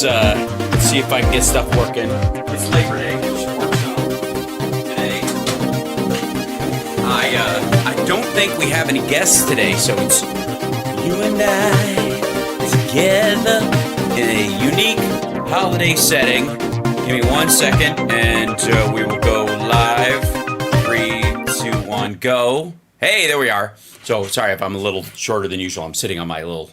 Let's see if I can get stuff working. It's Labor Day. Today, I don't think we have any guests today, so it's you and I together in a unique holiday setting. Give me 1 second, and we will go live. 3, 2, 1, go. Hey, there we are. So, sorry if I'm a little shorter than usual. I'm sitting on my little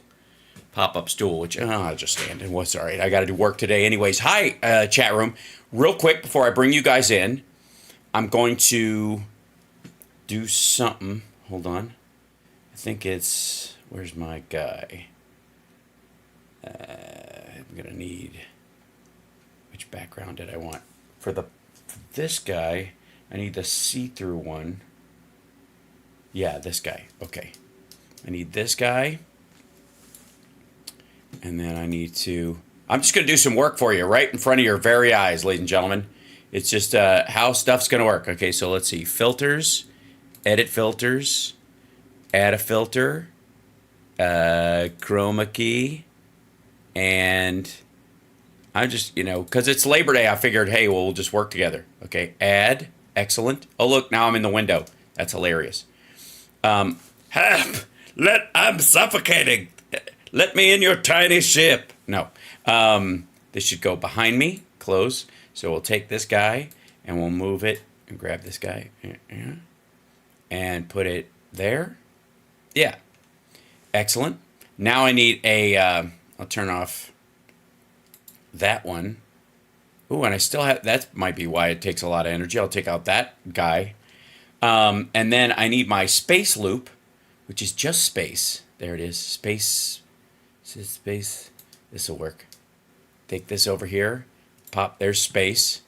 pop-up stool, which I'll just stand in. What's all right? I got to do work today. Anyways, hi, chat room. Real quick before I bring you guys in, I'm going to do something. Hold on. I think it's... Where's my guy? I'm going to need... Which background did I want? For this guy, I need the see-through one. Yeah, this guy. Okay. I need this guy. And then I need to... I'm just going to do some work for you right in front of your very eyes, ladies and gentlemen. It's just how stuff's going to work. Okay, so let's see. Filters, edit filters, add a filter, chroma key, and I'm just, because it's Labor Day, I figured, hey, well, we'll just work together. Okay, add, excellent. Oh, look, now I'm in the window. That's hilarious. Help! I'm suffocating. Let me in your tiny ship. No. This should go behind me. Close. So we'll take this guy and we'll move it and grab this guy and put it there. Yeah. Excellent. Now I need a, I'll turn off that one. Ooh, and I still have, that might be why it takes a lot of energy. I'll take out that guy. And then I need my space loop, which is just space. There it is. Space. This is space. This will work. Take this over here. Pop. There's space.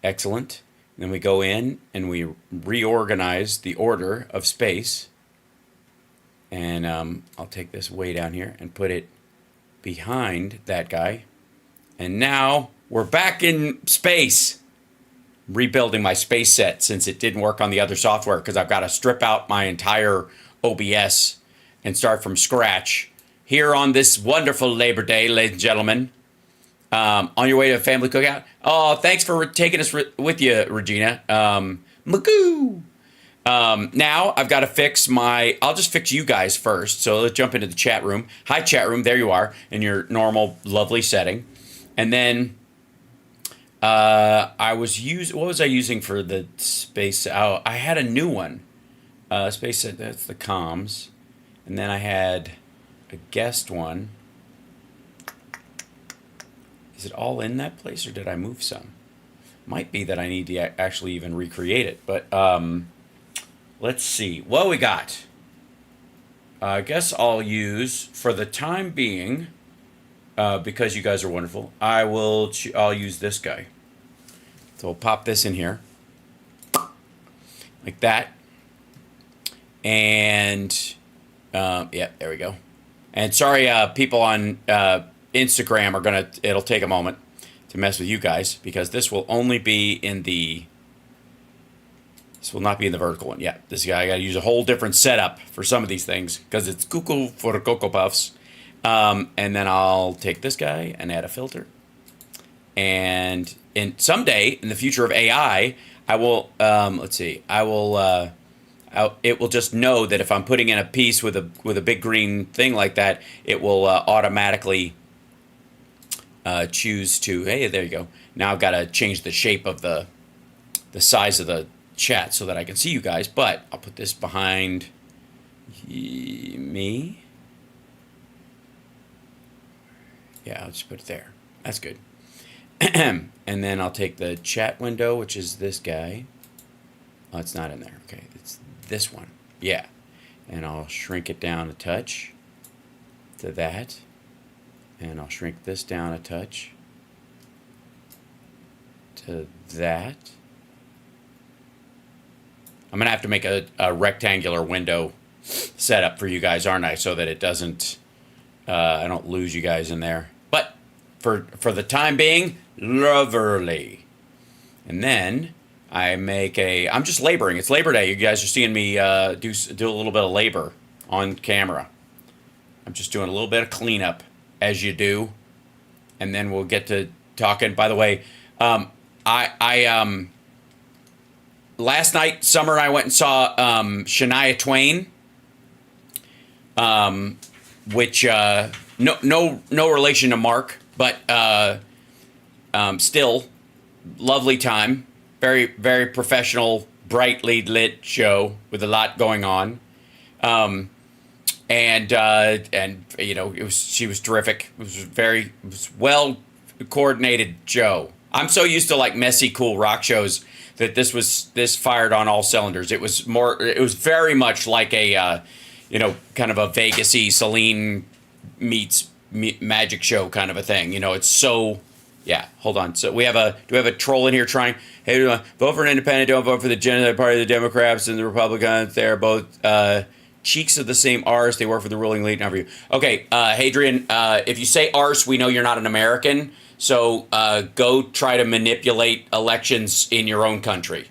Excellent. And then we go in and we reorganize the order of space. And I'll take this way down here and put it behind that guy. And now we're back in space. Rebuilding my space set since it didn't work on the other software because I've got to strip out my entire OBS and start from scratch here on this wonderful Labor Day, ladies and gentlemen. On your way to a family cookout. Oh, thanks for taking us with you, Regina. Magoo. Now I've got to fix I'll just fix you guys first. So let's jump into the chat room. Hi, chat room. There you are in your normal, lovely setting. And then what was I using for the space? Oh, I had a new one. Space, that's the comms. And then I had a guest one. Is it all in that place or did I move some? Might be that I need to actually even recreate it. But let's see. What we got? I guess I'll use, for the time being, because you guys are wonderful, I'll use this guy. So we'll pop this in here. Like that. And, yeah, there we go. And sorry, people on Instagram it'll take a moment to mess with you guys because this will only be in this will not be in the vertical one. Yeah, this guy, I got to use a whole different setup for some of these things because it's cuckoo for Cocoa Puffs. And then I'll take this guy and add a filter. And someday in the future of AI, I will, let's see, it will just know that if I'm putting in a piece with a big green thing like that, it will automatically choose to, hey, there you go. Now I've got to change the shape of the size of the chat so that I can see you guys, but I'll put this behind me. Yeah, I'll just put it there. That's good. And then I'll take the chat window, which is this guy. Oh, it's not in there. Okay, it's this one. Yeah. And I'll shrink it down a touch to that. And I'll shrink this down a touch to that. I'm going to have to make a rectangular window setup for you guys, aren't I? So that it doesn't, I don't lose you guys in there. But for the time being, lovely. And then I'm just laboring. It's Labor Day. You guys are seeing me do a little bit of labor on camera. I'm just doing a little bit of cleanup, as you do. And then we'll get to talking. By the way, last night, Summer and I went and saw Shania Twain, which no relation to Mark, but still lovely time. Very, very professional, brightly lit show with a lot going on. Um, and she was terrific. It was well coordinated show. I'm so used to like messy, cool rock shows that this fired on all cylinders. It was very much like a, kind of a Vegas-y Celine meets magic show kind of a thing. It's so, yeah, hold on. So do we have a troll in here trying, hey, vote for an independent, don't vote for the Democratic Party, the Democrats and the Republicans. They're both, cheeks of the same arse. They work for the ruling elite. Not for you. Okay, Hadrian, if you say arse, we know you're not an American. So go try to manipulate elections in your own country.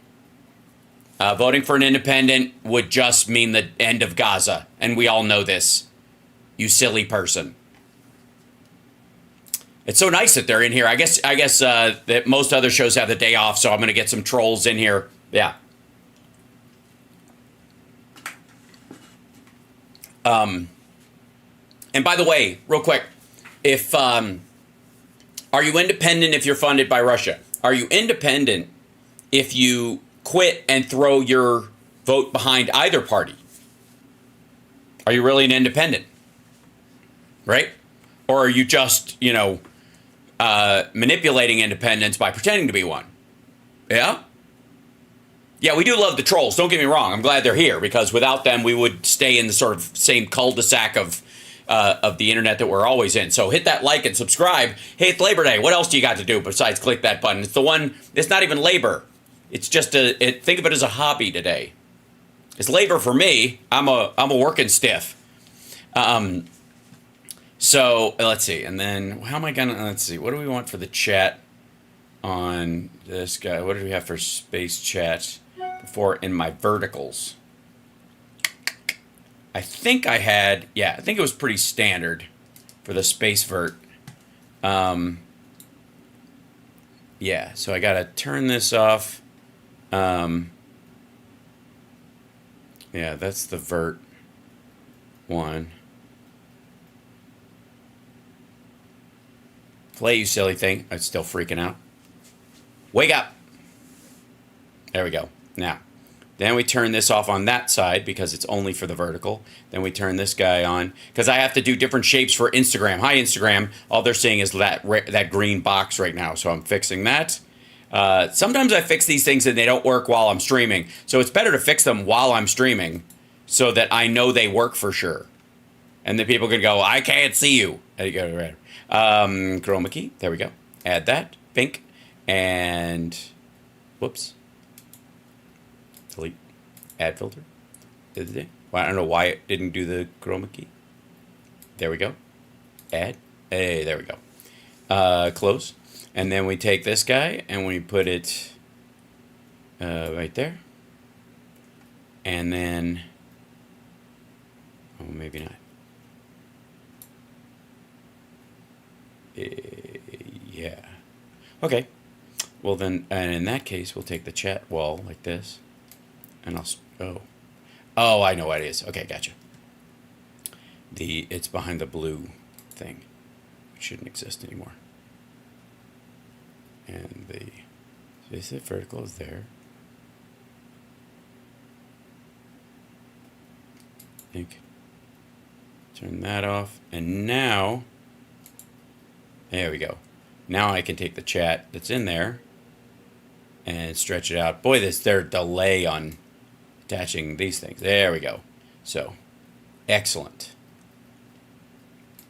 Voting for an independent would just mean the end of Gaza. And we all know this. You silly person. It's so nice that they're in here. I guess that most other shows have the day off, so I'm going to get some trolls in here. Yeah. And by the way, real quick, if are you independent if you're funded by Russia? Are you independent if you quit and throw your vote behind either party? Are you really an independent? Right? Or are you just, manipulating independence by pretending to be one? Yeah? Yeah, we do love the trolls. Don't get me wrong. I'm glad they're here because without them, we would stay in the sort of same cul-de-sac of the internet that we're always in. So hit that like and subscribe. Hey, it's Labor Day. What else do you got to do besides click that button? It's the one. It's not even labor. It's just think of it as a hobby today. It's labor for me. I'm a working stiff. So let's see. And then how am I gonna? Let's see. What do we want for the chat on this guy? What do we have for space chat before in my verticals? I think I think it was pretty standard for the space vert. Yeah, so I gotta turn this off. Yeah, that's the vert one. Play, you silly thing. I'm still freaking out. Wake up. There we go. Now, then we turn this off on that side because it's only for the vertical. Then we turn this guy on because I have to do different shapes for Instagram. Hi, Instagram. All they're seeing is that green box right now. So I'm fixing that. Sometimes I fix these things and they don't work while I'm streaming. So it's better to fix them while I'm streaming so that I know they work for sure. And then people can go, I can't see you. Chroma key. There we go. Add that. Pink. And whoops. Delete. Add filter. Well, I don't know why it didn't do the chroma key. There we go. Add. Hey, there we go. Close. And then we take this guy and we put it right there. And then, oh, maybe not. Yeah. Okay. Well then, and in that case, we'll take the chat wall like this, and oh, I know what it is. Okay, gotcha. It's behind the blue thing, which shouldn't exist anymore. And the vertical is there. I think. Turn that off, and now. There we go. Now I can take the chat that's in there and stretch it out. Boy, their delay on attaching these things. There we go. So, excellent.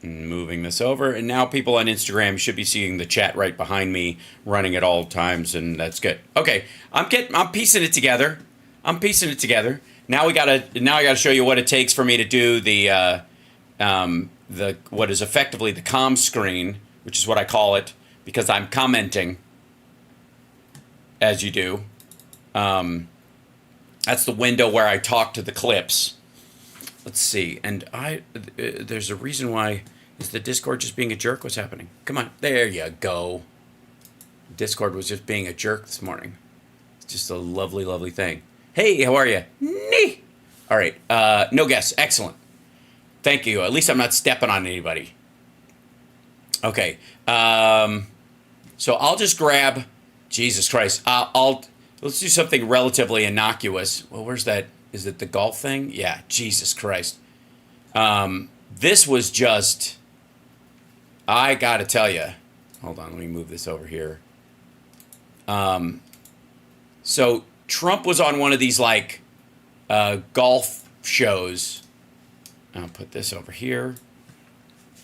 Moving this over, and now people on Instagram should be seeing the chat right behind me, running at all times, and that's good. Okay, I'm piecing it together. Now I gotta show you what it takes for me to do the what is effectively the comm screen, which is what I call it, because I'm commenting as you do. That's the window where I talk to the clips. Let's see, and there's a reason why. Is the Discord just being a jerk? What's happening? Come on, there you go. Discord was just being a jerk this morning. It's just a lovely, lovely thing. Hey, how are you? Nee. All right, no guess. Excellent. Thank you. At least I'm not stepping on anybody. Okay, so I'll just grab Jesus Christ. Let's do something relatively innocuous. Well, where's that? Is it the golf thing? Yeah, Jesus Christ. This was just, I gotta tell you. Hold on, let me move this over here. So Trump was on one of these like golf shows. I'll put this over here.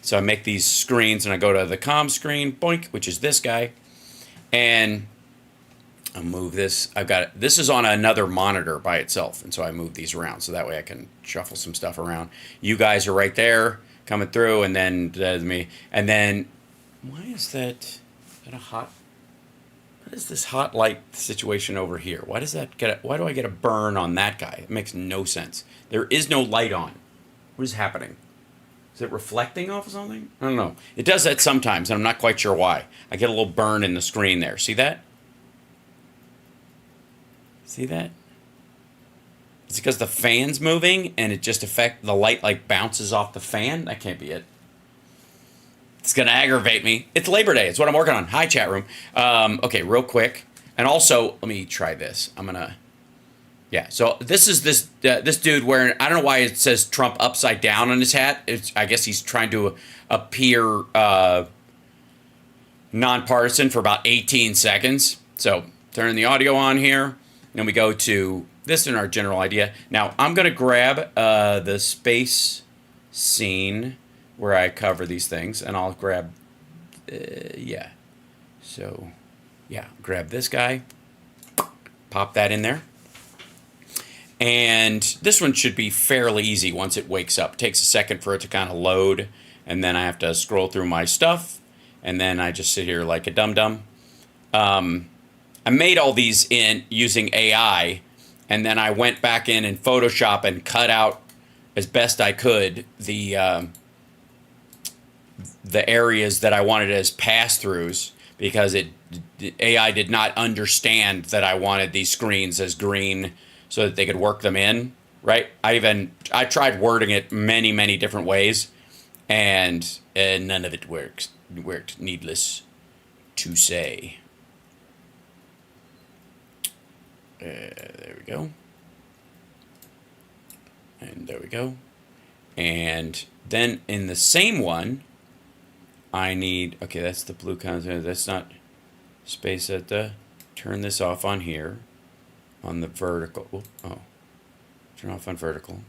So I make these screens and I go to the comm screen, boink, which is this guy. And I'll move this. This is on another monitor by itself. And so I move these around so that way I can shuffle some stuff around. You guys are right there coming through, and then me. And then, why is that a hot? What is this hot light situation over here? Why do I get a burn on that guy? It makes no sense. There is no light on. What is happening? Is it reflecting off of something? I don't know. It does that sometimes, and I'm not quite sure why. I get a little burn in the screen there. See that? See that? It's because the fan's moving, and it just the light like bounces off the fan. That can't be it. It's going to aggravate me. It's Labor Day. It's what I'm working on. Hi, chat room. Okay, real quick. And also, let me try this. I'm going to... Yeah, so this is this dude wearing... I don't know why it says Trump upside down on his hat. I guess he's trying to appear nonpartisan for about 18 seconds. So, turn the audio on here. Then we go to this in our general idea. Now, I'm going to grab the space scene where I cover these things, and I'll grab, yeah. So, yeah, grab this guy, pop that in there. And this one should be fairly easy once it wakes up. It takes a second for it to kind of load, and then I have to scroll through my stuff, and then I just sit here like a dum-dum. I made all these using AI, and then I went back in Photoshop and cut out as best I could the areas that I wanted as pass-throughs, because AI did not understand that I wanted these screens as green so that they could work them in, right? I tried wording it many different ways, and none of it worked, needless to say. There we go. And there we go. And then in the same one, I need... Okay, that's the blue content. That's not space at the... Turn this off on here. On the vertical. Oh. Turn off on vertical.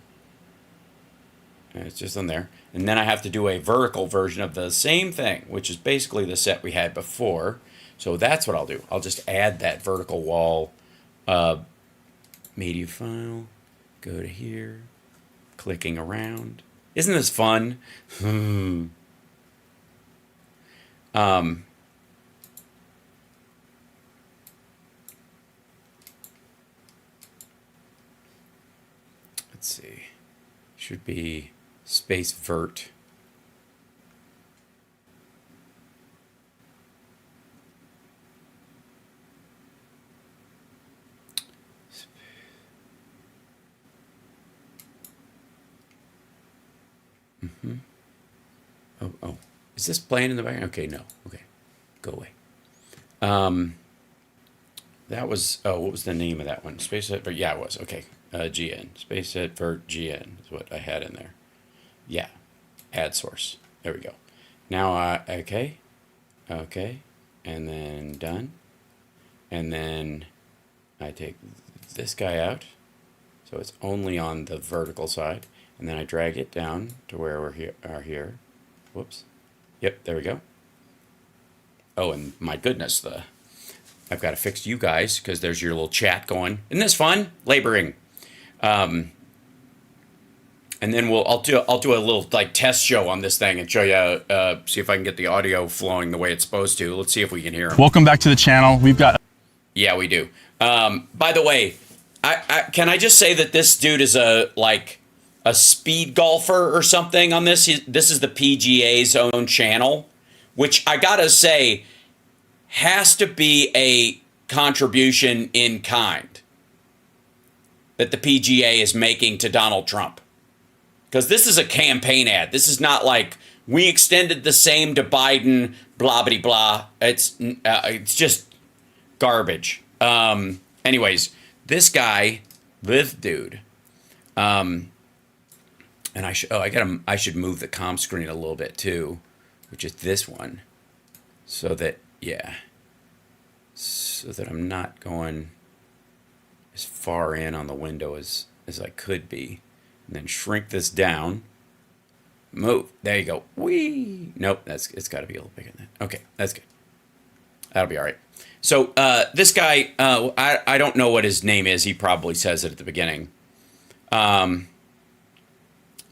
And it's just on there. And then I have to do a vertical version of the same thing, which is basically the set we had before. So that's what I'll do. I'll just add that vertical wall... media file, go to here, clicking around. Isn't this fun? Let's see. Should be space vert. Oh, is this playing in the background? Okay, no. Okay, go away. That was, what was the name of that one? Space Set Vert, yeah, it was. Okay, GN. Space Set Vert GN is what I had in there. Yeah, add source. There we go. Now, okay, and then done. And then I take this guy out, so it's only on the vertical side. And then I drag it down to where we are here. Whoops. Yep, there we go. Oh, and my goodness, I've got to fix you guys because there's your little chat going. Isn't this fun? Laboring. And then I'll do a little like test show on this thing and show you, see if I can get the audio flowing the way it's supposed to. Let's see if we can hear them. Welcome back to the channel. We've got... Yeah, we do. By the way, can I just say that this dude is a speed golfer or something on this? This is the PGA's own channel, which I gotta say has to be a contribution in kind that the PGA is making to Donald Trump. Because this is a campaign ad. This is not like we extended the same to Biden, blah, blah, blah. It's just garbage. Anyways, this guy, this dude, and I should move the comm screen a little bit too, which is this one, so that I'm not going as far in on the window as I could be, and then shrink this down. Move. There you go. Whee! Nope, it's got to be a little bigger than that. Okay, that's good. That'll be all right. So this guy, I don't know what his name is. He probably says it at the beginning.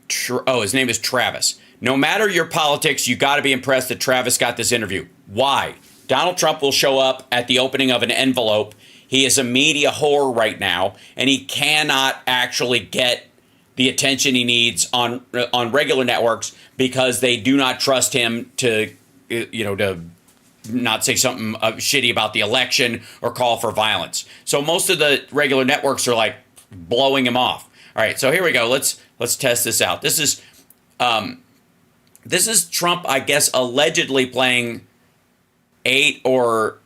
His name is Travis. No matter your politics, you got to be impressed that Travis got this interview. Why? Donald Trump will show up at the opening of an envelope. He is a media whore right now, and he cannot actually get the attention he needs on regular networks because they do not trust him to not say something shitty about the election or call for violence. So most of the regular networks are like blowing him off. All right, so here we go. Let's test this out. This is Trump, I guess, allegedly playing 8 or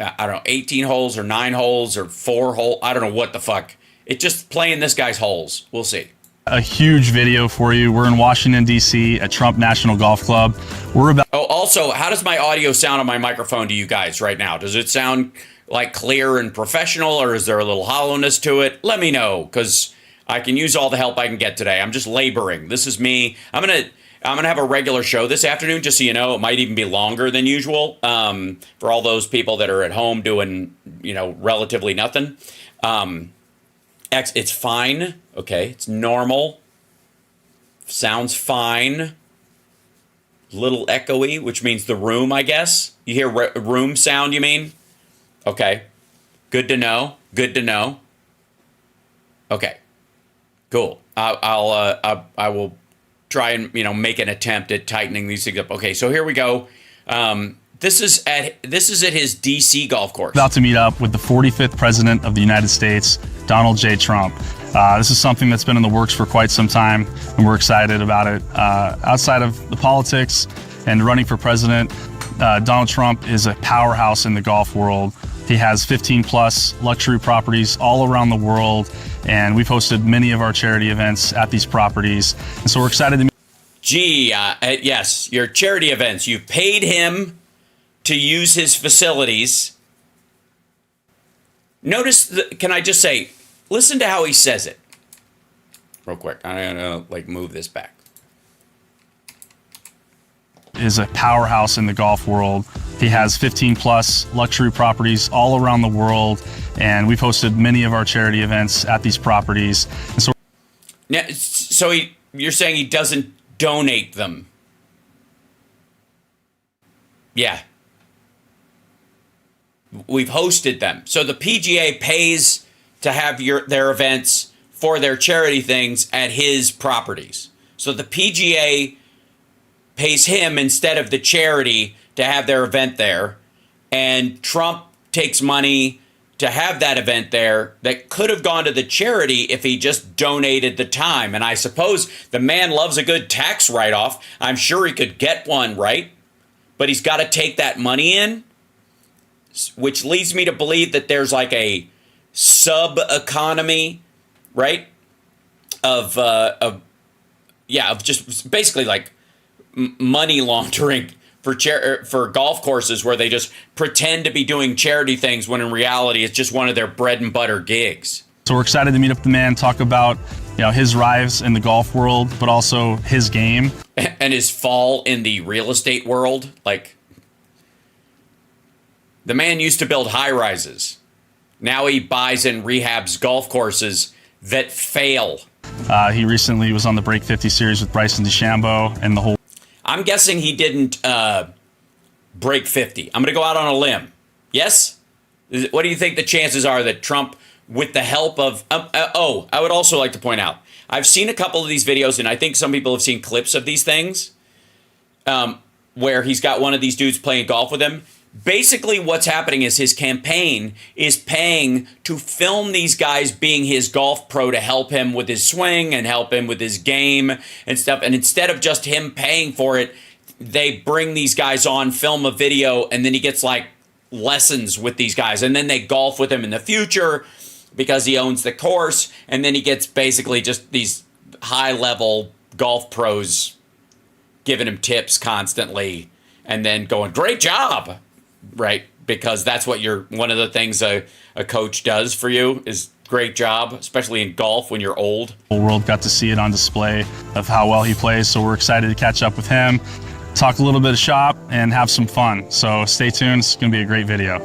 18 holes or 9 holes or 4 holes. I don't know what the fuck. It's just playing this guy's holes. We'll see. A huge video for you. We're in Washington, D.C. at Trump National Golf Club. Also, how does my audio sound on my microphone to you guys right now? Does it sound like clear and professional, or is there a little hollowness to it? Let me know, because I can use all the help I can get today. I'm just laboring. This is me. I'm gonna have a regular show this afternoon, just so you know. It might even be longer than usual for all those people that are at home doing, relatively nothing. It's fine. Okay, it's normal. Sounds fine. Little echoey, which means the room, I guess. You hear room sound, you mean? Okay. Good to know. Good to know. Okay. Cool. I will try and make an attempt at tightening these things up. Okay, so here we go. This is at his DC golf course. About to meet up with the 45th president of the United States, Donald J. Trump. This is something that's been in the works for quite some time, and we're excited about it. Outside of the politics and running for president, Donald Trump is a powerhouse in the golf world. He has 15 plus luxury properties all around the world, and we've hosted many of our charity events at these properties. And so we're excited to meet. Yes, your charity events. You've paid him to use his facilities. Can I just say, listen to how he says it real quick. I'm going to move this back. Is a powerhouse in the golf world. He has 15 plus luxury properties all around the world, and we've hosted many of our charity events at these properties. And so, now, you're saying he doesn't donate them? Yeah. We've hosted them. So the PGA pays to have their events for their charity things at his properties. So the PGA pays him instead of the charity to have their event there, and Trump takes money to have that event there that could have gone to the charity if he just donated the time. And I suppose the man loves a good tax write-off. I'm sure he could get one, right? But he's got to take that money in, which leads me to believe that there's like a sub-economy, right? Of just basically like money laundering for golf courses where they just pretend to be doing charity things when in reality it's just one of their bread and butter gigs. So we're excited to meet up with the man, talk about his rise in the golf world, but also his game. And his fall in the real estate world. Like, the man used to build high rises. Now he buys and rehabs golf courses that fail. He recently was on the Break 50 series with Bryson DeChambeau and the whole. I'm guessing he didn't break 50. I'm going to go out on a limb. Yes? What do you think the chances are that Trump, with the help of... I would also like to point out, I've seen a couple of these videos, and I think some people have seen clips of these things, where he's got one of these dudes playing golf with him. Basically, what's happening is his campaign is paying to film these guys being his golf pro to help him with his swing and help him with his game and stuff. And instead of just him paying for it, they bring these guys on, film a video, and then he gets like lessons with these guys, and then they golf with him in the future because he owns the course, and then he gets basically just these high-level golf pros giving him tips constantly, and then going, great job, right? Because that's what one of the things a coach does for you is great job, especially in golf when you're old. The whole world got to see it on display of how well he plays, so we're excited to catch up with him, talk a little bit of shop, and have some fun. So stay tuned, it's gonna be a great video.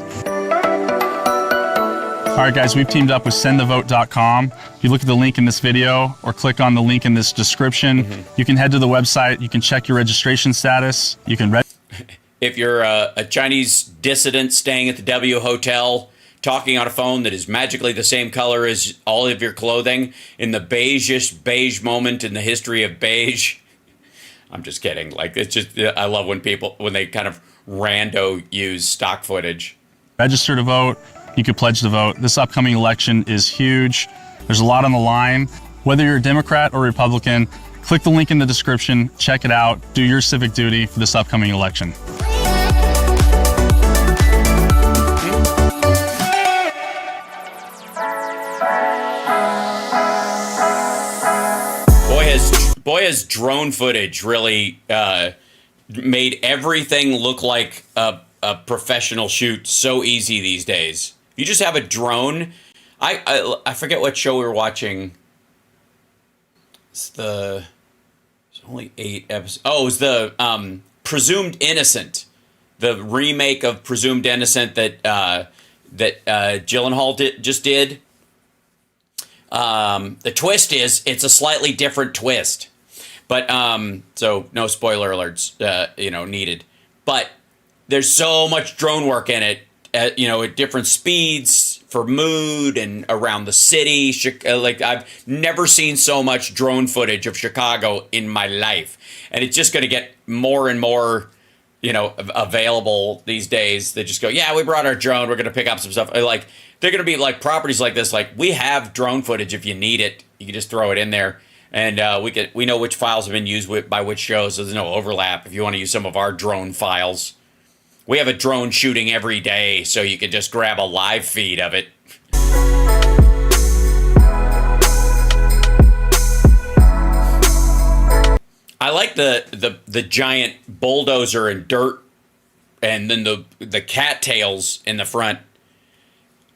All right, guys, we've teamed up with sendthevote.com. If you look at the link in this video or click on the link in this description, you can head to the website, you can check your registration status, you can if you're a Chinese dissident staying at the W Hotel, talking on a phone that is magically the same color as all of your clothing in the beige moment in the history of beige. I'm just kidding. Like, it's just, I love when they kind of rando use stock footage. Register to vote. You could pledge to vote. This upcoming election is huge. There's a lot on the line. Whether you're a Democrat or Republican, click the link in the description, check it out, do your civic duty for this upcoming election. Boy, has drone footage really made everything look like a professional shoot so easy these days. You just have a drone. I forget what show we were watching. It's only 8 episodes. Oh, it was the Presumed Innocent, the remake of Presumed Innocent that Gyllenhaal just did. The twist is it's a slightly different twist, but so no spoiler alerts, needed. But there's so much drone work in it, at different speeds for mood and around the city. Like, I've never seen so much drone footage of Chicago in my life, and it's just going to get more and more, available these days. They just go, yeah, we brought our drone. We're going to pick up some stuff. Like, they're going to be like properties like this. Like, we have drone footage if you need it. You can just throw it in there, and we know which files have been used by which shows, so there's no overlap. If you want to use some of our drone files, we have a drone shooting every day, so you can just grab a live feed of it. I like the giant bulldozer and dirt, and then the cattails in the front.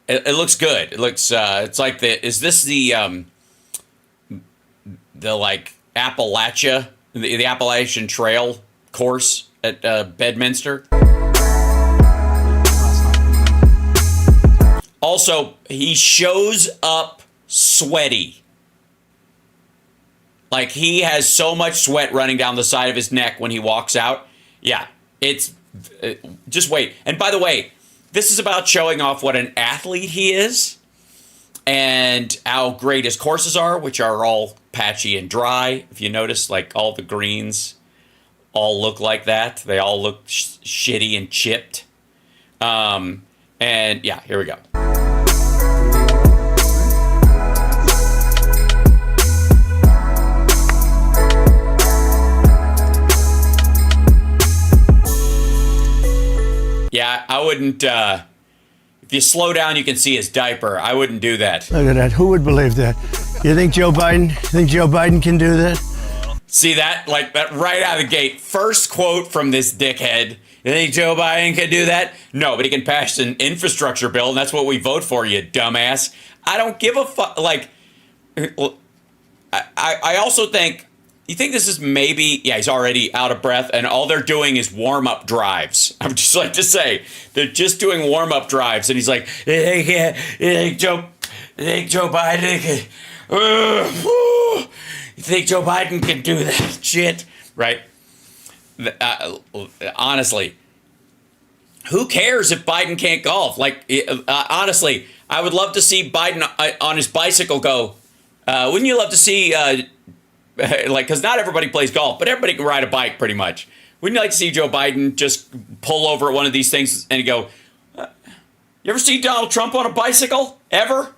It looks good. It looks it's like is this the like Appalachia, the Appalachian Trail course at Bedminster? Also, he shows up sweaty. Like, he has so much sweat running down the side of his neck when he walks out. Yeah, it's just wait. And by the way, this is about showing off what an athlete he is and how great his courses are, which are all patchy and dry. If you notice, like, all the greens all look like that. They all look shitty and chipped. And yeah, here we go. Yeah, I wouldn't, if you slow down, you can see his diaper. I wouldn't do that. Look at that. Who would believe that? You think Joe Biden can do that? See that? Like, that right out of the gate. First quote from this dickhead. You think Joe Biden can do that? No, but he can pass an infrastructure bill, and that's what we vote for, you dumbass. I don't give a fuck. Like, I also think, you think this is maybe, yeah, he's already out of breath, and all they're doing is warm-up drives. I would just like to say, they're just doing warm-up drives, and he's like, you think Joe Biden can, you think Joe Biden can do that shit? Right? Honestly, who cares if Biden can't golf? Like, honestly, I would love to see Biden on his bicycle go. Wouldn't you love to see... like, because not everybody plays golf, but everybody can ride a bike pretty much. Wouldn't you like to see Joe Biden just pull over at one of these things and go, you ever see Donald Trump on a bicycle? Ever?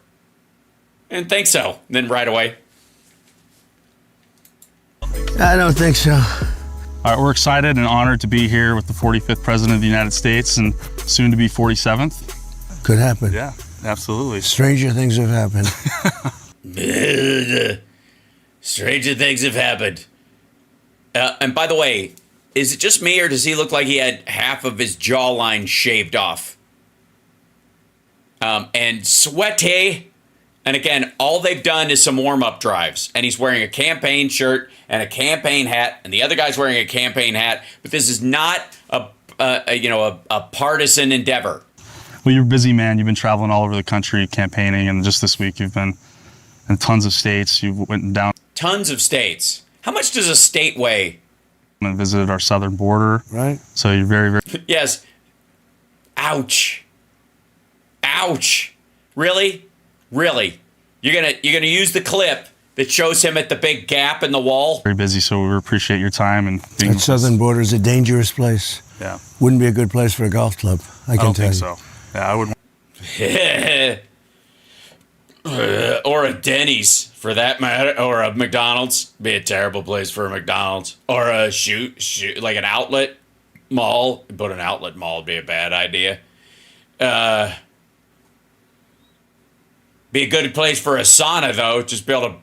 And think so. And then right away. I don't think so. All right, we're excited and honored to be here with the 45th President of the United States and soon to be 47th. Could happen. Yeah, absolutely. Stranger things have happened. Stranger things have happened. And by the way, is it just me or does he look like he had half of his jawline shaved off? And sweaty. And again, all they've done is some warm-up drives. And he's wearing a campaign shirt and a campaign hat. And the other guy's wearing a campaign hat. But this is not a partisan endeavor. Well, you're a busy man. You've been traveling all over the country campaigning. And just this week, you've been in tons of states. You went down. Tons of states. How much does a state weigh? And visited our southern border. Right. So you're very, very... Yes. Ouch. Ouch. Really? Really? You're gonna use the clip that shows him at the big gap in the wall? very busy, so we appreciate your time and being That southern border is a dangerous place. Yeah. Wouldn't be a good place for a golf club, I I can don't tell think you. so. Yeah, I wouldn't. Or a Denny's, for that matter, or a McDonald's. Be a terrible place for a McDonald's. Or a shoot like an outlet mall. But an outlet mall would be a bad idea. Be a good place for a sauna, though. Just build a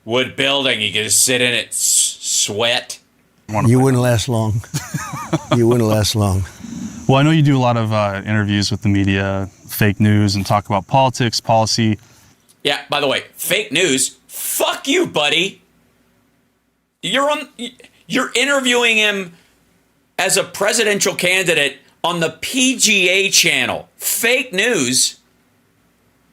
wood building. You can just sit in it, sweat. You wouldn't last long. You wouldn't last long. Well, I know you do a lot of interviews with the media, fake news, and talk about politics, policy. Yeah, by the way, fake news. Fuck you, buddy. You're interviewing him as a presidential candidate on the PGA channel. Fake news.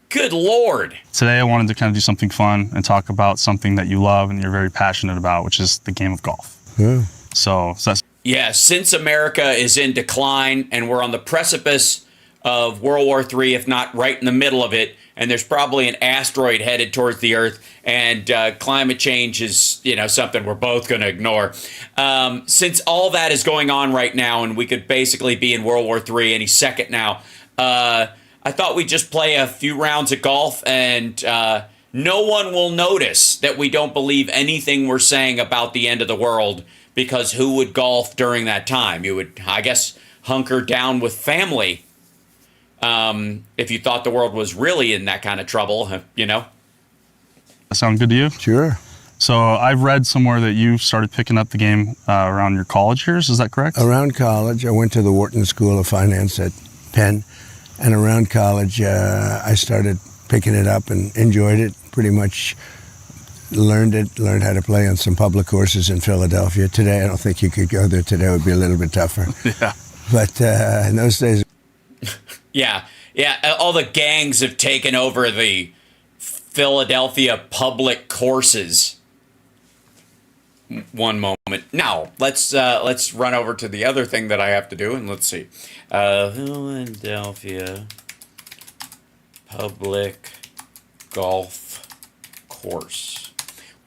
Good Lord. Today, I wanted to kind of do something fun and talk about something that you love and you're very passionate about, which is the game of golf. Yeah. So that's... Yeah, since America is in decline and we're on the precipice of World War III, if not right in the middle of it, and there's probably an asteroid headed towards the Earth, and climate change is, something we're both going to ignore. Since all that is going on right now, and we could basically be in World War III any second now, I thought we'd just play a few rounds of golf, and no one will notice that we don't believe anything we're saying about the end of the world, because who would golf during that time? You would, I guess, hunker down with family if you thought the world was really in that kind of trouble, That sound good to you? Sure. So I've read somewhere that you started picking up the game around your college years. Is that correct? Around college, I went to the Wharton School of Finance at Penn. And around college, I started picking it up and enjoyed it. Pretty much learned how to play on some public courses in Philadelphia. Today, I don't think you could go there. Today would be a little bit tougher. Yeah. But in those days... Yeah. All the gangs have taken over the Philadelphia public courses. One moment. Now, let's run over to the other thing that I have to do, and let's see. Philadelphia public golf course.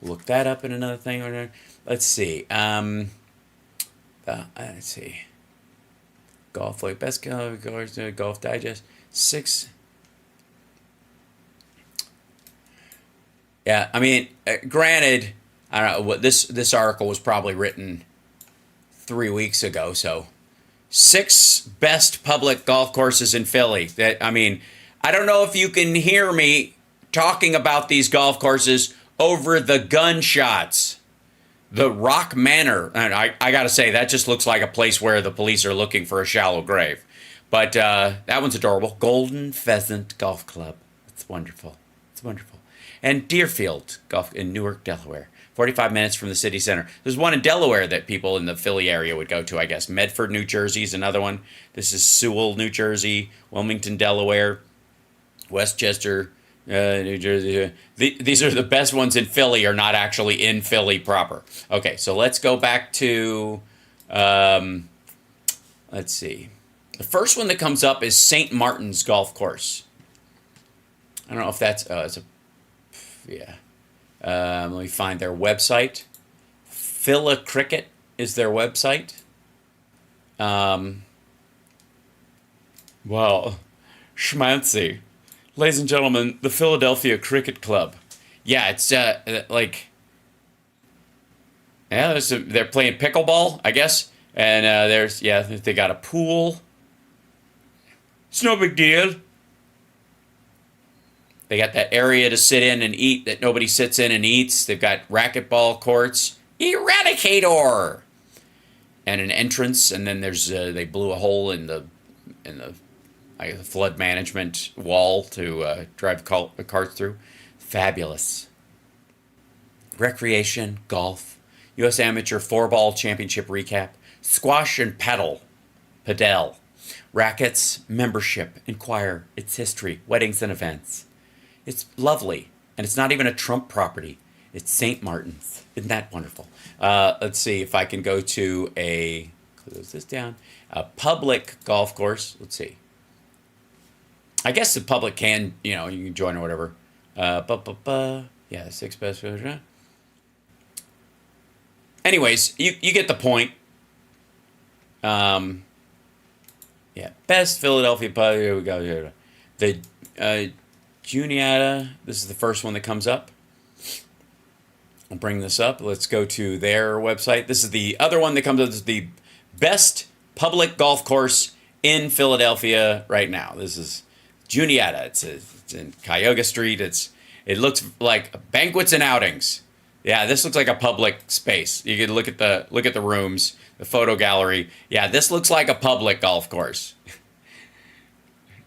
We'll look that up in another thing. Let's see. Let's see. Golf like best golf course, Golf Digest 6. Yeah, I mean, granted, I don't know what this article was probably written 3 weeks ago. So, 6 best public golf courses in Philly. I don't know if you can hear me talking about these golf courses over the gunshots. The Rock Manor, and I got to say, that just looks like a place where the police are looking for a shallow grave. But that one's adorable. Golden Pheasant Golf Club. It's wonderful. It's wonderful. And Deerfield Golf in Newark, Delaware. 45 minutes from the city center. There's one in Delaware that people in the Philly area would go to, I guess. Medford, New Jersey is another one. This is Sewell, New Jersey. Wilmington, Delaware. Westchester, New Jersey. These are the best ones in Philly, are not actually in Philly proper. Okay, so let's go back to, let's see. The first one that comes up is St. Martin's Golf Course. I don't know if that's, yeah. Let me find their website. Phila Cricket is their website. Well, schmancy. Ladies and gentlemen, the Philadelphia Cricket Club. Yeah, it's Yeah, they're playing pickleball, I guess. And they got a pool. It's no big deal. They got that area to sit in and eat that nobody sits in and eats. They've got racquetball courts. Eradicator! And an entrance, and then there's they blew a hole in the flood management wall to drive carts through. Fabulous. Recreation, golf, U.S. Amateur 4-ball championship recap, squash and padel, rackets, membership, inquire, its history, weddings and events. It's lovely, and it's not even a Trump property. It's St. Martin's. Isn't that wonderful? Let's see if I can go to close this down, a public golf course. Let's see. I guess the public can, you can join or whatever. Yeah, 6 best. Anyways, you get the point. Yeah, best Philadelphia pub. Here we go. Here. The Juniata. This is the first one that comes up. I'll bring this up. Let's go to their website. This is the other one that comes up. This is the best public golf course in Philadelphia right now. This is Juniata. It's in Cuyahoga Street. It looks like banquets and outings. Yeah, this looks like a public space. You can look at the rooms, the photo gallery. Yeah, this looks like a public golf course.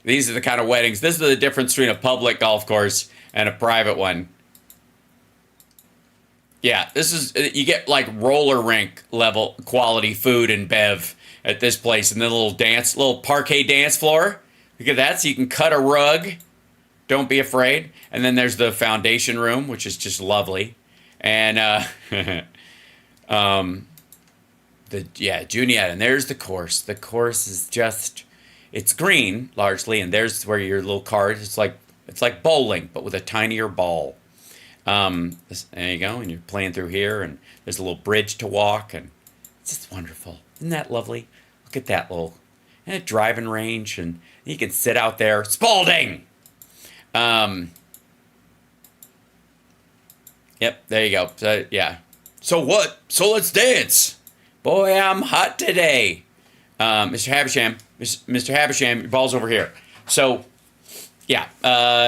These are the kind of weddings. This is the difference between a public golf course and a private one. Yeah, this is, you get like roller rink level quality food and bev at this place. And then a little parquet dance floor. Look at that. So you can cut a rug. Don't be afraid. And then there's the foundation room, which is just lovely. And, Juniata. And there's the course. The course is just, it's green largely. And there's where your little card, it's like bowling, but with a tinier ball. There you go, and you're playing through here, and there's a little bridge to walk, and it's just wonderful. Isn't that lovely? Look at that little driving range, and you can sit out there. Spalding! Yep, there you go. So, yeah. So what? So let's dance. Boy, I'm hot today. Mr. Havisham, Mr. Havisham, your ball's over here. So... yeah,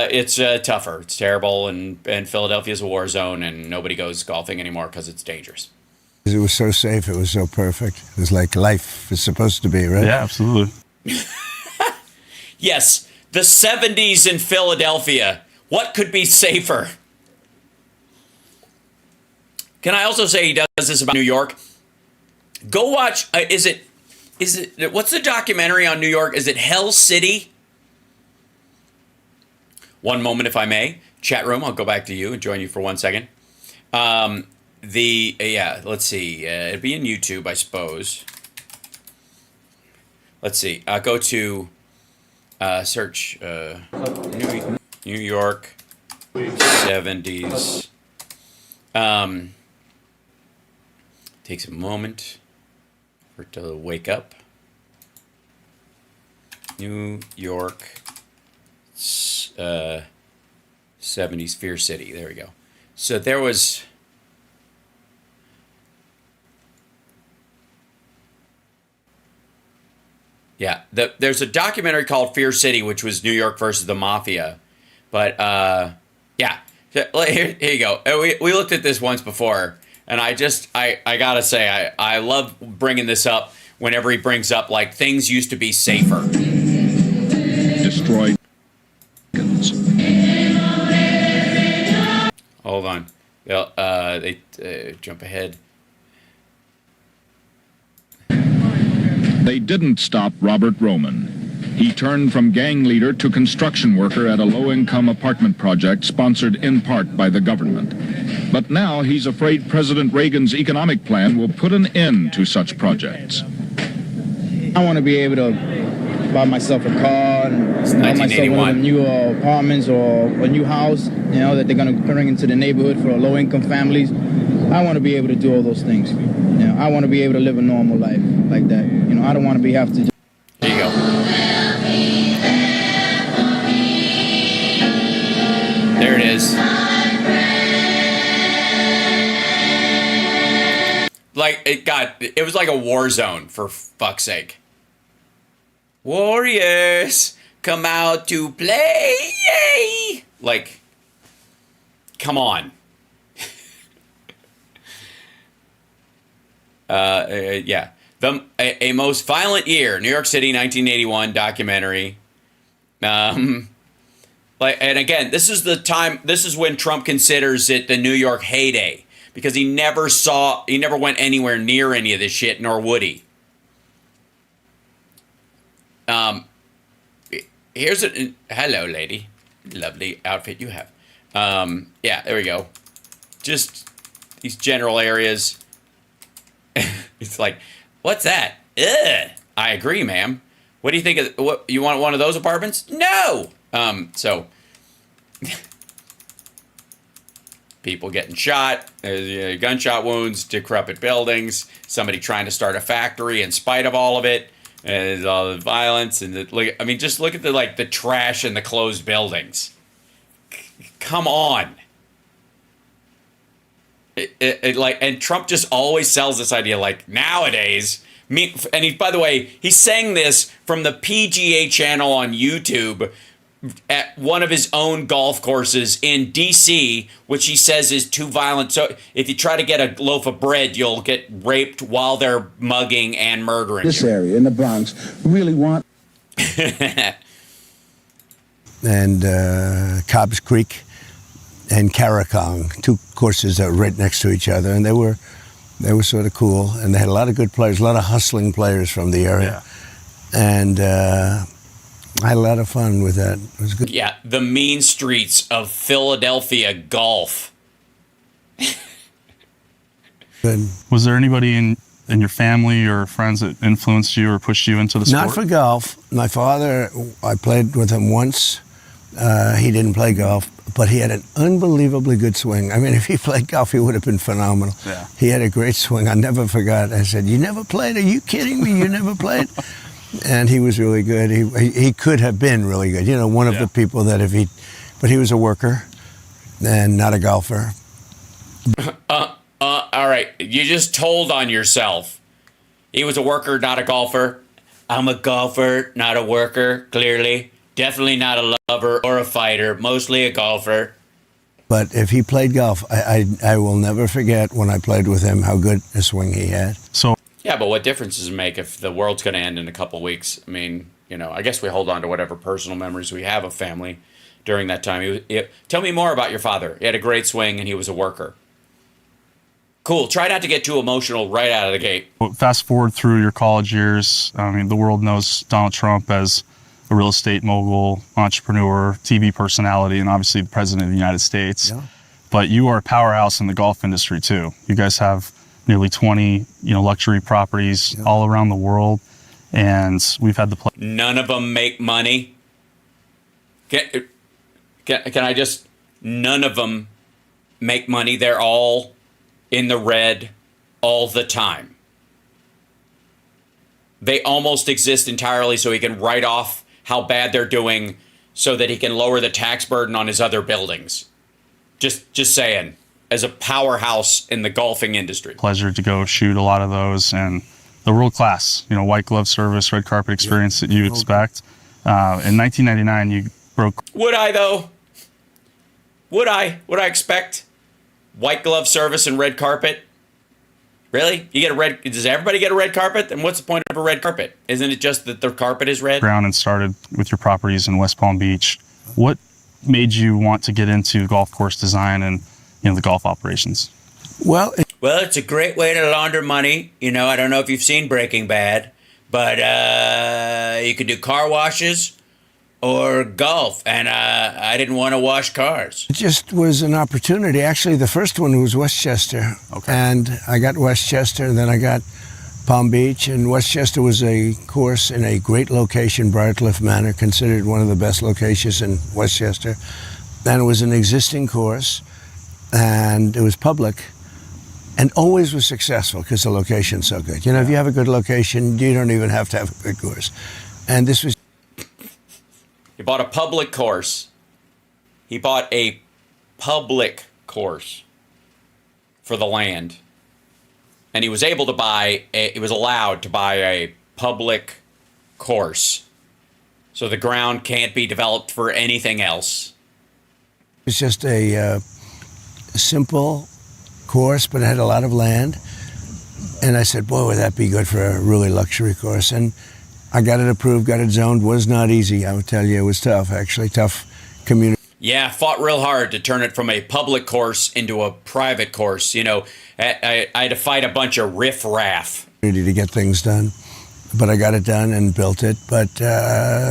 it's tougher. It's terrible, and Philadelphia's a war zone, and nobody goes golfing anymore because it's dangerous. It was so safe. It was so perfect. It was like life is supposed to be, right? Yeah, absolutely. Yes, the 70s in Philadelphia. What could be safer? Can I also say he does this about New York? Go watch, what's the documentary on New York? Is it Hell City? One moment, if I may. Chat room, I'll go back to you and join you for 1 second. Let's see. It'd be in YouTube, I suppose. Let's see. I'll go to search New York 70s. Takes a moment for it to wake up. New York 70s Fear City. There we go. So there was... yeah, there's a documentary called Fear City, which was New York versus the Mafia. But, yeah. Here you go. We looked at this once before, and I gotta say, I love bringing this up whenever he brings up, like, things used to be safer. Destroyed. Hold on. They jump ahead. They didn't stop Robert Roman. He turned from gang leader to construction worker at a low-income apartment project sponsored in part by the government. But now he's afraid President Reagan's economic plan will put an end to such projects. I want to be able to buy myself a car and buy myself one of the new apartments or a new house, that they're going to bring into the neighborhood for low-income families. I want to be able to do all those things. I want to be able to live a normal life like that. I don't want to have to. There you go. There it is. it was like a war zone, for fuck's sake. Warriors, come out to play. Yay! Like, come on. Yeah. A Most Violent Year, New York City, 1981 documentary. And again, this is when Trump considers it the New York heyday, because he never went anywhere near any of this shit, nor would he. Hello, lady. Lovely outfit you have. Yeah, there we go. Just these general areas. It's like, what's that? Ugh. I agree, ma'am. What do you think of, what, you want one of those apartments? No! So, people getting shot, gunshot wounds, decrepit buildings, somebody trying to start a factory in spite of all of it, and all the violence, and just look at the trash in the closed buildings. Come on. And Trump just always sells this idea like nowadays. And by the way, he's saying this from the PGA channel on YouTube at one of his own golf courses in DC, which he says is too violent. So if you try to get a loaf of bread, you'll get raped while they're mugging and murdering this you. area in the Bronx really want. And Cobb's Creek and Karakong, two courses that were right next to each other, and they were sort of cool, and they had a lot of good players, a lot of hustling players from the area, and I had a lot of fun with that. It was good. Yeah, the mean streets of Philadelphia golf. Good. Was there anybody in your family or friends that influenced you or pushed you into the sport? Not for golf. My father, I played with him once. He didn't play golf, but he had an unbelievably good swing. I mean, if he played golf, he would have been phenomenal. Yeah. He had a great swing. I never forgot. I said, "You never played? Are you kidding me? You never played?" And he was really good. He could have been really good. You know, one of the people that but he was a worker and not a golfer. All right, you just told on yourself. He was a worker, not a golfer. I'm a golfer, not a worker, clearly. Definitely not a lover or a fighter, mostly a golfer. But if he played golf, I will never forget when I played with him how good a swing he had. So Yeah, but what difference does it make if the world's going to end in a couple weeks? I mean, I guess we hold on to whatever personal memories we have of family during that time. Tell me more about your father. He had a great swing and he was a worker. Cool. Try not to get too emotional right out of the gate. fast forward through your college years. I mean, the world knows Donald Trump as a real estate mogul, entrepreneur, TV personality, and obviously the president of the United States. Yeah. But you are a powerhouse in the golf industry too. You guys have nearly 20, luxury properties all around the world, and we've had the pleasure. None of them make money. Can I just? None of them make money. They're all in the red all the time. They almost exist entirely so he can write off how bad they're doing so that he can lower the tax burden on his other buildings. Just saying, as a powerhouse in the golfing industry. Pleasure to go shoot a lot of those, and the world class, white glove service, red carpet experience that you expect. In 1999, you broke. Would I though? Would I expect white glove service and red carpet? Really? Does everybody get a red carpet? Then what's the point of a red carpet? Isn't it just that the carpet is red? Ground and started with your properties in West Palm Beach. What made you want to get into golf course design and the golf operations? Well, It's a great way to launder money. I don't know if you've seen Breaking Bad, but you could do car washes or golf, and I didn't want to wash cars. it just was an opportunity. Actually, the first one was Westchester. Okay. And I got Westchester, and then I got Palm Beach. And Westchester was a course in a great location, Briarcliff Manor, considered one of the best locations in Westchester. And it was an existing course, and it was public, and always was successful because the location's so good. If you have a good location, you don't even have to have a good course. And this was He bought a public course. He bought a public course for the land. and he was able to buy, he was allowed to buy a public course. So the ground can't be developed for anything else. It's just a simple course, but it had a lot of land. And I said, boy, would that be good for a really luxury course. And I got it approved, got it zoned. Was not easy, I would tell you. It was tough, actually, tough community. Yeah, fought real hard to turn it from a public course into a private course. You know, I had to fight a bunch of riff-raff. To get things done. But I got it done and built it. But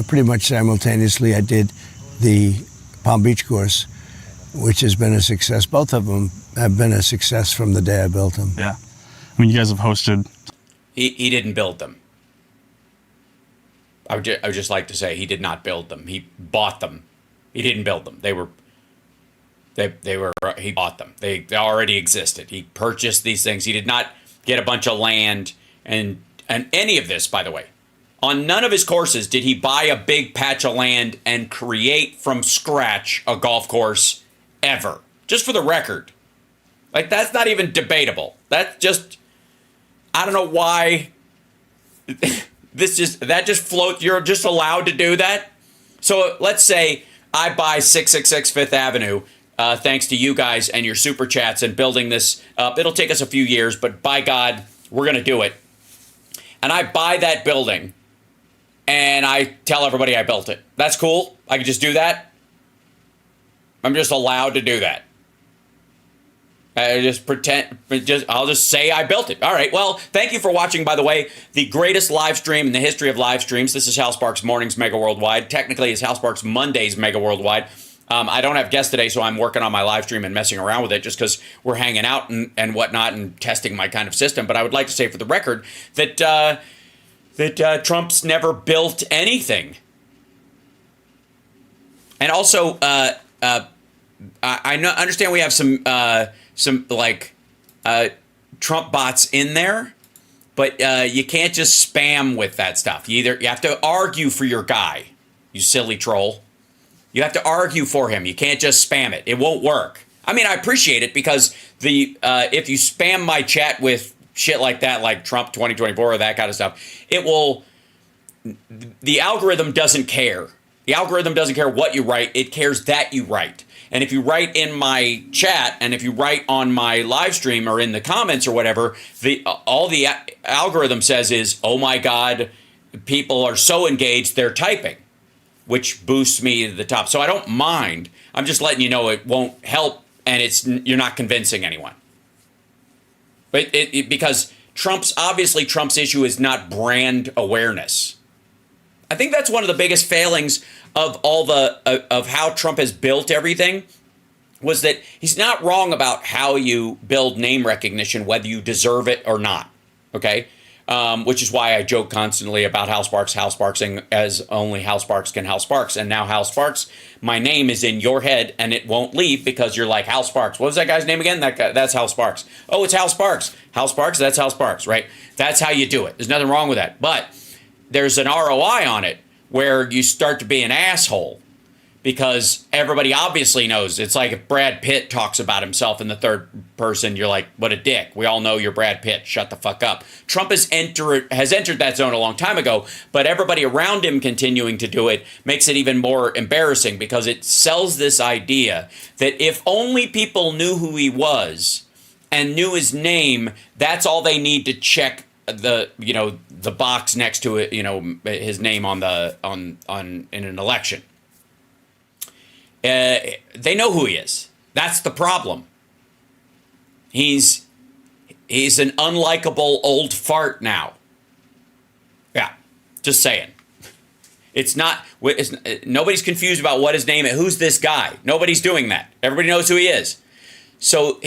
pretty much simultaneously, I did the Palm Beach course, which has been a success. Both of them have been a success from the day I built them. Yeah. I mean, you guys have hosted. He didn't build them. I would just like to say he did not build them. He bought them. He didn't build them. He bought them. They already existed. He purchased these things. He did not get a bunch of land and any of this, by the way. On none of his courses did he buy a big patch of land and create from scratch a golf course ever. Just for the record. Like, that's not even debatable. That's just, I don't know why that just floats. You're just allowed to do that. So let's say I buy 666 Fifth Avenue, thanks to you guys and your super chats and building this up. It'll take us a few years, but by God, we're going to do it. And I buy that building and I tell everybody I built it. That's cool. I can just do that. I'm just allowed to do that. I just pretend, I'll just say I built it. All right. Well, thank you for watching, by the way, the greatest live stream in the history of live streams. This is Hal Sparks Mornings Mega Worldwide. Technically, it's Hal Sparks Mondays Mega Worldwide. I don't have guests today, so I'm working on my live stream and messing around with it just because we're hanging out and whatnot and testing my kind of system. But I would like to say for the record that Trump's never built anything. And also, I understand we have some Trump bots in there, but you can't just spam with that stuff. You have to argue for your guy, you silly troll. You have to argue for him. You can't just spam it. It won't work. I mean, I appreciate it because if you spam my chat with shit like that, like Trump 2024 or that kind of stuff, the algorithm doesn't care. The algorithm doesn't care what you write. It cares that you write. And if you write in my chat and if you write on my live stream or in the comments or whatever, all the algorithm says is, oh my God, people are so engaged, they're typing, which boosts me to the top. So I don't mind. I'm just letting you know it won't help and you're not convincing anyone. But because Trump's issue is not brand awareness. I think that's one of the biggest failings of of how Trump has built everything, was that he's not wrong about how you build name recognition, whether you deserve it or not. Okay, which is why I joke constantly about Hal Sparksing as only Hal Sparks can Hal Sparks, and now Hal Sparks, my name is in your head and it won't leave because you're like Hal Sparks. What was that guy's name again? That's Hal Sparks. Oh, it's Hal Sparks. Hal Sparks. That's Hal Sparks, right? That's how you do it. There's nothing wrong with that, but there's an ROI on it where you start to be an asshole because everybody obviously knows. It's like if Brad Pitt talks about himself in the third person, you're like, what a dick. We all know you're Brad Pitt. Shut the fuck up. Trump has entered that zone a long time ago, but everybody around him continuing to do it makes it even more embarrassing because it sells this idea that if only people knew who he was and knew his name, that's all they need to check the box next to it, his name on in an election. They know who he is. That's the problem. He's an unlikable old fart now. Yeah, just saying. Nobody's confused about what his name is. Who's this guy? Nobody's doing that. Everybody knows who he is. So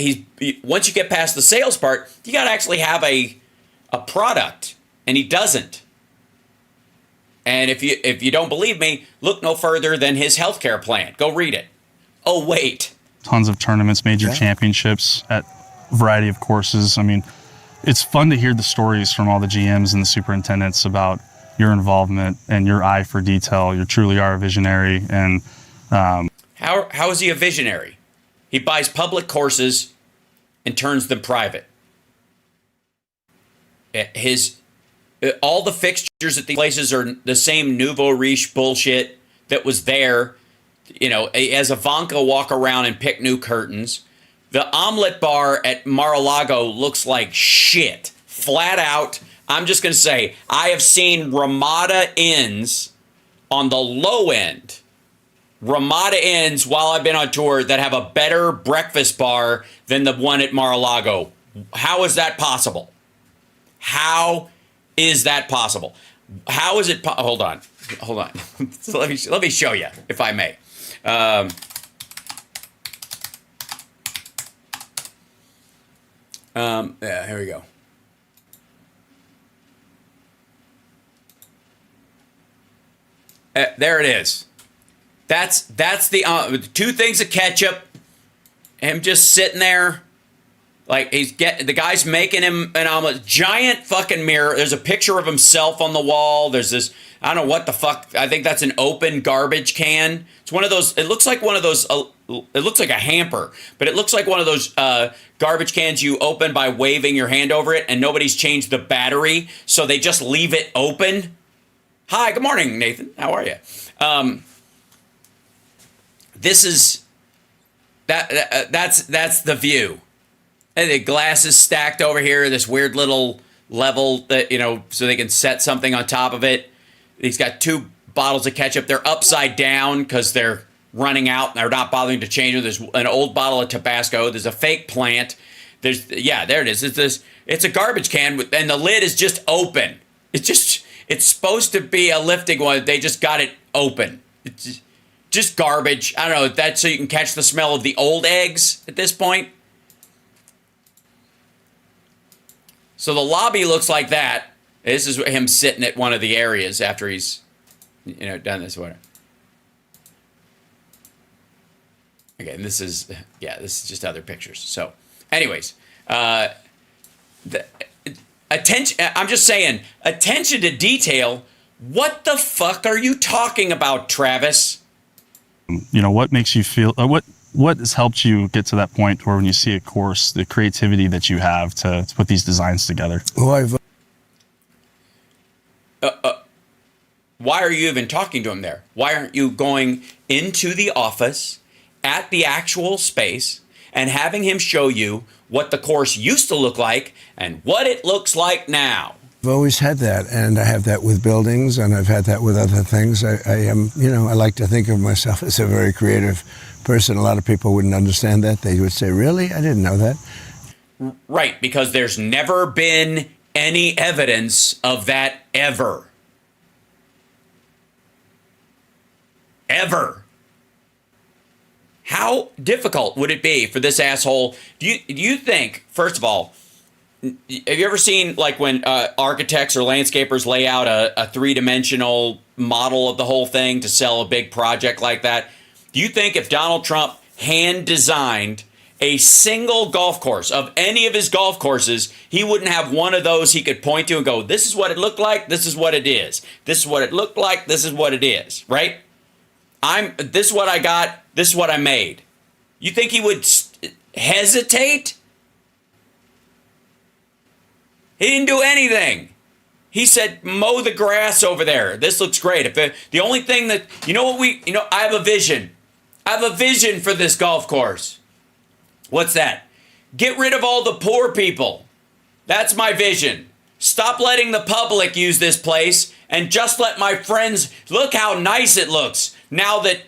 once you get past the sales part, you got to actually have a product, and he doesn't. And if you don't believe me, look no further than his healthcare plan. Go read it. Oh, wait. Tons of tournaments, major championships at a variety of courses. I mean, it's fun to hear the stories from all the GMs and the superintendents about your involvement and your eye for detail. You truly are a visionary. And how is he a visionary? He buys public courses and turns them private. his all the fixtures at the places are the same nouveau riche bullshit that was there. You know, as Ivanka walk around and pick new curtains. The omelet bar at Mar-a-Lago looks like shit. Flat out. I'm just going to say, I have seen Ramada Inns on the low end. Ramada Inns, while I've been on tour, that have a better breakfast bar than the one at Mar-a-Lago. How is that possible? How is that possible? How is it? Hold on. So let me show you, if I may. Yeah, here we go. There it is. That's the 2 things of ketchup. Him just sitting there, like the guy's making him an omelet. Giant fucking mirror. There's a picture of himself on the wall. There's this. I don't know what the fuck. I think that's an open garbage can. It's one of those. It looks like one of those. It looks like a hamper, but it looks like one of those garbage cans you open by waving your hand over it, and nobody's changed the battery, so they just leave it open. Hi, good morning, Nathan. How are you? This is that's the view. And the glass is stacked over here. This weird little level that so they can set something on top of it. He's got 2 bottles of ketchup. They're upside down because they're running out and they're not bothering to change them. There's an old bottle of Tabasco. There's a fake plant. There it is. It's a garbage can and the lid is just open. It's supposed to be a lifting one. They just got it open. It's just garbage. I don't know. That's so you can catch the smell of the old eggs at this point. So the lobby looks like that. This is him sitting at one of the areas after he's, done this one. Okay, and this is just other pictures. So, anyways, attention. I'm just saying, attention to detail. What the fuck are you talking about, Travis? What makes you feel? What has helped you get to that point where when you see a course, the creativity that you have to put these designs together? Why are you even talking to him there? Why aren't you going into the office at the actual space and having him show you what the course used to look like and what it looks like now? I've always had that, and I have that with buildings, and I've had that with other things. I am, I like to think of myself as a very creative person. A lot of people wouldn't understand that. They would say, really? I didn't know that. Right, because there's never been any evidence of that ever. Ever. How difficult would it be for this asshole? Do you think, first of all, have you ever seen like when architects or landscapers lay out a 3-dimensional model of the whole thing to sell a big project like that? Do you think if Donald Trump hand designed a single golf course of any of his golf courses, he wouldn't have one of those he could point to and go, this is what it looked like, this is what it is. This is what it looked like, this is what it is, right? This is what I got, this is what I made. You think he would hesitate? He didn't do anything. He said, mow the grass over there. This looks great. The only thing that, I have a vision. I have a vision for this golf course. What's that? Get rid of all the poor people. That's my vision. Stop letting the public use this place and just let my friends, look how nice it looks now that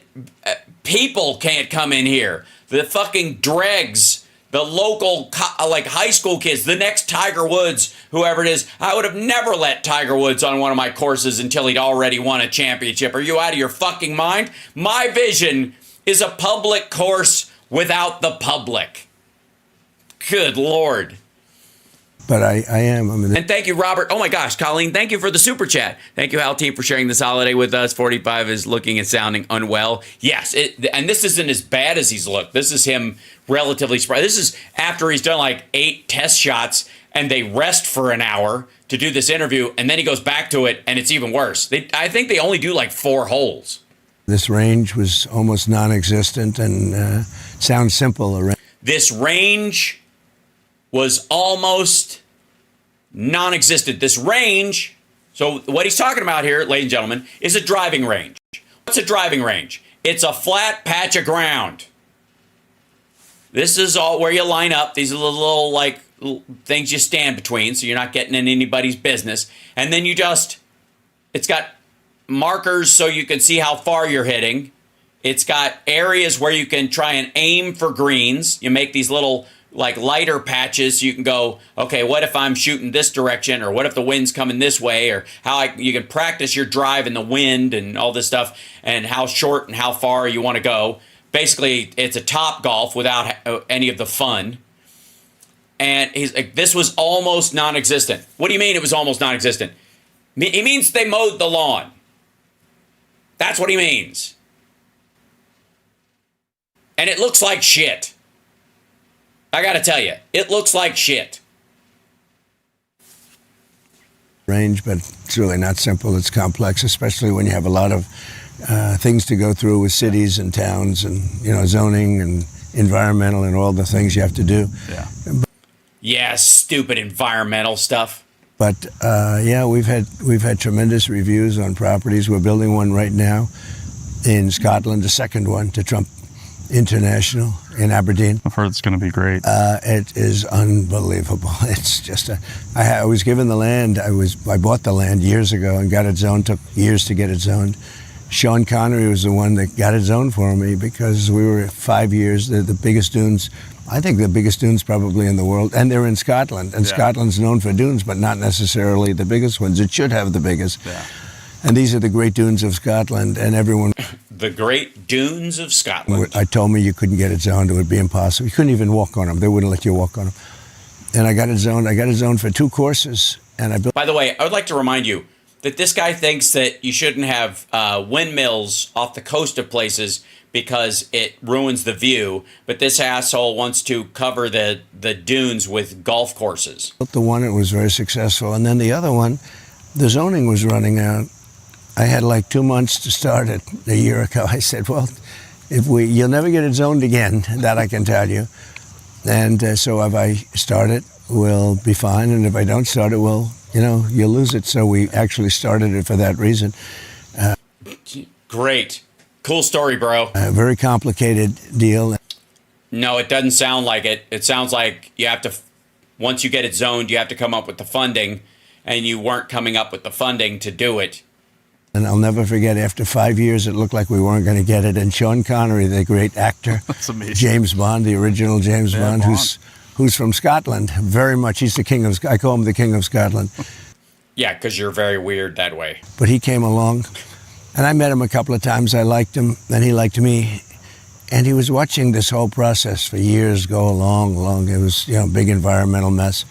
people can't come in here. The fucking dregs. The local, like high school kids, the next Tiger Woods, whoever it is. I would have never let Tiger Woods on one of my courses until he'd already won a championship. Are you out of your fucking mind? My vision is a public course without the public. Good Lord. But I am. And thank you, Robert. Oh my gosh, Colleen, thank you for the super chat. Thank you, Hal Team, for sharing this holiday with us. 45 is looking and sounding unwell. Yes, and this isn't as bad as he's looked. This is him relatively surprised. This is after he's done like 8 test shots and they rest for an hour to do this interview, and then he goes back to it and it's even worse. I think they only do like 4 holes. This range was almost non-existent and sounds simple. This range was almost non-existent. This range, so what he's talking about here, ladies and gentlemen, is a driving range. What's a driving range? It's a flat patch of ground. This is all where you line up. These are the little, like, things you stand between, so you're not getting in anybody's business. And then it's got markers so you can see how far you're hitting. It's got areas where you can try and aim for greens. You make these little, like, lighter patches. So you can go, okay, what if I'm shooting this direction, or what if the wind's coming this way, or you can practice your drive in the wind and all this stuff, and how short and how far you want to go. Basically, it's a top golf without any of the fun. And he's like, this was almost non-existent. What do you mean it was almost non-existent? He means they mowed the lawn. That's what he means. And it looks like shit. I gotta tell you, it looks like shit. Range, but it's really not simple. It's complex, especially when you have a lot of things to go through with cities and towns, and zoning and environmental and all the things you have to do. Yeah. Yeah, stupid environmental stuff. But we've had tremendous reviews on properties. We're building one right now in Scotland, the second one to Trump International in Aberdeen. I've heard it's going to be great. It is unbelievable. It's just I was given the land. I bought the land years ago and got it zoned. Took years to get it zoned. Sean Connery was the one that got it zoned for me, because we were 5 years. They're the biggest dunes. I think the biggest dunes probably in the world, and they're in Scotland. And Scotland's known for dunes, but not necessarily the biggest ones. It should have the biggest. Yeah. And these are the Great Dunes of Scotland, and everyone. The Great Dunes of Scotland. I told me you couldn't get it zoned; it would be impossible. You couldn't even walk on them; they wouldn't let you walk on them. And I got it zoned. I got it zoned for 2 courses, and I built. By the way, I would like to remind you that this guy thinks that you shouldn't have windmills off the coast of places because it ruins the view. But this asshole wants to cover the dunes with golf courses. The one, it was very successful, and then the other one, the zoning was running out. I had like 2 months to start it a year ago. I said, well, you'll never get it zoned again, that I can tell you. And so if I start it, we'll be fine. And if I don't start it, you'll lose it. So we actually started it for that reason. Great. Cool story, bro. A very complicated deal. No, it doesn't sound like it. It sounds like you have to, once you get it zoned, you have to come up with the funding, and you weren't coming up with the funding to do it. And I'll never forget, after 5 years, it looked like we weren't going to get it. And Sean Connery, the great actor, That's amazing. James Bond, the original James Bond, who's from Scotland, very much. He's the king of, I call him the king of Scotland. Yeah, because you're very weird that way. But he came along, and I met him a couple of times. I liked him, and he liked me. And he was watching this whole process for years go along. It was, big environmental mess.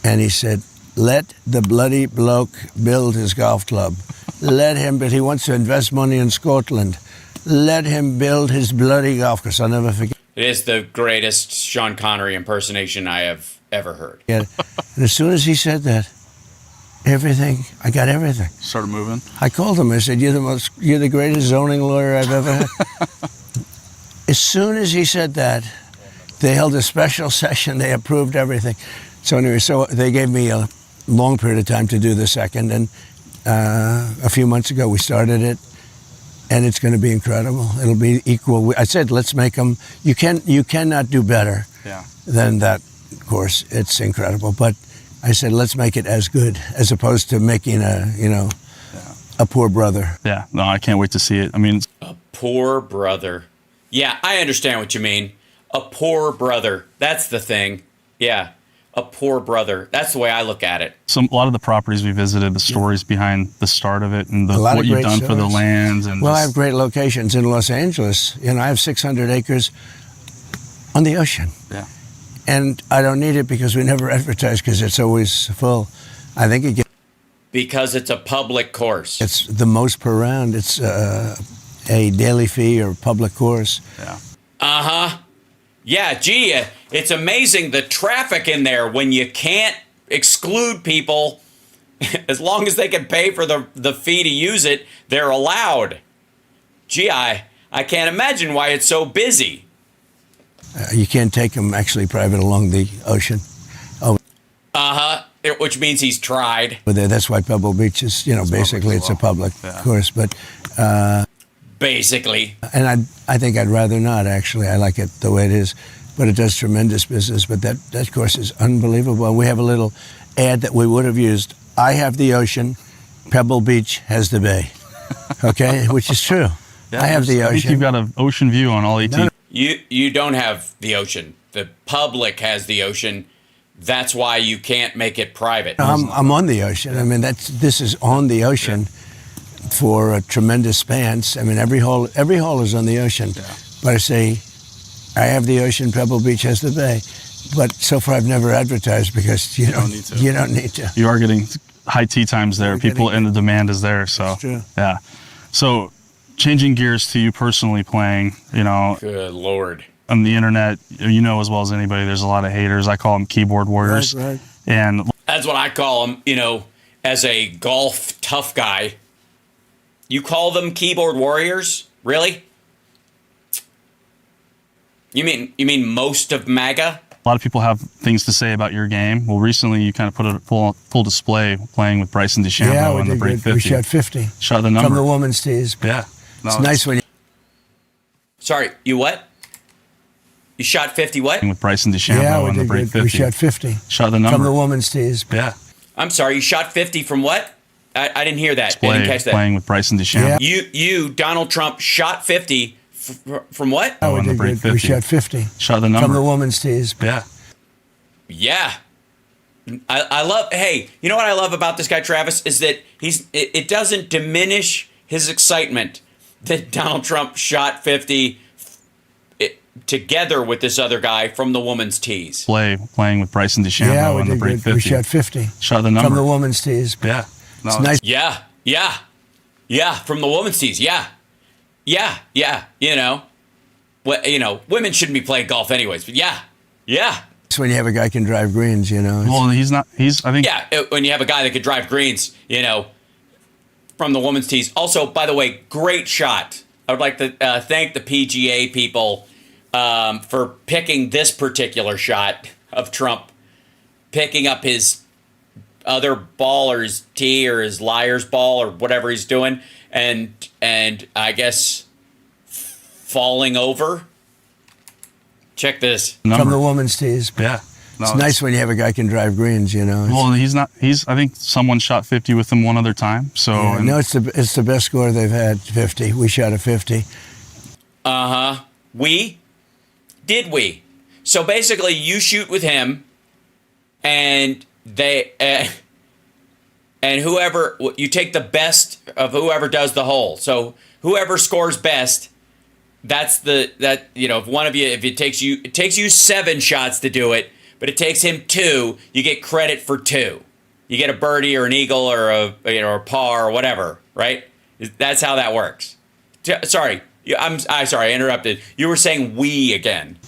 And he said, let the bloody bloke build his golf club. Let him, but he wants to invest money in Scotland. Let him build his bloody golf course. I'll never forget. It is the greatest Sean Connery impersonation I have ever heard. Yeah. And as soon as he said that, I got everything. Started moving. I called him. I said, you're the greatest zoning lawyer I've ever had. As soon as he said that, they held a special session. They approved everything. So anyway, they gave me a long period of time to do the second, and a few months ago we started it, and it's going to be incredible. It'll be equal. I said, let's make them. You cannot do better than that course. It's incredible. But I said, let's make it as good as opposed to making a poor brother. Yeah, no, I can't wait to see it. I mean, a poor brother. Yeah, I understand what you mean. A poor brother. That's the thing. Yeah. A poor brother. That's the way I look at it. A lot of the properties we visited, the stories behind the start of it, and what you've done for the lands. And I have great locations in Los Angeles. I have 600 acres on the ocean. Yeah. And I don't need it because we never advertise because it's always full. I think it gets... Because it's a public course. It's the most per round. It's a daily fee or public course. Yeah. Uh-huh. Yeah, gee, it's amazing the traffic in there when you can't exclude people. As long as they can pay for the fee to use it, they're allowed. Gee, I can't imagine why it's so busy. You can't take them actually private along the ocean. Oh. Uh-huh. which means he's tried. But that's why Pebble Beach is, basically it's a public course. But basically, and I think I'd rather not, actually. I like it the way it is. But it does tremendous business. But that course is unbelievable. And we have a little ad that we would have used. I have the ocean. Pebble Beach has the bay. Okay? Which is true. Yeah, I have the ocean. I think you've got an ocean view on all 18. No. You don't have the ocean. The public has the ocean. That's why you can't make it private. I'm on the ocean. I mean, this is on the ocean for a tremendous spans. I mean, every hole is on the ocean. Yeah. But I say, I have the ocean. Pebble Beach has the bay. But so far, I've never advertised because you don't need to. You don't need to. You are getting high tea times there. And the demand is there. So that's true. Yeah. So changing gears to you personally playing, Good Lord. On the internet, as well as anybody, there's a lot of haters. I call them keyboard warriors. Right. And That's what I call them, as a golf tough guy. You call them keyboard warriors? Really? You mean most of MAGA? a lot of people have things to say about your game. Well, recently you kind of put a full display playing with Bryson DeChambeau in the break 50. We shot 50. Shot the number. From the woman's tees. Yeah. No, it's nice when you... Sorry, you what? You shot 50 what? With Bryson DeChambeau in the break 50. We shot 50. Shot the number. From the woman's tees. Yeah. I'm sorry, you shot 50 from what? I didn't hear that. I didn't catch that. Playing with Bryson DeChambeau. Yeah. You, Donald Trump, shot 50 from what? Oh, in the break 50. We shot 50. Shot the number. From the woman's tees. Yeah. Yeah. I love, hey, you know what I love about this guy, Travis, is that it doesn't diminish his excitement that Donald Trump shot 50 together with this other guy from the woman's tees. Playing with Bryson DeChambeau in the break 50. We shot 50. Shot the number. From the woman's tees. Yeah. No, it's nice. Yeah, from the woman's tees. Yeah. You know, women shouldn't be playing golf anyways, but yeah. It's when you have a guy who can drive greens, you know. Well, I think. Yeah, when you have a guy that could drive greens, from the woman's tees. Also, by the way, great shot. I would like to thank the PGA people for picking this particular shot of Trump picking up his other ball or his tee or his liar's ball or whatever he's doing, and I guess falling over. Check this. From the woman's tees. Yeah. No, it's nice when you have a guy who can drive greens, you know. Well, I think someone shot 50 with him one other time. So yeah, no, it's the best score they've had, 50. We shot a 50. Uh-huh. Did we? So basically you shoot with him and they and whoever, you take the best of whoever does the hole. So whoever scores best, if one of you, if it takes you 7 shots to do it, but it takes him 2, you get credit for 2. You get a birdie or an eagle or a par or whatever, right? That's how that works. Sorry, I'm sorry, I interrupted. You were saying we again.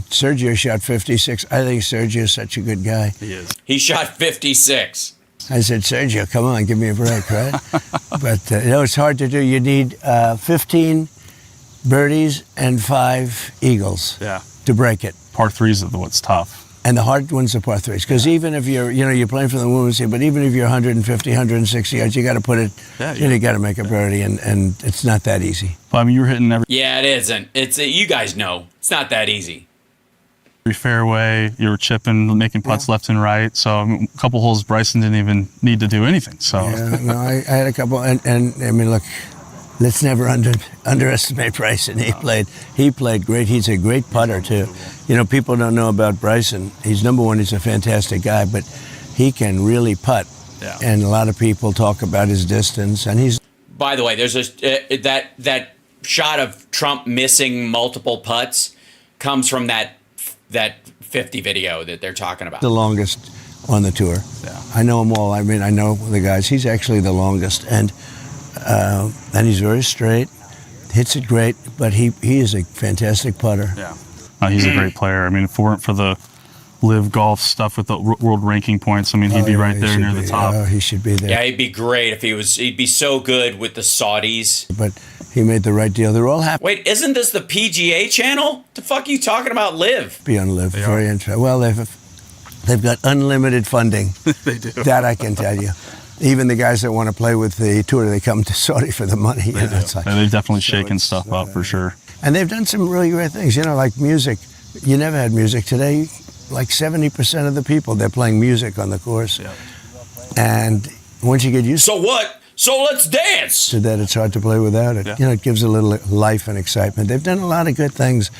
Sergio shot 56. I think Sergio's such a good guy. He is. He shot 56. I said, Sergio, come on, give me a break, right? But, it's hard to do. You need 15 birdies and 5 eagles to break it. Par 3s are what's tough. And the hard ones are par 3s. Because even if you're playing for the women's team, but even if you're 150, 160 yards, you got to put it, you got to make a birdie, and it's not that easy. Well, you're hitting every... Yeah, it isn't. You guys know. It's not that easy. Every fairway, you were chipping, making putts left and right. So a couple holes, Bryson didn't even need to do anything. So yeah, no, I had a couple, and look, let's never underestimate Bryson. He played great. He's a great putter too. People don't know about Bryson. He's number one. He's a fantastic guy, but he can really putt. Yeah. And a lot of people talk about his distance, and he's. By the way, there's that shot of Trump missing multiple putts comes from that 50 video that they're talking about. The longest on the tour. Yeah. I know them all. I know the guys. He's actually the longest, and he's very straight, hits it great, but he is a fantastic putter. Yeah. He's a great player. If it weren't for the live golf stuff with the world ranking points, he'd be right there near the top. Oh, he should be there. Yeah, he'd be great if he'd be so good with the Saudis. But he made the right deal. They're all happy. Wait, isn't this the PGA channel? The fuck are you talking about, Live? Be on Live. Very interesting. Well, They've got unlimited funding. They do. That I can tell you. Even the guys that want to play with the tour, they come to Saudi for the money. They do. They've definitely shaken stuff up for sure. And they've done some really great things, like music. You never had music. Today, like 70% of the people, they're playing music on the course. Yeah. And once you get used So what? So let's dance. to that, it's hard to play without it. Yeah. It gives a little life and excitement. They've done a lot of good things,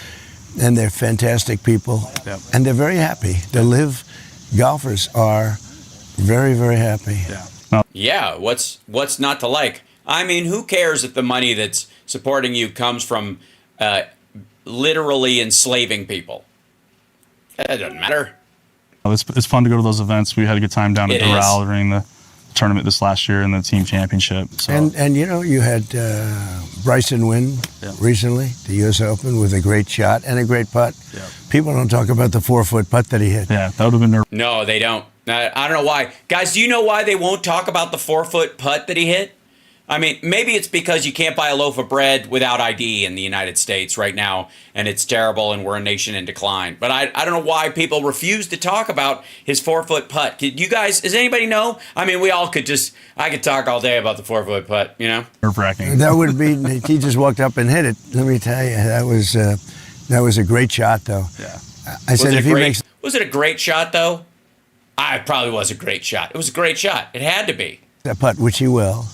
and they're fantastic people. Yep. And they're very happy. The live golfers are very, very happy. Yeah. Yeah, what's not to like? I mean, who cares if the money that's supporting you comes from literally enslaving people? That doesn't matter. It's fun to go to those events. We had a good time down at It is. Doral during the tournament this last year and the team championship. So. And you had Bryson win recently, the U.S. Open, with a great shot and a great putt. Yeah. People don't talk about the 4-foot putt that he hit. Yeah, that would have been nerve. No, they don't. I don't know why. Guys, do you know why they won't talk about the 4-foot putt that he hit? I mean, maybe it's because you can't buy a loaf of bread without ID in the United States right now, and it's terrible, and we're a nation in decline. But I don't know why people refuse to talk about his 4-foot putt. You guys, does anybody know? I mean, we all could I could talk all day about the 4-foot putt, Nerve-wracking. That would be, he just walked up and hit it. Let me tell you, that was a great shot, though. Yeah. I said, if he makes Was it a great shot, though? It probably was a great shot. It was a great shot. It had to be. that putt, which he will,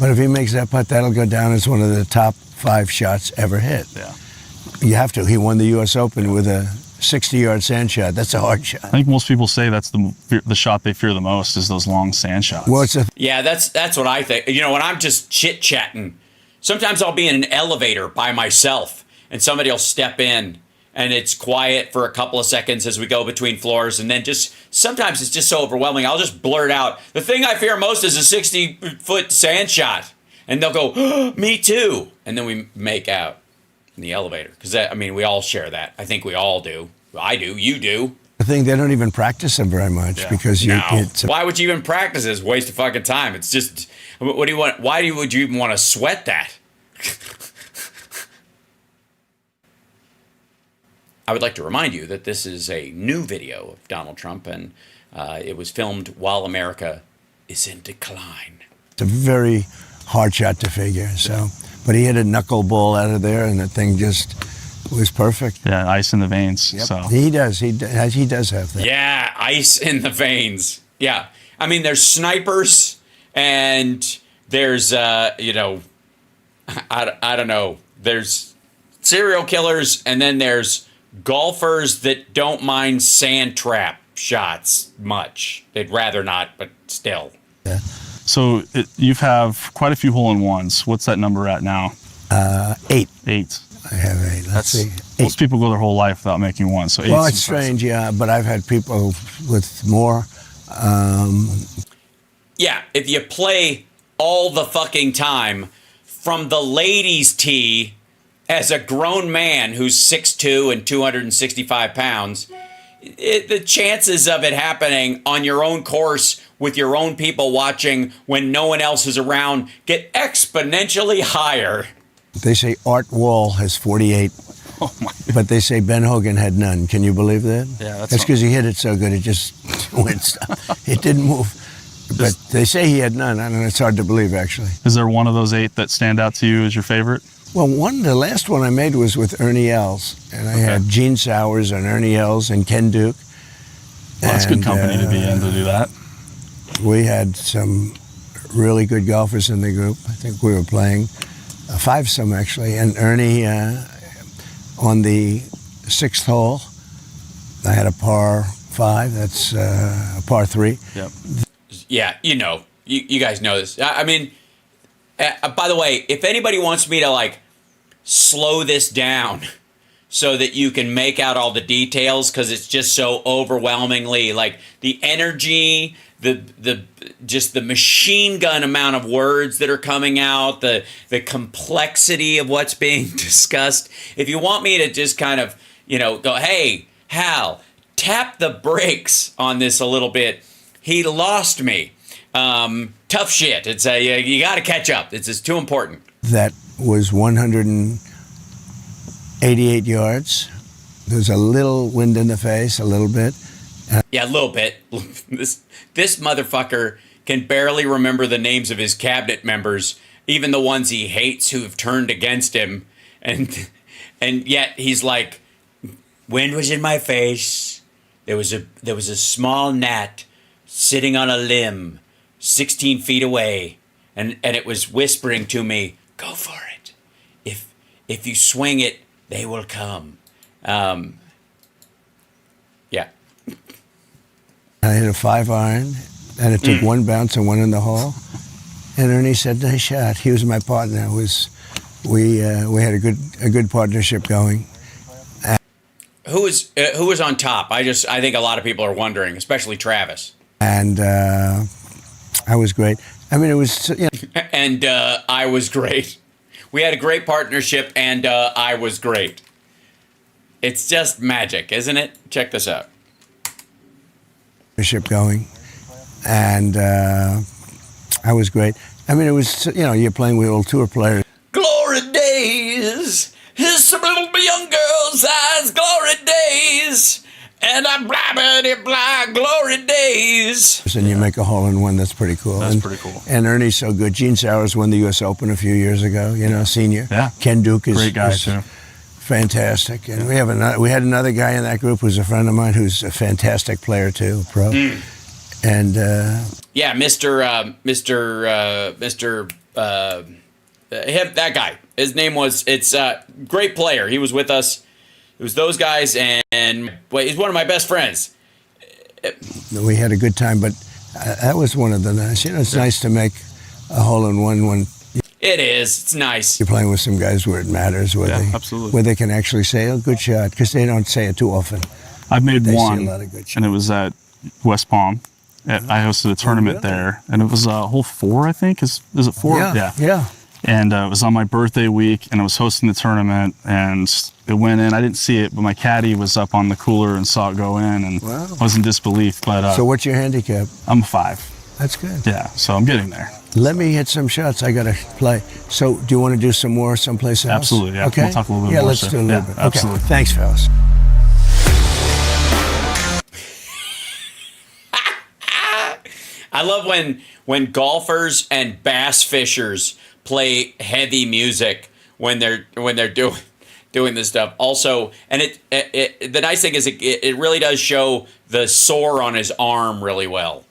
but if he makes that putt, that'll go down as one of the top 5 shots ever hit. Yeah. You have to. He won the U.S. Open with a 60-yard sand shot. That's a hard shot. I think most people say that's the shot they fear the most is those long sand shots. Well, it's a Yeah, that's what I think. When I'm just chit-chatting, sometimes I'll be in an elevator by myself, and somebody will step in, and it's quiet for a couple of seconds as we go between floors, and then sometimes it's just so overwhelming, I'll just blurt out, the thing I fear most is a 60-foot sand shot. And they'll go, oh, me too. And then we make out in the elevator. Because, we all share that. I think we all do. I do. You do. thing. They don't even practice them very much because why would you even practice it? It's a waste of fucking time. It's just, what do you want? Why would you even want to sweat that? I would like to remind you that this is a new video of Donald Trump, and it was filmed while America is in decline. It's a very hard shot to figure. So, but he hit a knuckleball out of there, and the thing just was perfect. Yeah, ice in the veins. Yep. So He does have that. Yeah, ice in the veins. Yeah, there's snipers, and there's I don't know. There's serial killers, and then there's golfers that don't mind sand trap shots much. They'd rather not, but still. Yeah. So you have quite a few hole-in-ones. What's that number at now? 8. 8. I have 8. Let's see. 8. Most people go their whole life without making one. So 8. Well, it's strange, yeah, but I've had people with more. Yeah, if you play all the fucking time from the ladies' tee as a grown man who's 6'2" and 265 pounds, the chances of it happening on your own course with your own people watching when no one else is around get exponentially higher. They say Art Wall has 48, Oh my! but they say Ben Hogan had none. Can you believe that? Yeah, that's because he hit it so good it just went. It didn't move. But they say he had none. I don't know. It's hard to believe, actually. Is there one of those 8 that stand out to you as your favorite? Well, the last one I made was with Ernie Els, and I had Gene Sowers and Ernie Els and Ken Duke. Well, that's good company to be in to do that. We had some really good golfers in the group. I think we were playing 5-some actually, and Ernie on the 6th hole, I had a par 5. That's a par 3. Yep. Yeah, you guys know this. By the way, if anybody wants me to slow this down so that you can make out all the details, because it's just so overwhelmingly the energy, just the machine gun amount of words that are coming out, the complexity of what's being discussed. If you want me to just kind of go, hey Hal, tap the brakes on this a little bit. He lost me. Tough shit. It's you got to catch up. It's just too important. That was 188 yards. There's a little wind in the face, a little bit, Yeah, a little bit. This motherfucker can barely remember the names of his cabinet members, even the ones he hates who have turned against him, and yet he's like, wind was in my face. There was a small gnat sitting on a limb 16 feet away, and it was whispering to me, go for it. If you swing it, they will come. Yeah. I hit a 5-iron, and it took one bounce and one in the hole. And Ernie said, nice shot. He was my partner. We had a good partnership going. Who was on top? I think a lot of people are wondering, especially Travis. And I was great. I mean, it was, you know. And I was great. We had a great partnership, and I was great. It's just magic, isn't it? Check this out. Partnership going. And I was great. I mean, it was, you know, you're playing with old tour players. Glory days, here's some little young girl's eyes, glory days, and I'm blah, glory days. And you make a hole-in-one, that's pretty cool. That's pretty cool. And Ernie's so good. Gene Sowers won the U.S. Open a few years ago, you know, senior. Yeah. Ken Duke is great guy, too. Fantastic. And we had another guy in that group who's a friend of mine who's a fantastic player, too, pro. And yeah, that guy. His name was. It's great player. He was with us. It was those guys, and he's one of my best friends. we had a good time. But that was one of the nice. You know, it's nice to make a hole-in-one when it is. It's nice. you're playing with some guys where it matters, absolutely. where they can actually say, "Oh, good shot," because they don't say it too often. I've made They see one, a lot of good shots. and it was at West Palm. I hosted a tournament really? there, and it was hole 4, I think. Is it 4? Yeah. And it was on my birthday week, and I was hosting the tournament, and it went in. I didn't see it, but my caddy was up on the cooler and saw it go in, and Wow. I was in disbelief. But So what's your handicap? I'm a 5. That's good. Yeah, so I'm getting there. Let me hit some shots. I got to play. So do you want to do some more someplace else? Absolutely, yeah. Okay. We'll talk a little bit yeah, more, let's sir. do a little Yeah, bit. absolutely. Okay. Thanks, fellas. I love when golfers and bass fishers play heavy music when they're doing this stuff. Also, and the nice thing is it really does show the sore on his arm really well.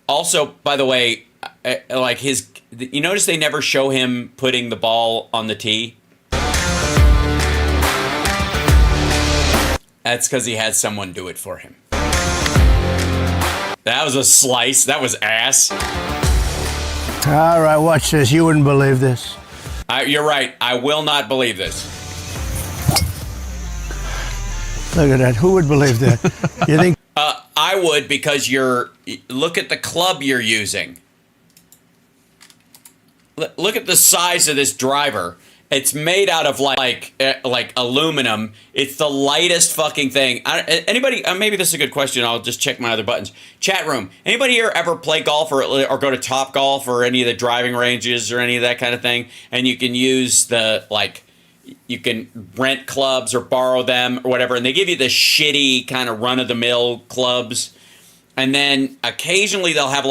Also, by the way, like you notice they never show him putting the ball on the tee? That's because he had someone do it for him. That was a slice. That was ass. All right, watch this. You wouldn't believe this. You're right. I will not believe this. Look at that. Who would believe that? You think? I would, because look at the club you're using. Look at the size of this driver. It's made out of like aluminum. It's the lightest fucking thing. Anybody? Maybe this is a good question. I'll just check my other buttons. Chat room. Anybody here ever play golf or go to Top Golf or any of the driving ranges or any of that kind of thing? And you can use you can rent clubs or borrow them or whatever, and they give you the shitty kind of run-of-the-mill clubs. And then occasionally they'll have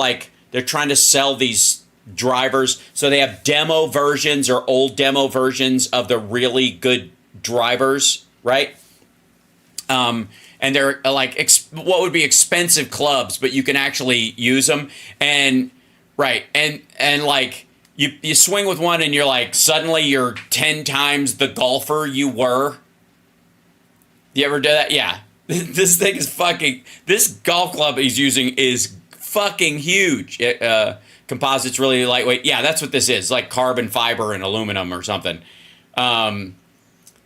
they're trying to sell these drivers, so they have demo versions or old demo versions of the really good drivers, right? And they're what would be expensive clubs, but you can actually use them. And right, and You swing with one and you're suddenly you're 10 times the golfer you were. You ever do that? Yeah. This thing is this golf club he's using is fucking huge. Composite's really lightweight. Yeah, that's what this is. Like carbon fiber and aluminum or something. But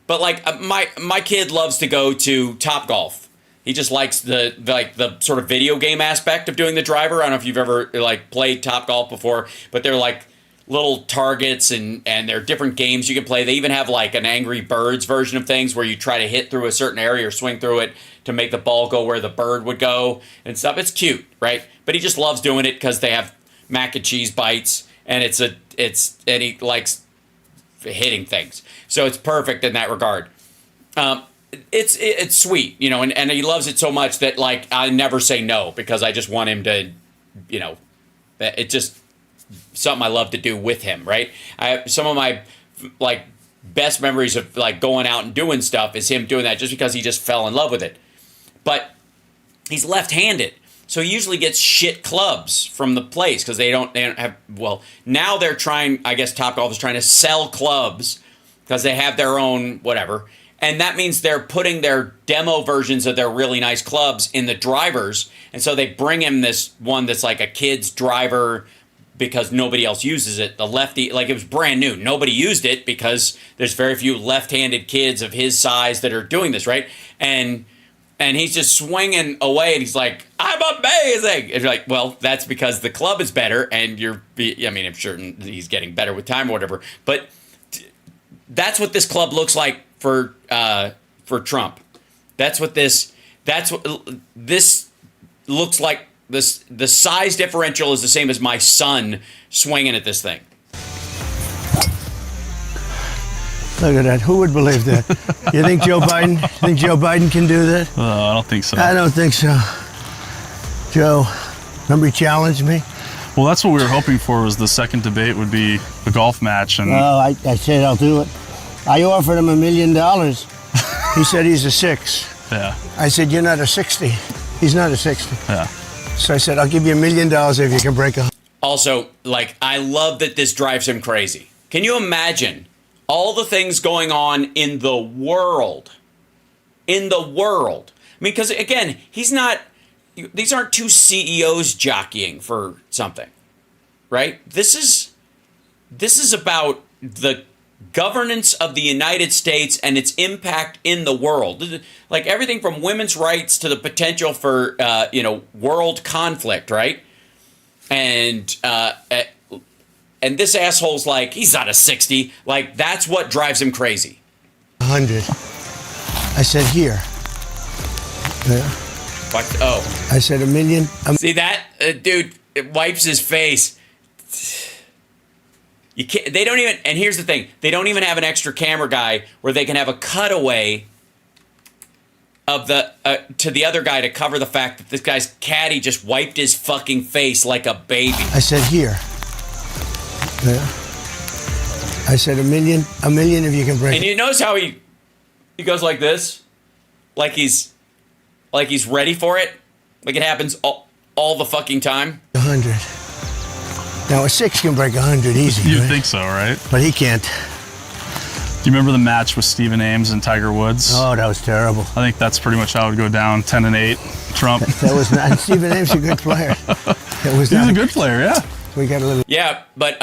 my kid loves to go to Top Golf. He just likes the sort of video game aspect of doing the driver. I don't know if you've ever played Top Golf before, but they're little targets, and there are different games you can play. They even have like an Angry Birds version of things where you try to hit through a certain area or swing through it to make the ball go where the bird would go and stuff. It's cute, right? But he just loves doing it because they have mac and cheese bites, and and he likes hitting things. So it's perfect in that regard. It's sweet, you know, and he loves it so much that like I never say no because I just want him to, you know, it's just something I love to do with him, right? Some of my like best memories of like going out and doing stuff is him doing that just because he just fell in love with it. But he's left-handed, so he usually gets shit clubs from the place because they don't have, well, now they're trying, I guess Topgolf is trying to sell clubs because they have their own whatever. And that means they're putting their demo versions of their really nice clubs in the drivers. And so they bring him this one that's like a kid's driver because nobody else uses it. The lefty, like it was brand new. Nobody used it because there's very few left-handed kids of his size that are doing this, right? And he's just swinging away and he's like, I'm amazing. And you're like, well, that's because the club is better and I'm sure he's getting better with time or whatever. But that's what this club looks like for Trump. That's what this looks like. The size differential is the same as my son swinging at this thing. Look at that. Who would believe that? You think Joe Biden can do that? I don't think so. I don't think so. Joe, remember he challenged me? Well, that's what we were hoping for, was the second debate would be a golf match. And well, I said I'll do it. I offered him $1 million. He said he's a 6. Yeah. I said, you're not a 60. He's not a 60. Yeah. So I said, I'll give you $1 million if you can break a... Also, like, I love that this drives him crazy. Can you imagine all the things going on in the world? In the world. I mean, because, again, these aren't two CEOs jockeying for something, right? This is about the governance of the United States and its impact in the world. Like everything from women's rights to the potential for, world conflict, right? And this asshole's like, he's not a 60. Like, that's what drives him crazy. 100. I said, here. Yeah. What? Oh. I said $1 million. See that? Dude, it wipes his face. You can't, they don't even, and here's the thing, they don't even have an extra camera guy where they can have a cutaway of to the other guy to cover the fact that this guy's caddy just wiped his fucking face like a baby. I said, here. Yeah. I said $1 million if you can break it. And you notice how he goes like this? Like he's ready for it? Like it happens all the fucking time? 100. Now, a 6 can break 100 easy. You'd right? think so, right? But he can't. Do you remember the match with Stephen Ames and Tiger Woods? Oh, that was terrible. I think that's pretty much how it would go down, 10-8, Trump. That was not. Stephen Ames is a good player. He's a good player, yeah. We got a little. Yeah, but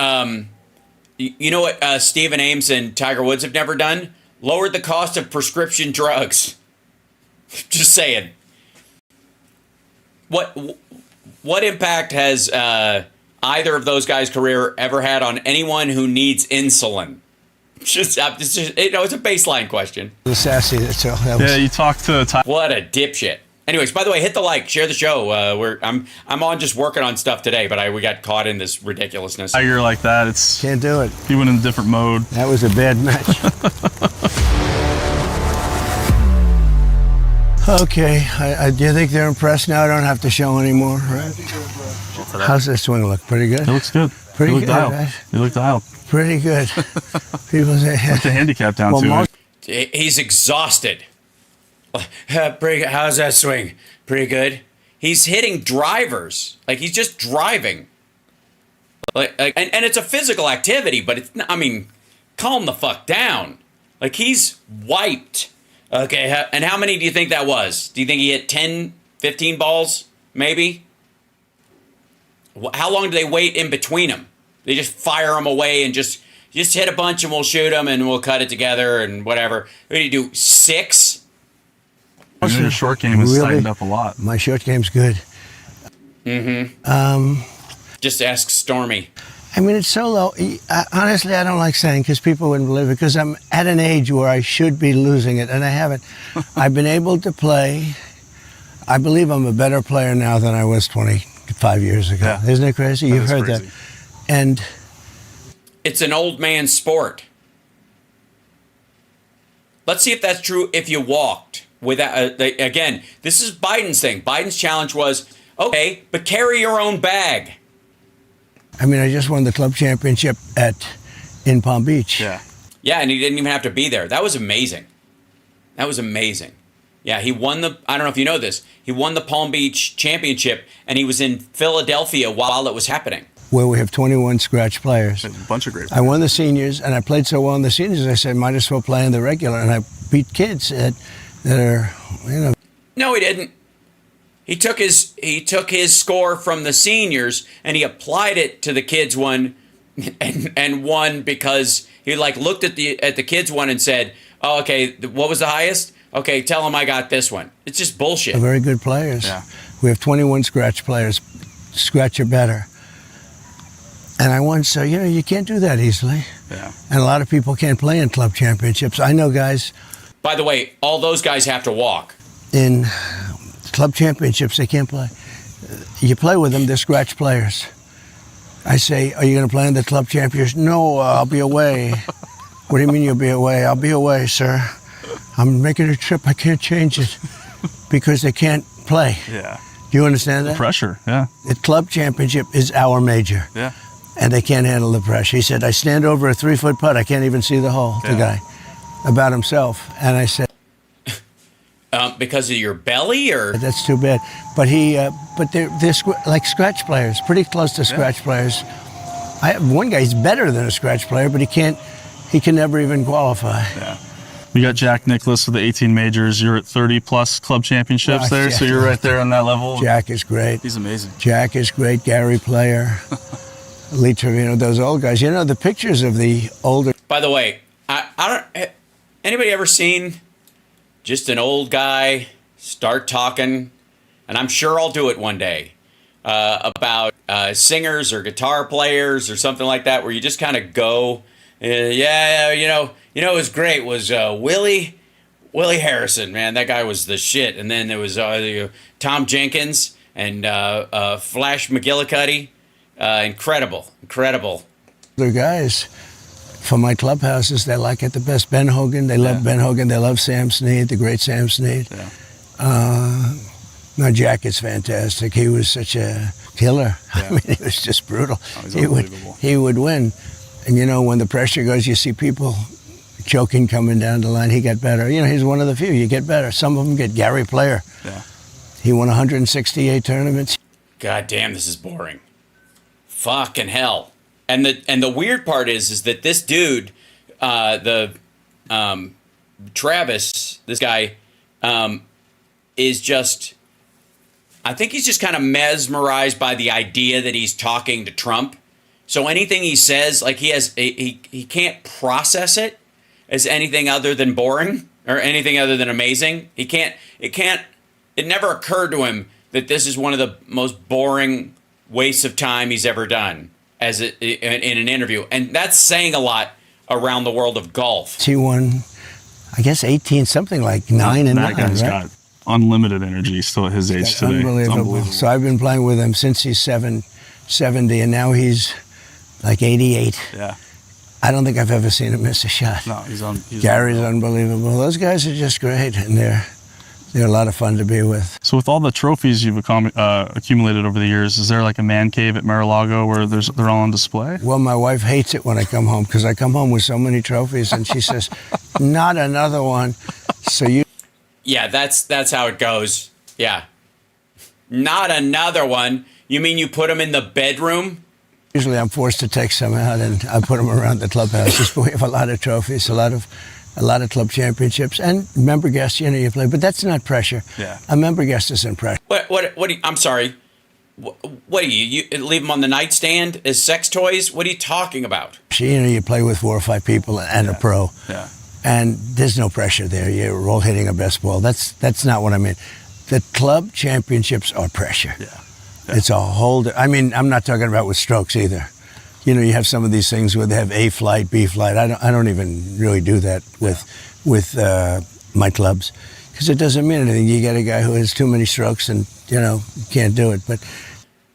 you know what Stephen Ames and Tiger Woods have never done? Lowered the cost of prescription drugs. Just saying. What impact has either of those guys' career ever had on anyone who needs insulin? It's a baseline question. Sassy. That's all. Yeah, you talked to What a dipshit. Anyways, by the way, hit the like, share the show. I'm on just working on stuff today, but we got caught in this ridiculousness. Tiger like that. It's Can't do it. he went in a different mode. That was a bad match. Okay. Do you think they're impressed now? I don't have to show anymore, right? How's this swing look? Pretty good? It looks good. Pretty you look good, dialed. right? You look dialed. Pretty good. People say, Put the handicap down Well, too. Mark- He's exhausted. How's that swing? Pretty good. He's hitting drivers. Like, he's just driving. And it's a physical activity, but it's not, calm the fuck down. Like, he's wiped. Okay, and how many do you think that was? Do you think he hit 10, 15 balls, maybe? How long do they wait in between them? They just fire them away and just hit a bunch and we'll shoot them and we'll cut it together and whatever. What do you do, 6? Your short game has Really? tightened up a lot. my short game's good. Just ask Stormy. I mean, it's so low. Honestly, I don't like saying because people wouldn't believe it because I'm at an age where I should be losing it, and I haven't. I've been able to play. I believe I'm a better player now than I was 25 years ago. Yeah. Isn't it crazy? You've heard crazy. that. And It's an old man's sport. Let's see if that's true if you walked without, again, this is Biden's thing. Biden's challenge was, okay, but carry your own bag. I mean, I just won the club championship in Palm Beach. Yeah. Yeah, and he didn't even have to be there. That was amazing. That was amazing. Yeah, he won I don't know if you know this, he won the Palm Beach championship, and he was in Philadelphia while it was happening. Where we have 21 scratch players. A bunch of great I won the seniors, and I played so well in the seniors, I said, might as well play in the regular. And I beat kids that are, you know. No, he didn't. He took his score from the seniors and he applied it to the kids one, and won because he looked at the kids one and said, "Oh, okay, what was the highest? Okay, tell him I got this one." It's just bullshit. They're very good players. Yeah. We have 21 scratch players, scratch or better. And I won, so you can't do that easily. Yeah. And a lot of people can't play in club championships. I know guys By the way, all those guys have to walk. in club championships, they can't play. You play with them, they're scratch players. I say, are you going to play in the club championships? No, I'll be away. What do you mean you'll be away? I'll be away, sir. I'm making a trip. I can't change it because they can't play. Yeah. Do you understand that? Pressure. Yeah. The club championship is our major, Yeah. and they can't handle the pressure. He said, I stand over a 3-foot putt. I can't even see the hole, the Yeah. guy, about himself. And I said, Because of your belly, or that's too bad. But they're like scratch players, pretty close to scratch players. I have one guy, he's better than a scratch player, but he can never even qualify. Yeah. We got Jack Nicklaus with the 18 majors. You're at 30 plus club championships Right, there, yeah. so you're right there on that level. Jack is great. He's amazing. Jack is great. Gary Player, Lee Trevino, those old guys. You know, the pictures of the older. by the way, I don't. Anybody ever seen just an old guy start talking? And I'm sure I'll do it one day about singers or guitar players or something like that, where you just kind of go, it was great. Was Willie Harrison, man, that guy was the shit. And then there was Tom Jenkins and Flash McGillicuddy, incredible. Other guys from my clubhouses, they like it the best. Ben Hogan, they love Ben Hogan. They love Sam Snead, the great Sam Snead. Yeah. No, Jack is fantastic. He was such a killer. Yeah. I mean, he was just brutal. Oh, he's unbelievable. He would win. And when the pressure goes, you see people choking coming down the line. He got better. He's one of the few. You get better. Some of them get. Gary Player. Yeah. He won 168 tournaments. God damn, this is boring. Fucking hell. And the weird part is that this dude, Travis, this guy, is just, I think he's just kind of mesmerized by the idea that he's talking to Trump. So anything he says, like he can't process it as anything other than boring or anything other than amazing. It never occurred to him that this is one of the most boring wastes of time he's ever done in an interview. And that's saying a lot around the world of golf. He won, I guess, 18, something like 9 and That 9, guy's right? got unlimited energy still at his age That's today. It's unbelievable. So I've been playing with him since he's 70, and now he's like 88. Yeah. I don't think I've ever seen him miss a shot. No, he's Gary's unbelievable. Those guys are just great, and they're a lot of fun to be with. So with all the trophies you've accumulated over the years, is there like a man cave at Mar-a-Lago where they're all on display? Well, my wife hates it when I come home because I come home with so many trophies, and she says, "Not another one." So you. Yeah, that's how it goes. Yeah. Not another one. You mean you put them in the bedroom? Usually I'm forced to take some out, and I put them around the clubhouses. But we have a lot of trophies, a lot of club championships, and member guests. You play, but that's not pressure. Yeah. A member guest isn't pressure. What do you, I'm sorry. What do you leave them on the nightstand as sex toys? What are you talking about? You play with 4 or 5 people and a pro. Yeah. And there's no pressure there. You're all hitting a best ball. That's not what I mean. The club championships are pressure. Yeah. It's a whole. I'm not talking about with strokes either. you have some of these things where they have A flight, B flight. I don't even really do that with my clubs, because it doesn't mean anything. You get a guy who has too many strokes and, you can't do it. But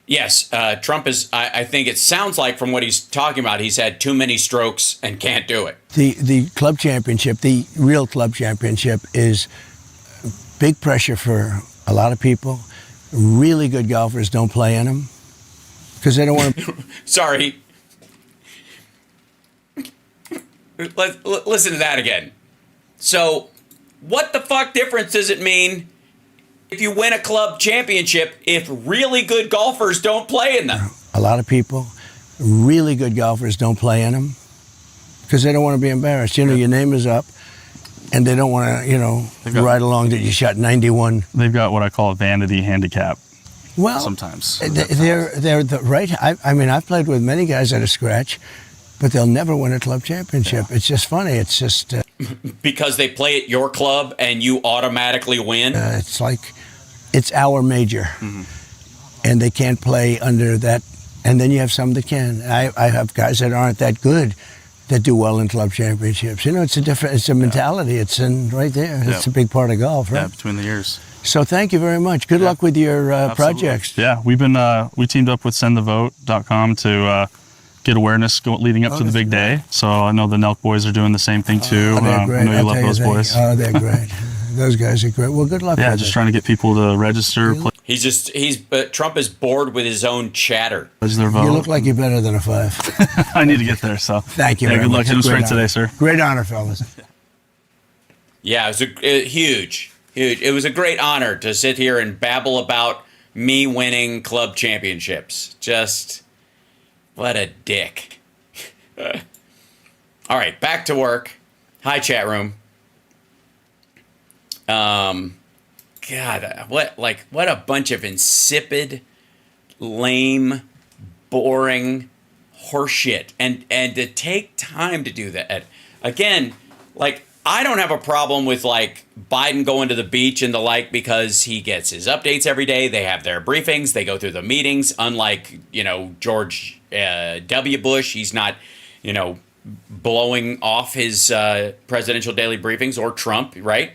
yes, Trump is, I think it sounds like from what he's talking about, he's had too many strokes and can't do it. The club championship, the real club championship, is big pressure for a lot of people. Really good golfers don't play in them because they don't want to. Sorry. Listen to that again. So, what the fuck difference does it mean if you win a club championship if really good golfers don't play in them? A lot of people, really good golfers, don't play in them because they don't want to be embarrassed. Your name is up, and they don't want to, ride along that you shot 91. They've got what I call a vanity handicap. Well, sometimes they're the right. I mean, I've played with many guys that are scratch, but they'll never win a club championship. Yeah. It's just funny. It's just because they play at your club and you automatically win. It's like it's our major, and they can't play under that. And then you have some that can. I have guys that aren't that good that do well in club championships. It's a mentality. It's right there. It's a big part of golf, right? Yeah, between the years. So thank you very much. Good luck with your projects. Yeah, we teamed up with sendthevote.com to get awareness leading up to the big day. So I know the Nelk boys are doing the same thing too. They're great. I know you love those boys. Oh, they're great. Those guys are great. Well, good luck. Yeah, just trying to get people to register. Trump is bored with his own chatter. You look like you're better than a 5. I need to get there. So thank you. Good luck. It was great today, sir. Great honor, fellas. Yeah, it was huge. It was a great honor to sit here and babble about me winning club championships. Just what a dick. All right, back to work. Hi, chat room. God, what a bunch of insipid, lame, boring horseshit. And to take time to do that. Again, I don't have a problem with Biden going to the beach and the like, because he gets his updates every day. They have their briefings. They go through the meetings. Unlike, George W. Bush, he's not, blowing off his presidential daily briefings, or Trump, right?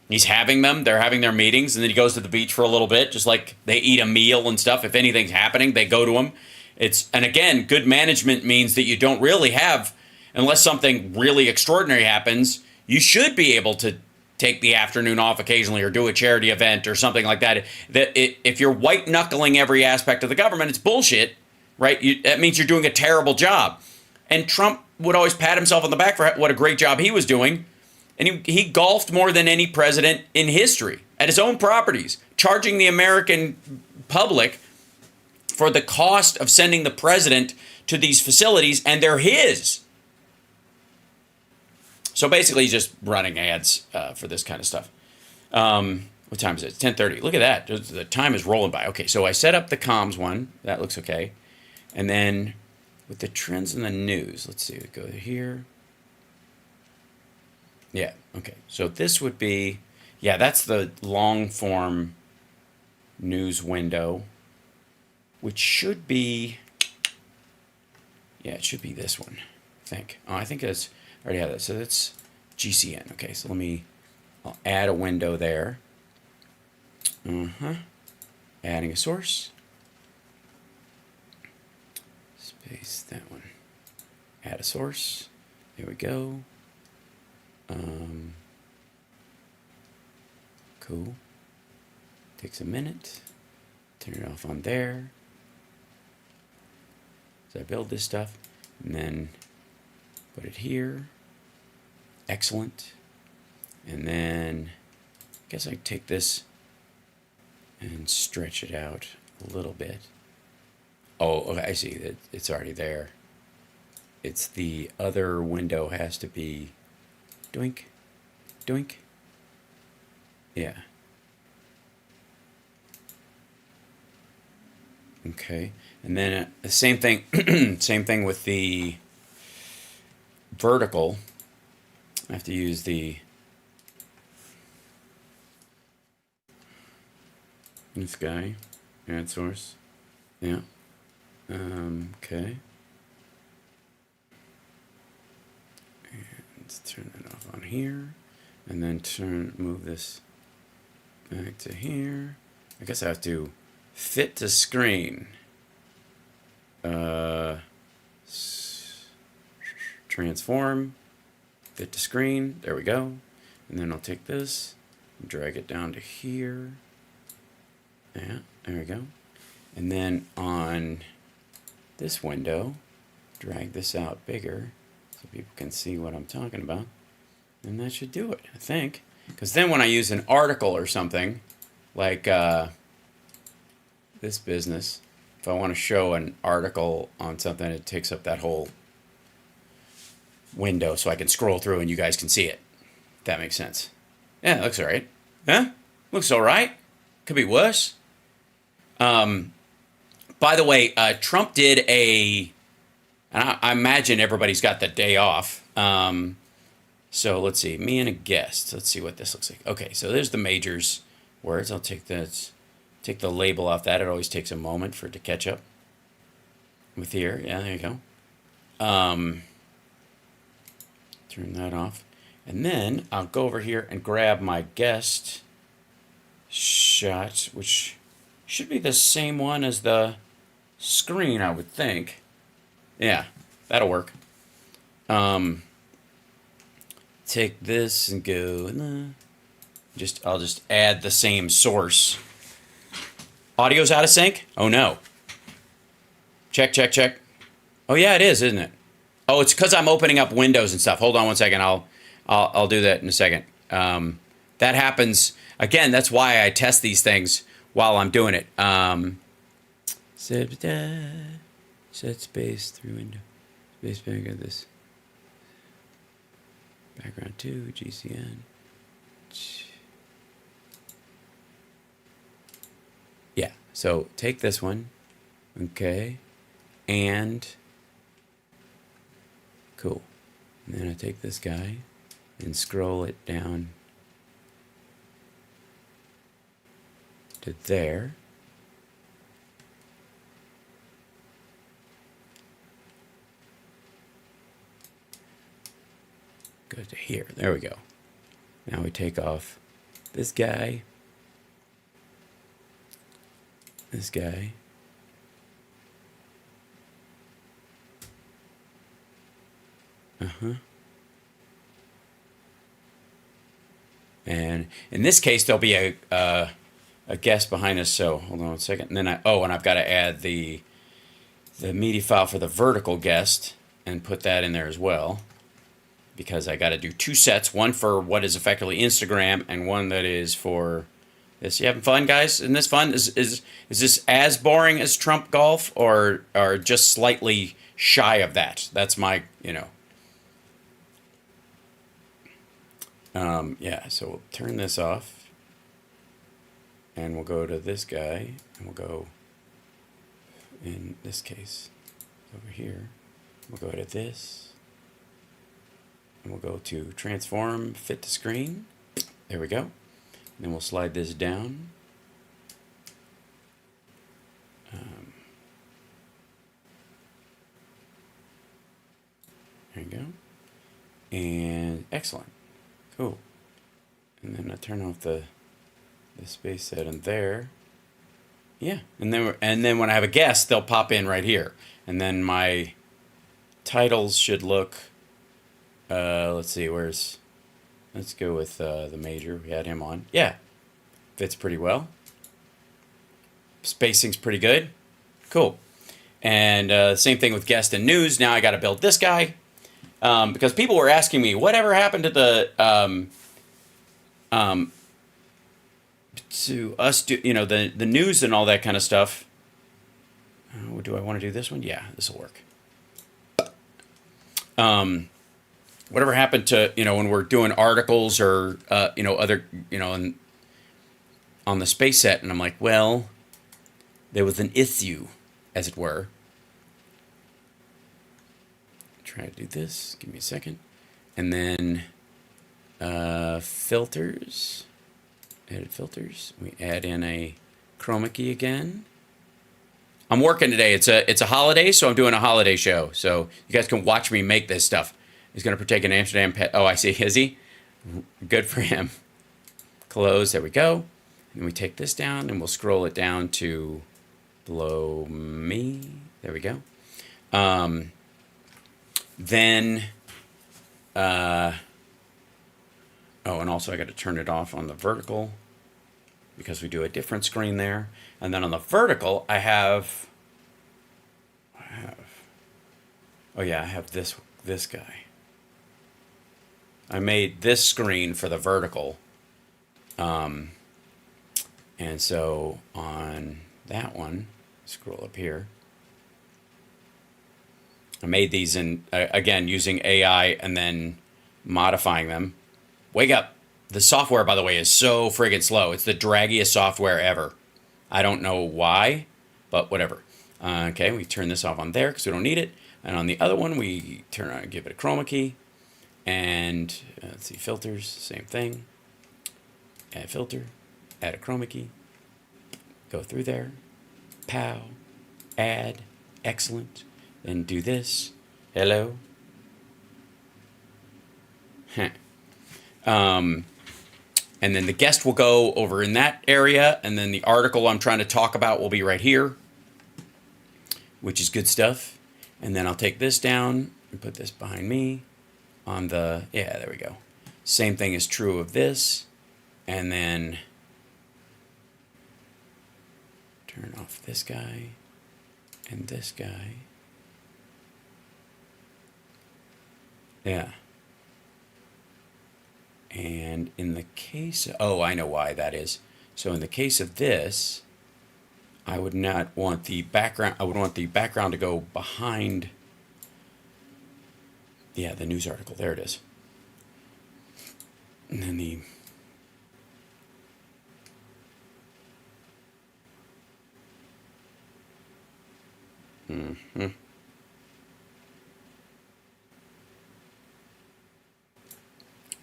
He's having them. They're having their meetings, and then he goes to the beach for a little bit, just like they eat a meal and stuff. If anything's happening, they go to him. And again, good management means that you don't really have, unless something really extraordinary happens, you should be able to take the afternoon off occasionally or do a charity event or something like that. If you're white knuckling every aspect of the government, it's bullshit, right? That means you're doing a terrible job. And Trump would always pat himself on the back for what a great job he was doing. And he golfed more than any president in history at his own properties, charging the American public for the cost of sending the president to these facilities, and they're his. So basically, he's just running ads for this kind of stuff. What time is it? It's 10:30. Look at that. The time is rolling by. Okay, so I set up the comms one. That looks okay. And then with the trends in the news, let's see. We go here. Yeah, okay. So this would be, that's the long form news window, which should be, it should be this one, I think. Oh, I think I already have that. So that's GCN. Okay, so I'll add a window there. Adding a source. Space that one. Add a source. There we go. Cool. Takes a minute. Turn it off on there. So I build this stuff and then put it here. Excellent. And then I guess I can take this and stretch it out a little bit. Oh, okay, I see that it's already there. It's the other window has to be doink, doink. Yeah. Okay. And then the same thing, same thing with the vertical. I have to use this guy, add source. Yeah. Okay. Let's turn it off on here, and then move this back to here. I guess I have to fit to screen. Transform, fit to screen. There we go. And then I'll take this and drag it down to here. Yeah, there we go. And then on this window, drag this out bigger so people can see what I'm talking about. And that should do it, I think. Because then when I use an article or something, like this business, if I want to show an article on something, it takes up that whole window so I can scroll through and you guys can see it. If that makes sense. Yeah, it looks all right. Huh? Looks all right. Could be worse. By the way, Trump did and I imagine everybody's got the day off. So let's see, me and a guest. Let's see what this looks like. Okay, so there's the majors words. I'll take the label off that. It always takes a moment for it to catch up with here. Yeah, there you go. Turn that off. And then I'll go over here and grab my guest shot, which should be the same one as the screen, I would think. Yeah, that'll work. Take this and go. I'll just add the same source. Audio's out of sync? Oh no. Check, check, check. Oh yeah, it is, isn't it? Oh, it's because I'm opening up windows and stuff. Hold on one second. I'll do that in a second. That happens again. That's why I test these things while I'm doing it. Set space through window. Space background this. Background 2, GCN. Yeah, so take this one. Okay. And cool. And then I take this guy and scroll it down to there. Go to here. There we go. Now we take off this guy, this guy, and in this case there'll be a guest behind us. So hold on a second, and then and I've got to add the media file for the vertical guest and put that in there as well, because I got to do two sets, one for what is effectively Instagram and one that is for this. You having fun, guys? Isn't this fun? Is this as boring as Trump golf, or just slightly shy of that? That's my, yeah, so we'll turn this off and we'll go to this guy and we'll go, in this case, over here, we'll go to this. And we'll go to transform, fit to screen. There we go. And then we'll slide this down. There you go. And excellent. Cool. And then I turn off the space set in there. Yeah. And then when I have a guest, they'll pop in right here. And then my titles should look. Let's see, let's go with the major. We had him on. Yeah, fits pretty well. Spacing's pretty good. Cool. And same thing with guest and news. Now I got to build this guy because people were asking me, whatever happened to the to us do the news and all that kind of stuff. Do I want to do this one? Yeah, this will work. Whatever happened to, when we're doing articles or, other, on the space set. And I'm like, well, there was an issue, as it were. Try to do this. Give me a second. And then filters. Edit filters. We add in a chroma key again. I'm working today. It's a holiday, so I'm doing a holiday show. So you guys can watch me make this stuff. He's going to partake in Amsterdam pet. Oh, I see. Is he? Good for him. Close. There we go. And we take this down and we'll scroll it down to below me. There we go. Then, oh, and also I got to turn it off on the vertical because we do a different screen there. And then on the vertical, I have oh yeah, I have this guy. I made this screen for the vertical. And so on that one, scroll up here. I made these in, again, using AI and then modifying them. Wake up. The software, by the way, is so friggin' slow. It's the draggiest software ever. I don't know why, but whatever. Okay, we turn this off on there because we don't need it. And on the other one, we turn on, give it a chroma key. And let's see, filters, same thing. Add filter, add a chroma key. Go through there. Pow. Add. Excellent. Then do this. Hello. Huh. And then the guest will go over in that area, and then the article I'm trying to talk about will be right here, which is good stuff. And then I'll take this down and put this behind me on the, yeah, there we go. Same thing is true of this. And then turn off this guy and this guy. Yeah. And in the case, oh, I know why that is. So in the case of this, I would not want the background, I would want the background to go behind, yeah, the news article. There it is. And then the,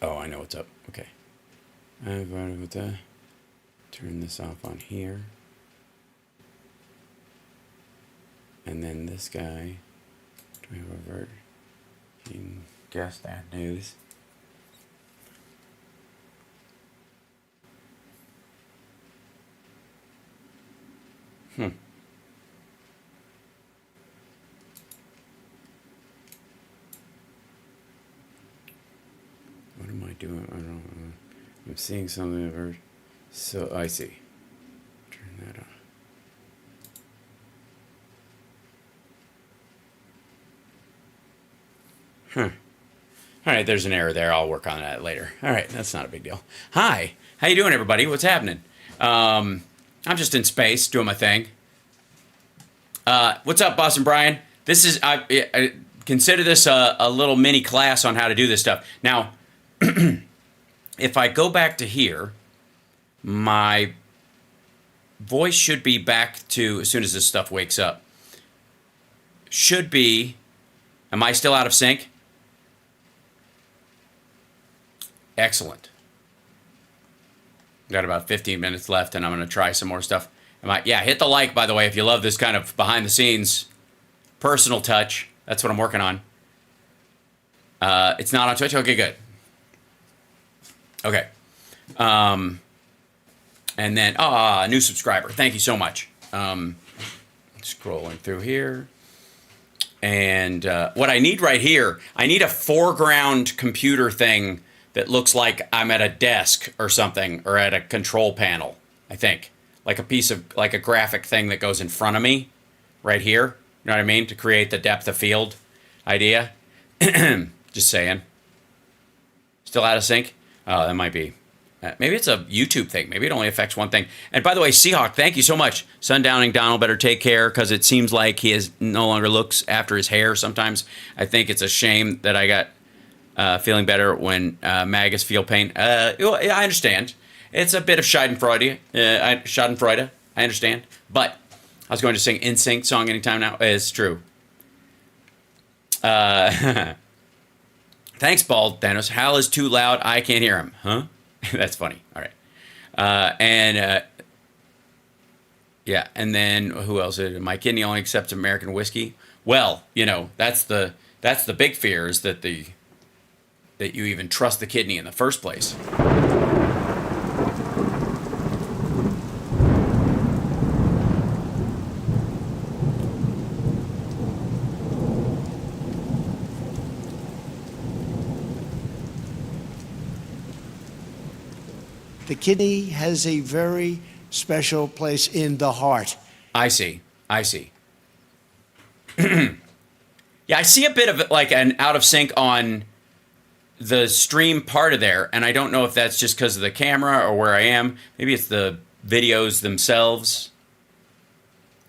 oh, I know what's up. Okay. I've already got to turn this off on here. And then this guy, do we have a vert? You can guess that news. What am I doing? I don't know. I'm seeing something of her. So I see. Turn that on. Huh. All right, there's an error there. I'll work on that later. All right, that's not a big deal. Hi, how you doing, everybody? What's happening? I'm just in space doing my thing. What's up, Boston Brian? This is I consider this a little mini class on how to do this stuff. Now, if I go back to here, my voice should be back to, as soon as this stuff wakes up, should be, am I still out of sync? Excellent. Got about 15 minutes left, and I'm going to try some more stuff. Yeah, hit the like, by the way, if you love this kind of behind-the-scenes personal touch. That's what I'm working on. It's not on Twitch? Okay, good. Okay. And then, new subscriber. Thank you so much. Scrolling through here. And what I need right here, I need a foreground computer thing that looks like I'm at a desk or something, or at a control panel, I think. Like a piece of, like a graphic thing that goes in front of me, right here. You know what I mean? To create the depth of field idea. Just saying. Still out of sync? Oh, that might be. Maybe it's a YouTube thing. Maybe it only affects one thing. And by the way, Seahawk, thank you so much. Sundowning Donald better take care, because it seems like he no longer looks after his hair sometimes. I think it's a shame that I got feeling better when Magus feel pain. I understand. It's a bit of Schadenfreude. Schadenfreude. I understand. But I was going to sing NSYNC song anytime now. It's true. Thanks, Bald Thanos. Hal is too loud. I can't hear him. Huh? That's funny. All right. Yeah. And then who else? My kidney only accepts American whiskey. Well, you know, that's the big fear, is that the that you even trust the kidney in the first place. The kidney has a very special place in the heart. I see. Yeah, I see a bit of like an out of sync on the stream part of there, and I don't know if that's just because of the camera or where I am. Maybe it's the videos themselves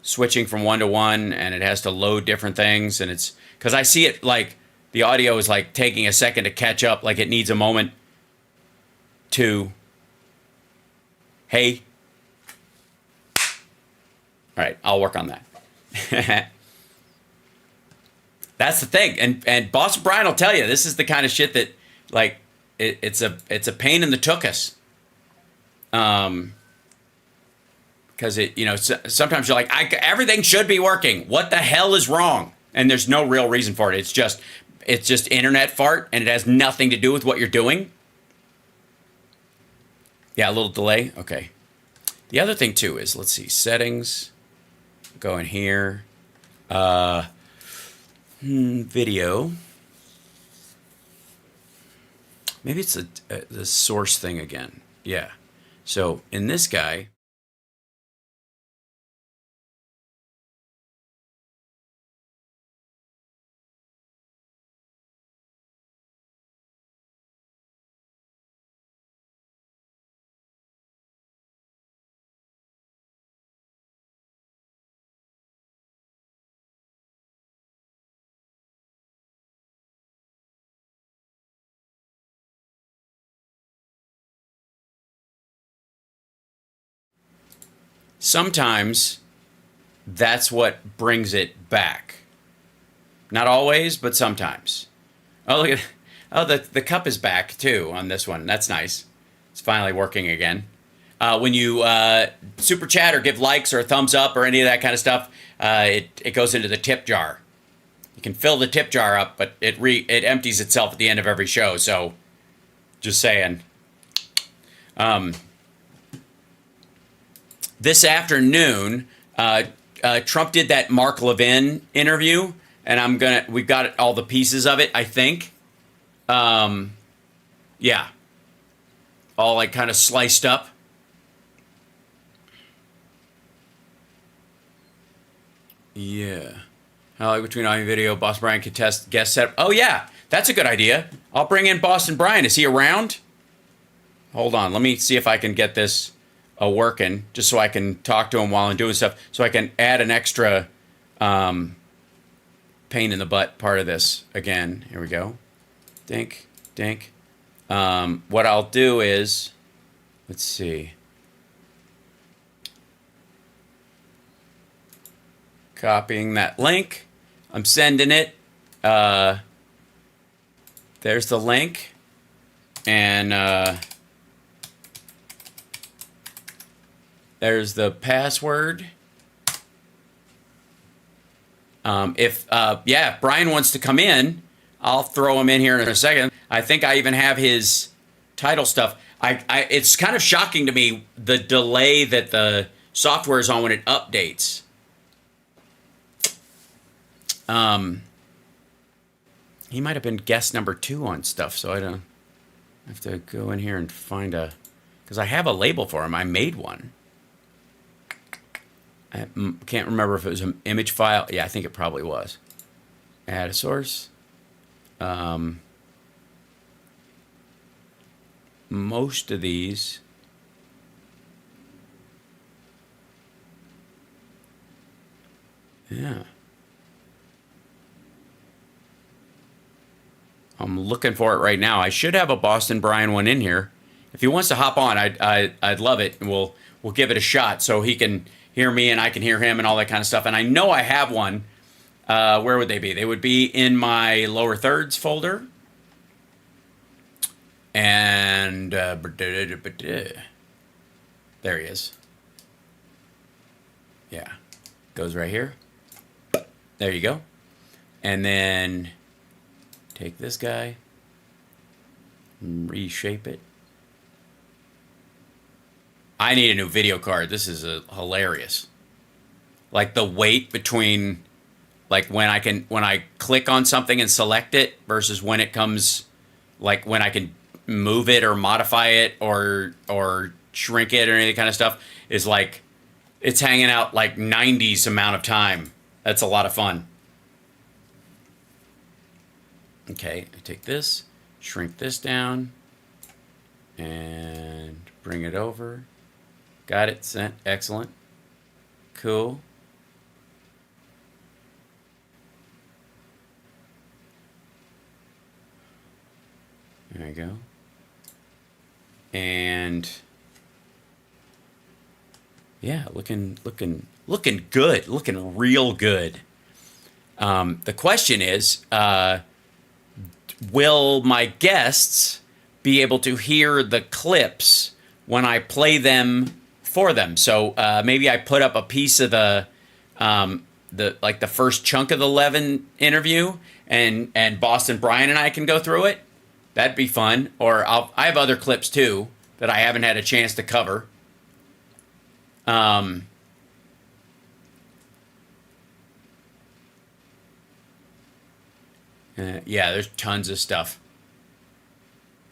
switching from one to one, and it has to load different things, and it's because I see it like the audio is like taking a second to catch up, like it needs a moment to, hey. All right, I'll work on that. That's the thing, and Boston Brian will tell you this is the kind of shit that, like, it's a pain in the tuchus. Because sometimes you're like, everything should be working. What the hell is wrong? And there's no real reason for it. It's just internet fart, and it has nothing to do with what you're doing. Yeah, a little delay. Okay. The other thing too is, let's see, settings. Go in here. Video. Maybe it's the source thing again. Yeah. So in this guy. Sometimes that's what brings it back. Not always, but sometimes. Oh, look at the cup is back too on this one. That's nice. It's finally working again. When you super chat or give likes or a thumbs up or any of that kind of stuff, it goes into the tip jar. You can fill the tip jar up, but it empties itself at the end of every show. So, just saying. This afternoon, Trump did that Mark Levin interview, and we've got all the pieces of it, I think. Yeah. All like kind of sliced up. Yeah. I like between audio and video, Boston Brian could test guest setup. Oh yeah, that's a good idea. I'll bring in Boston Brian. Is he around? Hold on, let me see if I can get this working, just so I can talk to him while I'm doing stuff, so I can add an extra pain in the butt part of this again. Here we go. Dink, dink. What I'll do is, let's see. Copying that link. I'm sending it. There's the link. And there's the password. If Brian wants to come in, I'll throw him in here in a second. I think I even have his title stuff. It's kind of shocking to me, the delay that the software is on when it updates. He might have been guest number 2 on stuff, so I don't have to go in here and find because I have a label for him. I made one. I can't remember if it was an image file. Yeah, I think it probably was. Add a source. Most of these. Yeah. I'm looking for it right now. I should have a Boston Brian one in here. If he wants to hop on, I'd love it. And we'll give it a shot so he can hear me and I can hear him and all that kind of stuff. And I know I have one. Where would they be? They would be in my lower thirds folder. And there he is. Yeah. Goes right here. There you go. And then take this guy. Reshape it. I need a new video card. This is hilarious. Like the wait between, like when I click on something and select it versus when it comes, like when I can move it or modify it or shrink it or any kind of stuff is like, it's hanging out like 90s amount of time. That's a lot of fun. Okay, I take this, shrink this down, and bring it over. Got it, sent, excellent. Cool. There you go. And yeah, looking good, looking real good. The question is, will my guests be able to hear the clips when I play them for them? So maybe I put up a piece of the first chunk of the Levin interview, and Boston Brian and I can go through it. That'd be fun. Or I have other clips too that I haven't had a chance to cover. Yeah, there's tons of stuff.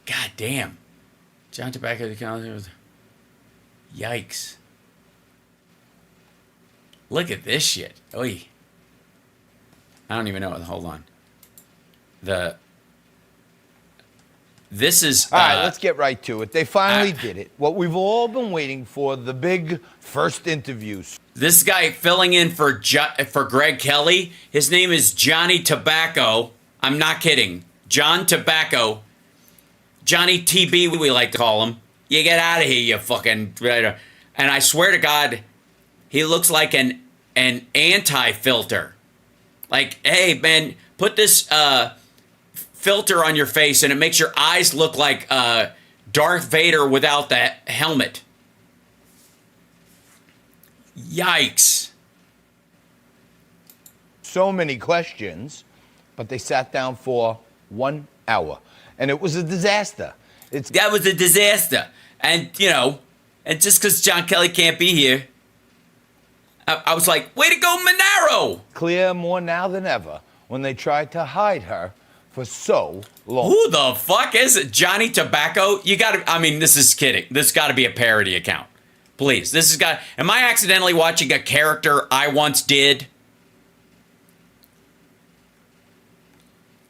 God damn. John Tobacco, the calendar. Yikes. Look at this shit. Oy. I don't even know what. Hold on. This is... All right, let's get right to it. They finally did it. What we've all been waiting for, the big first interviews. This guy filling in for Greg Kelly, his name is Johnny Tobacco. I'm not kidding. John Tobacco. Johnny TB, we like to call him. You get out of here, you fucking... And I swear to God, he looks like an anti-filter. Like, hey, man, put this filter on your face and it makes your eyes look like Darth Vader without that helmet. Yikes. So many questions, but they sat down for 1 hour. And it was a disaster. That was a disaster. And, you know, and just because John Kelly can't be here, I was like, way to go, Monero! Clear more now than ever when they tried to hide her for so long. Who the fuck is it? Johnny Tobacco? You gotta, I mean, this is kidding. This gotta be a parody account. Please, this has got, am I accidentally watching a character I once did?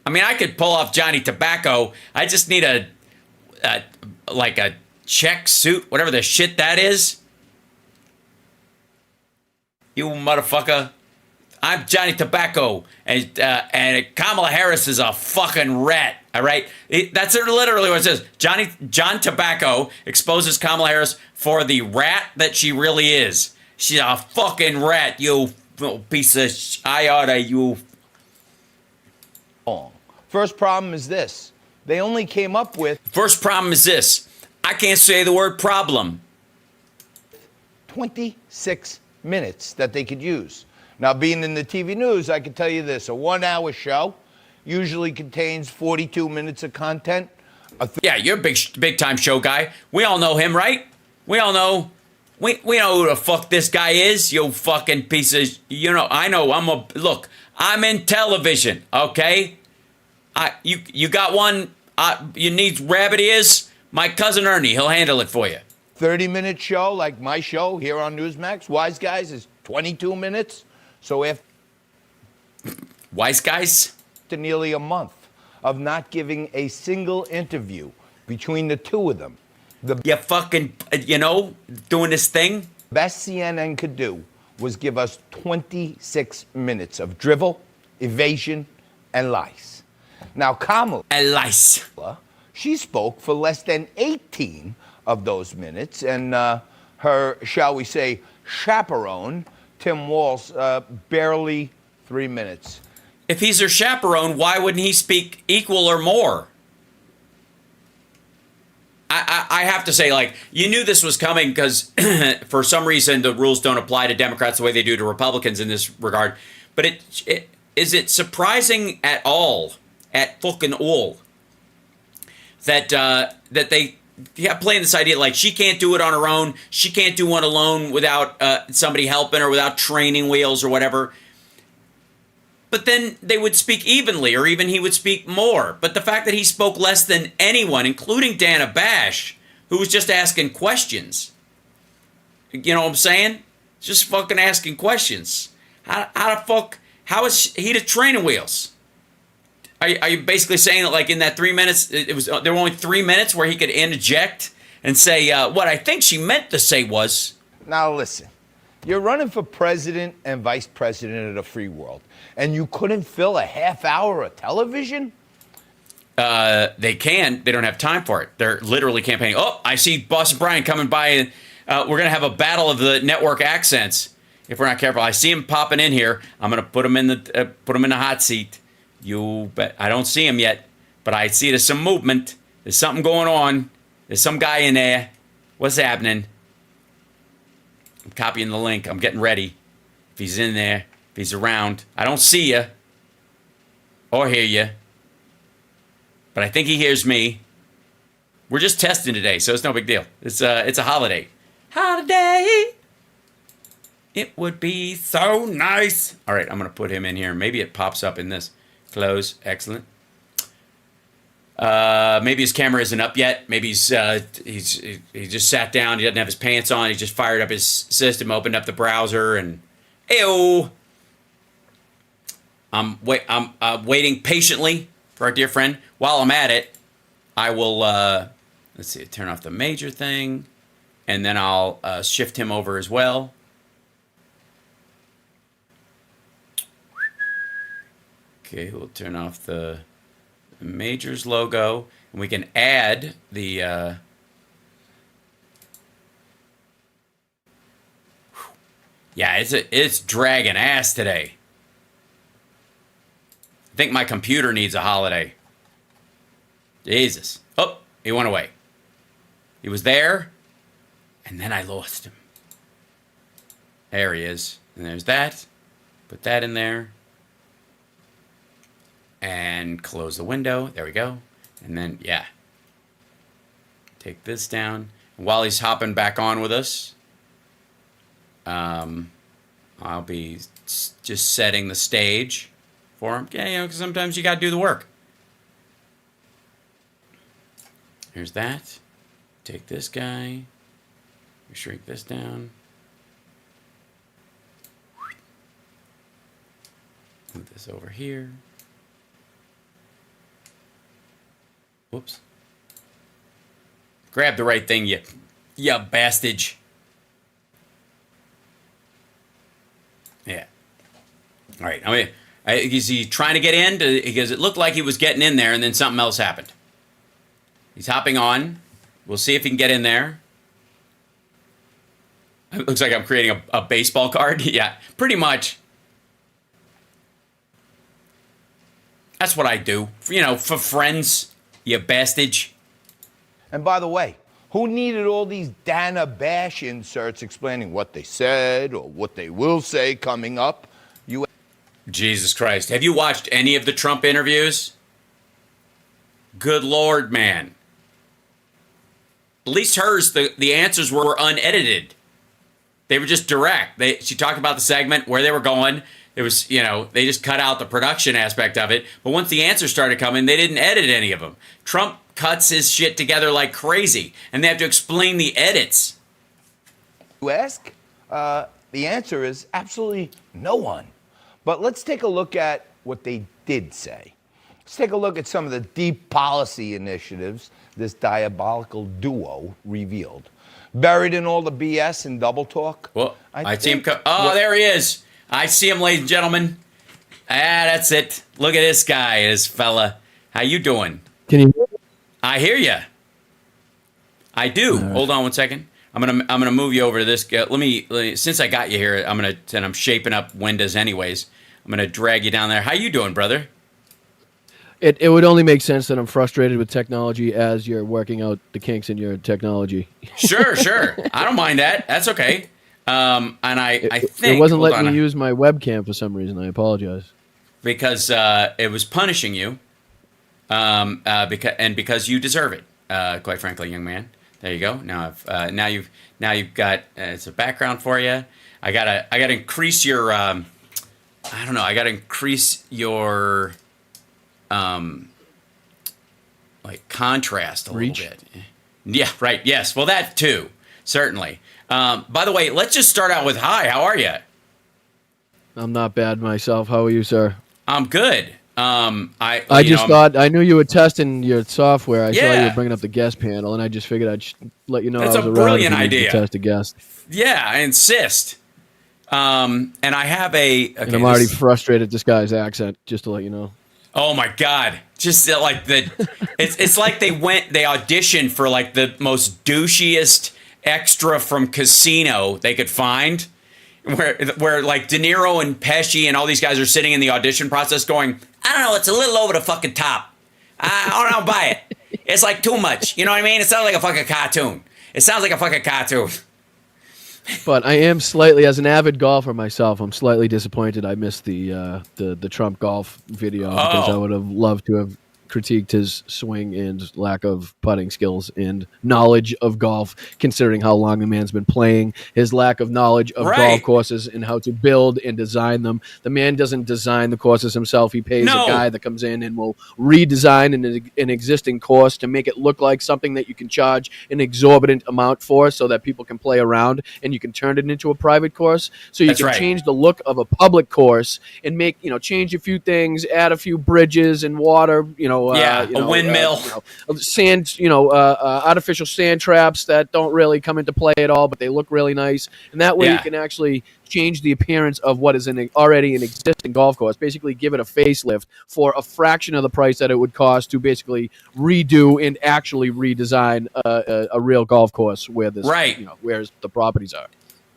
I mean, I could pull off Johnny Tobacco. I just need a check suit, whatever the shit that is. You motherfucker. I'm Johnny Tobacco, and Kamala Harris is a fucking rat, all right? That's literally what it says. John Tobacco exposes Kamala Harris for the rat that she really is. She's a fucking rat, you piece of iota, you... First problem is this. They only came up with... First problem is this. I can't say the word problem. 26 minutes that they could use. Now, being in the TV news, I can tell you this. A 1 hour show usually contains 42 minutes of content. Yeah, you're a big time show guy. We all know him, right? We all know. We know who the fuck this guy is, you fucking piece of... You know, I know. Look, I'm in television, okay? You got one, you need rabbit ears? My cousin Ernie, he'll handle it for you. 30-minute show like my show here on Newsmax, Wise Guys, is 22 minutes. So after Wise Guys? Nearly a month of not giving a single interview between the two of them. You fucking, doing this thing? Best CNN could do was give us 26 minutes of drivel, evasion, and lies. Now, Kamala, she spoke for less than 18 of those minutes, and her, shall we say, chaperone, Tim Walz, barely 3 minutes. If he's her chaperone, why wouldn't he speak equal or more? I have to say, like, you knew this was coming because for some reason the rules don't apply to Democrats the way they do to Republicans in this regard. But is it surprising at all, at fucking all, that they playing this idea like she can't do it on her own. She can't do one alone without somebody helping her, without training wheels or whatever. But then they would speak evenly, or even he would speak more. But the fact that he spoke less than anyone, including Dana Bash, who was just asking questions. You know what I'm saying? Just fucking asking questions. How is he the training wheels? Are you basically saying that, like, in that 3 minutes, there were only 3 minutes where he could interject and say what I think she meant to say was? Now listen, you're running for president and vice president of the free world, and you couldn't fill a half hour of television? They can. They don't have time for it. They're literally campaigning. Oh, I see Boston Brian coming by, and we're going to have a battle of the network accents if we're not careful. I see him popping in here. I'm going to put him in the hot seat. You bet. I don't see him yet, but I see there's some movement. There's something going on. There's some guy in there. What's happening? I'm copying the link. I'm getting ready. If he's in there, if he's around. I don't see you or hear you, but I think he hears me. We're just testing today, so it's no big deal. It's a holiday. Holiday. It would be so nice. All right, I'm going to put him in here. Maybe it pops up in this. Close. Excellent. Maybe his camera isn't up yet. Maybe he just sat down. He doesn't have his pants on. He just fired up his system, opened up the browser, and ew. I'm waiting patiently for our dear friend. While I'm at it, I will let's see, turn off the major thing, and then I'll shift him over as well. Okay, we'll turn off the majors logo, and we can add the yeah, it's dragging ass today. I think my computer needs a holiday. Jesus. Oh, he went away. He was there, and then I lost him. There he is. And there's that. Put that in there. And close the window. There we go. And then, yeah. Take this down. And while he's hopping back on with us, I'll be just setting the stage for him. Yeah, you know, because sometimes you got to do the work. Here's that. Take this guy. Shrink this down. Move this over here. Whoops. Grab the right thing, you bastard. Yeah. All right. I mean, is he trying to get in? Because it looked like he was getting in there, and then something else happened. He's hopping on. We'll see if he can get in there. It looks like I'm creating a baseball card. Yeah, pretty much. That's what I do. You know, for friends, you bastard. And by the way, who needed all these Dana Bash inserts explaining what they said or what they will say coming up? Jesus Christ. Have you watched any of the Trump interviews? Good Lord, man. At least hers, the answers were unedited. They were just direct. She talked about the segment, where they were going. It was, you know, they just cut out the production aspect of it. But once the answers started coming, they didn't edit any of them. Trump cuts his shit together like crazy, and they have to explain the edits. You ask? The answer is absolutely no one. But let's take a look at what they did say. Let's take a look at some of the deep policy initiatives this diabolical duo revealed. Buried in all the BS and double talk. Well, I see him. There he is. I see him, ladies and gentlemen. That's it. Look at this guy, this fella. How you doing? Can you hear me? I hear you. I do. Hold on one second. I'm gonna move you over to this. Let me since I got you here, and I'm shaping up windows anyways. I'm gonna drag you down there. How you doing, brother? It would only make sense that I'm frustrated with technology as you're working out the kinks in your technology. Sure. I don't mind that. That's okay. And I think it wasn't letting me use my webcam for some reason. I apologize. Because it was punishing you. because you deserve it. Quite frankly, young man. There you go. Now you've got it's a background for you. I gotta increase your I don't know. I gotta increase your like contrast a little bit. Yeah, right. Yes. Well, that too, certainly. By the way, let's just start out with hi. How are you? I'm not bad myself. How are you, sir? I'm good. I just thought I knew you were testing your software. I saw you Yeah. were bringing up the guest panel, and I just figured I'd let you know That's I was a around brilliant if you needed idea. to test a guest. Yeah, I insist. And I have a. Okay, And I'm already frustrated at this guy's accent, just to let you know. Oh my God! Just like it's like they auditioned for like the most douchiest extra from Casino they could find, where like De Niro and Pesci and all these guys are sitting in the audition process going, I don't know, it's a little over the fucking top. I don't buy it. It's like too much. You know what I mean? It sounds like a fucking cartoon. It sounds like a fucking cartoon. But I am slightly, as an avid golfer myself, I'm slightly disappointed I missed the Trump golf video because I would have loved to have critiqued his swing and lack of putting skills and knowledge of golf, considering how long the man's been playing, his lack of knowledge of golf courses and how to build and design them. The man doesn't design the courses himself. He pays a guy that comes in and will redesign an existing course to make it look like something that you can charge an exorbitant amount for so that people can play around and you can turn it into a private course. So you can change the look of a public course and make, change a few things, add a few bridges and water, a windmill, sand, artificial sand traps that don't really come into play at all, but they look really nice. And that way you can actually change the appearance of what is already an existing golf course, basically give it a facelift for a fraction of the price that it would cost to basically redo and actually redesign a real golf course where this, where the properties are.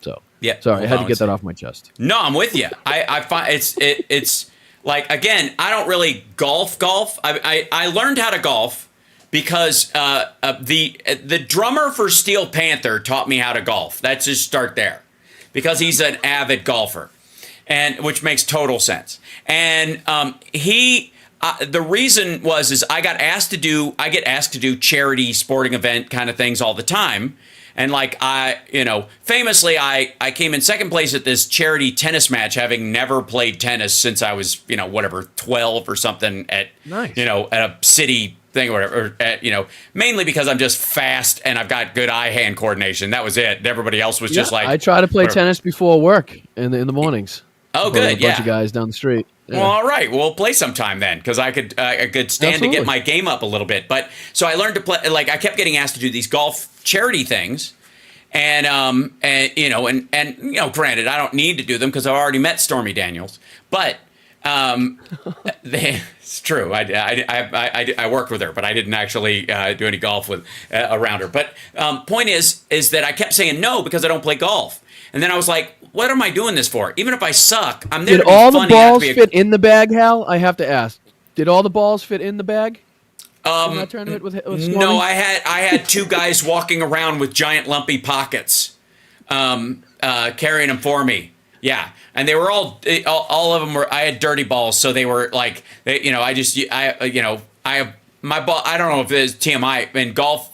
So, sorry, I had to get that off my chest. No, I'm with you. I find it's like, again, I don't really golf. I learned how to golf because the drummer for Steel Panther taught me how to golf. Let's just start there, because he's an avid golfer, and which makes total sense. And the reason is I get asked to do charity sporting event kind of things all the time. And like famously, I came in second place at this charity tennis match, having never played tennis since I was 12 or something at at a city thing or whatever. Mainly because I'm just fast and I've got good eye-hand coordination. That was it. Everybody else was just like, I try to play tennis before work in the mornings. Oh, good. A bunch of guys down the street. Yeah. Well, all right. We'll play sometime then, because I could stand to get my game up a little bit. But so I learned to play. Like, I kept getting asked to do these golf charity things, and granted, I don't need to do them because I've already met Stormy Daniels. But it's true. I worked with her, but I didn't actually do any golf with around her. But point is that I kept saying no because I don't play golf. And then I was like, what am I doing this for? Even if I suck, I'm there to be funny. Did all the balls fit in the bag, Hal? I have to ask. Did all the balls fit in the bag? In that tournament with no, I had two guys walking around with giant lumpy pockets, carrying them for me. Yeah, and they were all of them were. I had dirty balls, so they were like, I have my ball. I don't know if it's TMI in golf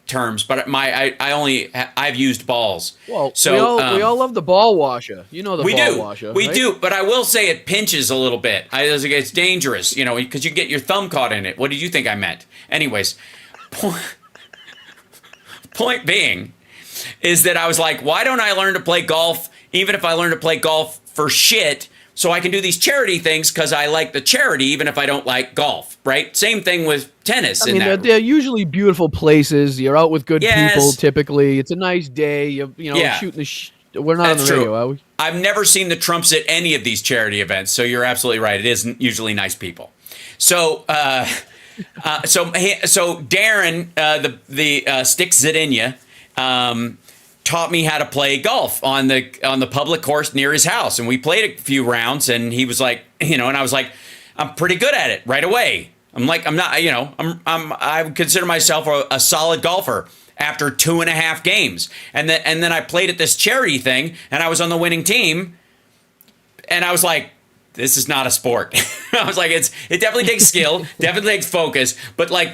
terms, but I've used balls. Well, so we all love the ball washer. You know the ball washer. We right? do, but I will say it pinches a little bit. It's dangerous, because you get your thumb caught in it. What did you think I meant? Anyways, point being is that I was like, why don't I learn to play golf, even if I learn to play golf for shit, so I can do these charity things because I like the charity, even if I don't like golf, right? Same thing with tennis. I mean, they're usually beautiful places. You're out with good people, typically. It's a nice day. Shooting we're not on the radio, are we? I've never seen the Trumps at any of these charity events, so you're absolutely right. It isn't usually nice people. So, so Darren, the sticks it in you, taught me how to play golf on the public course near his house, and we played a few rounds, and he was like, and I was like, I'm pretty good at it right away. I'm like, I'm not, I consider myself a solid golfer after 2.5 games, and then I played at this charity thing, and I was on the winning team, and I was like, this is not a sport. I was like, it definitely takes skill, definitely takes focus, but like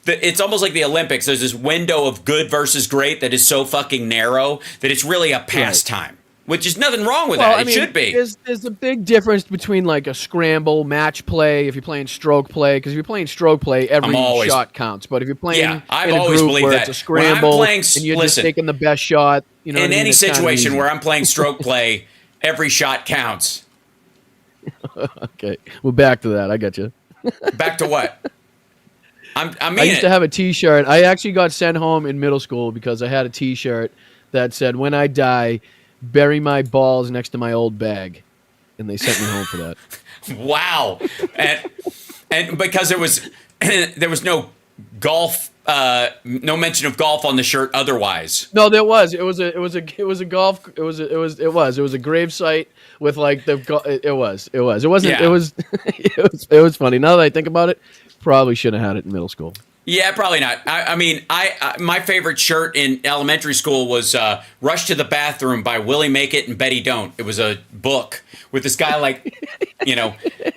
it's almost like the Olympics. There's this window of good versus great that is so fucking narrow that it's really a pastime. Which is nothing wrong with that. It should be. There's a big difference between like a scramble, match play, if you're playing stroke play. Because if you're playing stroke play, every shot counts. But if you're playing I've in a always group believed where that. it's a scramble and you're just listen, taking the best shot, you know, in any situation kind of where I'm playing stroke play, every shot counts. Okay, well, back to that. I got you. Back to what? I used to have a T-shirt. I actually got sent home in middle school because I had a T-shirt that said, "When I die, bury my balls next to my old bag," and they sent me home for that. Wow, and because there was no golf, no mention of golf on the shirt. Otherwise, no, there was. It was a golf. It was a grave site with like It wasn't. Yeah. It was funny. Now that I think about it, probably should have had it in middle school. Yeah, probably not. I mean, my favorite shirt in elementary school was "Rush to the Bathroom" by Willie Make It and Betty Don't. It was a book with this guy like, you know,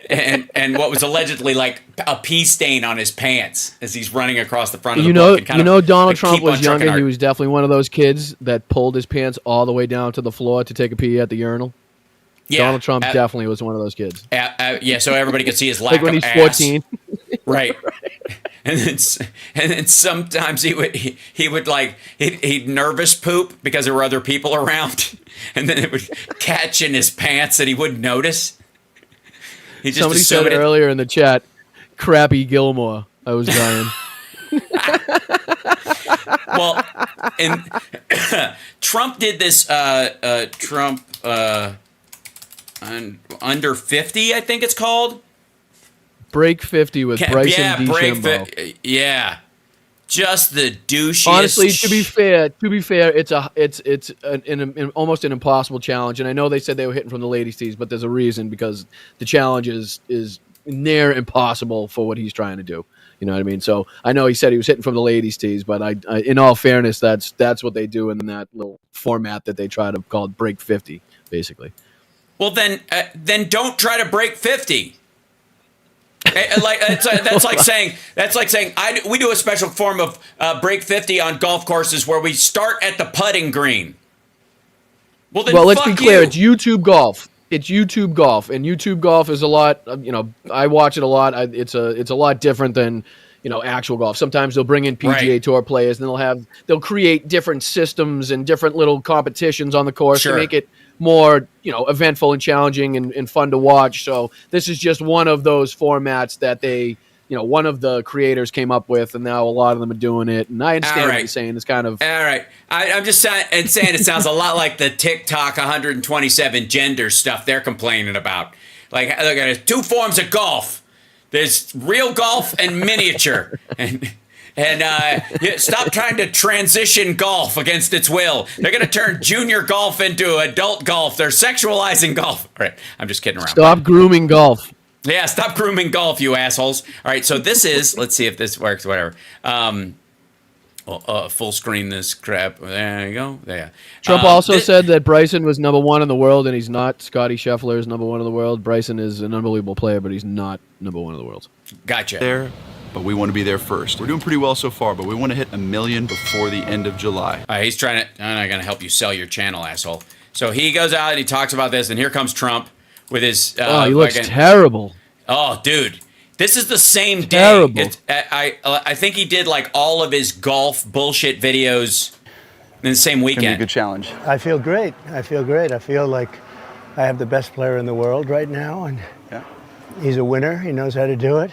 and what was allegedly like a pee stain on his pants as he's running across the front of the book. And Donald Trump was younger. He was definitely one of those kids that pulled his pants all the way down to the floor to take a pee at the urinal. Yeah, Donald Trump definitely was one of those kids. Yeah, so everybody could see his lack like when of he's ass. 14. Right. And then sometimes he would like he'd nervous poop because there were other people around, and then it would catch in his pants that he wouldn't notice. Somebody said earlier in the chat, "Crappy Gilmore." I was dying. Well, and Trump did this. Under 50, I think it's called. Break 50 with Bryson DeChambeau. Yeah, just the douchiest. Honestly, to be fair, it's an almost an impossible challenge. And I know they said they were hitting from the ladies' tees, but there's a reason, because the challenge is near impossible for what he's trying to do. You know what I mean? So I know he said he was hitting from the ladies' tees, but I in all fairness, that's what they do in that little format that they try to call it Break 50, basically. Well, then don't try to break 50. That's like saying we do a special form of break 50 on golf courses where we start at the putting green. Well, let's be clear. It's YouTube golf. It's YouTube golf, and YouTube golf is a lot. I watch it a lot. It's a lot different than actual golf. Sometimes they'll bring in PGA Tour players, and they'll create different systems and different little competitions on the course to make it more eventful and challenging and fun to watch. So this is just one of those formats that they one of the creators came up with, and now a lot of them are doing it. And I understand what you're saying. It's kind of all right. I'm just saying it sounds a lot like the TikTok 127 gender stuff they're complaining about. Like, look at it, 2 forms of golf. There's real golf and miniature. And stop trying to transition golf against its will. They're going to turn junior golf into adult golf. They're sexualizing golf. All right, I'm just kidding around. Stop grooming golf. Yeah, stop grooming golf, you assholes. All right, so this is, let's see if this works, whatever. Full screen this crap. There you go. There. Trump also said that Bryson was number 1 in the world, and he's not. Scotty Scheffler is number 1 in the world. Bryson is an unbelievable player, but he's not number 1 in the world. Gotcha. There, but we want to be there first. We're doing pretty well so far, but we want to hit 1 million before the end of July. He's trying to. I'm not going to help you sell your channel, asshole. So he goes out and he talks about this, and here comes Trump with his. He looks terrible. Oh, dude. This is the same Terrible. day. I think he did like all of his golf bullshit videos in the same weekend. It's gonna be a good challenge. I feel great. I feel like I have the best player in the world right now, and he's a winner. He knows how to do it.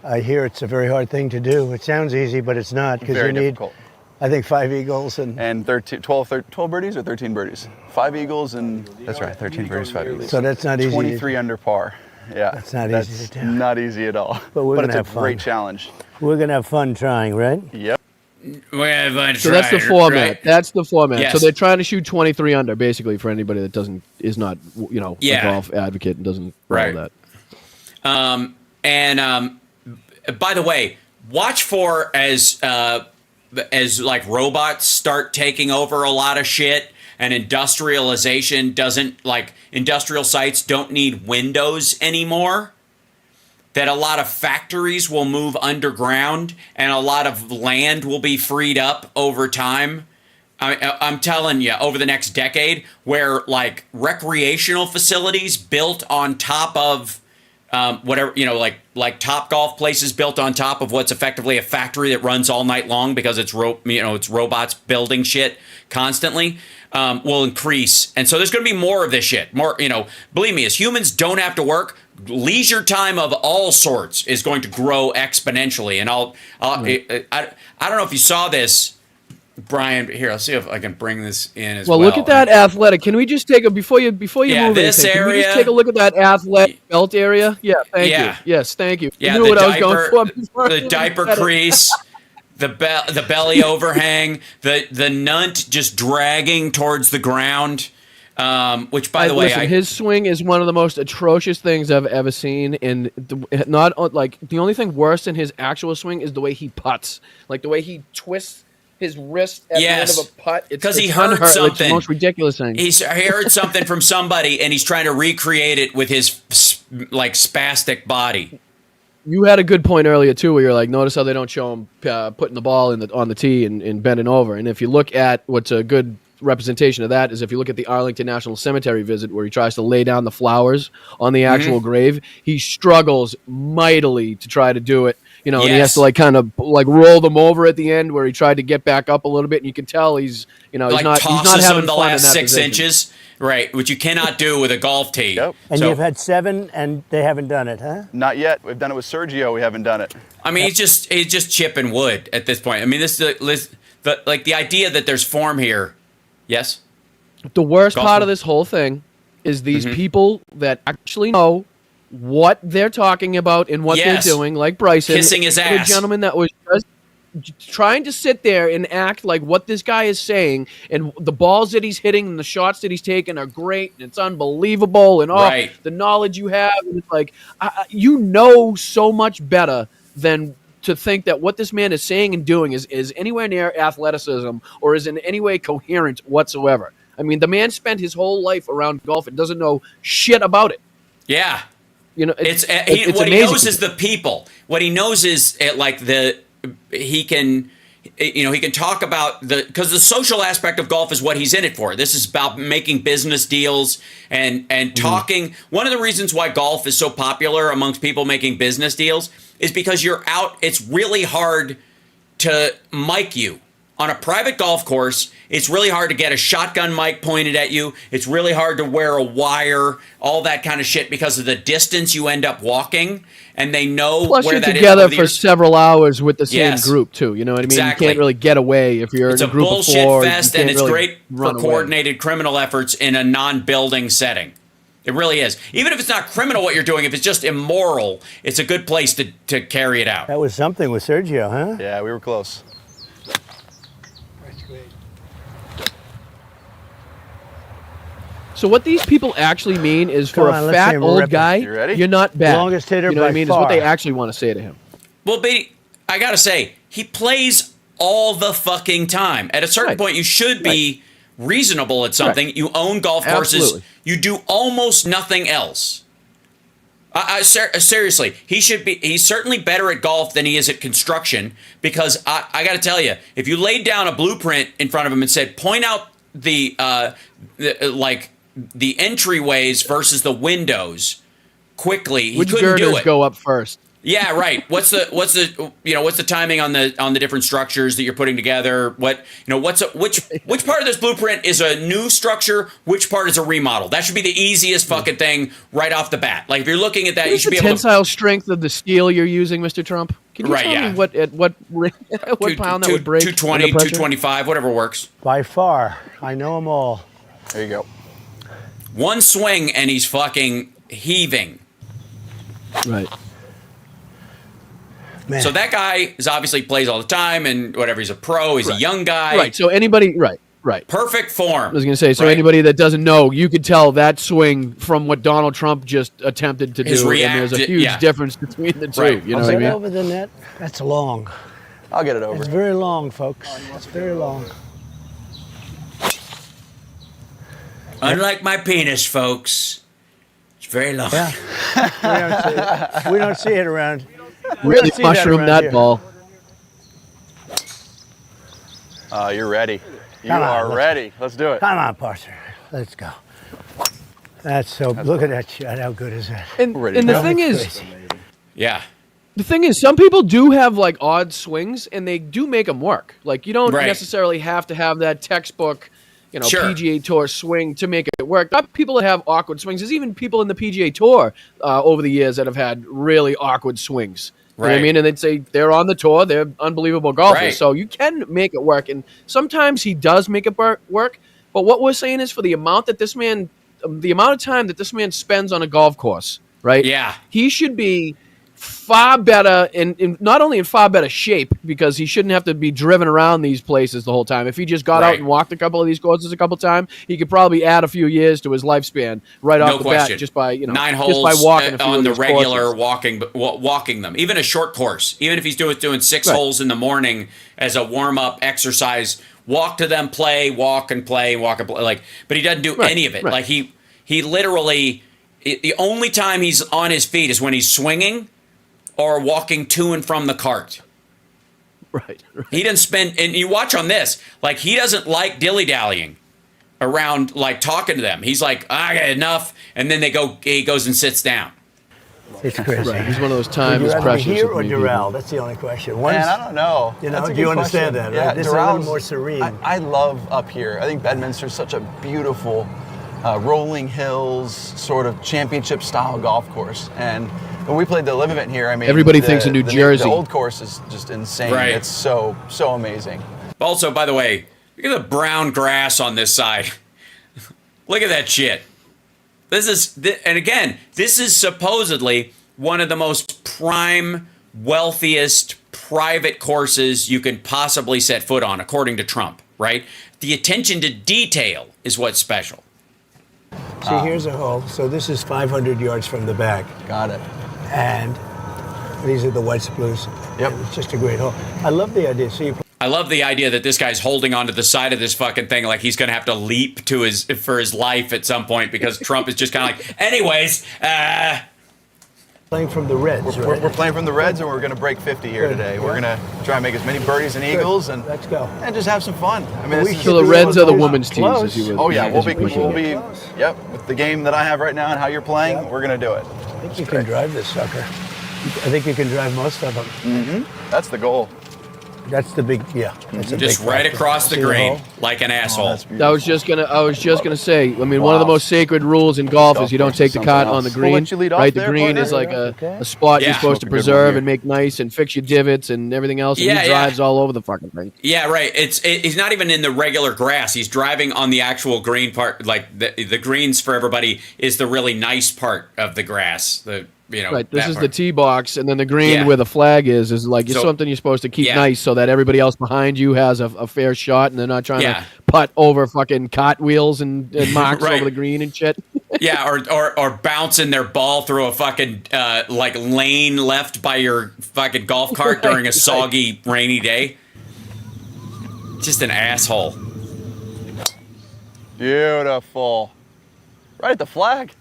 I hear it's a very hard thing to do. It sounds easy, but it's not, because you need, difficult. I think, 5 eagles and 12 birdies or 13 birdies. 5 eagles and that's right, 13 birdies, 5 eagles. So that's not easy. 23 under par. Yeah, that's not easy to do. Not easy at all. But we're gonna have it's a fun. great challenge. We're gonna have fun trying, right? Yep. We're gonna have fun so that's the format. Right. That's the format. Yes. So they're trying to shoot 23 under, basically, for anybody that is not a golf advocate and doesn't follow that. By the way, watch for as like robots start taking over a lot of shit. and industrialization doesn't, like, industrial sites don't need windows anymore, that a lot of factories will move underground and a lot of land will be freed up over time. I'm telling you, over the next decade, where like recreational facilities built on top of whatever, like Top Golf places built on top of what's effectively a factory that runs all night long because it's it's robots building shit constantly, will increase. And so there's going to be more of this shit. More, believe me, as humans don't have to work, leisure time of all sorts is going to grow exponentially. And I don't know if you saw this, Brian. Here, I'll see if I can bring this in as well. Well, look at that athletic. Can we just take a before you move this anything, area? Can we just take a look at that athletic belt area? Yeah, thank you. Yes, thank you. Yeah, you knew what I was going for before the diaper crease, the belly overhang, the nunt just dragging towards the ground. Which, by the way, his swing is one of the most atrocious things I've ever seen. And the only thing worse than his actual swing is the way he putts, like the way he twists his wrist at the end of a putt. Because he heard something. It's the most ridiculous thing. He heard something from somebody, and he's trying to recreate it with his like spastic body. You had a good point earlier too, where you're like, notice how they don't show him putting the ball on the tee and bending over. And if you look at what's a good representation of that is if you look at the Arlington National Cemetery visit where he tries to lay down the flowers on the actual grave, he struggles mightily to try to do it. And he has to like kind of like roll them over at the end where he tried to get back up a little bit, and you can tell he's like he's not having the fun last in that 6 position. inches, right? Which you cannot do with a golf tee. Yep. And you've had 7, and they haven't done it, huh? Not yet. We've done it with Sergio. We haven't done it. I mean, he's just chipping wood at this point. I mean, the idea that there's form here. Yes. The worst part of this whole thing is these people that actually know what they're talking about and what they're doing, like Bryson, kissing his ass. the gentleman that was just trying to sit there and act like what this guy is saying, and the balls that he's hitting and the shots that he's taking are great, and it's unbelievable, and the knowledge you have, and it's like you know so much better than to think that what this man is saying and doing is anywhere near athleticism or is in any way coherent whatsoever. I mean, the man spent his whole life around golf and doesn't know shit about it. Yeah. It's what he knows is the people. What he knows is he can talk about because the social aspect of golf is what he's in it for. This is about making business deals and talking. One of the reasons why golf is so popular amongst people making business deals is because you're out. It's really hard to mic you. On a private golf course, it's really hard to get a shotgun mic pointed at you. It's really hard to wear a wire, all that kind of shit, because of the distance you end up walking, and they know Plus where you're that together is. for several hours with the same Yes. group, too. You know what I mean? Exactly. You can't really get away if you're It's in a a group bullshit of 4. fest, and it's really great for run away. coordinated criminal efforts in a non-building setting. It really is. Even if it's not criminal what you're doing, if it's just immoral, it's a good place to carry it out. That was something with Sergio, huh? Yeah, we were close. So what these people actually mean is Come for on, a let's see fat him old rip it. guy, You ready? you're not bad. Longest hitter you know what by I mean? Is what far. they actually want to say to him. Well, I gotta say, he plays all the fucking time. At a certain point, you should be reasonable at something. You own golf courses. Absolutely. You do almost nothing else. Seriously, he's certainly better at golf than he is at construction, because I got to tell you, if you laid down a blueprint in front of him and said, point out the entryways versus the windows quickly, he Which couldn't do girders it. go up first? Yeah, right. What's the timing on the different structures that you're putting together? Which part of this blueprint is a new structure? Which part is a remodel? That should be the easiest fucking thing right off the bat. Like if you're looking at that, you should be able to. Tensile strength of the steel you're using, Mr. Trump. Can you tell me what pound that would break? 220, 225, whatever works. By far. I know them all. There you go. One swing and he's fucking heaving. Right. Man. So that guy is obviously plays all the time and whatever. He's a pro. He's a young guy. Right. So anybody. Right. Perfect form. I was going to say, so anybody that doesn't know, you could tell that swing from what Donald Trump just attempted to do, and there's a huge difference between the two. Right. You know what I mean? Over the net, that's long. I'll get it over. It's very long, folks. It's very long. Unlike my penis, folks. It's very long. Yeah. we don't see it around. Really mushroom nut ball. You're ready. You Come on, are ready. Let's do it. Come on, partner. Let's go. That's so. Look at that shot. How good is that? And the thing is, Yeah. the thing is, some people do have like odd swings, and they do make them work. Like you don't Right. necessarily have to have that textbook, Sure. PGA Tour swing to make it work. Not people that have awkward swings. There's even people in the PGA Tour over the years that have had really awkward swings. You know what I Right. mean? And they'd say they're on the tour, they're unbelievable golfers. Right. So you can make it work. And sometimes he does make it work. But what we're saying is for the amount that this man, the amount of time that this man spends on a golf course, right? Yeah. He should be far better, in not only in far better shape, because he shouldn't have to be driven around these places the whole time. If he just got out Right. and walked a couple of these courses a couple times, he could probably add a few years to his lifespan right No off the question. bat just by 9 just holes by walking a few on of the these regular courses. walking them. Even a short course. Even if he's doing 6 Right. holes in the morning as a warm up exercise, walk to them, play, walk and play, walk and play. Like, but he doesn't do Right, any of it. right. Like he literally, the only time he's on his feet is when he's swinging or walking to and from the cart. Right. He doesn't spend, and you watch on this, like he doesn't like dilly-dallying around, like talking to them. He's like, I got enough, and then he goes and sits down. It's crazy. Right. He's one of those Would times you rather be precious. here with or me Doral? people. That's the only question. Man, I don't know. You know, That's a do you good understand question. that, right? Yeah, This is a little Dural's- more serene. I love up here. I think Bedminster's such a beautiful, rolling hills, sort of championship-style golf course. And when we played the live event here, I mean, Everybody thinks of New Jersey. The old course is just insane. Right. It's so amazing. Also, by the way, look at the brown grass on this side. Look at that shit. And again, this is supposedly one of the most prime, wealthiest private courses you can possibly set foot on, according to Trump, right? The attention to detail is what's special. See, here's a hole. So this is 500 yards from the back. Got it. And these are the whites blues. Yep. It's just a great hole. I love the idea. So you I love the idea that this guy's holding onto the side of this fucking thing like he's going to have to leap to for his life at some point because Trump is just kind of like, anyways, playing from the Reds, right? We're playing from the Reds, and we're going to break 50 here Good. today. We're Yeah. going to try and make as many birdies and eagles, and Let's go. just have some fun. I mean, We this is- should So the be Reds able are the to- women's teams, Close. as you would. Oh yeah, we'll as be you push it. yep, with the game that I have right now and how you're playing, Yep. we're gonna do it. I think you can drive this sucker. I think you can drive most of them. That's the goal. That's the big, yeah. That's a just big right factor. across the See green hole? like an asshole. That's I was just gonna say. I mean, one of the Wow. most sacred rules in golf is you don't course take is the something cart else. on the We'll green. let you lead off Right, the there, green partner. is like Okay. a spot Yeah. you're supposed to Smoke a good one preserve here. and make nice and fix your divots and everything else. And Yeah, he yeah. drives all over the fucking thing. Yeah, right. He's not even in the regular grass. He's driving on the actual green part. Like the greens for everybody is the really nice part of the grass. Right, this that is part. the tee box, and then the green Yeah. where the flag is like So- something you're supposed to keep Yeah. nice so that everybody else behind you has a fair shot, and they're not trying Yeah. to putt over fucking cartwheels and marks Right. over the green and shit. Yeah, or bouncing their ball through a fucking like lane left by your fucking golf cart during a soggy, rainy day. Just an asshole. Beautiful. Right at the flag.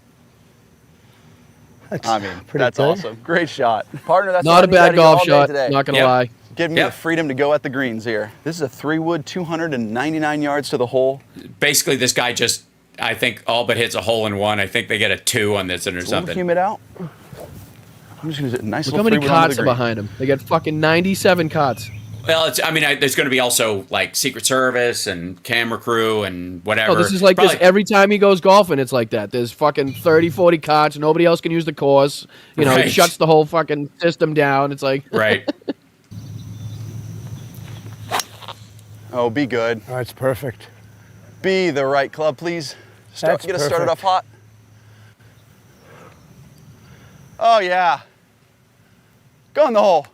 That's I mean, pretty that's good. awesome. Great shot. Partner, that's Not a all you gotta bad do golf all day shot, today. not gonna Yep. lie. Give me Yep. the freedom to go at the greens here. This is a 3-wood, 299 yards to the hole. Basically, this guy just, I think, all but hits a hole in one. I think they get a 2 on this one or It's a little something. humid out. I'm just gonna do a nice Look how little many 3-wood onto cots the are green. behind him. They got fucking 97 cots. Well, there's going to be also like Secret Service and camera crew and whatever. Oh, this is like Probably- this every time he goes golfing. It's like that. There's fucking 30, 40 cots. Nobody else can use the course. You know, Right. it shuts the whole fucking system down. It's like, Right. Oh, be good. Oh, it's perfect. Be the right club, please. That's Get us started perfect. off hot. Oh, yeah. Go in the hole.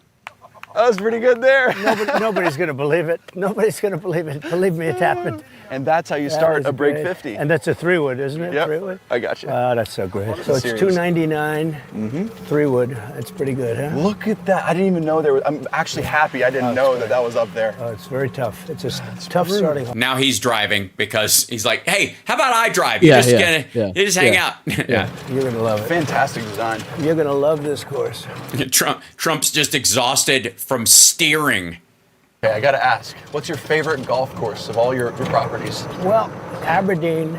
That was pretty good there. Nobody's going to believe it. Nobody's going to believe it. Believe me, it happened. And that's how you That start is a break great. 50. And that's a 3-wood, isn't it? Yep. 3-wood? I got you. Oh, that's so great. So it's Serious. $299, 3-wood. That's pretty good, huh? Look at that. I didn't even know there was, I'm actually happy I didn't know that was up there. Oh, it's very tough. It's a tough starting. Now he's driving because he's like, hey, how about I drive? Yeah, You just hang out. Yeah. You're going to love it. Fantastic design. You're going to love this course. Trump's just exhausted from steering. Okay, I got to ask, what's your favorite golf course of all your properties? Well, Aberdeen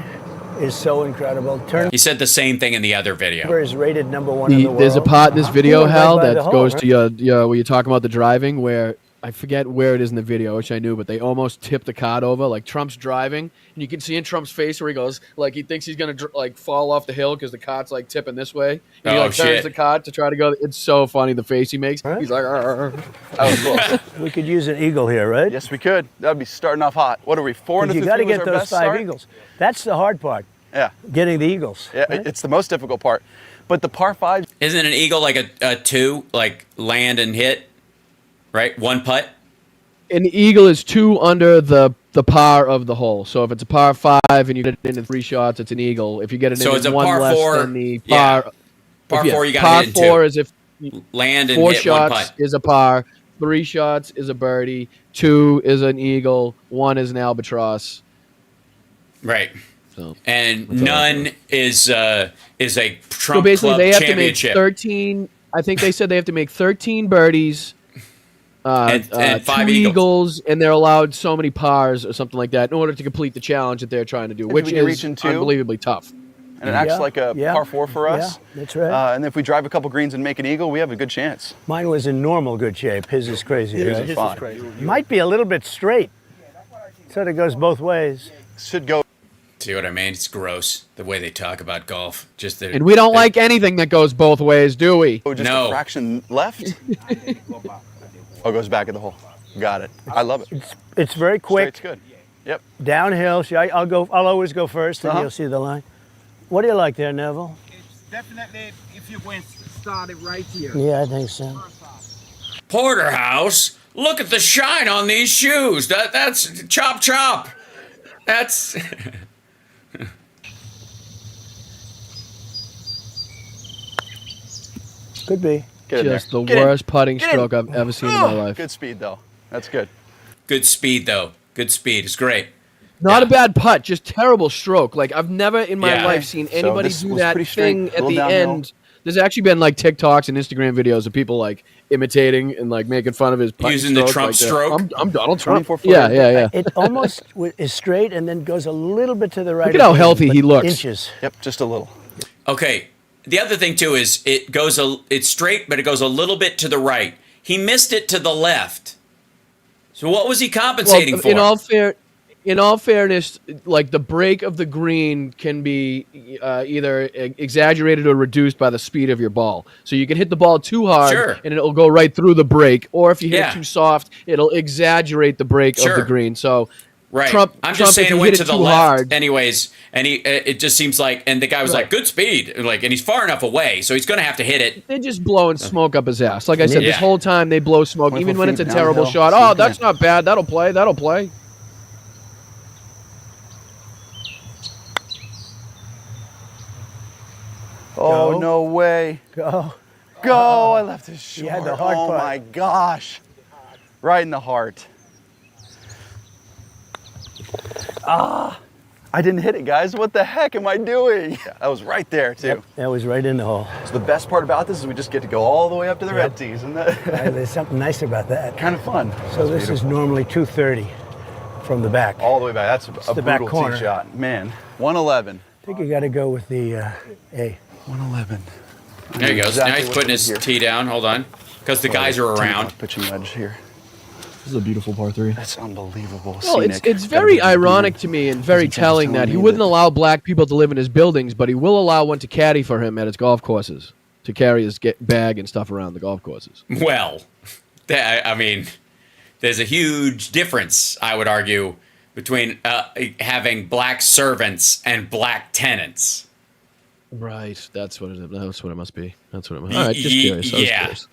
is so incredible. He said the same thing in the other video. Turner is rated #1 in the world. There's a part in this video, Right Hal, by the that hole, goes right? to your where you're talking about the driving, where I forget where it is in the video, which I knew, but they almost tipped the cart over. Like Trump's driving, and you can see in Trump's face where he goes, like he thinks he's gonna like fall off the hill because the cart's like tipping this way. And he like turns the cart to try to go. It's so funny the face he makes. Right? He's like, "Arr." That was close. We could use an eagle here, right? Yes, we could. That'd be starting off hot. What are we, 4 into You 50 got to was get our those best 5 start? eagles. That's the hard part, Yeah, getting the eagles. yeah, right? it's the most difficult part. But the par 5s, Isn't an eagle like a 2, like land and hit, right? 1 putt. An eagle is 2 under the par of the hole. So if it's a par 5 and you get it in 3 shots, it's an eagle. If you get it So in it's a 1 par less 4, than the yeah. par, Par 4 you got par to hit in 4 2. is if Land and 4 hit 1 shots putt. is a par, 3 shots is a birdie, 2 is an eagle, 1 is an albatross. Right. So And none is a Trump so basically, Club they have to make championship. 13. I think they said they have to make 13 birdies, And 5 2 eagles. and they're allowed so many pars or something like that in order to complete the challenge that they're trying to do, If which we can is reach in 2, unbelievably tough. and it acts Yeah, like a yeah, par 4 for us. Yeah, that's right. And if we drive a couple greens and make an eagle, we have a good chance. Mine was in normal good shape. His is crazy. His right? is fine. Might be a little bit straight. So it goes both ways. Should go. See what I mean? It's gross the way they talk about golf. Just the, And we don't like anything that goes both ways, do we? Oh, just No. a fraction left? Oh, it goes back in the hole. Got it. I love it. It's very quick. Straight's good. Yep. Downhill. See, I'll always go first, and you'll see the line. What do you like there, Neville? Definitely, if you went started right here. Yeah, I think so. Porterhouse, look at the shine on these shoes. That's chop. That's Could be. Get in Just there. the Get in. worst putting Get in. stroke I've ever seen in my life. Good speed, though. That's good. good speed though. Good speed. It's great. Not a bad putt, just terrible stroke. Like I've never in my Yeah. life seen So anybody this do was that pretty straight, thing at little the downhill. end. There's actually been like TikToks and Instagram videos of people like imitating and like making fun of his putting Using the strokes, Trump like stroke? I'm Donald Trump. 24 Yeah, footer. yeah, yeah. It almost is straight and then goes a little bit to the right. Look at how again, healthy but he looks. Inches. Yep, just a little. Okay. The other thing too is it's straight, but it goes a little bit to the right. He missed it to the left. So what was he compensating for? In all fairness, like the break of the green can be either exaggerated or reduced by the speed of your ball. So you can hit the ball too hard Sure. and it'll go right through the break, or if you hit Yeah. it too soft, it'll exaggerate the break of Sure. the green. So Right. Trump, I'm just saying if it you went hit to it the too left hard, anyways, and it just seems like, and the guy was like, good speed, and he's far enough away, so he's going to have to hit it. they're just blowing smoke up his ass. Like I said, Yeah. this whole time they blow smoke, 24 even when it's a feet terrible downhill. shot. See Oh, what that's can- not bad. That'll play. That'll play. Oh, Go. no way. Go. Go. I left it short. had the hard oh, part. my gosh. Right in the heart. Ah. I didn't hit it, guys. What the heck am I doing? That was right there, too. Yep, that was right in the hole. So the best part about this is we just get to go all the way up to the red tees. And that There's something nice about that. kind of fun. So this is normally 230 from the back. All the way back. That's a the back brutal corner. tee shot. Man, 111. I think you got to go with the A. 111. There he goes. Exactly Now he's what putting it his is here. tee down. Hold on. Because the guys are around. Pitching wedge here. This is a beautiful par 3. That's unbelievable. Well, it's Scenic. it's very ironic to me and very He's telling telling that he me wouldn't that- allow black people to live in his buildings, but he will allow one to caddy for him at his golf courses, to carry his bag and stuff around the golf courses. Well, I mean, there's a huge difference, I would argue, between having black servants and black tenants. Right, that's what it. That's what it must be. That's what it must. All right, just curious. I was Yeah. curious.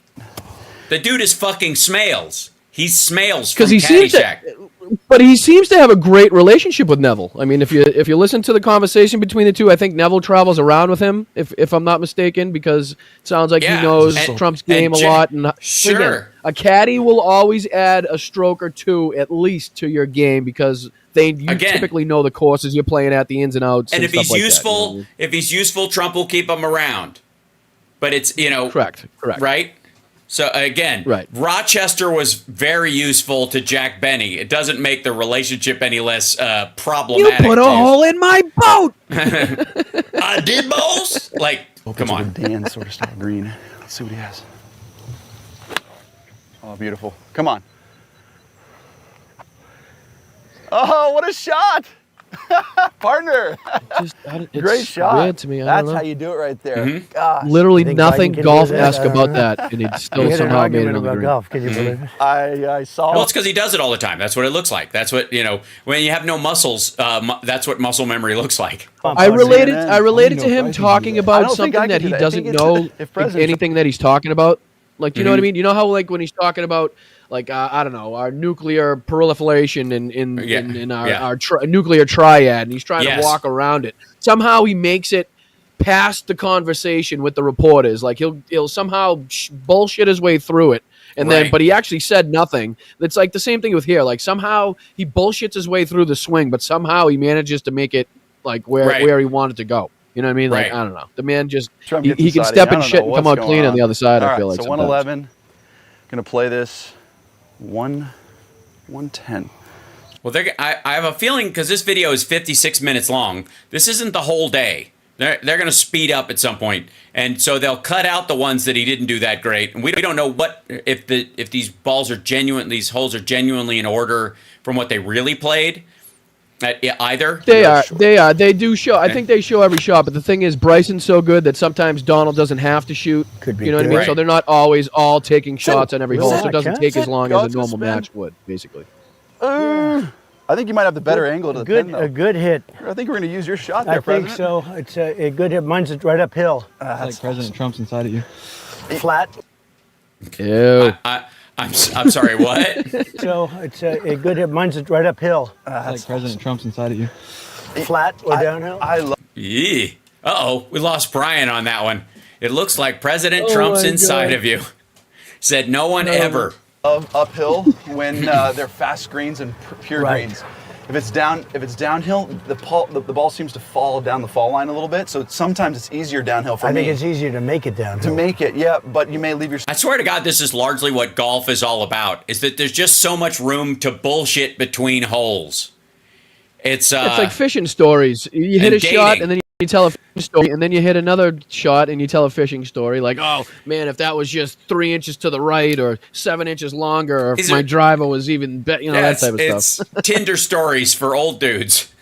The dude is fucking Smales. He smiles because from he seems Caddyshack. but he seems to have a great relationship with Neville. I mean, if you listen to the conversation between the two, I think Neville travels around with him, if I'm not mistaken, because it sounds like he knows Trump's game a lot. And sure, again, a caddy will always add a stroke or two at least to your game because you typically know the courses you're playing at, the ins and outs. And if he's like useful, that, if he's useful, Trump will keep him around. But it's correct, right. So again, Rochester was very useful to Jack Benny. It doesn't make the relationship any less problematic. You put a hole in my boat. I did, boss. Like, come on. Dan sort of style green. Let's see what he has. Oh, beautiful. Come on. Oh, what a shot! Partner. Great shot. Weird to me. That's how you do it right there. Mm-hmm. Gosh. Literally nothing golf-esque about that, and he still somehow made it on the green. Golf. Can you believe it? I saw. Well, it's because he does it all the time. That's what it looks like. That's what when you have no muscles. That's what muscle memory looks like. I related to him talking about something that he doesn't know anything that he's talking about. Like, do you know what I mean? You know how like when he's talking about like I don't know, our nuclear proliferation in our nuclear triad, and he's trying to walk around it. Somehow he makes it past the conversation with the reporters. Like he'll somehow bullshit his way through it, and then but he actually said nothing. It's like the same thing with here. Like somehow he bullshits his way through the swing, but somehow he manages to make it like where he wanted to go. You know what I mean? Like I don't know. The man just he can step in shit and come out clean on the other side. I feel like so 111. Gonna play this 110. Well, I have a feeling because this video is 56 minutes long. This isn't the whole day. They're going to speed up at some point, and so they'll cut out the ones that he didn't do that great. And we don't know what if these holes are genuinely in order from what they really played. Either they are. They do show. I think they show every shot. But the thing is, Bryson's so good that sometimes Donald doesn't have to shoot. Could be. You know what I mean? Right. So they're not always all taking shots on every hole. So it doesn't take as long as a normal match would, basically. I think you might have the better angle to the pin, though. A good hit. I think we're going to use your shot there, President. I think so. It's a good hit. Mine's right uphill. That's like President Trump's inside of you. Flat. Ew. I'm sorry, what? So it's a good hit. Mine's right uphill. Like President Trump's inside of you. Flat or downhill? I love. Yeah. Uh-oh, we lost Brian on that one. It looks like President Trump's inside of you. Said no one ever. Of uphill when they're fast greens and pure greens. If it's downhill, the ball seems to fall down the fall line a little bit. So sometimes it's easier downhill for me. I think it's easier to make it downhill. To make it, yeah, but you may leave your. I swear to God, this is largely what golf is all about. Is that there's just so much room to bullshit between holes. It's like fishing stories. You hit a shot and then you tell a fishing story, and then you hit another shot and you tell a fishing story. Like, oh man, if that was just 3 inches to the right or 7 inches longer, or if my driver was even better, that type of stuff. It's Tinder stories for old dudes.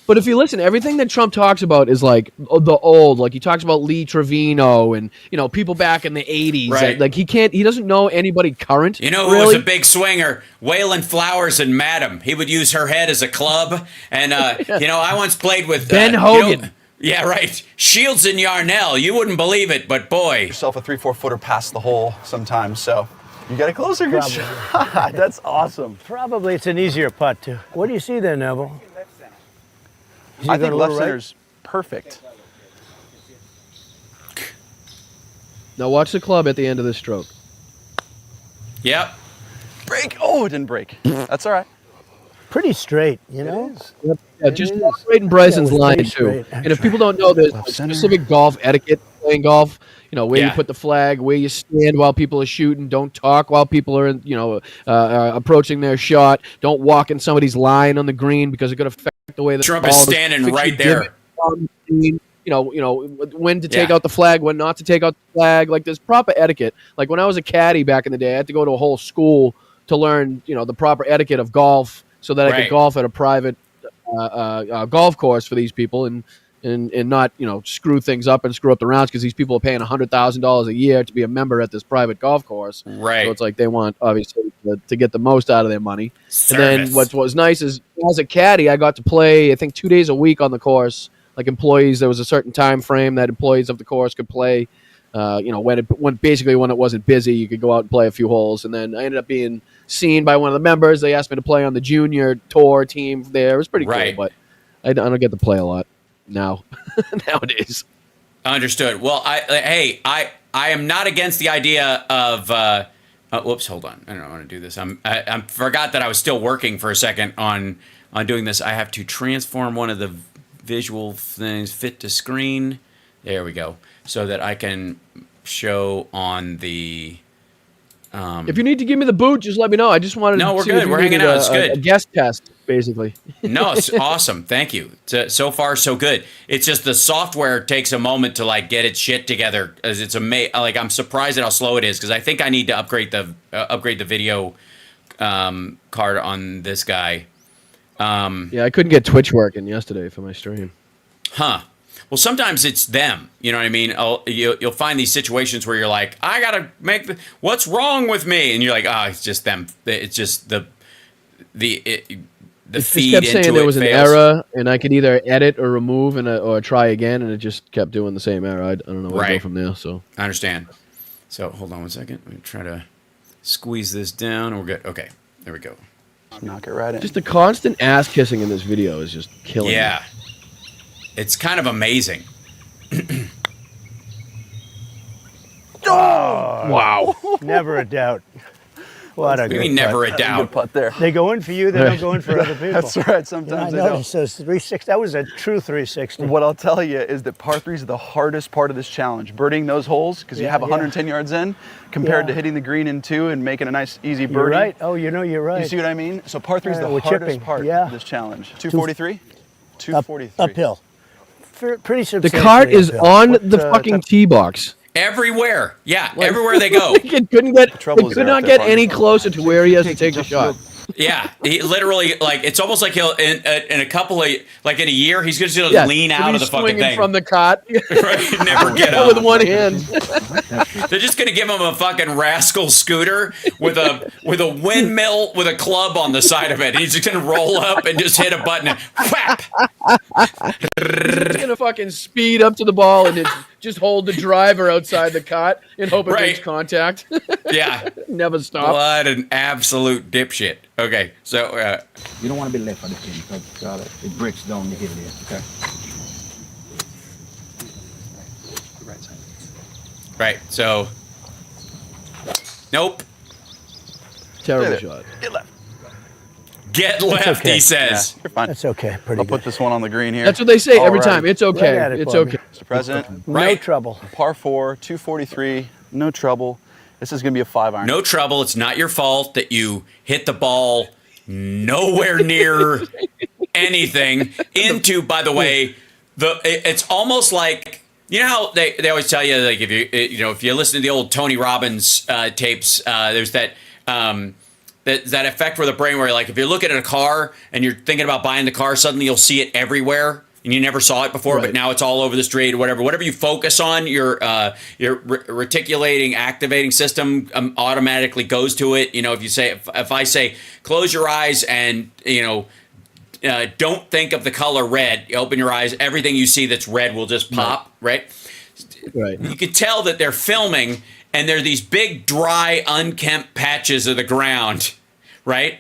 But if you listen, everything that Trump talks about is like the old. Like he talks about Lee Trevino and people back in the 80s. Right. Like he doesn't know anybody current. Who really was a big swinger? Waylon Flowers and Madam. He would use her head as a club. And I once played with Ben Hogan. Yeah, right. Shields and Yarnell. You wouldn't believe it, but boy. Yourself a 3-4 footer past the hole sometimes. So you got a closer good shot. That's awesome. Probably it's an easier putt too. What do you see there, Neville? I think left center's perfect. Now watch the club at the end of this stroke. Yep. Break. Oh, it didn't break. That's all right. Pretty straight, Yeah, just straight in Bryson's line too. And if people don't know, there's specific golf etiquette playing golf. Where you put the flag, where you stand while people are shooting. Don't talk while people are, approaching their shot. Don't walk in somebody's line on the green because it's going to affect the way the Trump ball is standing right there. When to take out the flag, when not to take out the flag. Like there's proper etiquette. Like when I was a caddy back in the day, I had to go to a whole school to learn, the proper etiquette of golf so that I could golf at a private golf course for these people and not screw things up and screw up the rounds because these people are paying $100,000 a year to be a member at this private golf course. Right. So it's like they want obviously to get the most out of their money. Service. And then what was nice is as a caddy, I got to play I think 2 days a week on the course. Like employees, there was a certain time frame that employees of the course could play. When it wasn't busy, you could go out and play a few holes. And then I ended up being seen by one of the members. They asked me to play on the junior tour team there. It was pretty cool, but I don't get to play a lot now nowadays. Understood. Well, I am not against the idea of. Whoops, hold on. I don't want to do this. I forgot that I was still working for a second on doing this. I have to transform one of the visual things fit to screen. There we go, so that I can show on the. If you need to give me the boot, just let me know. I just wanted. No, to we're see good. if you We're hanging needed out. It's good. A guest test, basically. No, it's awesome. Thank you. So far, so good. It's just the software takes a moment to like get its shit together. As it's like I'm surprised at how slow it is because I think I need to upgrade the video card on this guy. Yeah, I couldn't get Twitch working yesterday for my stream. Huh. Well, sometimes it's them. You know what I mean? You'll find these situations where you're like, I gotta make what's wrong with me, and you're like, it's just them. It's just the feed just kept saying there was an error, and I could either edit or remove or try again, and it just kept doing the same error. I don't know where to go from there. So I understand. So hold on one second. Let me try to squeeze this down. We're good. Okay, there we go. Knock it right in. Just the constant ass kissing in this video is just killing me. It's kind of amazing. Oh, wow. Never a doubt. What a good mean never a doubt. Good putt there. They go in for you, they don't go in for other people. That's right. Sometimes they don't. So it's 360. That was a true 360. What I'll tell you is that par 3 is the hardest part of this challenge. Birding those holes, because you have 110 yards in, compared to hitting the green in 2 and making a nice, easy birdie. You're right. Oh, you're right. You see what I mean? So par 3 is the hardest part of this challenge. 243? 243. Uphill. Pretty substantially. The cart is uphill. on the fucking tee box. Everywhere. Yeah, everywhere they go. It could not get any closer to where he has to take the shot. Yeah, he literally, like, it's almost like he'll, in a couple of, like in a year, he's going to lean out of the fucking thing. From the cot. Right, never get up. With one hand. They're just going to give him a fucking rascal scooter with a windmill with a club on the side of it. He's just going to roll up and just hit a button and whap. He's going to fucking speed up to the ball and just hold the driver outside the cot and hope it makes contact. Yeah. Never stop. What an absolute dipshit. Okay, so You don't want to be left of the pin because it breaks down the hill here. Okay. Right side. right, so nope. Terrible shot. Get left. Get left, he says. Yeah, you're fine. That's okay. I'll put this one on the green here. That's what they say every time. It's okay. It's okay. Mr. President. No trouble. Par 4, 243, no trouble. This is going to be a 5-iron. No trouble. It's not your fault that you hit the ball nowhere near anything into, by the way, it's almost like, you know how they always tell you, like, if you listen to the old Tony Robbins tapes, there's that effect where the brain where, like, if you're looking at a car and you're thinking about buying the car, suddenly you'll see it everywhere. And you never saw it before, but now it's all over the street or whatever. Whatever you focus on, your reticulating, activating system automatically goes to it. You know, if I say, close your eyes and, don't think of the color red, you open your eyes, everything you see that's red will just pop, right? You could tell that they're filming and there are these big, dry, unkempt patches of the ground, right?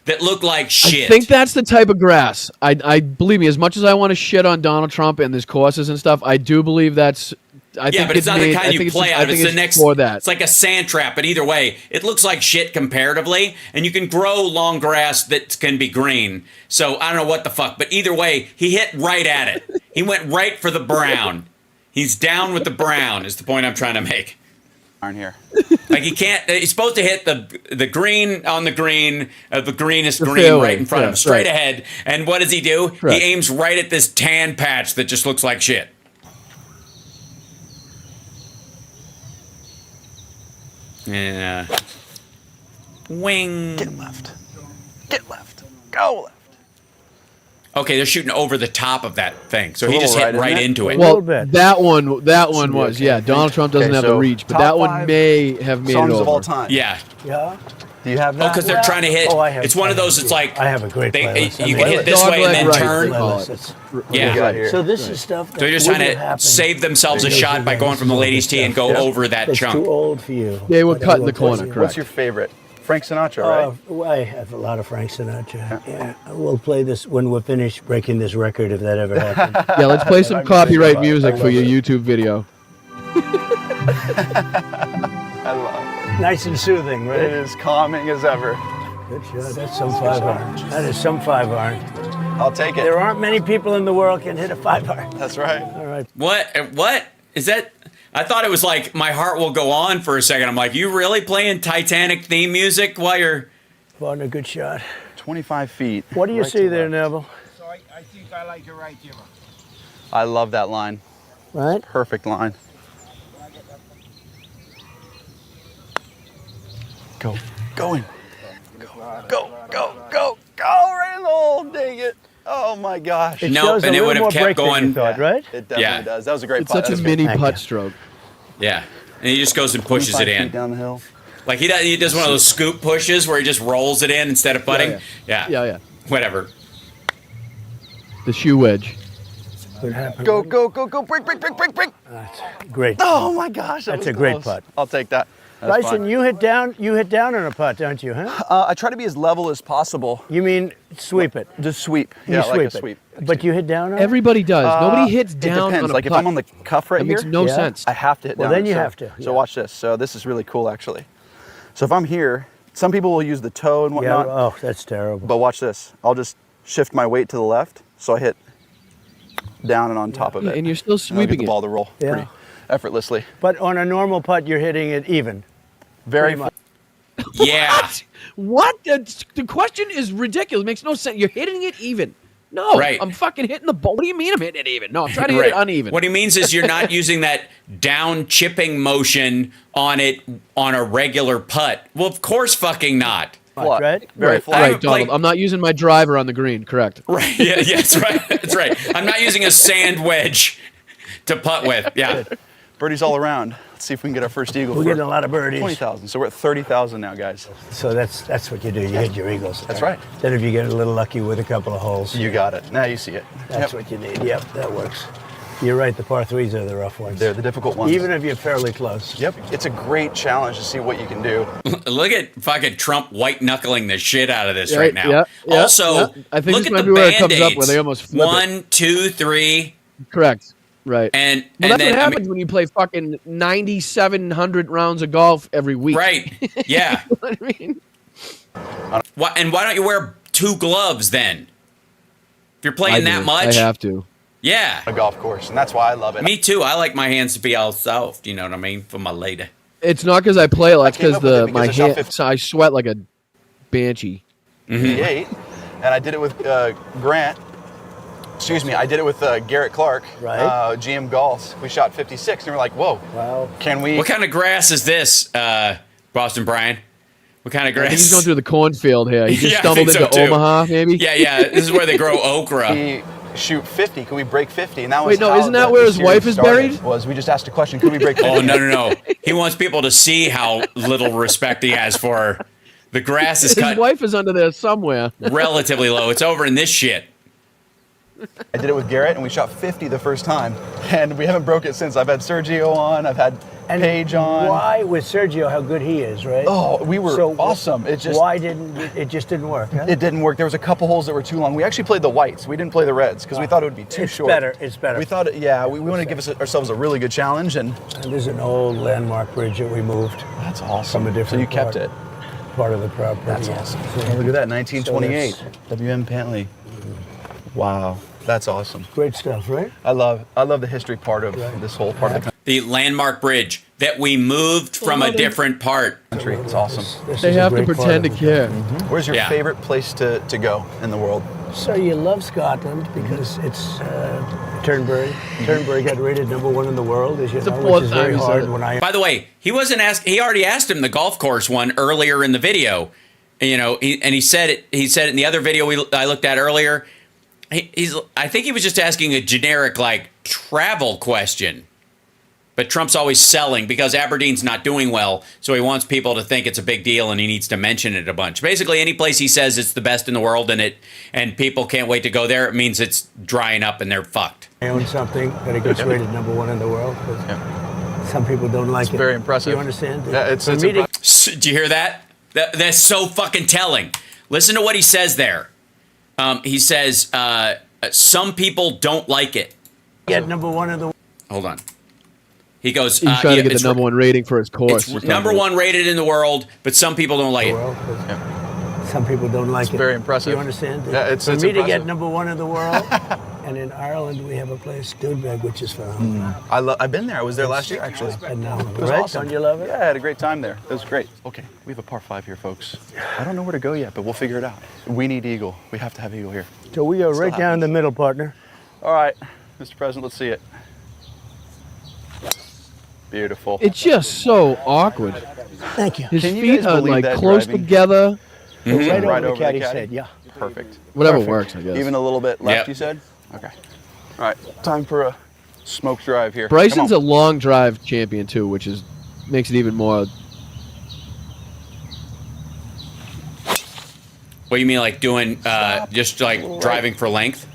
That look like shit. I think that's the type of grass. I believe me, as much as I want to shit on Donald Trump and his courses and stuff, I do believe that's. But it's not the kind you play out of. It's the next. It's like a sand trap, but either way, it looks like shit comparatively, and you can grow long grass that can be green. So I don't know what the fuck, but either way, he hit right at it. He went right for the brown. He's down with the brown. Is the point I'm trying to make. Here. Like he can't. He's supposed to hit the green on the green, the greenest green right in front of him, straight ahead. And what does he do? He aims right at this tan patch that just looks like shit. Yeah. Wing. Get left. Get left. Go left. Okay, they're shooting over the top of that thing, so he just hit right into it. Well, that one was Donald Trump doesn't have the reach, but that one may have made it over. Songs of all time. Yeah. Yeah. Do you have that? Oh, because they're trying to hit. It's one of those. It's like I have a great playlist. You can hit this way and then turn. Yeah. So this is stuff. So they're just trying to save themselves a shot by going from the ladies' tee and go over that chunk. Too old for you. They were cut in the corner. What's your favorite Frank Sinatra, right? Well, I have a lot of Frank Sinatra. Yeah. We'll play this when we're finished breaking this record, if that ever happens. Yeah, let's play some copyright music for your YouTube video. I love it. Nice and soothing, right? It is calming as ever. Good shot. That's some 5-iron. That is some 5-iron. I'll take it. There aren't many people in the world can hit a 5-iron. That's right. All right. What is that? I thought it was like My Heart Will Go On for a second. I'm like, you really playing Titanic theme music while you're... Well, a good shot. 25 feet. What do you see there, Neville? So I think I like it right here. I love that line. Right? Perfect line. Go. Going. Go. Right in the hole. Dang it. Oh my gosh. It No, shows and a it little would have more kept break than you going. thought, right? It definitely Yeah. does. That was a great It's putt. such a That was mini Thank putt you. stroke. Yeah. And he just goes and pushes 25 it feet in. down the hill. Like he does one of those scoop pushes where he just rolls it in instead of putting. Yeah. Whatever. The shoe wedge. Good happen. Go. Break. That's great. Oh my gosh. That's was a great close. putt. I'll take that. That's Bryson, fine. you hit down on a putt, don't you, huh? I try to be as level as possible. You mean sweep it? Just sweep. You Yeah, sweep like it. a sweep. But you hit down on it? Everybody does. Nobody hits It down depends. on a Like putt. if I'm on the cuff right That here, makes no sense. I have to hit Well, down. then you So- have to, So yeah. watch this. So this is really cool, actually. So if I'm here, some people will use the toe and Yeah, whatnot. oh, that's terrible. But watch this. I'll just shift my weight to the left, so I hit down and on top of Yeah, it. and you're still And I'll get sweeping the it. ball to roll Yeah. pretty effortlessly. But on a normal putt, you're hitting it even. Very Pretty much. Yeah. What? The question is ridiculous. It makes no sense. You're hitting it even. No, Right. I'm fucking hitting the ball. What do you mean I'm hitting it even? No, I'm trying to hit it uneven. What he means is you're not using that down chipping motion on it on a regular putt. Well, of course fucking not. flat. Right? Very Right, flat. right, Donald. I'm not using my driver on the green. Correct. Right. Yeah, that's right. That's right. I'm not using a sand wedge to putt with. Yeah. Birdies all around. Let's see if we can get our first eagle. We're for getting a lot of birdies. 20,000. So we're at 30,000 now, guys. So that's what you do. You hit your eagles. That's right. Then if you get a little lucky with a couple of holes. You got it. Now you see it. That's what you need. Yep, that works. You're right. The par threes are the rough ones. They're the difficult ones. Even if you're fairly close. Yep. It's a great challenge to see what you can do. Look at fucking Trump white knuckling the shit out of this Yeah, right now. yeah, Also, yeah. I think look this at might the be where it comes up band-aids. where they almost flip it. 1, 2, 3. Correct. Right. And Well, that's then, what happens when you play fucking 9,700 rounds of golf every week. Right. Yeah. You know what I mean? Why don't you wear 2 gloves then? If you're playing that much. I have to. Yeah. A golf course, and that's why I love it. Me too. I like my hands to be all soft. You know what I mean? For my lady. It's not because I play it like came because up with it because my I shot hand. So I sweat like a banshee. 58, and I did it with Grant. Excuse me, I did it with Garrett Clark, Right. GM Golfs. We shot 56, and we're like, whoa, Wow. can we? What kind of grass is this, Boston Brian? What kind of I grass? think he's going through the cornfield here. He just Yeah, I stumbled think so, into too. Omaha, maybe. Yeah. This is where they grow okra. We shoot 50. Can we break 50? And that was Wait, no, how isn't that the where his series wife is started, buried? Was we just asked a question? Could we break 50? Oh no! He wants people to see how little respect he has for her. The grass is His cut wife is under there somewhere. relatively low. It's over in this shit. I did it with Garrett, and we shot 50 the first time, and we haven't broke it since. I've had Sergio on. I've had Paige on. Why with Sergio? How good he is, right? Oh, we were So awesome. It just why didn't it just didn't work? Huh? It didn't work. There was a couple holes that were too long. We actually played the whites. We didn't play the reds because we thought it would be too It's short. better. It's better. We thought, we wanted to give ourselves a really good challenge, and And there's an old landmark bridge that we moved that's awesome. from a different So you kept part, it. part of the property. That's yeah. awesome. So Look at that, 1928, So WM Pantley. Wow, that's awesome. great stuff, right? I love the history part of this whole part of the The landmark bridge that we moved from a different part. country. It's awesome. This They is a have to great part pretend to of it. care. Where's your Yeah. favorite place to go in the world? So you love Scotland because it's Turnberry. Turnberry got rated #1 in the world, as you the know, fourth which is time very you said hard it. when I. By the way, he wasn't asked. He already asked him the golf course one earlier in the video. You know, he said it. He said it in the other video I looked at earlier. I think he was just asking a generic like travel question. But Trump's always selling because Aberdeen's not doing well, so he wants people to think it's a big deal and he needs to mention it a bunch. Basically, any place he says it's the best in the world and people can't wait to go there, it means it's drying up and they're fucked. I own something that it gets rated #1 in the world. But some people don't like it. very impressive. You understand? Yeah, it's For me to- Did you hear that? That's so fucking telling. Listen to what he says there. He says, some people don't like it. Get #1 in the. Hold on. He goes, He's trying to get the #1 rating for his course. It's #1 rated in the world, but some people don't like it. Some people don't like it. It's very impressive. You understand? Yeah, it's for me to impressive. get #1 in the world, and in Ireland we have a place, Doonbeg, which is phenomenal. I've been there. I was there last year, actually. Phenomenal. It was Right? awesome. Don't you love it? Yeah, I had a great time there. It was great. Okay, we have a par 5 here, folks. I don't know where to go yet, but we'll figure it out. We need eagle. We have to have eagle here. So we are Still right down happens. the middle, partner. All right, Mr. President, let's see it. Beautiful. It's just so awkward. Thank you. His Can you feet guys are believe like that close driving? together. Right Right over over the caddy's the caddy? head, yeah. Perfect. Whatever Perfect. works, I guess. Even a little bit left, Yep. you said? Okay. All right, time for a smoke drive here. Bryson's a Come on. long drive champion too, which makes it even more. What do you mean, like doing, just like driving for length?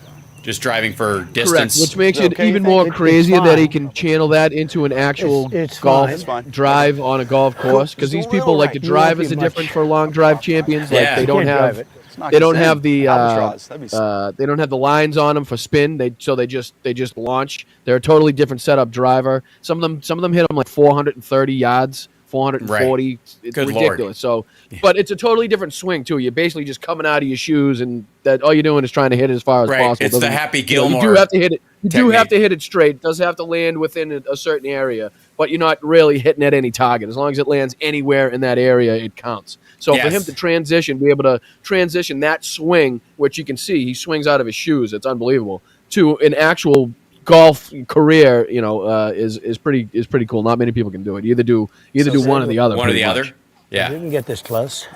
Just driving for Correct, distance? which makes Is it it okay, even you think? more It's crazier that he fine. can channel that into an actual It's golf fine. It's fine. drive on a golf course. Because these It's a people little like right. the You won't drivers be are much- different for long drive champions. Like Yeah. they You don't can't have drive it. Let's knock they this don't in. have the Albatross. That'd be they don't have the lines on them for spin. They just launch. They're a totally different setup driver. Some of them hit them like 430 yards, 440. It's Good ridiculous. Lord. So, but it's a totally different swing too. You're basically just coming out of your shoes, and that all you're doing is trying to hit it as far as Right. possible. It's the Doesn't- Happy you know, Gilmore you do have to hit it. You do have technique. to hit it straight. It does have to land within a certain area, but you're not really hitting at any target. As long as it lands anywhere in that area, it counts. So for him Yes. to transition, be able to transition that swing, which you can see, he swings out of his shoes. It's unbelievable. To an actual golf career, is pretty cool. Not many people can do it. You either do one or the other. One or pretty the much. other? Yeah. Didn't get this close.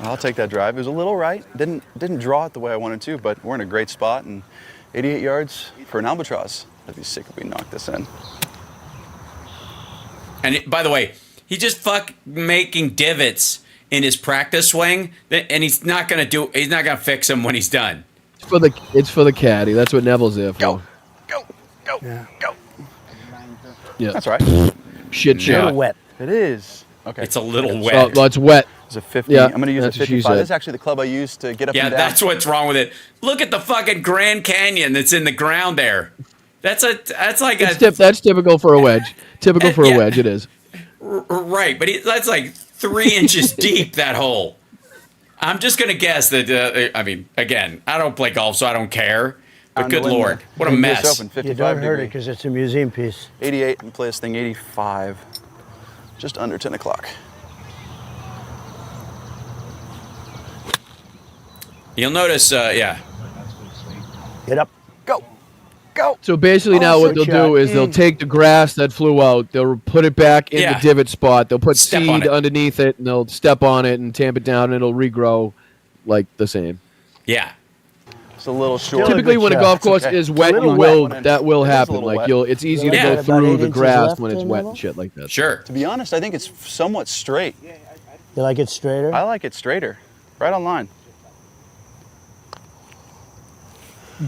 I'll take that drive. It was a little right. Didn't draw it the way I wanted to, but we're in a great spot, and 88 yards for an albatross. That'd be sick if we knocked this in. And by the way, he's just making divots in his practice swing, and he's not gonna fix them when he's done. It's for the caddy. That's what Neville's there for. Go. Yeah. Yeah. That's all right. Shit A shot. little wet. It is. Okay. It's a little Oh, wet. well, it's wet. It's a 50. Yeah, I'm going to use a that's what she 55. said. This is actually the club I use to get up Yeah, and down. that's what's wrong with it. Look at the fucking Grand Canyon that's in the ground there. That's like That's typical for a wedge. Typical for Yeah. a wedge, it is. Right, but that's like 3 inches deep, that hole. I'm just gonna guess that. I mean, again, I don't play golf, so I don't care. But good Down to Lord, what a Open, mess! 55 You don't hurt it degree. because it's a museum piece. 88 and play this thing 85. Just under 10 o'clock. You'll notice, yeah. Get up. Go. Go. So basically, now what they'll do is they'll take the grass that flew out, they'll put it back in Yeah. the divot spot, they'll put Step on seed it. underneath it, and they'll step on it and tamp it down, and it'll regrow like the same. Yeah. It's a little short. Typically, when a shot. golf course okay. is wet, little you wet will when it's- that will it is a happen. little Like wet. it's easy to Yeah. go About through 8 the inches grass left when it's there, wet Neville? and shit like that. Sure. To be honest, I think it's somewhat straight. You like it straighter? I like it straighter. Right on line.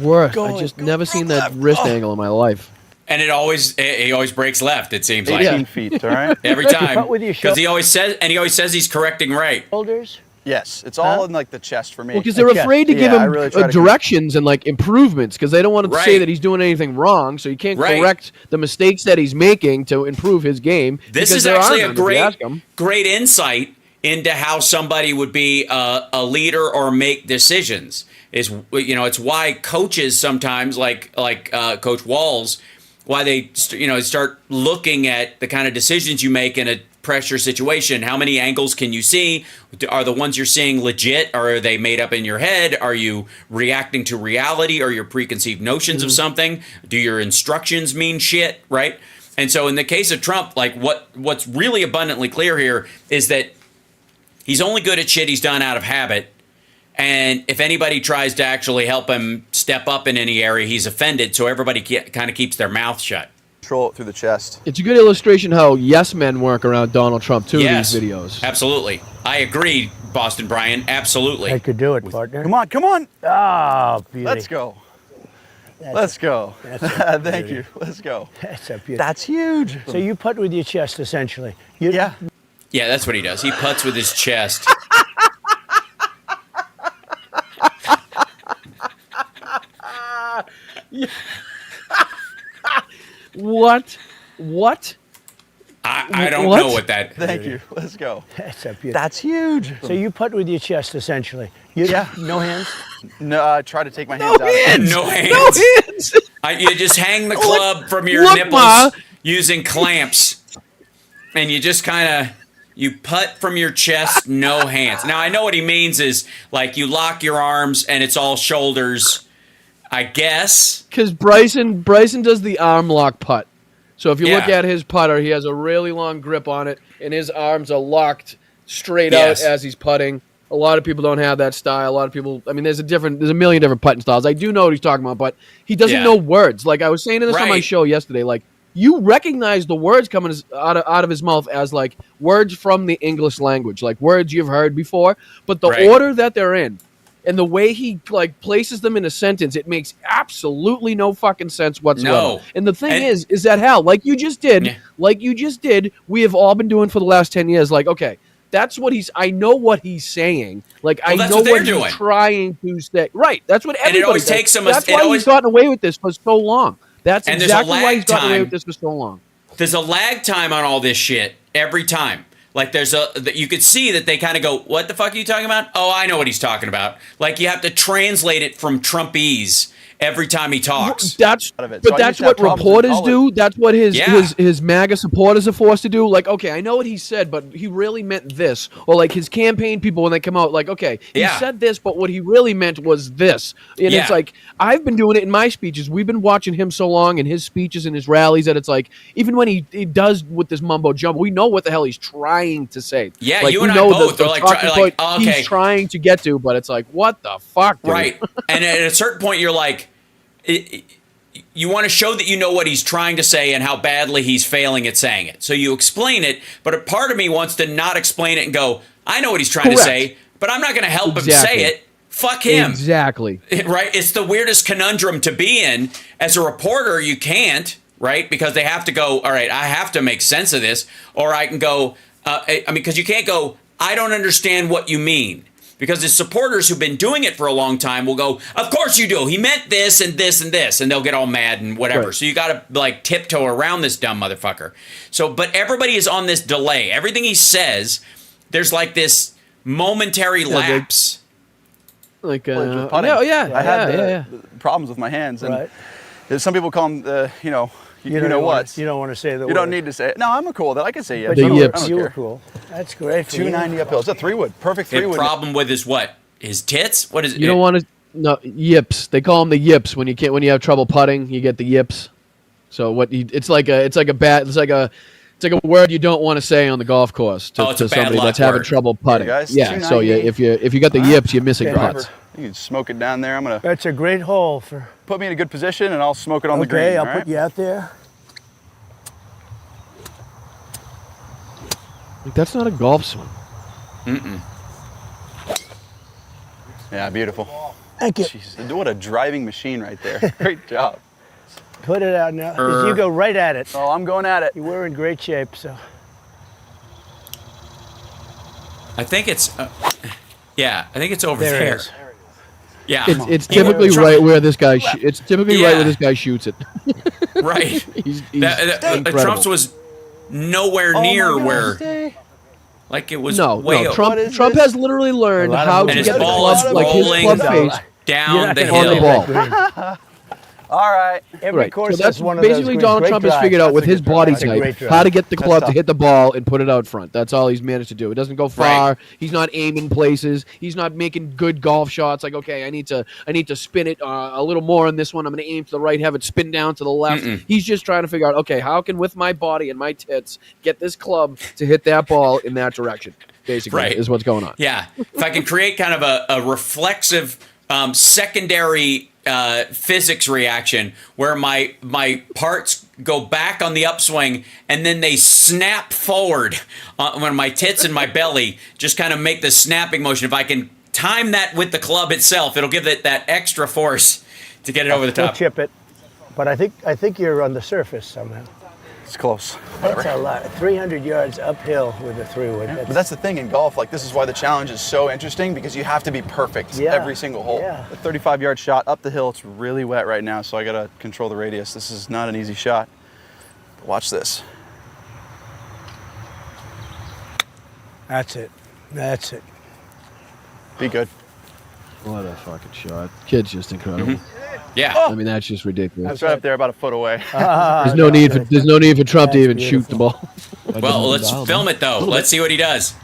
Worse. Go, I just go, never go seen that left. wrist Oh. angle in my life. And he always breaks left. It seems like 18 feet, all right? every time Cut with your because he always says he's correcting right. Shoulders? Yes, it's all in like the chest for me. Well, because they're Okay. afraid to give Yeah, I him really try to directions and like improvements because they don't want him to say Right. that he's doing anything wrong, so you can't Right. correct the mistakes that he's making to improve his game. This because is there actually are a none, if you ask him. great insight into how somebody would be a leader or make decisions. It's why coaches sometimes like Coach Walls, why they start looking at the kind of decisions you make in a pressure situation. How many angles can you see? Are the ones you're seeing legit? Or are they made up in your head? Are you reacting to reality or your preconceived notions of something? Do your instructions mean shit, right? And so in the case of Trump, like what's really abundantly clear here is that he's only good at shit he's done out of habit. And if anybody tries to actually help him step up in any area, he's offended. So everybody kind of keeps their mouth shut. Control it through the chest. It's a good illustration how yes men work around Donald Trump too. Yes, These videos. Absolutely. I agree, Boston Brian. Absolutely. I could do it, partner. Come on, come on. Oh, beauty. Let's go. That's Let's go. that's a Thank beauty. you. Let's go. That's a beauty. That's huge. So you putt with your chest, essentially. Yeah. Yeah, that's what he does. He putts with his chest. What? I don't know what that. Thank you. Let's go. That's a beautiful. That's huge. So you putt with your chest, essentially. No hands? No, I try to take my hands out. No hands. No hands. You just hang the club from your look, nipples Ma. using clamps, and you just kind of you putt from your chest, no hands. Now I know what he means is like you lock your arms and it's all shoulders, I guess. Because Bryson does the arm lock putt. So if you look Yeah. at his putter, he has a really long grip on it, and his arms are locked straight out as he's putting. A lot of people don't have that style. A lot of people, I mean, there's a million different putting styles. I do know what he's talking about, but he doesn't know words. Like I was saying this on my show yesterday, like you recognize the words coming out of his mouth as like words from the English language, like words you've heard before, but the order that they're in and the way he like places them in a sentence, it makes absolutely no fucking sense whatsoever. No. And the thing is that Hal, like you just did, we have all been doing for the last 10 years. Like, okay, that's what I know what he's saying. Like, I know what he's trying to say. Right. That's what everybody And it always does. takes him. That's why he's gotten away with this for so long. That's And exactly there's a why he's lag gotten away time. with this for so long. There's a lag time on all this shit every time. Like you could see that they kind of go, what the fuck are you talking about? Oh, I know what he's talking about. Like you have to translate it from Trumpese every time he talks. That's what reporters do. That's what his MAGA supporters are forced to do. Like, okay, I know what he said, but he really meant this. Or like his campaign people when they come out, like, okay, he said this, but what he really meant was this. And it's like, I've been doing it in my speeches. We've been watching him so long in his speeches and his rallies that it's like, even when he does with this mumbo jumbo, we know what the hell he's trying to say. Yeah, like, you and I both are like, he's trying to get to, but it's like, what the fuck, dude? Right. And at a certain point, you're like, you want to show that you know what he's trying to say and how badly he's failing at saying it. So you explain it, but a part of me wants to not explain it and go, I know what he's trying to say, but I'm not going to help him say it. Fuck him. Exactly. Right? It's the weirdest conundrum to be in. As a reporter, you can't, right? Because they have to go, all right, I have to make sense of this. Or I can go, because you can't go, I don't understand what you mean. Because his supporters who've been doing it for a long time will go, of course you do. He meant this and this and this. And they'll get all mad and whatever. Right. So you got to like tiptoe around this dumb motherfucker. So, but everybody is on this delay. Everything he says, there's like this momentary lapse. I had problems with my hands. And some people call them, you know what? You don't want to say the word. You don't need to say it. No, I'm cool with that. I can say yeah. But you were cool. That's great. 290 uphill. It's a 3-wood. Perfect 3-wood. The problem with his what? His tits? What is it? You don't want to. No, yips. They call them the yips when you have trouble putting. You get the yips. So it's like a word you don't want to say on the golf course to somebody that's having trouble putting. Yeah. So if you got the yips, you're missing putts. You can smoke it down there. That's a great hole for. Put me in a good position, and I'll smoke it on the green. Okay, I'll put you out there. Like, that's not a golf swing. Yeah, beautiful. Thank you. Jeez, what a driving machine right there. Great job. Put it out now. You go right at it. Oh, I'm going at it. You were in great shape, so. I think it's, I think it's over there. There. It is. Yeah, it's typically right where this guy. It's typically right where this guy shoots it. Right. he's Trump's was nowhere near where. Like it was way over. Trump has literally learned how to get the club, like his club face down the on hill. the ball. All right. Every course so that's one of basically those Donald Trump has figured out with his body type how to get the club tough. to hit the ball and put it out front. That's all he's managed to do. It doesn't go far. He's not aiming places. He's not making good golf shots. Like, okay, I need to spin it a little more on this one. I'm going to aim to the right, have it spin down to the left. He's just trying to figure out, okay, how can with my body and my tits get this club to hit that ball in that direction? Basically, is what's going on. Yeah, if I can create kind of a reflexive secondary physics reaction where my parts go back on the upswing and then they snap forward when my tits and my belly just kind of make the snapping motion. If I can time that with the club itself, it'll give it that extra force to get it over the top. Chip it, but I think you're on the surface somehow. It's close. That's a lot. 300 yards uphill with a 3-wood. Yeah, but that's the thing in golf. Like, this is why the challenge is so interesting, because you have to be perfect every single hole. Yeah. A 35-yard shot up the hill. It's really wet right now, so I gotta control the radius. This is not an easy shot. But watch this. That's it. That's it. Be good. What a fucking shot. Kid's just incredible. Yeah. I mean, that's just ridiculous. That's right up there, about a foot away. There's no need for Trump to even shoot the ball. Well, let's film it though. Let's see what he does.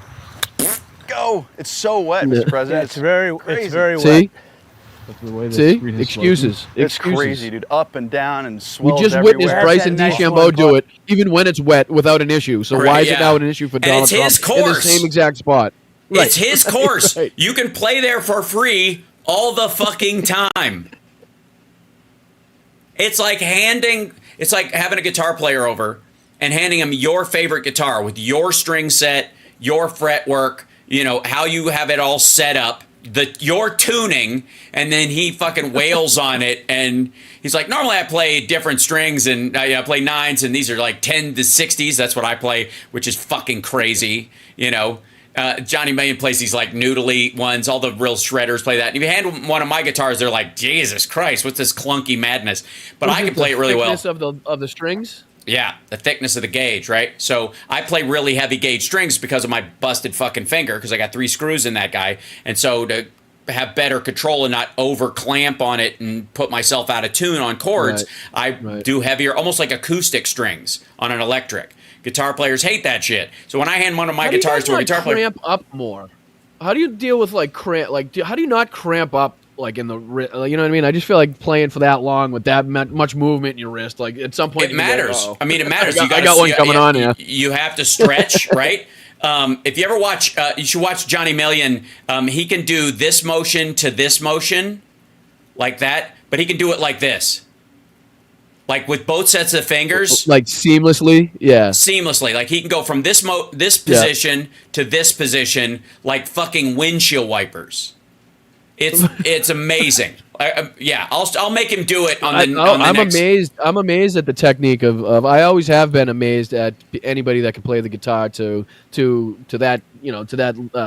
Go! It's so wet, Mr. President. It's very wet. See? That's the way they See? screen his Excuses. It's Excuses. crazy, dude. Up and down and We swells just everywhere. witnessed Bryson That's a nice DeChambeau one, do it, even when it's wet, without an issue. So Right, why is it yeah. now an issue for And Donald it's Trump his in the course. same exact spot? It's his course. Right. You can play there for free all the fucking time. It's like having a guitar player over and handing him your favorite guitar with your string set, your fretwork, you know, how you have it all set up, your tuning, and then he fucking wails on it, and he's like, normally I play different strings, and I play 9s, and these are like 10 to 60s. That's what I play, which is fucking crazy, you know. Johnny Million plays these like noodly ones. All the real shredders play that. And if you hand one of my guitars, they're like, Jesus Christ, what's this clunky madness? But I can play it really well. The thickness of the strings? Yeah, the thickness of the gauge, right? So I play really heavy gauge strings because of my busted fucking finger, because I got 3 screws in that guy. And so to have better control and not over clamp on it and put myself out of tune on chords, I do heavier, almost like acoustic strings on an electric. Guitar players hate that shit. So when I hand one of my guitars to a guitar player, cramp up more. How do you deal with like cramp? Like, how do you not cramp up like in the wrist? You know what I mean? I just feel like playing for that long with that much movement in your wrist. Like at some point, it matters. I mean, it matters. I got one coming on. Yeah, you have to stretch, right? If you ever watch, you should watch Johnny Million. He can do this motion to this motion, like that, but he can do it like this. Like with both sets of fingers, like seamlessly, yeah. Seamlessly, like he can go from this position to this position, like fucking windshield wipers. It's amazing. I'll make him do it on the. I'm amazed. I'm amazed at the technique of. I always have been amazed at anybody that can play the guitar to that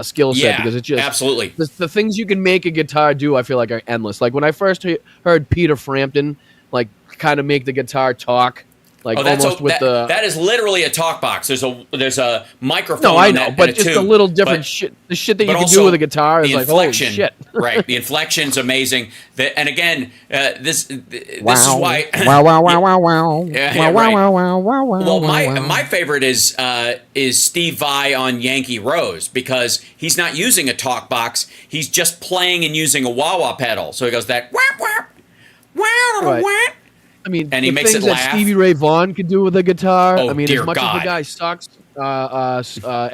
skill set, because it's just absolutely the things you can make a guitar do. I feel like are endless. Like when I first heard Peter Frampton like kind of make the guitar talk, like almost with that is literally a talk box. There's a microphone. No, I know, but just a little different shit. The shit that you can do with a guitar is like holy shit. Right, the inflection's amazing. And again, this is why. Wow. Yeah, right. Well, my favorite is Steve Vai on Yankee Rose, because he's not using a talk box. He's just playing and using a wah-wah pedal. So he goes that wah wah wah right. wah. I mean, and he the makes things it laugh. that Stevie Ray Vaughan could do with a guitar. Oh, I mean, dear as much God. as the guy sucks,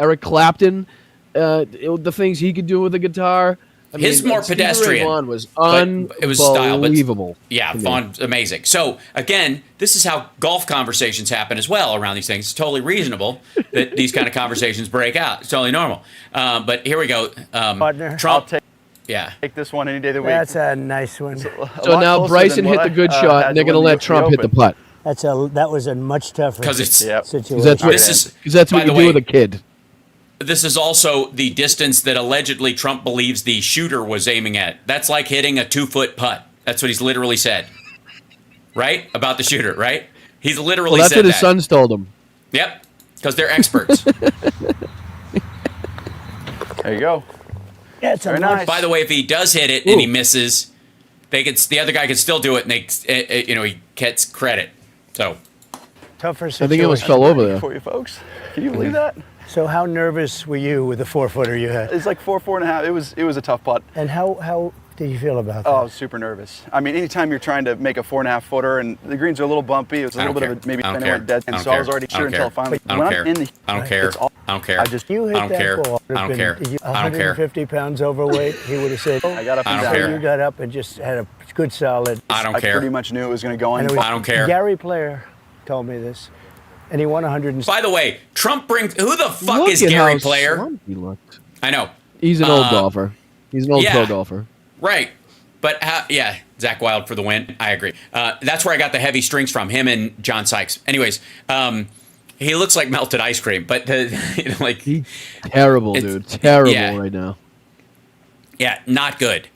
Eric Clapton, the things he could do with a guitar. I His mean, more Stevie pedestrian. Ray Vaughan was It was style, but unbelievable. yeah, Vaughn's amazing. So again, this is how golf conversations happen as well around these things. It's totally reasonable that these kind of conversations break out. It's totally normal. But here we go. Partner. Trump. Take this one any day of the week. That's a nice one. So now Bryson hit the good shot, and they're going to let Trump hit the putt. That was a much tougher Because it's situation. That's what you do with a kid. This is also the distance that allegedly Trump believes the shooter was aiming at. That's like hitting a 2-foot putt. That's what he's literally said. Right? About the shooter, right? He's literally that's said what his that. sons told him. Yep. Because they're experts. There you go. Yeah, it's very nice. By the way, if he does hit it and he misses, the other guy can still do it, and he gets credit. So tougher situation. I think it almost fell over there. For you folks, can you believe that? So how nervous were you with the 4-footer you had? It's like 4.5. It was a tough putt. And how did you feel about that? Oh, I was super nervous. I mean, anytime you're trying to make a 4.5 footer and the greens are a little bumpy, it was a little bit of a maybe kind of like dead. And so I was already sure until finally. I don't care. I don't care. I don't care. You hit I don't that care. ball. I don't care. I don't care. 150 pounds overweight. He would have said, I got up and I don't down. care. You got up and just had a good solid. I don't care. I pretty much knew it was going to go in. I don't care. Gary Player told me this, and he won 100. By the way, Trump brings. Who the fuck Look is at Gary how Player? slumped he looked. I know. He's an old golfer. He's an old pro golfer. Right. But yeah, Zach Wilde for the win. I agree. That's where I got the heavy strings from, him and John Sykes. Anyways, he looks like melted ice cream, but terrible, dude. Terrible right now. Yeah, not good.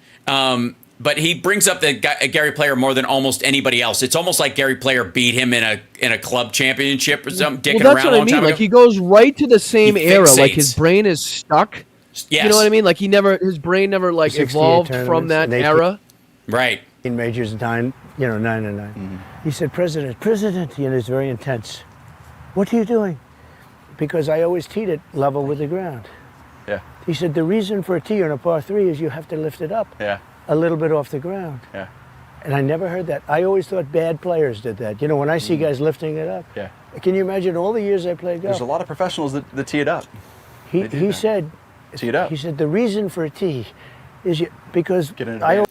But he brings up the Gary Player more than almost anybody else. It's almost like Gary Player beat him in a club championship or something. Well, that's what I mean. Like he goes right to the same era. Like his brain is stuck. Yes. You know what I mean? Like his brain never like evolved from that era. Right. In majors 9 and 9. Mm-hmm. He said, President, it's very intense. What are you doing? Because I always teed it level with the ground. Yeah. He said, the reason for a tee on a par 3 is you have to lift it up. Yeah. A little bit off the ground. Yeah. And I never heard that. I always thought bad players did that. You know, when I see guys lifting it up. Yeah. Can you imagine all the years I played golf? There's a lot of professionals that tee it up. He said, tee it up. He said the reason for a tee is because the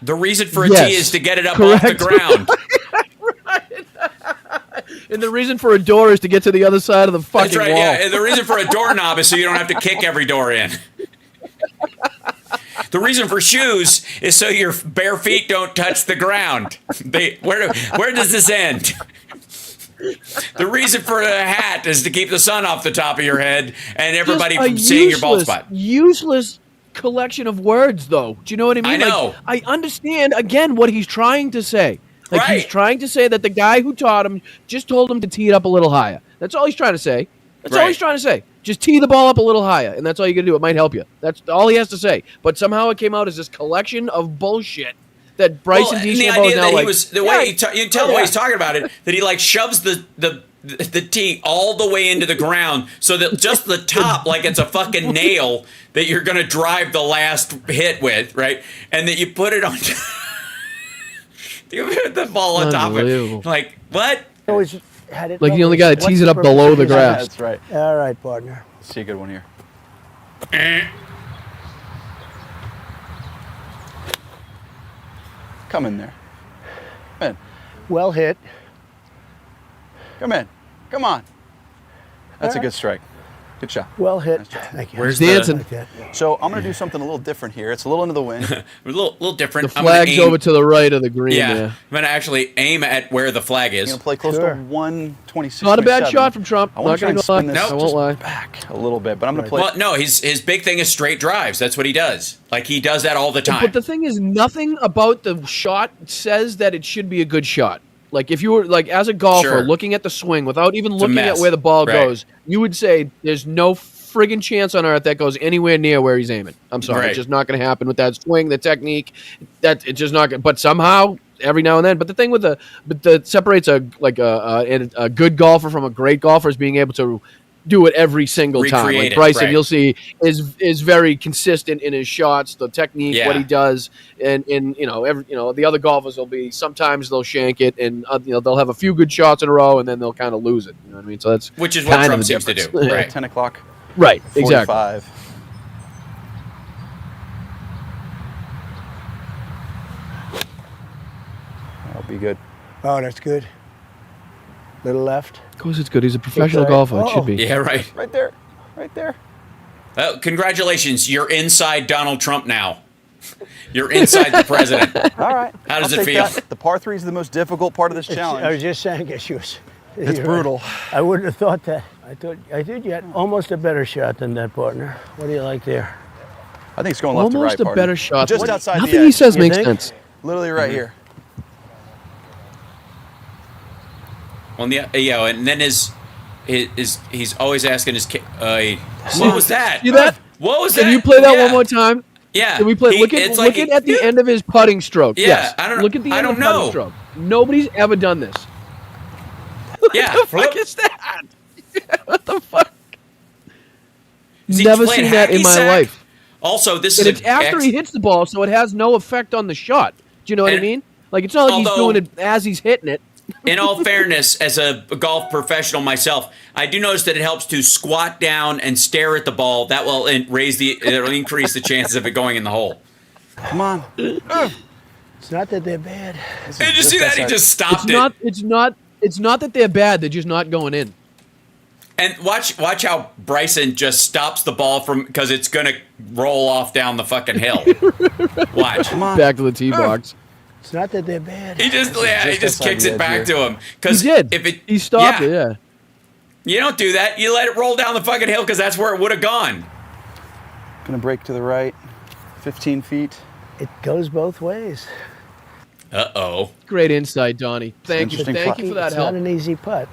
reason for a tee is to get it up off the ground. And the reason for a door is to get to the other side of the fucking That's right, wall. yeah. And the reason for a doorknob is so you don't have to kick every door in. The reason for shoes is so your bare feet don't touch the ground. Where does this end? The reason for a hat is to keep the sun off the top of your head and everybody from seeing your bald spot. Useless collection of words, though. Do you know what I mean? I know. Like, I understand, again, what he's trying to say. Like, he's trying to say that the guy who taught him just told him to tee it up a little higher. That's all he's trying to say. That's all he's trying to say. Just tee the ball up a little higher, and that's all you got to do. It might help you. That's all he has to say. But somehow it came out as this collection of bullshit that Bryson DeChambeau is now like. The way you can tell the way he's talking about it, that he like shoves the tee all the way into the ground so that just the top, like it's a fucking nail that you're going to drive the last hit with, right? And that you put it on. You put the ball on top of it. Like, what? Always had it like the only guy that tees it up below the grass. That's right. All right, partner. Let's see a good one here. Come in there. Come in. Well hit. Come in. Come on. That's a good strike. Good shot. Well hit. Nice job. Thank you. Where's dancing? So I'm going to do something a little different here. It's a little into the wind. A little different. The flag's over to the right of the green. Yeah. Yeah. I'm going to actually aim at where the flag is. You're going to play close to 126. Not a bad shot from Trump. I want to try and spin this I won't lie. back a little bit, but I'm going to play. Well, no, his big thing is straight drives. That's what he does. Like, he does that all the time. But the thing is, nothing about the shot says that it should be a good shot. Like, if you were, like, as a golfer, looking at the swing without even looking at where the ball goes, you would say there's no friggin' chance on earth that goes anywhere near where he's aiming. I'm sorry. It's just not going to happen with that swing, the technique. That it's just not going to. But somehow, every now and then. But the thing with that separates a good golfer from a great golfer is being able to do it every single time. Like Bryson, you'll see is very consistent in his shots, the technique, what he does, and the other golfers will be sometimes they'll shank it, and they'll have a few good shots in a row, and then they'll kind of lose it. You know what I mean? So that's which is what Trump seems to do. Right, 10 o'clock. Right, 45. exactly. That'll be good. Oh, that's good. Little left. Of course it's good. He's a professional golfer. It should be. Yeah, right. Right there. Right there. Congratulations. You're inside Donald Trump now. You're inside the president. All right. How does it feel? The par 3 is the most difficult part of this challenge. I was just saying, it's brutal. I wouldn't have thought that. I thought you had almost a better shot than that, partner. What do you like there? I think it's going left to right, Almost a better shot. Just outside Nothing the edge. he says makes sense. Literally right here. Well, and then he's always asking his kid, what was that? See that? What was that? Can you play that one more time? Yeah. Can we play? Look at the end of his putting stroke. Yeah, yes. I don't know. Look at the end of the putting stroke. Nobody's ever done this. Yeah. What the fuck is that? What the fuck? Is he Never playing seen that in hacky my sack? life. Also, this And is it's after he hits the ball, so it has no effect on the shot. Do you know what I mean? Like, it's not like he's doing it as he's hitting it. In all fairness, as a golf professional myself, I do notice that it helps to squat down and stare at the ball. That will it'll increase the chances of it going in the hole. Come on. It's not that they're bad. Did you see that? He just stopped it. It's not that they're bad. They're just not going in. And watch how Bryson just stops the ball because it's gonna roll off down the fucking hill. Watch. Back to the tee box. It's not that they're bad. He just kicks it back to him. He did. He stopped it, yeah. You don't do that. You let it roll down the fucking hill because that's where it would have gone. Gonna brake to the right, 15 feet. It goes both ways. Uh-oh. Great insight, Donnie. Thank you for that It's help. not an easy putt.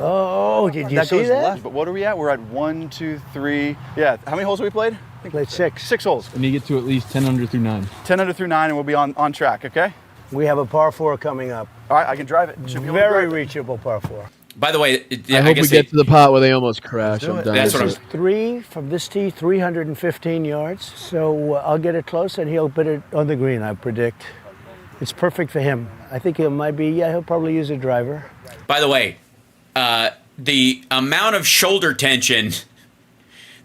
Oh, did you that see goes that? left, but what are we at? We're at 1, 2, 3. Yeah, how many holes have we played? I think played 6. 6 holes. And you get to at least 10 under through 9. 10 under through 9, and we'll be on track, okay? We have a par 4 coming up. All right, I can drive it. Should be able to Very drive it. reachable par 4. By the way, I hope we get to the part where they almost crash. do I'm it. done. That's with what it. I'm... 3 from this tee, 315 yards. So I'll get it close, and he'll put it on the green, I predict. It's perfect for him. I think he'll probably use a driver. By the way, the amount of shoulder tension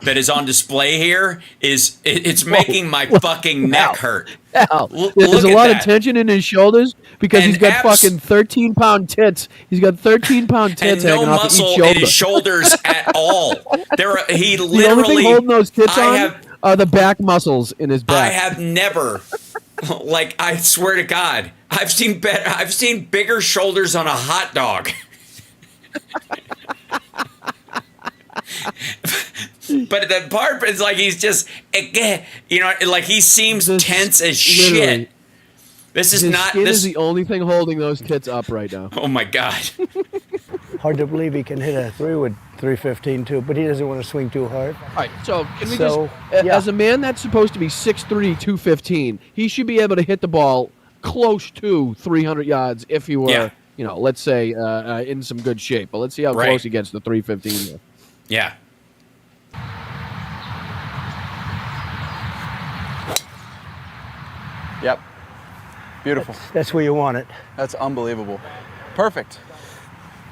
that is on display here it's making my fucking neck hurt. Al, there's a lot of tension in his shoulders because And he's got fucking 13-pound tits. He's got 13-pound tits and no hanging off of muscle each in shoulder. his shoulders at all. He The literally. only thing holding those tits I on have are the back muscles in his I back. have never, like I swear to God, I've seen bigger shoulders on a hot dog. But the part is like he's just, like he seems tense as shit. This is His not skin this. is the only thing holding those tits up right now. Oh my God! Hard to believe he can hit a 3 with 315 too, but he doesn't want to swing too hard. All right, so can we So, just, yeah. as a man that's supposed to be 6'3", 215, he should be able to hit the ball close to 300 yards if he were, let's say, in some good shape. But let's see how Right. close he gets to 315 here. Yeah. Yep. Beautiful. That's where you want it. That's unbelievable. Perfect.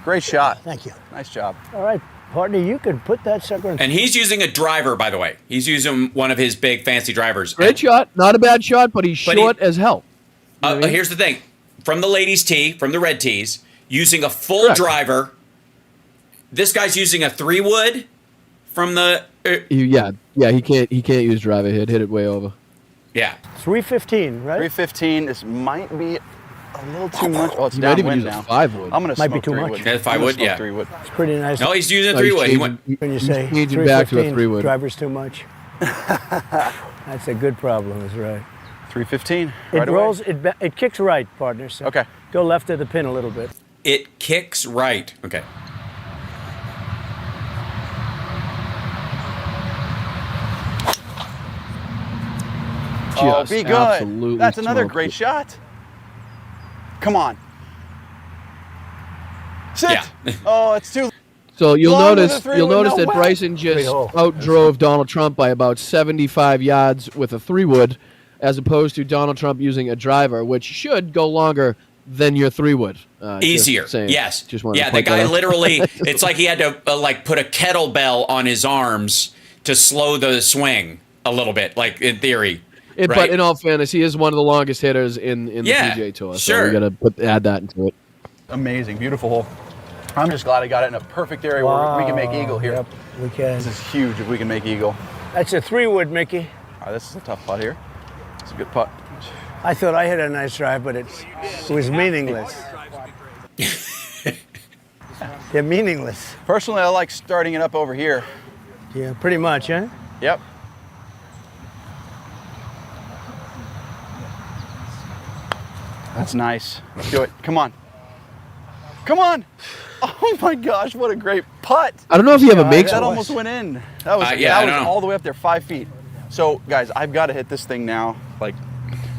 Great shot. Thank you. Nice job. All right, partner, you can put that sucker in. And he's using a driver, by the way. He's using one of his big fancy drivers. Great shot. Not a bad shot, but he's short as hell. You know what I mean? Here's the thing. From the ladies' tee, from the red tees, using a full driver. This guy's using a 3-wood from the... Yeah, he can't use driver. He'd hit it way over. Yeah. 315, right? 315. This might be a little too much. Oh, it's He might even downwind use a now. 5-wood. I'm gonna Might be smoke too 3-wood. much. Yeah, 5-wood, yeah. 3-wood. It's pretty nice. No, he's using a No, he's 3-wood. He went... When you he's say changing back to a 315, 3-wood. driver's too much. That's a good problem, is right. 315. It Right away. rolls, it kicks right, partner. So Okay. go left of the pin a little bit. It kicks right. Okay. Oh, Just be good. absolutely That's another smoked great it. shot. Come on. Sit. Yeah. Oh, it's too. So you'll Long with notice a 3-wood, no that way. Bryson just Three-hole. outdrove Donald Trump by about 75 yards with a 3-wood, as opposed to Donald Trump using a driver, which should go longer than your 3-wood. Just Easier. saying. Yes. Just wanted to Yeah, the point that guy out. literally, it's like he had to put a kettlebell on his arms to slow the swing a little bit, like in theory. Right? But in all fairness, he is one of the longest hitters in the PGA Tour. So sure. we got to add that into it. Amazing, beautiful hole. I'm just glad I got it in a perfect area where we can make eagle here. Yep, we can. This is huge if we can make eagle. That's a 3-wood, Mickey. All right, this is a tough putt here. It's a good putt. I thought I hit a nice drive, but it was meaningless. They're meaningless. Personally, I like starting it up over here. Yeah, pretty much, huh? Yep. That's nice. Let's do it. Come on. Come on. Oh my gosh, what a great putt. I don't know if he ever makes That one. almost went in. That was, yeah, I that don't was know. all the way up there, 5 feet. So, guys, I've got to hit this thing now. Like,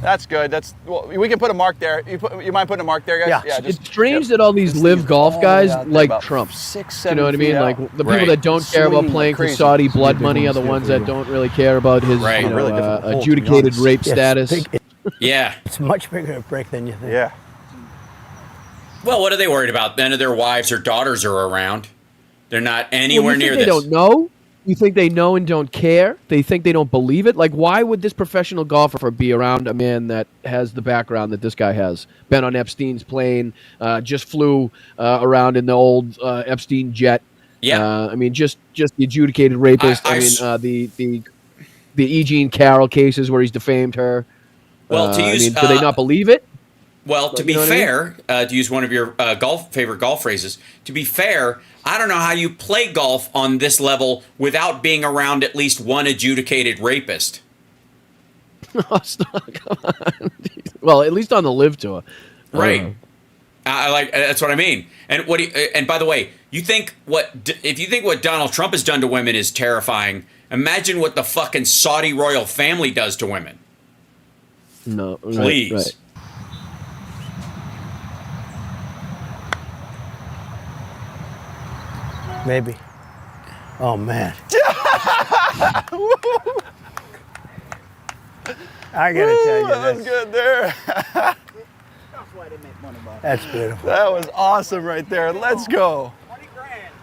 that's good. Well, we can put a mark there. You mind putting a mark there, guys? Yeah. It's strange that all these live golf guys out there like about Trump. 6, You 7 know what I feet mean? out. Like the people Right. that don't care about Swinging playing for crazy. Saudi It's a blood big money one, are the it's a ones big that one. don't really care about his Right. Really difficult hole, to be adjudicated honest. rape Yes, status. Yeah. It's much bigger a break than you think. Yeah. Well, what are they worried about? None of their wives or daughters are around. They're not anywhere Well, you near think this. they don't know? You think they know and don't care? They think they don't believe it? Like, why would this professional golfer be around a man that has the background that this guy has? Been on Epstein's plane, just flew around in the old Epstein jet. Yeah. I mean, just the adjudicated rapist. I mean, the E. Jean Carroll cases where he's defamed her. Well, to use, I mean, do they not believe it? Well, to be fair, to use one of your favorite golf phrases, to be fair, I don't know how you play golf on this level without being around at least one adjudicated rapist. Come on. Well, at least on the Live Tour, right? I like that's what I mean. And and by the way, if you think what Donald Trump has done to women is terrifying, imagine what the fucking Saudi royal family does to women. No, please. Right. Maybe. Oh man. I gotta tell you, that was good there. That's beautiful. That was awesome right there. Let's go.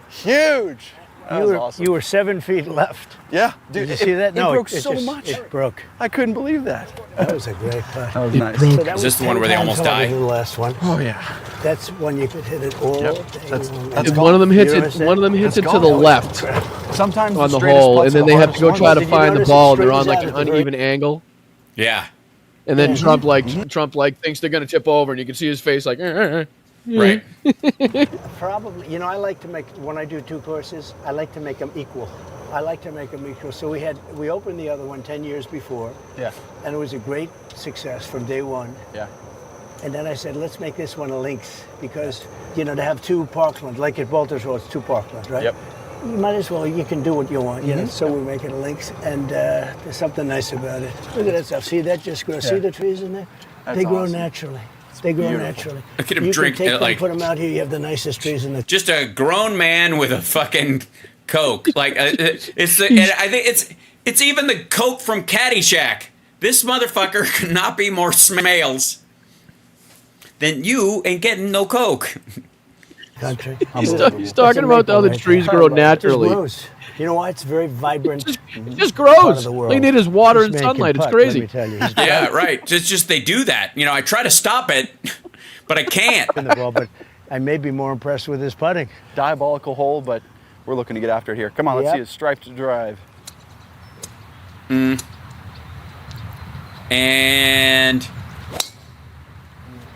Huge. That was awesome. You were 7 feet left. Yeah, dude. Did you see that? It No, broke it so just, much. It broke. I couldn't believe that. That was a great putt. That was nice. So that Is this the one where they almost die? The last one. Oh yeah. That's one you could hit it all day. That's one of them hits it. One of them hits it to the left. Sometimes on the straightest hole, putts and then are they the have to go hardest try ones. to find the ball. They're on like an uneven angle. Yeah. And then Trump thinks they're gonna tip over, and you can see his face like. Right. Probably, I like to make, when I do two courses, I like to make them equal. So we opened the other one 10 years before. Yeah. And it was a great success from day one. Yeah. And then I said, let's make this one a links because, to have two parklands, like at Bolter's Road, it's two parklands, right? Yep. You might as well, you can do what you want, so we make it a links. And there's something nice about it. Look at that stuff. See that just grows? See the trees in there? They grow naturally. They grow naturally. Look at him you drink can take them, like put them out here. You have the nicest trees in the. Just a grown man with a fucking Coke. Like and I think it's even the Coke from Caddyshack. This motherfucker could not be more smells than you ain't getting no Coke. Country. He's talking about how the trees grow naturally. It grows. You know why? It's very vibrant. It just grows. All you need is water and sunlight. It's crazy. Let me tell you. Yeah, right. It's just they do that. I try to stop it, but I can't. In the ball, but I may be more impressed with his putting. Diabolical hole, but we're looking to get after it here. Come on, let's see a striped drive. And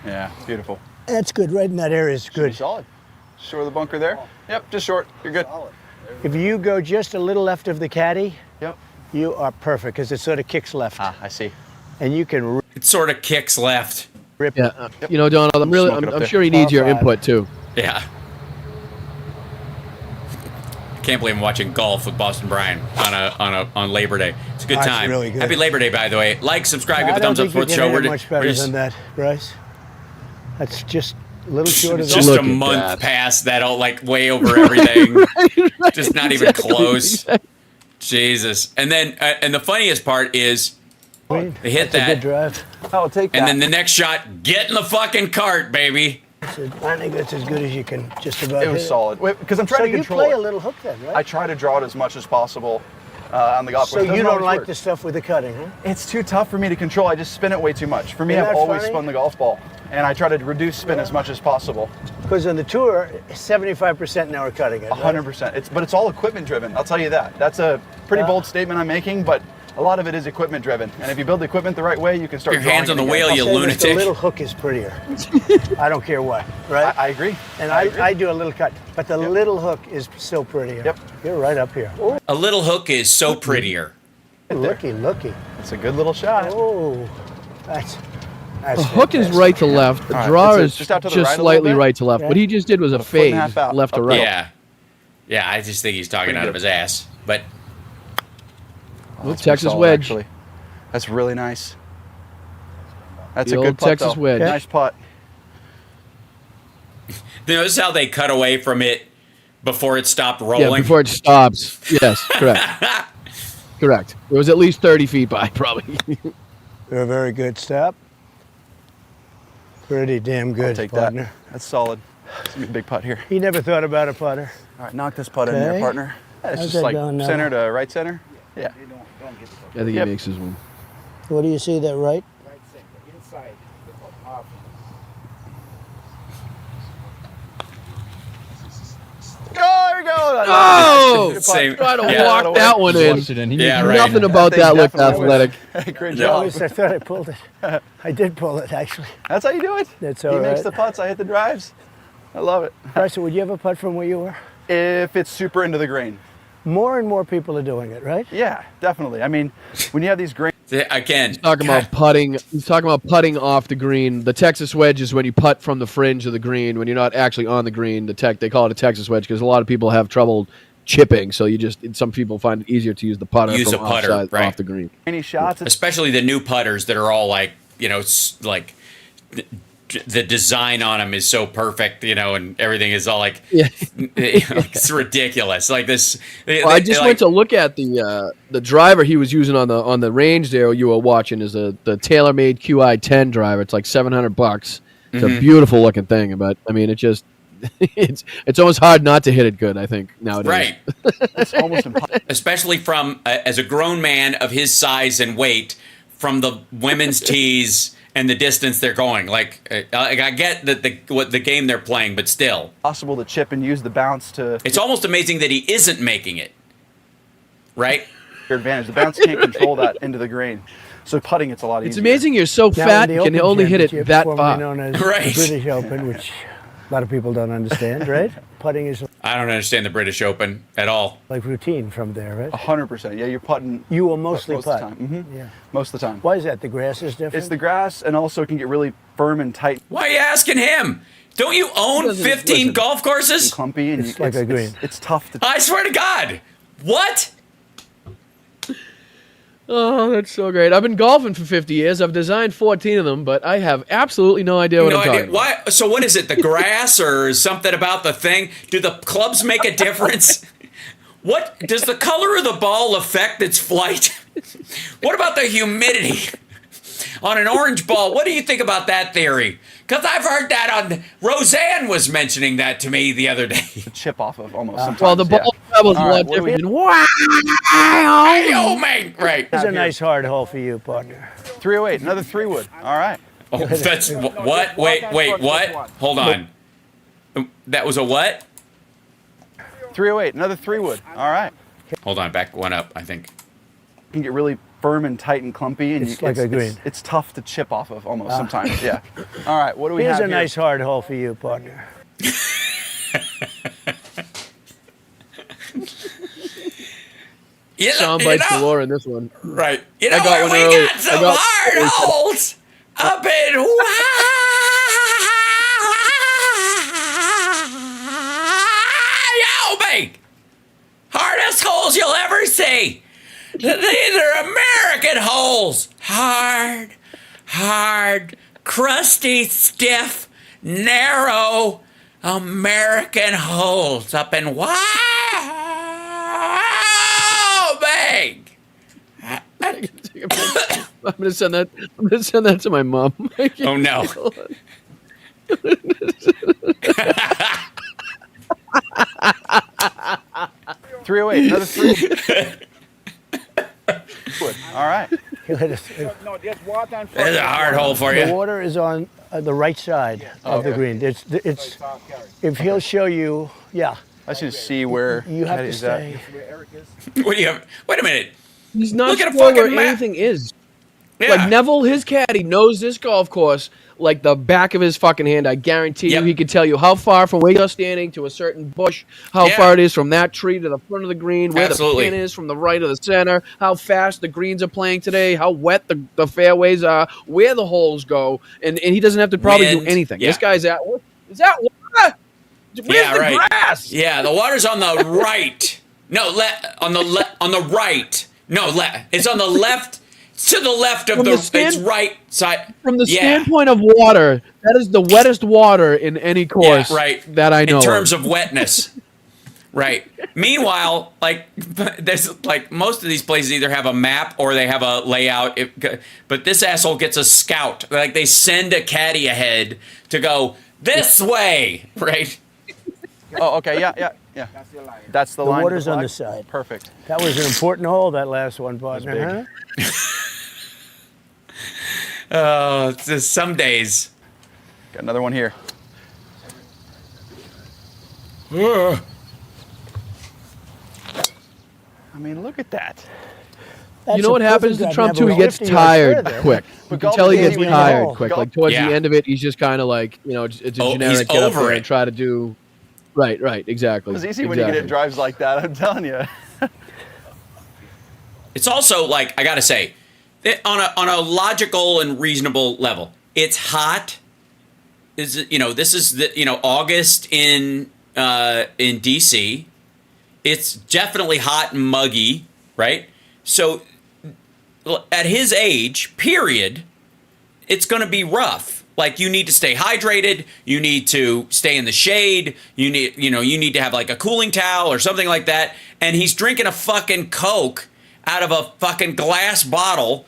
yeah, beautiful. That's good. Right in that area is good. Solid. Short of the bunker there. Yep, just short. You're good. If you go just a little left of the caddy, yep, you are perfect because it sort of kicks left. Ah, I see. And you can. It sort of kicks left. Rip. Yeah, Donald, I'm sure he needs your input too. Yeah. Can't believe I'm watching golf with Boston Brian on Labor Day. It's a good That's time. really good. Happy Labor Day, by the way. Like, subscribe, give a thumbs up for the show. We're much better than that, Bryce. That's just a little short of that. Just a month past that, way over everything. right, just not even close. Jesus. And then, and the funniest part is, they hit that. A good drive. I'll take that. And then the next shot, get in the fucking cart, baby. I think that's as good as you can just about. It was solid. Because I'm trying to control you play it. a little hook then, right? I try to draw it as much as possible on the golf course. So you don't like the stuff with the cutting, huh? It's too tough for me to control. I just spin it way too much. For me, Isn't I've that always funny? spun the golf ball, and I try to reduce spin as much as possible. Because on the tour, 75% now are cutting it. 100%. But it's all equipment driven. I'll tell you that. That's a pretty bold statement I'm making, but a lot of it is equipment driven. And if you build the equipment the right way, you can start. Your hands on the wheel, you lunatic. The little hook is prettier. I don't care what, right? I agree. And I do a little cut, but the little hook is still prettier. Yep. You're right up here. Oh, A little hook is so prettier. looky. It's a good little shot. Oh, that's The hook is right to left. The draw is just out to the just right a little slightly bit? right to left. Yeah. What he just did was a foot and fade a half out. left to right. Yeah. Yeah, I just think he's talking Pretty out good. of his ass. But Oops, That's Texas solid, wedge. Actually. That's really nice. That's The a old good putt, Texas though. wedge. Nice putt. notice how they cut away from it before it stopped Yeah, rolling? before it stops. Yes, correct. Correct. It was at least 30 feet by, probably. a very good step. Pretty damn good, I'll take partner. that. That's solid. It's a good big putt here. He never thought about a putter. All right, knock this putt in there, Okay. partner. It's How's just that like going now? center to right center. Yeah. I think he makes his one. What do you see that right? Right center, inside. Off. Oh, there we go. Oh, Same. try to Yeah. walk that one in. Yeah, right. Nothing about that looked athletic. Great I job. thought I pulled it. I did pull it, actually. That's how you do it? That's He all makes right. the putts, I hit the drives. I love it. Bryson, would you ever putt from where you were? If it's super into the grain. More and more people are doing it, right? Yeah, definitely. I mean, when you have these grain. Again, He's talking about putting. He's talking about putting off the green. The Texas wedge is when you putt from the fringe of the green when you're not actually on the green. They call it a Texas wedge because a lot of people have trouble chipping. So some people find it easier to use the putter Use from a putter, offside, right. off the green. Any shots? Especially the new putters that are all like, like the design on them is so perfect, and everything is all like, it's ridiculous. Like this. Well, I just went to look at the driver he was using on the range there you were watching is the TaylorMade QI10 driver. It's like $700. It's a beautiful looking thing, but I mean, it just it's almost hard not to hit it good. I think nowadays. Right. It's almost impossible. Especially from as a grown man of his size and weight, from the women's tees and the distance they're going. Like I get that what the game they're playing, but still Possible to chip and use the bounce to it's almost amazing that he isn't making it. Right? your advantage. The bounce can't control that into the grain. So putting it's a lot easier. It's amazing you're so fat you can only hit it that far. Known as Right. British Open, which a lot of people don't understand, right? Putting is I don't understand the British Open at all. like routine from there, right? 100%. Yeah, you're putting. You will mostly most putt. of the time. Yeah. Most of the time. Why is that? The grass is different? It's the grass, and also it can get really firm and tight. Why are you asking him? Don't you own 15 golf courses? Clumpy, and It's like a green. It's tough to. I swear to God. What? Oh, that's so great. I've been golfing for 50 years. I've designed 14 of them, but I have absolutely no idea what I'm talking about. Why? So what is it? The grass or something about the thing? Do the clubs make a difference? What does the color of the ball affect its flight? What about the humidity on an orange ball? What do you think about that theory? Because I've heard that on Roseanne was mentioning that to me the other day. The chip off of almost. Sometimes, Well, the ball travel's a All lot right, what do we- different. Wow! Hey, oh man, right. It's a nice hard hole for you, partner. 308, another 3-wood. All right. Oh, that's what? Wait, what? Hold on. That was a what? 308, another 3-wood. All right. Hold on, back one up, I think. It can get really firm and tight and clumpy, and It's like a green. It's tough to chip off of almost sometimes. Yeah. All right. What do we Here's have a here? nice hard hole for you, partner. Sound bites galore in this one. Right. You know I got where one we early. got some I got- hard holes? Up in Wyoming. Hardest holes you'll ever see. These are American holes. Hard, crusty, stiff, narrow American holes up in Wyoming. I'm gonna send that. I'm gonna send that to my mom. Oh no. Another 3-wood. All right. No, there's water and There's a hard hole for The you. water is on the right side of the green. It's if he'll show you, yeah. I should see where You have Eddie to is at. stay. What do you have? Wait a minute. He's not Look at a sure where fucking map. anything is. Yeah. Like Neville, his caddy, knows this golf course like the back of his fucking hand. I guarantee Yep. you, he could tell you how far from where you're standing to a certain bush, how Yeah. far it is from that tree to the front of the green, where Absolutely. the pin is from the right of the center, how fast the greens are playing today, how wet the fairways are, where the holes go, and he doesn't have to probably Wind. do anything. Yeah. This guy's at is that water? Where's Yeah, the right. grass? Yeah, the water's on the right. No, on the right. No, it's on the left. It's to the left of From the. the stand- It's right side. From the Yeah. standpoint of water, that is the wettest water in any course that I know in terms of wetness. Right. Meanwhile, like there's like most of these places either have a map or they have a layout. But this asshole gets a scout. Like they send a caddy ahead to go this way. Right. Oh, okay. Yeah. That's the The line. water's with on flag? the side. Perfect. That was an important hole, that last one, partner. big. Huh? Oh, it's just some days. Got another one here. I mean, look at that. You know what happens to Trump too? He gets tired quick. You can tell he gets tired quick. Like towards the end of it, he's just kind of like, you know, it's a generic get up there and try to do. Right, exactly. It's easy when you get in drives like that. I'm telling you. It's also like, I gotta say, on a logical and reasonable level, it's hot. This is August in DC. It's definitely hot and muggy, right? So at his age, period, it's going to be rough. Like, you need to stay hydrated, you need to stay in the shade, you need to have like a cooling towel or something like that. And he's drinking a fucking Coke out of a fucking glass bottle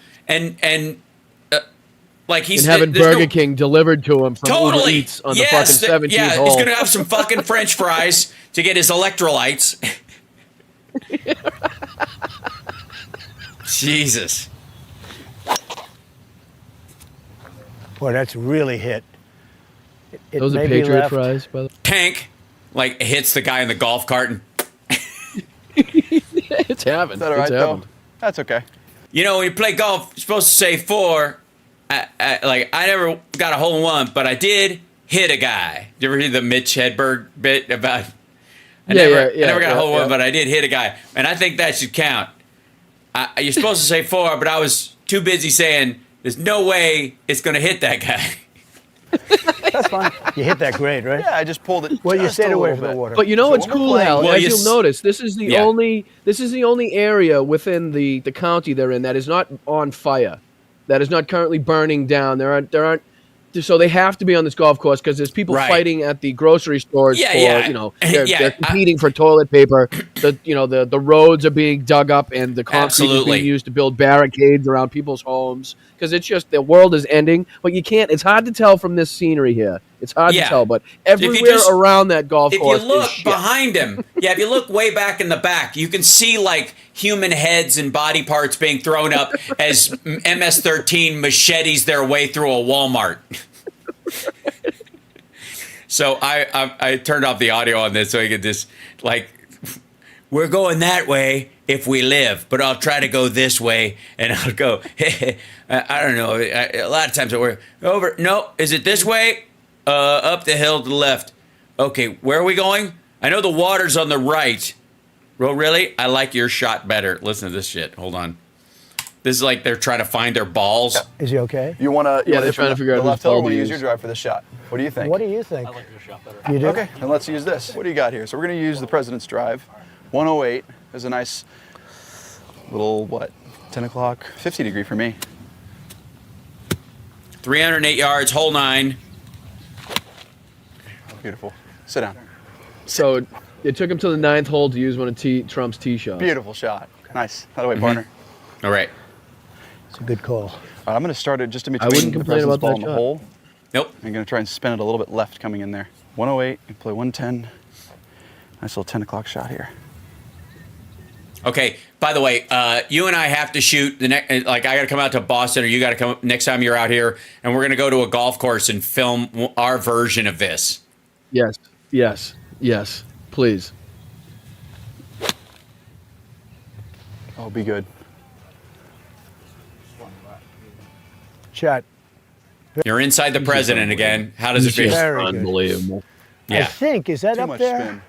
like he's having Burger King delivered to him from Uber Eats on the fucking 17th hole. He's gonna have some fucking French fries to get his electrolytes. Jesus. Boy, that's really hit. Those are Patriot fries, by the way. Tank, like, hits the guy in the golf cart and it's happened. Is that all right, though? That's okay. You know, when you play golf, you're supposed to say 4. I never got a hole in one, but I did hit a guy. Did you ever hear the Mitch Hedberg bit about? I never got a hole in one, but I did hit a guy, and I think that should count. You're supposed to say 4, but I was too busy saying there's no way it's going to hit that guy. That's fine. You hit that great, right? Yeah, I just pulled it. Well, you stayed away from the water. But you know what's cool, Hal? As you'll notice, this is the only area within the county they're in that is not on fire, that is not currently burning down. There aren't. So they have to be on this golf course because there's people fighting at the grocery stores they're competing for toilet paper. The roads are being dug up and the concrete is being used to build barricades around people's homes because it's just the world is ending. But you can't. It's hard to tell from this scenery here. It's hard to tell, but everywhere around that golf course, if you look is shit. behind him, if you look way back in the back, you can see like human heads and body parts being thrown up as MS-13 machetes their way through a Walmart. So I turned off the audio on this so I could just like, we're going that way if we live, but I'll try to go this way, and I'll go. I don't know. A lot of times we're over. No, is it this way? Up the hill to the left. Okay, where are we going? I know the water's on the right. Well, really? I like your shot better. Listen to this shit. Hold on. This is like they're trying to find their balls. Yeah. Is he okay? You want to? Yeah, they're trying to figure out the left whose ball hill. to Use use. your drive for this shot. What do you think? What do you think? I like your shot better. You do? Okay, then let's use this. What do you got here? So we're going to use the President's Drive. 108 is a nice little 10 o'clock, 50 degree for me. 308 yards, hole 9. Beautiful. Sit down. So it took him to the 9th hole to use one of Trump's tee shots. Beautiful shot. Nice. By the way, partner. All right. It's a good call. All right, I'm going to start it just in I wouldn't between the complain President's about ball that and the shot. hole. Nope. I'm going to try and spin it a little bit left coming in there. 108, you play 110. Nice little 10 o'clock shot here. Okay. By the way, you and I have to shoot the next. Like, I got to come out to Boston, or you got to come next time you're out here, and we're going to go to a golf course and film our version of this. Yes. Please. Oh, be good. Chat. You're inside the president again. How does it feel? Very good. Unbelievable. Yeah. I think, is that Too up much there? spin.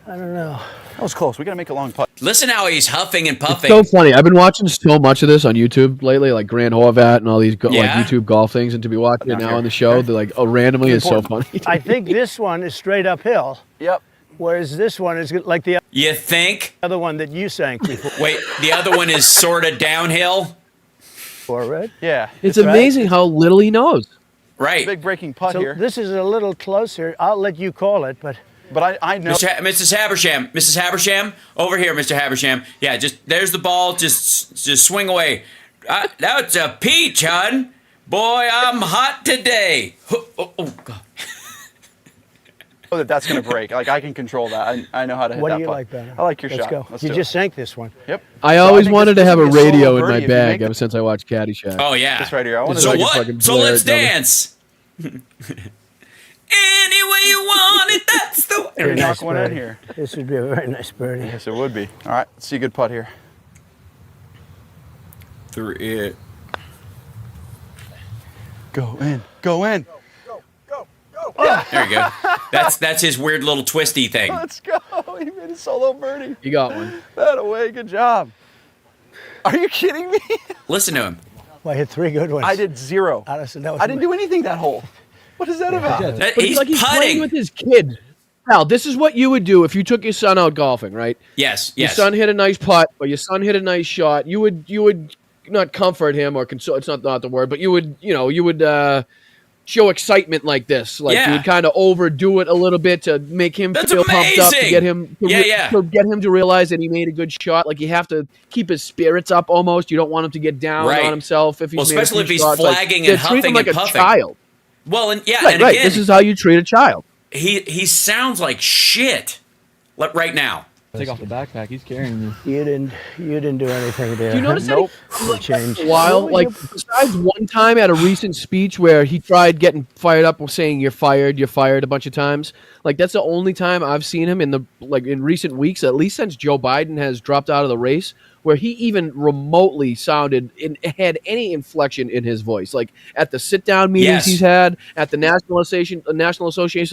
I don't know. That was close. We got to make a long putt. Listen how he's huffing and It's puffing. so funny. I've been watching so much of this on YouTube lately, like Grant Horvat and all these like Yeah? YouTube golf things, and to be watching it Down now here. on the show, they're like, randomly is so funny. I think this one is straight uphill, Yep. whereas this one is like the You think? other one that you sank before, Wait, the other one is sort of downhill? right? Yeah. It's amazing how little he knows. Right. Big breaking putt So here. this is a little closer. I'll let you call it, but But I know. Mrs. Habersham, over here, Mr. Habersham. Yeah, just there's the ball. Just swing away. That's a peach, hon. Boy, I'm hot today. Oh God. know that's going to break. Like, I can control that. I know how to hit that what do you putt. like better? I like your Let's shot. go. Let's You do just it. sank this one. Yep. I So always think wanted this to have a could be solo radio in birdie my if you bag make ever since I watched Caddyshack. Oh yeah. This right here. I want So to. what? So let's dance. Any way you want it, that's the way. Here, knock Nice one in birdie. here. This would be a very nice birdie. Yes, it would be. All right, let's see a good putt here. Through it. Go in. Go in. There you go. That's his weird little twisty thing. Let's go. He made a solo birdie. You got one. That away. Good job. Are you kidding me? Listen to him. Well, I hit 3 good ones. I did 0. Honestly, that was I didn't do anything that hole. What is that about? But He's it's like putting. playing with his kid. Al, this is what you would do if you took your son out golfing, right? Yes. Your son hit a nice putt, or your son hit a nice shot. You would not comfort him or console. It's not the word, but you would show excitement like this. Like you would kind of overdo it a little bit to make him feel pumped up, to get him to get him to realize that he made a good shot. Like you have to keep his spirits up almost. You don't want him to get down on himself if he's especially if he's shots. flagging like, and huffing treat him like and a puffing. child. Well, and Right. again, This is how you treat a child. he sounds like shit right now. Take off the backpack. He's carrying you. You didn't do anything there. Do you notice Nope. that Change. while, like, besides one time at a recent speech where he tried getting fired up or saying you're fired a bunch of times, like that's the only time I've seen him in recent weeks, at least since Joe Biden has dropped out of the race, where he even remotely had any inflection in his voice. Like at the sit-down meetings he's had, at the National Association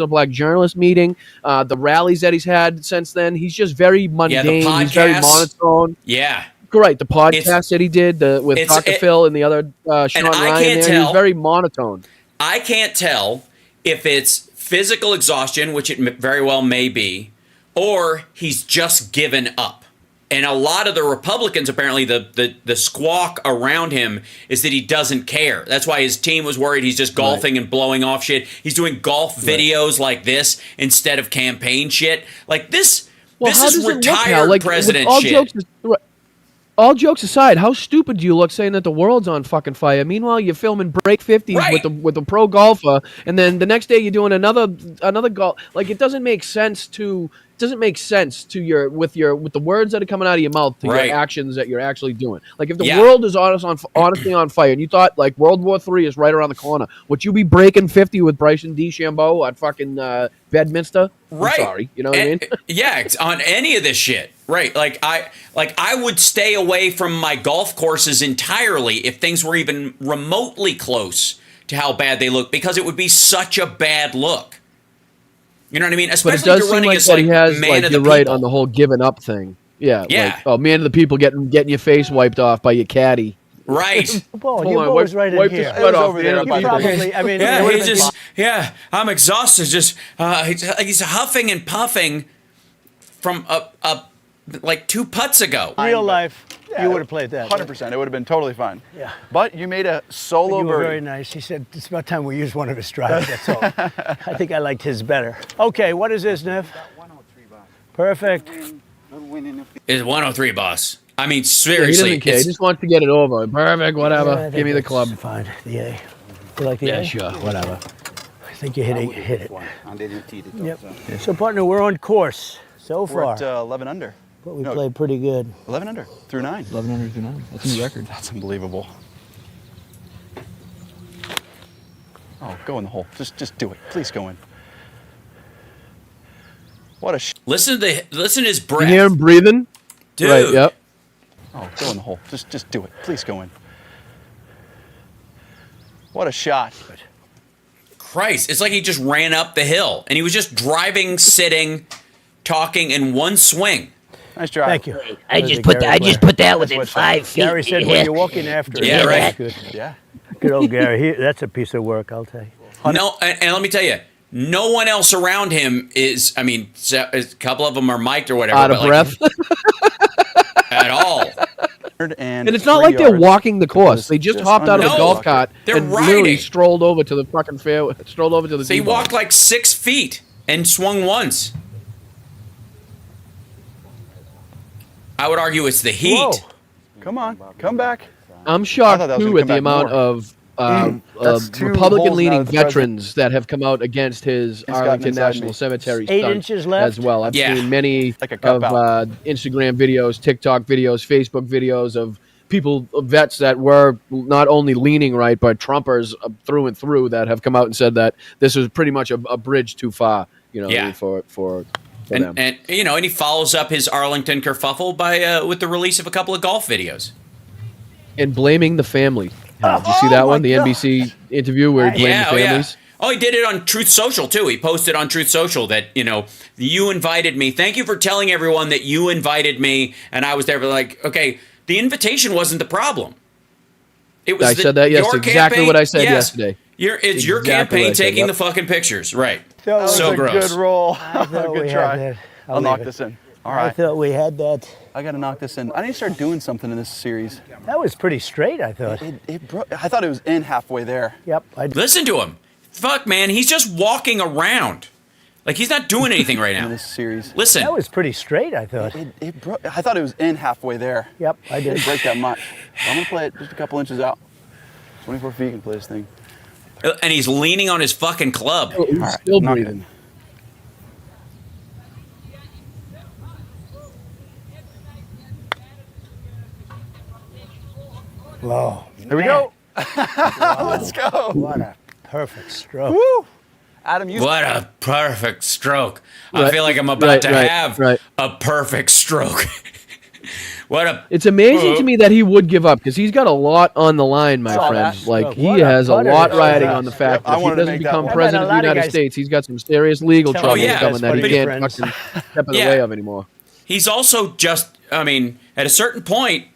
of Black Journalists meeting, the rallies that he's had since then, he's just very mundane. The he's very monotone. Yeah. Right, the podcast that he did with Dr. Phil and the other Sean Ryan there, he was very monotone. I can't tell if it's physical exhaustion, which it very well may be, or he's just given up. And a lot of the Republicans, apparently, the squawk around him is that he doesn't care. That's why his team was worried he's just golfing and blowing off shit. He's doing golf videos like this instead of campaign shit. Like this, this is retired president shit. All jokes aside, how stupid do you look saying that the world's on fucking fire? Meanwhile, you're filming break 50s with a pro golfer, and then the next day you're doing another golf. Like it doesn't make sense to your with the words that are coming out of your mouth to your actions that you're actually doing. Like if the world is honestly on fire, and you thought like World War III is right around the corner, would you be breaking 50 with Bryson DeChambeau at fucking Bedminster? Right. I'm sorry, you know what I mean? Yeah, on any of this shit. Right. Like I would stay away from my golf courses entirely if things were even remotely close to how bad they look, because it would be such a bad look. You know what I mean? Especially but it does if you're running seem like as that he has, man like, of the you're people. right on the whole giving up thing. Yeah. Yeah. Like, man of the people getting your face wiped off by your caddy. Right. Your ball was right in here. It was over there. Probably, I mean, yeah, he's just, I'm exhausted. Just he's huffing and puffing from like 2 putts ago. Real life, you would have played that. 100%. It would have been totally fine. Yeah. But you made a solo You were birdie. very nice. He said, it's about time we use one of his drives, that's all. I think I liked his better. Okay, what is this, Nev? Perfect. It's 103, boss. I mean, Yeah, he seriously. doesn't care. He just wants to get it over. Perfect, whatever. Yeah, I think Give me the that's club. Fine, the A. You like the A? Yeah, sure, whatever. I think you hit it. And then you teed it Yep. up. So, partner, we're on course so We're far. at 11 under. But we played pretty good. 11 under through 9. 11 under through 9. That's a new record. That's unbelievable. Oh, go in the hole. Just do it. Please go in. What a Listen to his breath. You hear him breathing? Dude. Right, yep. Oh, go in the hole. Just do it. Please go in. What a shot. Christ, it's like he just ran up the hill and he was just driving, sitting, talking in one swing. Nice drive. Thank you. I just put that within 5 feet. Gary said when you're walking after it. Yeah, right. Good. Yeah. Good old Gary. That's a piece of work, I'll tell you. No, and let me tell you, no one else around him is, I mean, a couple of them are mic'd or whatever. Out of but breath. at all. And it's not like they're walking the course. They just hopped out of the No, golf cart they're and literally riding. strolled over to the fucking fairway. Strolled over to the So he tee box. walked like 6 feet and swung once. I would argue it's the heat. Whoa. Come on. Come back. I'm I shocked thought that was too gonna at the come back amount more. of That's 2 Republican-leaning holes now that the veterans that have come out against his gotten Arlington inside National me. Cemetery 8 stunt inches left? as well. I've Yeah. seen many Like a cup of out. Instagram videos, TikTok videos, Facebook videos of people, vets that were not only leaning right, but Trumpers through and through that have come out and said that this was pretty much a bridge too far, for them. And and he follows up his Arlington kerfuffle by with the release of a couple of golf videos. And blaming the family. Did you see that one? The NBC interview where he blamed the families? Oh, he did it on Truth Social, too. He posted on Truth Social that, you invited me. Thank you for telling everyone that you invited me, and I was there. But like, okay, the invitation wasn't the problem. It was I said that yesterday. Exactly what I said yesterday. It's your campaign taking the fucking pictures. Right. That was so a gross. good roll. thought Good we try. had that. I'll knock this in. All right. I thought we had that. I got to knock this in. I need to start doing something in this series. That was pretty straight, I thought. I thought it was in halfway there. Yep. Listen to him. Fuck, man. He's just walking around. Like, he's not doing anything right now. In this series. Listen. That was pretty straight, I thought. I thought it was in halfway there. Yep, I did. It didn't break that much. I'm going to play it just a couple inches out. 24 feet, you can play this thing. And he's leaning on his fucking club. He's still breathing. Whoa. Here we go. Let's go. What a perfect stroke. Woo. Adam, what a perfect stroke. I feel like I'm about to have a perfect stroke. It's amazing to me that he would give up because he's got a lot on the line, my friend. Like, he has a lot riding on the fact that if he doesn't become president of the United States, he's got some serious legal troubles coming that he can't fucking step in the way of anymore. He's also just, at a certain point,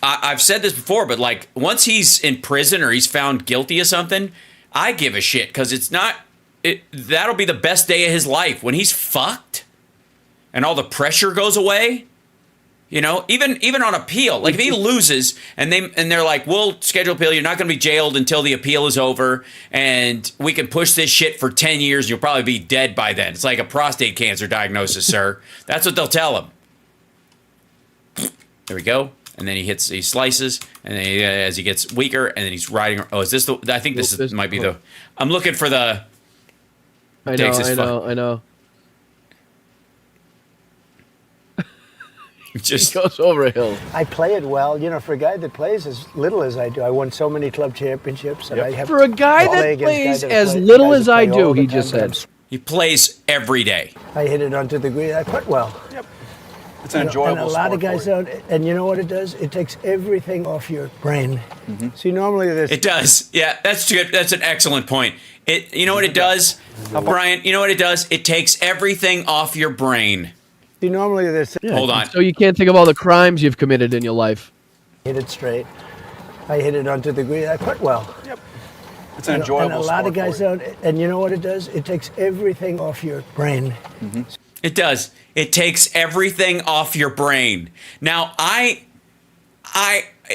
I've said this before, but like once he's in prison or he's found guilty of something, I give a shit because that'll be the best day of his life when he's fucked and all the pressure goes away. Even on appeal, like if he loses and they're like, we'll schedule appeal, you're not going to be jailed until the appeal is over, and we can push this shit for 10 years. And you'll probably be dead by then. It's like a prostate cancer diagnosis, sir. That's what they'll tell him. There we go. And then he slices, and then as he gets weaker, and then he's riding. Oh, is this I think this might be the. I'm looking for the. I know. Just he goes over a hill. I play it well. For a guy that plays as little as I do, I won so many club championships. And I have for a guy that plays as little as I do, he just said. He plays every day. I hit it onto the green. I put well. Yep. It's an enjoyable and a lot of guys don't. And you know what it does? It takes everything off your brain. Mm-hmm. See, normally this. It does. Yeah, that's good. That's an excellent point. You know what it does, Brian? You know what it does? It takes everything off your brain. See, normally this. Hold on. So you can't think of all the crimes you've committed in your life. Hit it straight. I hit it onto the green. I put well. Yep. It's an enjoyable. And a lot of guys don't. And you know what it does? It takes everything off your brain. Mm-hmm. It does. It takes everything off your brain. Now,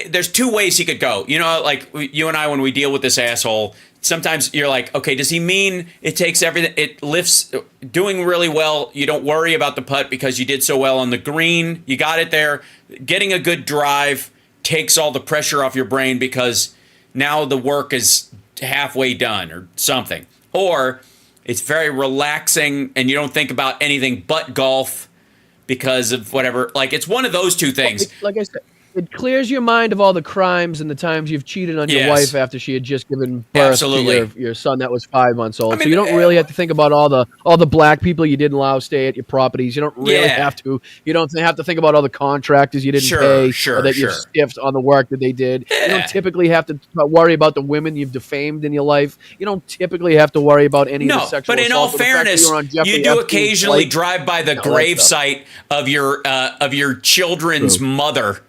there's two ways he could go. Like you and I, when we deal with this asshole, sometimes you're like, okay, does he mean it takes everything? It lifts, doing really well. You don't worry about the putt because you did so well on the green. You got it there. Getting a good drive takes all the pressure off your brain because now the work is halfway done or something. Or it's very relaxing and you don't think about anything but golf because of whatever. Like, it's one of those two things. Like I said, it clears your mind of all the crimes and the times you've cheated on your wife after she had just given birth to your son that was 5 months old. So you don't really have to think about all the black people you didn't allow stay at your properties. You don't really have to. You don't have to think about all the contractors you didn't pay or that you stiffed on the work that they did. You don't typically have to worry about the women you've defamed in your life. You don't typically have to worry about any of the sexual but in all fairness, you do occasionally drive by the gravesite of your children's mother.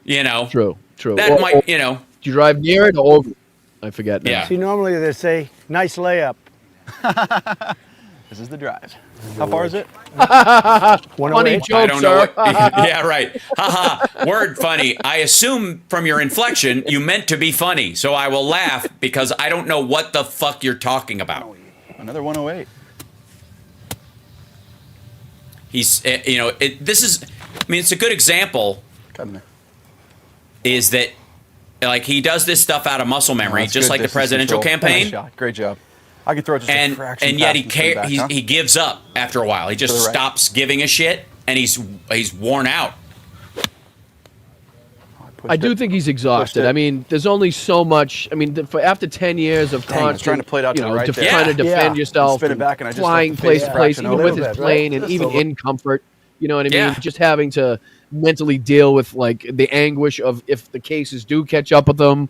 True. That might. Do you drive near it or over? I forget now. Yeah. See, normally they say, nice layup. This is the drive. How far is it? Funny joke, I don't know what. Yeah, right. Haha. Word funny. I assume from your inflection you meant to be funny, so I will laugh because I don't know what the fuck you're talking about. Another 108. He's, this is. It's a good example. Cut in there. Is that like he does this stuff out of muscle memory, just like the presidential campaign? Great job. I can throw it just a fraction. And yet he gives up after a while. He just stops giving a shit, and he's worn out. I do think he's exhausted. I mean, there's only so much. I mean, for after 10 years of Dang, I was trying to play it out to the right there. trying to defend yourself, Spin it back, and I just flying felt the place to place, fraction even over. with his Right? plane, and Just even a little- in comfort. You know what I mean? Yeah. Just having to mentally deal with like the anguish of if the cases do catch up with them.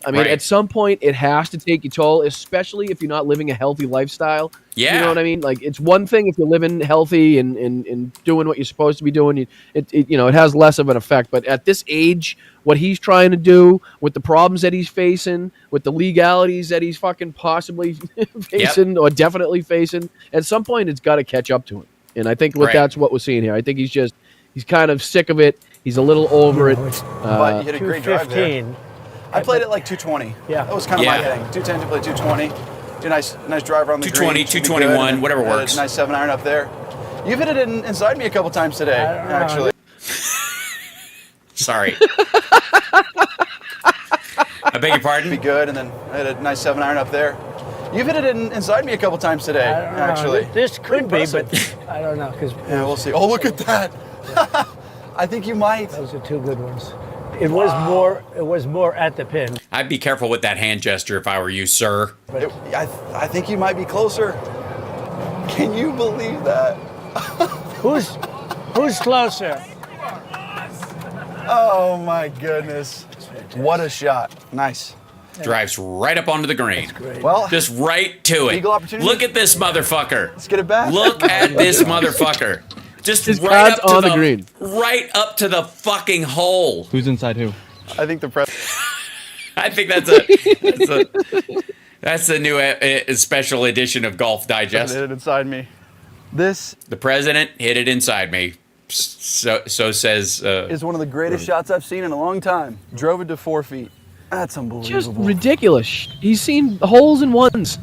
I mean, Right. at some point, it has to take your toll, especially if you're not living a healthy lifestyle. Yeah. You know what I mean? Like, it's one thing if you're living healthy and doing what you're supposed to be doing. It has less of an effect. But at this age, what he's trying to do with the problems that he's facing, with the legalities that he's fucking possibly facing or definitely facing, at some point, it's got to catch up to him. And I think that's what we're seeing here. I think he's kind of sick of it. He's a little over it. But you hit a great drive there. 215. I played it like 220. Yeah. That was kind of my thing. 210 to play 220. Do a nice drive around the 220, green. Should be 221, good. whatever Had a works. Nice 7-iron up there. You've hit it inside me a couple times today, actually. Sorry. I beg your pardon? Be good, and then I had a nice 7-iron up there. You've hit it inside me a couple times today, actually. This could be, impressive. but I don't know. Cause Yeah, we'll see. Oh, look at that. I think you might. Those are two good ones. It was more at the pin. I'd be careful with that hand gesture if I were you, sir. I think you might be closer. Can you believe that? Who's closer? Oh my goodness. What a shot. Nice. Drives right up onto the green. Well, just right to it. Eagle opportunity. Look at this motherfucker. Let's get it back. Look at this motherfucker. Just His right car's up to on the green. Right up to the fucking hole. Who's inside who? I think the press. I think that's the new special edition of Golf Digest. Hit it inside me. The president hit it inside me. So says. Is one of the greatest shots I've seen in a long time. Drove it to 4 feet. That's unbelievable. Just ridiculous. He's seen holes in ones.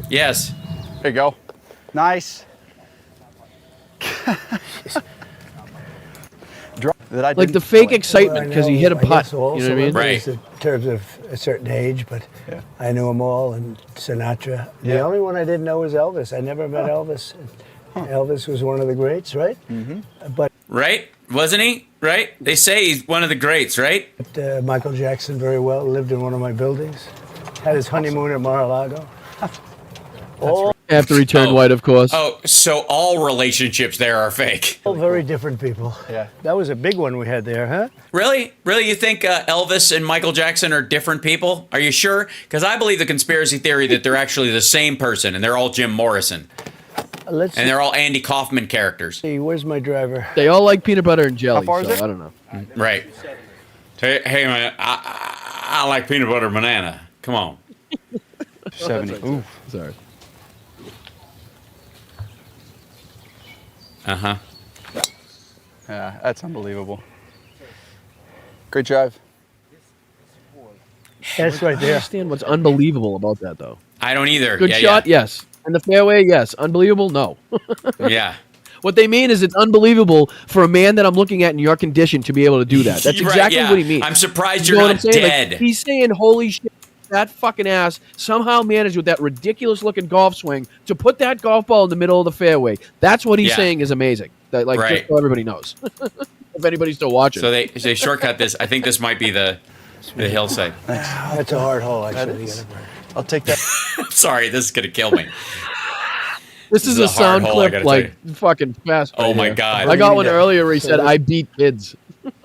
Yes. There you go. Nice. Like the fake excitement because he hit a putt. You know what I mean? Right. In terms of a certain age, but I knew them all, and Sinatra. The only one I didn't know was Elvis. I never met Elvis. Elvis was one of the greats, right? Mm-hmm. But right? Wasn't he? Right? They say he's one of the greats, right? Michael Jackson very well. Lived in one of my buildings. Had his honeymoon at Mar-a-Lago. After he turned white, of course. Oh, so all relationships there are fake. All very different people. Yeah. That was a big one we had there, huh? Really? Really? You think Elvis and Michael Jackson are different people? Are you sure? Because I believe the conspiracy theory that they're actually the same person and they're all Jim Morrison. And they're all Andy Kaufman characters. Hey, where's my driver? They all like peanut butter and jelly, far is so it? I don't know. Right. Hey man, I like peanut butter banana. Come on. 70. Ooh. Sorry. Uh-huh. Yeah, that's unbelievable. Great drive. That's right I there. understand what's unbelievable about that, though. I don't either. Good shot, yes. And the fairway, yes. Unbelievable, no. Yeah. What they mean is it's unbelievable for a man that I'm looking at in your condition to be able to do that. That's Right, exactly yeah. what he means. I'm surprised You you're know what not I'm saying? dead. Like, he's saying, holy shit, that fucking ass somehow managed with that ridiculous-looking golf swing to put that golf ball in the middle of the fairway. That's what he's saying is amazing. That, like, Right. just so everybody knows. If anybody's still watching. So they shortcut this. I think this might be the hillside. That's a hard hole, actually. I'll take that. Sorry, this is gonna kill me. This is a a hard sound hole, I clip, gotta like, tell you. fucking fast. Oh right my here. God. I got one earlier where he said, I beat kids.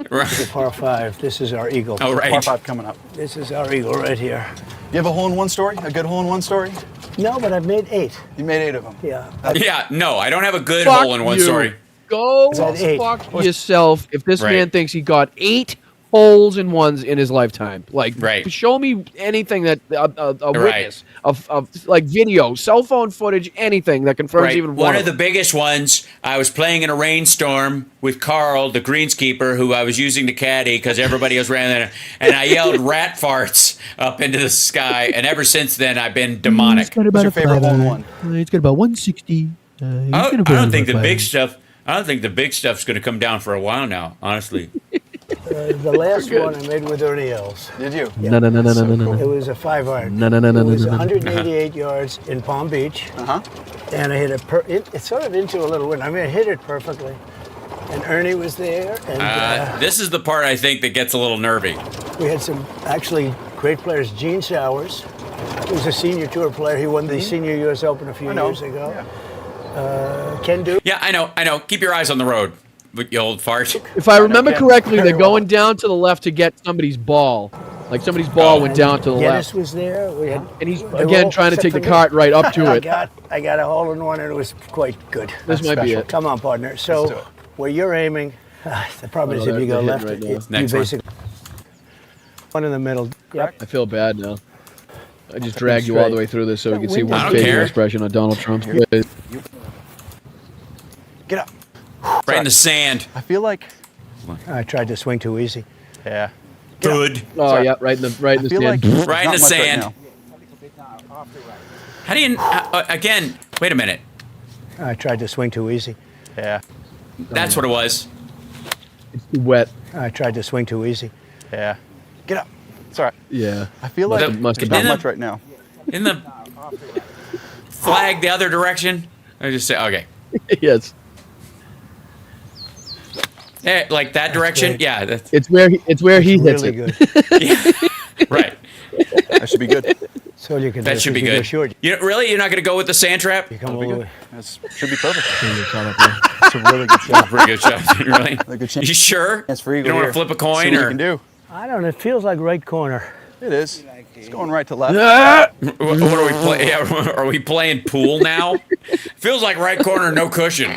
This is a par 5. This is our eagle. Oh, right. Par 5 coming up. This is our eagle right here. You have a hole-in-one story? A good hole-in-one story? No, but I've made 8. You made 8 of them. Yeah. Yeah, no, I don't have a good Fuck hole-in-one you. story. Go Is that 8? fuck yourself if this Right. man thinks he got 8 holes in ones in his lifetime. Like, Right. show me anything that a Right. witness of like video, cell phone footage, anything that confirms Right. even One one of the biggest ones, I was playing in a rainstorm with Carl, the greenskeeper, who I was using to caddy because everybody was around there, and I yelled rat farts up into the sky, and ever since then I've been demonic. What's your favorite hole-in-one? It's got about 160. I don't think the big stuff. I don't think the big stuff's going to come down for a while now, honestly. The last one I made with Ernie Els. Did you? No. It was a 5-iron. No. It was 188 yards in Palm Beach. Uh-huh. And I hit it, it's sort of into a little wind. I mean, I hit it perfectly. and Ernie was there. And This is the part I think that gets a little nervy. we had some actually great players. Gene Sowers, he was a senior tour player. He won the Senior U.S. Open a few years ago. Ken Duke. Yeah, I know. Keep your eyes on the road, you old fart. If I remember correctly, they're going down to the left to get somebody's ball. Like somebody's ball went down to the Guinness left. was there. We had, and he's again trying to take the cart right up to it. I got a hole in one, and it was quite good. This might be it. Come on, partner. So where you're aiming, the problem is if you go left, right you Next basically one in the middle. Yep. I feel bad now. I just dragged you all the way through this so we can see one don't facial care. expression on Donald Trump's face. Get up. Right in the sand. I feel like. I tried to swing too easy. Yeah. Good. Oh yeah, right in the I feel sand. like Right in not the much sand. now. How do you? Again, wait a minute. I tried to swing too easy. Yeah. That's what it was. It's too wet. I tried to swing too easy. Yeah. Get up. It's all right. Yeah. I feel like The- must have not been. much right now. In the flag the other direction. I just say okay. Yes. Yeah, like that direction. great. Yeah. That's, It's where he hits Really it. good. right. That should be good. So you can. That should be good. Short. You really? You're not going to go with the sand trap? You come That'll all be the good. way. That should be perfect. It's It's a really good shot. Pretty good shot. Really? A good chance. You sure? Chance for You eagle don't want here. to flip a See coin what you or? can do. I don't know. It feels like right corner. It is. It's going right to left. What are we playing? Yeah, are we playing pool now? Feels like right corner, no cushion.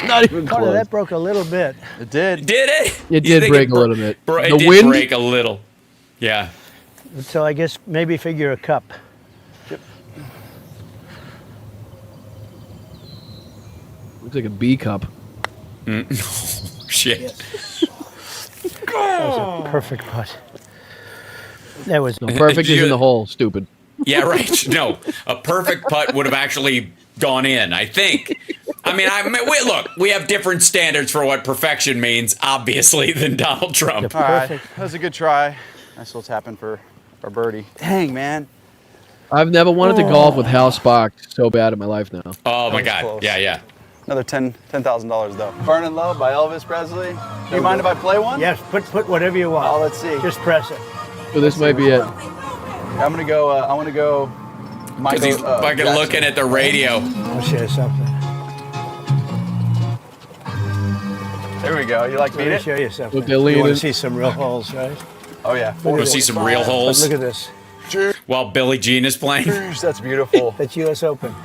Not even Part of close. that broke a little bit. It did. Did it? It You did think break a little bit. It The did wind? break a little. Yeah. So I guess maybe figure a cup. Looks like a B cup. Shit. That was a perfect putt. That was No, perfect is in the hole. Stupid. Yeah, right. No, a perfect putt would have actually gone in, I think. I mean, look, we have different standards for what perfection means, obviously, than Donald Trump. All right. That was a good try. Nice little tap in for our birdie. Dang, man. I've never wanted to golf with Hal Sparks so bad in my life now. Oh, my was God. close. Yeah. Another $10,000 though. Burning Love by Elvis Presley. Do you mind if I play one? Yes, put whatever you want. Oh, let's see. Just press it. So this might be it. I'm gonna go. I want to go. Because he's fucking Jackson. looking at the radio. I'll share something. There we go. You like beat Let me it? show you something. Look, they're You want leaning. to see some real holes, right? Oh yeah. Want to see some real But holes look at this. while Billie Jean is playing? That's beautiful. That's U.S. Open.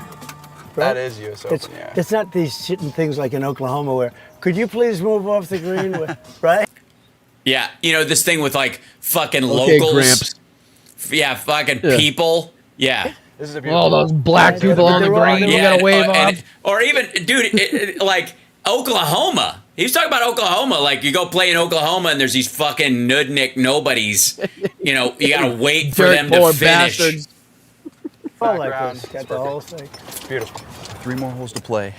That is U.S. Open. It's, Yeah. it's not these shitting things like in Oklahoma where, could you please move off the green, right? Yeah, this thing with like fucking Okay, locals. Gramps. Yeah, fucking Yeah. people. Yeah. This is a beautiful. All those black people on the green. We gotta wave off. Or even, dude, like Oklahoma. He was talking about Oklahoma. Like you go play in Oklahoma and there's these fucking nudnik nobodies. You gotta wait for Dirt them to poor finish. bastards. All like Background. this. It's Got the whole thing. Beautiful. 3 more holes to play,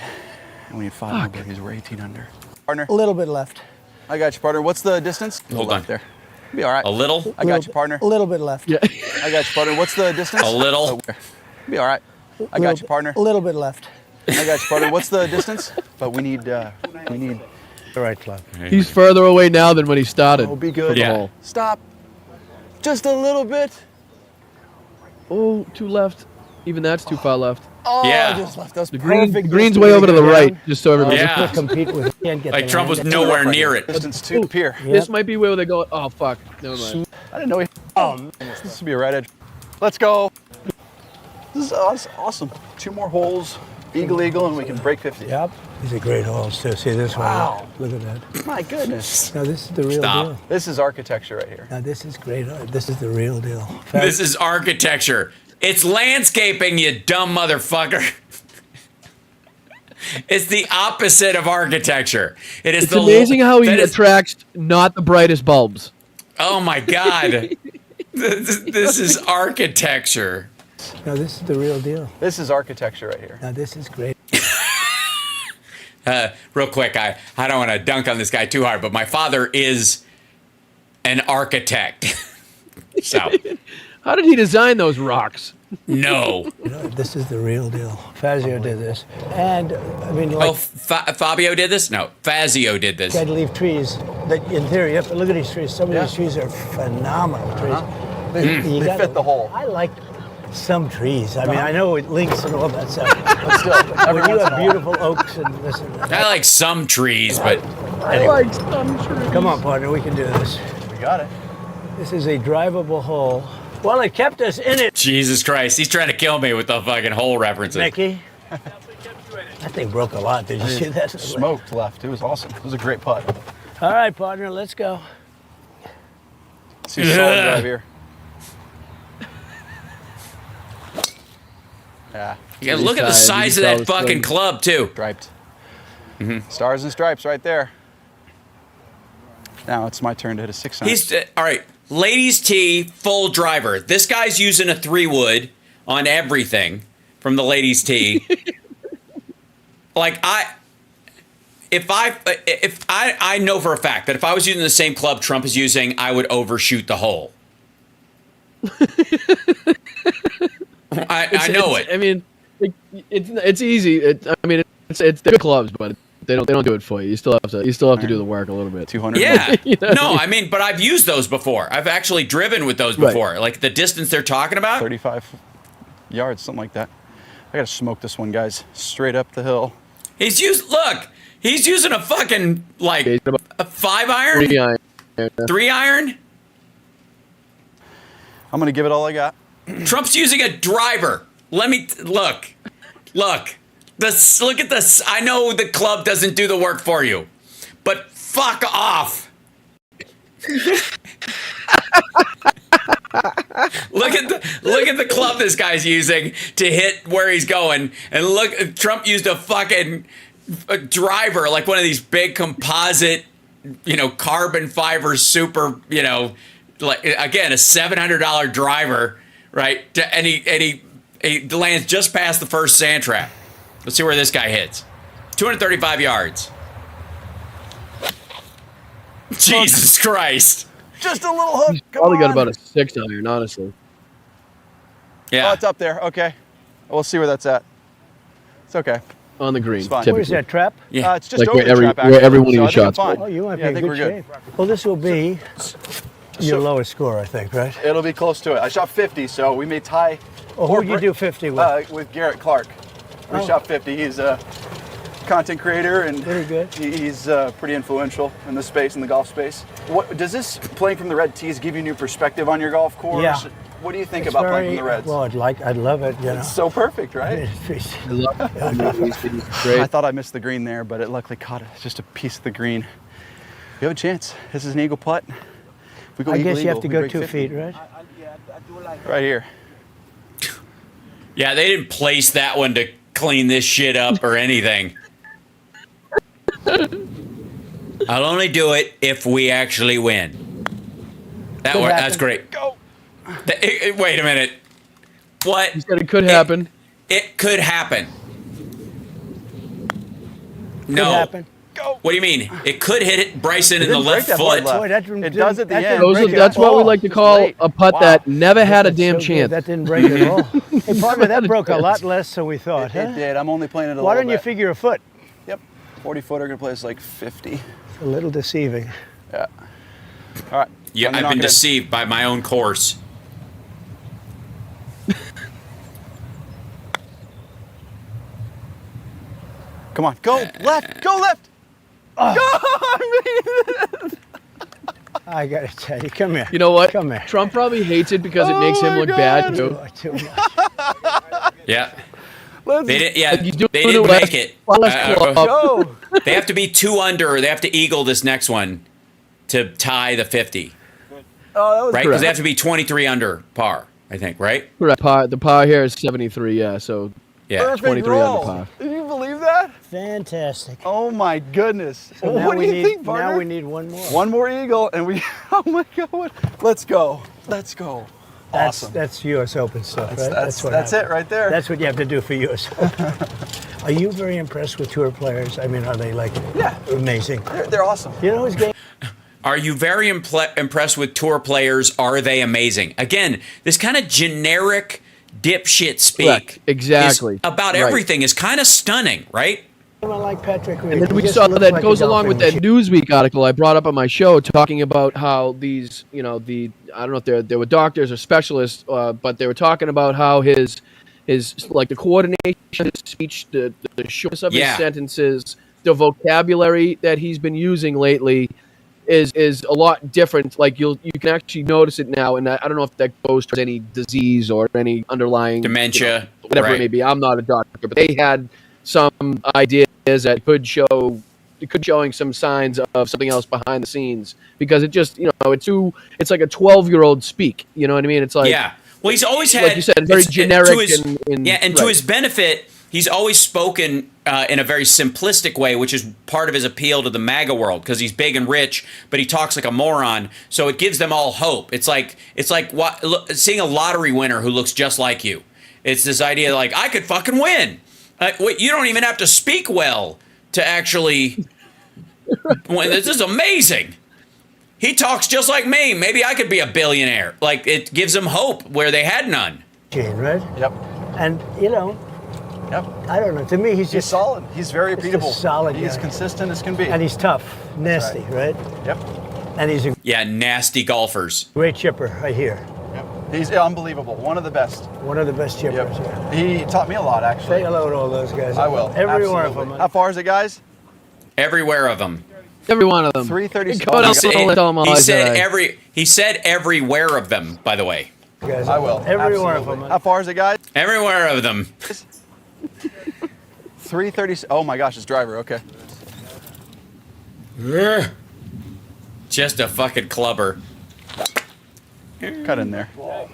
and we need 5 more birdies. We're 18 under. Partner, A little bit left. I got you, partner. What's the distance? Hold Left on. there. Be all right. A little? I got you, partner. A little bit left. Yeah. I got you, partner. What's the distance? A little? Be all right. I got you, partner. A little bit left. I got you, partner. What's the distance? But we need. The right club. He's further away now than when he started. Oh, be good. Yeah. hole. Stop. Just a little bit. Oh, too left. Even that's too far left. Oh, Yeah. just left. That's The green, perfect. the green's distance way over to the get right, down. just so everybody. Yeah. Compete with. Can't get Like the Trump was land. nowhere near it. Distance to pier. This might be where they're going. Oh fuck. Never mind. I didn't know he. Oh, man. This would be a right edge. Let's go. This is awesome. 2 more holes. Eagle, and we can break 50. Yep. These are great holes too. See this Wow. one? Look at that. My goodness. Now this is the real Stop. deal. This is architecture right here. Now this is great. This is the real deal. This is architecture. It's landscaping, you dumb motherfucker. It's the opposite of architecture. It is It's amazing how he that is- attracts not the brightest bulbs. Oh my God. This is architecture. Now this is the real deal. This is architecture right here. Now this is great. Real quick, I don't want to dunk on this guy too hard, but my father is an architect. So How did he design those rocks? No. This is the real deal. Fazio did this. And, I mean, like... Oh, Fabio did this? No, Fazio did this. Tried to leave trees that, in theory, you have to look at these trees. Some of these trees are phenomenal trees. They fit the hole. I like some trees. I mean, I know it links and all that stuff. But still, every when you once in have a beautiful oaks and this and that. I like some trees, but... I like some trees. Come on, partner, we can do this. We got it. This is a drivable hole. Well, it kept us in it. Jesus Christ, he's trying to kill me with the fucking hole references. Mickey. That thing broke a lot. Did you see that? Smoked left. It was awesome. It was a great putt. All right, partner, let's go. See a solid drive here. Yeah. Yeah, look at the size of that fucking club, too. Striped. Stars and stripes right there. Now it's my turn to hit a 6-iron. He's all right. Ladies tee, full driver. This guy's using a 3-wood on everything from the ladies tee. Like I know for a fact that if I was using the same club Trump is using, I would overshoot the hole. I know it. I mean, it's easy. It's good clubs, but they don't do it for you. You still have to do the work a little bit. 200. Yeah. You know? No, I mean, but I've used those before. I've actually driven with those before. Right. Like the distance they're talking about. 35 yards, something like that. I gotta smoke this one, guys. Straight up the hill. He's using a fucking like a 5-iron, 3-iron. 3-iron. I'm gonna give it all I got. Trump's using a driver. Let me look. Look at this. I know the club doesn't do the work for you, but fuck off. Look at the club this guy's using to hit where he's going, and look, Trump used a fucking driver, like one of these big composite, carbon fiber super, like again a $700 driver, right? And he lands just past the first sand trap. Let's see where this guy hits. 235 yards. Jesus Christ. Just a little hook. Probably got about a 6-iron, honestly. Yeah. Oh, it's up there. Okay. We'll see where that's at. It's okay. On the green. It's fine. Where's that trap? Yeah. It's just like over the trap, where every one of so your I think I'm shots fine. go. Oh, you might Yeah, I be in think good we're shape. Well, this will be your lowest score, I think, right? It'll be close to it. I shot 50, so we may tie. Oh, who did you do 50 with? With Garrett Clark. We shot 50. He's a content creator and very good. He's pretty influential in the space, in the golf space. What does this playing from the red tees give you new perspective on your golf course? Yeah. What do you think about playing from the reds? Well, I'd love it. It's so perfect, right? I love it. Great. I thought I missed the green there, but it luckily caught it. It's just a piece of the green. We have a chance. This is an eagle putt. We go I eagle, guess you have to we go break 2 50. feet, right? Right here. Yeah, they didn't place that one to clean this shit up or anything. I'll only do it if we actually win. That's great. Go. Wait a minute. What? He said it could happen. It could happen. No. Could happen. Go. What do you mean? It could hit it Bryson in the left foot. Boy, It does at the end. That's what we like to call a putt that never had a damn chance. That didn't break at all. Hey, partner, that broke a lot less than we thought, huh? It did. I'm only playing it a Why little don't you bit. figure a foot? Yep. 40-footer gonna play us like 50. A little deceiving. Yeah. All right. Yeah, Let me I've knock been it in. deceived by my own course. Come on. Go left. Go left. Oh. I gotta tell you, come here. You know what? Come here. Trump probably hates it because it makes him look bad too. Too much. Yeah. Let's They didn't. Yeah, He's doing they didn't it make it. go. They have to be 2 under. Or they have to eagle this next one to tie the 50. Oh, that was Right? Because correct. they have to be 23 under par. I think. Right? Correct. The par here is 73. Yeah, so Yeah. Perfect 23 roll. under par. Can you believe that? Fantastic. Oh my goodness. So now What do we you need, think, partner? Now we need one more. One more eagle, and we. Oh my God! Let's go. Let's go. Awesome. That's U.S. Open stuff, right? That's what it happens. right there. That's what you have to do for U.S. Open. Are you very impressed with tour players? I mean, are they like amazing? They're awesome. You know his game? Are you very impressed with tour players? Are they amazing? Again, this kind of generic dipshit speak Correct. Exactly. about everything is kind of stunning, right? I like Patrick Reed. And then He we just saw looks that like a goes along with golfing that Newsweek article I brought up on my show, talking about how these, I don't know if they were doctors or specialists, but they were talking about how his like the coordination of his speech, the shortness of his sentences, the vocabulary that he's been using lately is a lot different. Like you can actually notice it now, and I don't know if that goes towards any disease or any underlying dementia, whatever it may be. I'm not a doctor, but they had some ideas that could showing some signs of something else behind the scenes, because it just it's like a 12-year-old speak. You know what I mean? It's like Well, he's always had, like you said, very generic. To his benefit, he's always spoken in a very simplistic way, which is part of his appeal to the MAGA world, because he's big and rich, but he talks like a moron. So it gives them all hope. It's like seeing a lottery winner who looks just like you. It's this idea like, I could fucking win. Wait, you don't even have to speak well to actually win. This is amazing. He talks just like me. Maybe I could be a billionaire. Like, it gives them hope where they had none. Right? Yep. And, Yep. I don't know. To me, he's just solid. He's very repeatable. Solid. He's consistent as can be. And he's tough. Nasty, right? Yep. And he's a nasty golfers. great chipper, I hear. Yep. He's unbelievable. One of the best. One of the best chippers. Yep. He taught me a lot, actually. Say hello to all those guys. I will. Everywhere Absolutely. of them. How far is it, guys? Everywhere of them. Every one of them. 3:30. He said everywhere of them, by the way. Guys, I will. Everywhere Absolutely. of them. How far is it, guys? Everywhere of them. 3:30. Oh my gosh, it's driver. Okay. Just a fucking clubber. Cut in there. All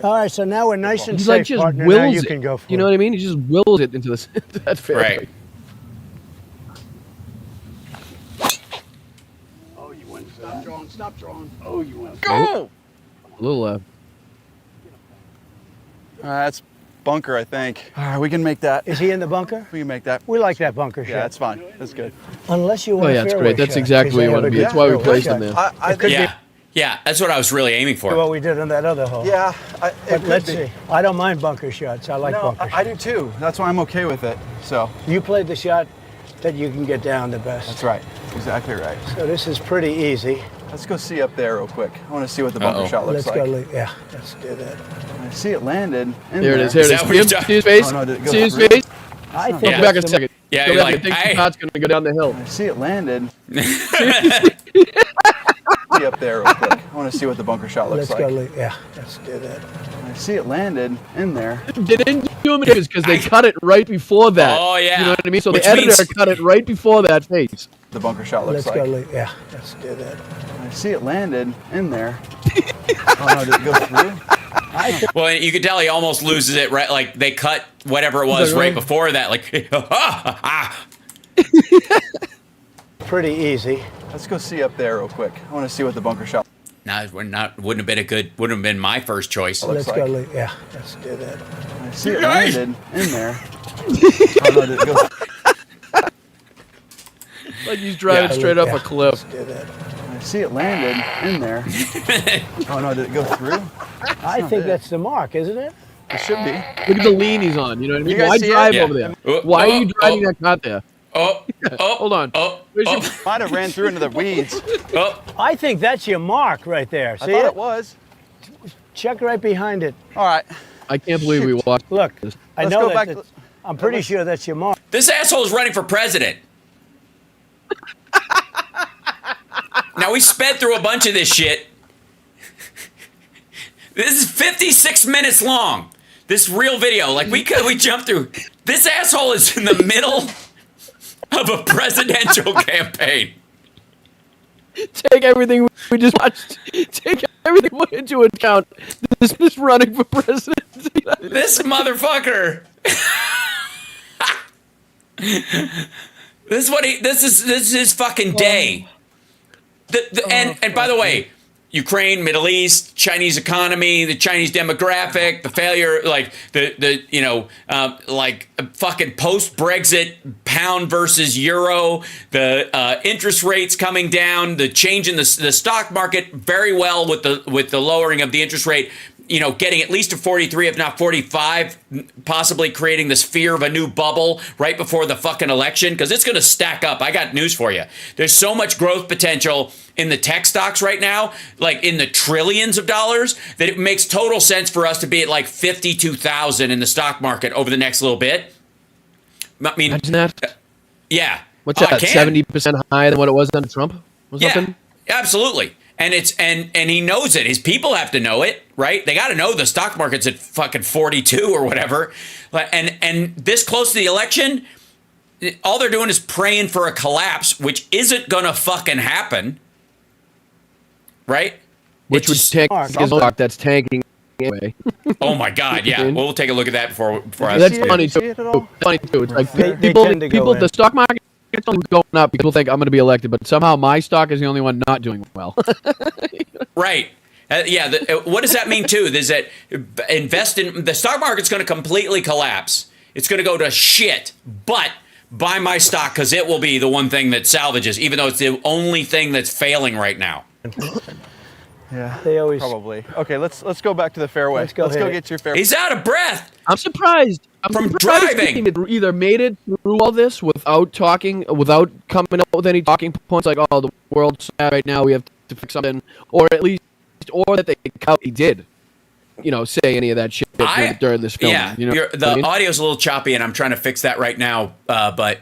right, so now we're nice and He's safe, like just partner. wills Now you it. can go for You know what I mean? He just wills it into that fairway. Right. Oh, you went. Stop drawing. Stop drawing. Oh, you went. Go! A little That's bunker, I think. All right, we can make that. Is he in the bunker? We can make that. We like that bunker shot. Yeah, that's fine. That's good. Unless you want Oh, yeah, a it's fairway great. That's shot, exactly because where you they want to have a be. good That's why we fairway placed shot. him there. I think Yeah, that's what I was really aiming for. What we did on that other hole. Yeah, But let's see. I don't mind bunker shots. I like bunker shots. I do too. That's why I'm okay with it. So You played the shot that you can get down the best. that's right. Exactly right. So this is pretty easy. Let's go see up there real quick. I want to see what the bunker shot looks Let's like. go. Yeah, let's do that. I see it landed. In There it is. Here Is it that is. what you're See talking- his face? Oh, no, did it go See his through? face? I think Go Yeah. back a that's second. Yeah, Go you're back. like, I think hey. the shot's going to go down the hill. I see it landed. See up there real quick. I want to see what the bunker shot looks Let's like. go. Yeah, let's do that. I see it landed in there. They didn't do him because they cut it right before that. Oh, yeah. You know what I mean? So Which the editor means- cut it right before that face. The bunker shot looks Let's like. go. Yeah, let's do that. I see it landed in there. Oh no, did it go through? Well, you could tell he almost loses it, right? Like, they cut whatever it was right before that. Like, Pretty easy. Let's go see up there real quick. I want to see what the bunker shot. no, wouldn't have been my first choice. Let's like. go. Yeah, let's do that. I see it landed in there. Oh no, did it go? Like he's driving straight off a cliff. Let's do that. I see it landed in there. Oh no, did it go through? I think that's the mark, isn't it? It should be. Look at the lean he's on. You know what I mean? You guys Why see it? drive Yeah. over there? Oh, Why are you oh, driving oh. that car there? Oh, Hold on. Where's your- Might have ran through into the weeds. I think that's your mark right there. I See thought it? it was. Check right behind it. All right. I can't believe we watched. Look, I Let's know go that. back that's- to- I'm pretty sure that's your mark. this asshole is running for president. Now, we sped through a bunch of this shit. This is 56 minutes long. This real video. Like, we jumped through. This asshole is in the middle of a presidential campaign. Take everything we just watched. Take everything into account. This running for president. This motherfucker. This is his fucking day. And by the way, Ukraine, Middle East, Chinese economy, the Chinese demographic, the failure, like like fucking post-Brexit pound versus euro, the interest rates coming down, the change in the stock market very well with the lowering of the interest rate. Getting at least to 43, if not 45, possibly creating this fear of a new bubble right before the fucking election, because it's going to stack up. I got news for you. There's so much growth potential in the tech stocks right now, like in the trillions of dollars, that it makes total sense for us to be at like 52,000 in the stock market over the next little bit. I mean, imagine that. Yeah. What's that? 70% higher than what it was under Trump? Or something? Yeah, absolutely. And it's and he knows it. His people have to know it, right? They got to know the stock market's at fucking 42 or whatever. And this close to the election, all they're doing is praying for a collapse, which isn't gonna fucking happen, right? Which would tank his stock that's tanking anyway. Oh my God, yeah. We'll take a look at that before that's funny too. Funny too. It's like people, the stock market. It's going up. People think I'm going to be elected, but somehow my stock is the only one not doing well. Right. What does that mean too? Is that invest in the stock market's going to completely collapse. It's going to go to shit. But buy my stock because it will be the one thing that salvages, even though it's the only thing that's failing right now. Yeah, they always probably. Okay, let's go back to the fairway. Let's go get your fairway. He's out of breath. I'm surprised. From driving. He either made it through all this without coming up with any talking points like, "Oh, the world's sad right now. We have to fix something," or at least, or that he did, say any of that shit during this film. Yeah, the audio's a little choppy, and I'm trying to fix that right now. But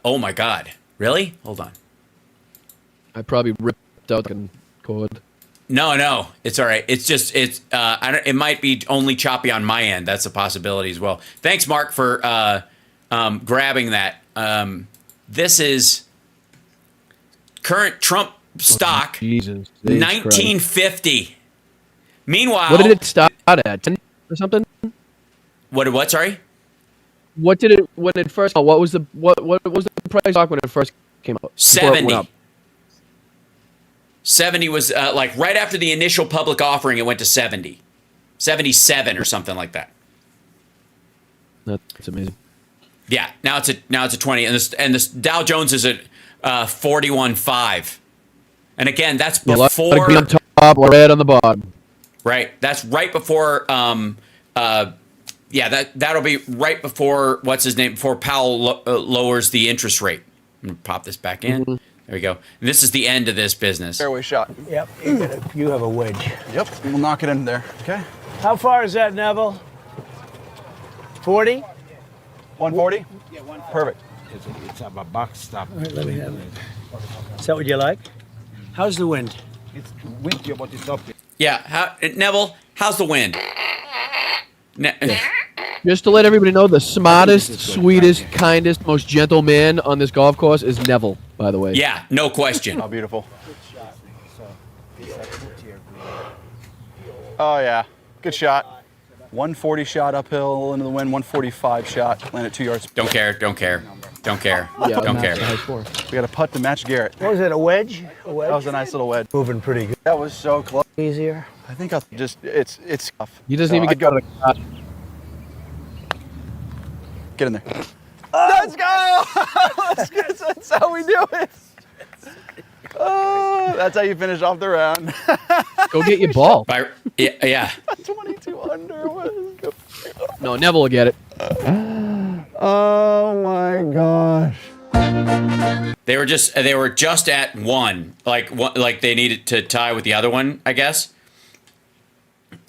oh my God, really? Hold on. I probably ripped out the cord. No, it's all right. It's just it might be only choppy on my end. That's a possibility as well. Thanks, Mark, for grabbing that. This is current Trump stock, 1950. Meanwhile, what did it start at? 10 or something? What? Sorry. What did it when it first? What was the price stock when it first came out? 70. 70 was like right after the initial public offering, it went to 70. 77 or something like that. That's amazing. Yeah, now it's a 20, and this Dow Jones is at 41.5, and again that's before on top or red on the bottom. Right, that's right before. That'll be right before what's his name, before Powell lowers the interest rate. I'm gonna pop this back in. Mm-hmm. There we go. And this is the end of this business. Fairway shot. Yep. You have a wedge. Yep. We'll knock it in there. Okay. How far is that, Neville? 40? 140? Yeah, 140. Perfect. It's a box stop. All right, let me have it. Is that what you like? How's the wind? It's windy, but it's up. Yeah. Neville, how's the wind? Just to let everybody know, the smartest, sweetest, kindest, most gentle man on this golf course is Neville, by the way. Yeah, no question. Oh, beautiful. Oh, yeah. Good shot. 140 shot uphill into the wind, 145 shot, landed 2 yards. Don't care. Yeah, don't care. We got a putt to match Garrett. What was it, a wedge? That was a nice little wedge. Moving pretty good. That was so close. Easier? I think I'll just, it's tough. He doesn't even get out of the shot. Get in there. Let's go! That's how we do it. Oh, that's how you finish off the round. Go get your ball. Yeah. 22 under. No, Neville will get it. Oh my gosh. They were just at one, like they needed to tie with the other one, I guess.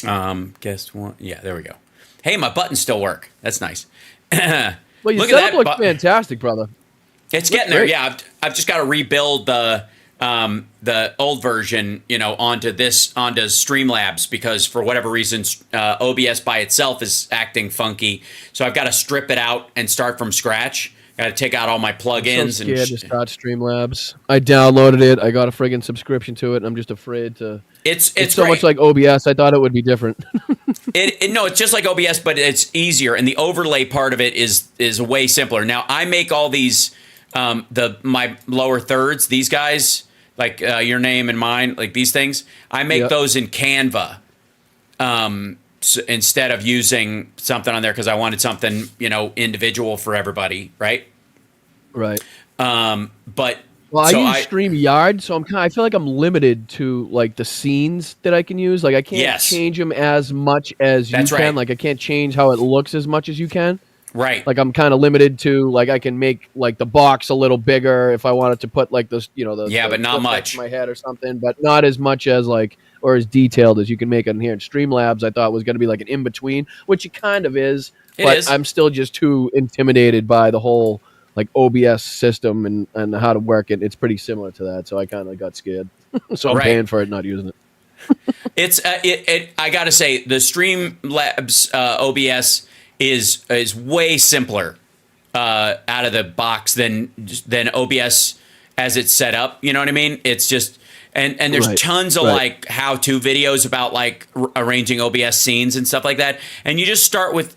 Guess one. Yeah, there we go. Hey, my buttons still work. That's nice. Well, your setup looks fantastic, brother. It's getting there. Yeah, I've just got to rebuild the old version, onto Streamlabs, because for whatever reason, OBS by itself is acting funky. So I've got to strip it out and start from scratch. Got to take out all my plugins. I'm so scared to start Streamlabs. I downloaded it. I got a friggin' subscription to it, and I'm just afraid to. It's so great. Much like OBS. I thought it would be different. No, it's just like OBS, but it's easier, and the overlay part of it is way simpler. Now I make all these my lower thirds. These guys, like your name and mine, like these things. I make those in Canva so instead of using something on there because I wanted something, individual for everybody, right? Right. But I use StreamYard, so I feel like I'm limited to like the scenes that I can use. Like I can't change them as much as you can. Like I can't change how it looks as much as you can. Right. Like I'm kind of limited to like I can make like the box a little bigger if I wanted to put like this, but not much. My head or something, but not as much as like or as detailed as you can make it in here. In Streamlabs, I thought was going to be like an in between, which it kind of is. But I'm still just too intimidated by the whole like OBS system and how to work it. It's pretty similar to that, so I kind of got scared. So I'm paying for it, not using it. It's I gotta say the Streamlabs OBS is way simpler out of the box than OBS as it's set up. You know what I mean? It's just and there's tons of like how-to videos about like arranging OBS scenes and stuff like that. And you just start with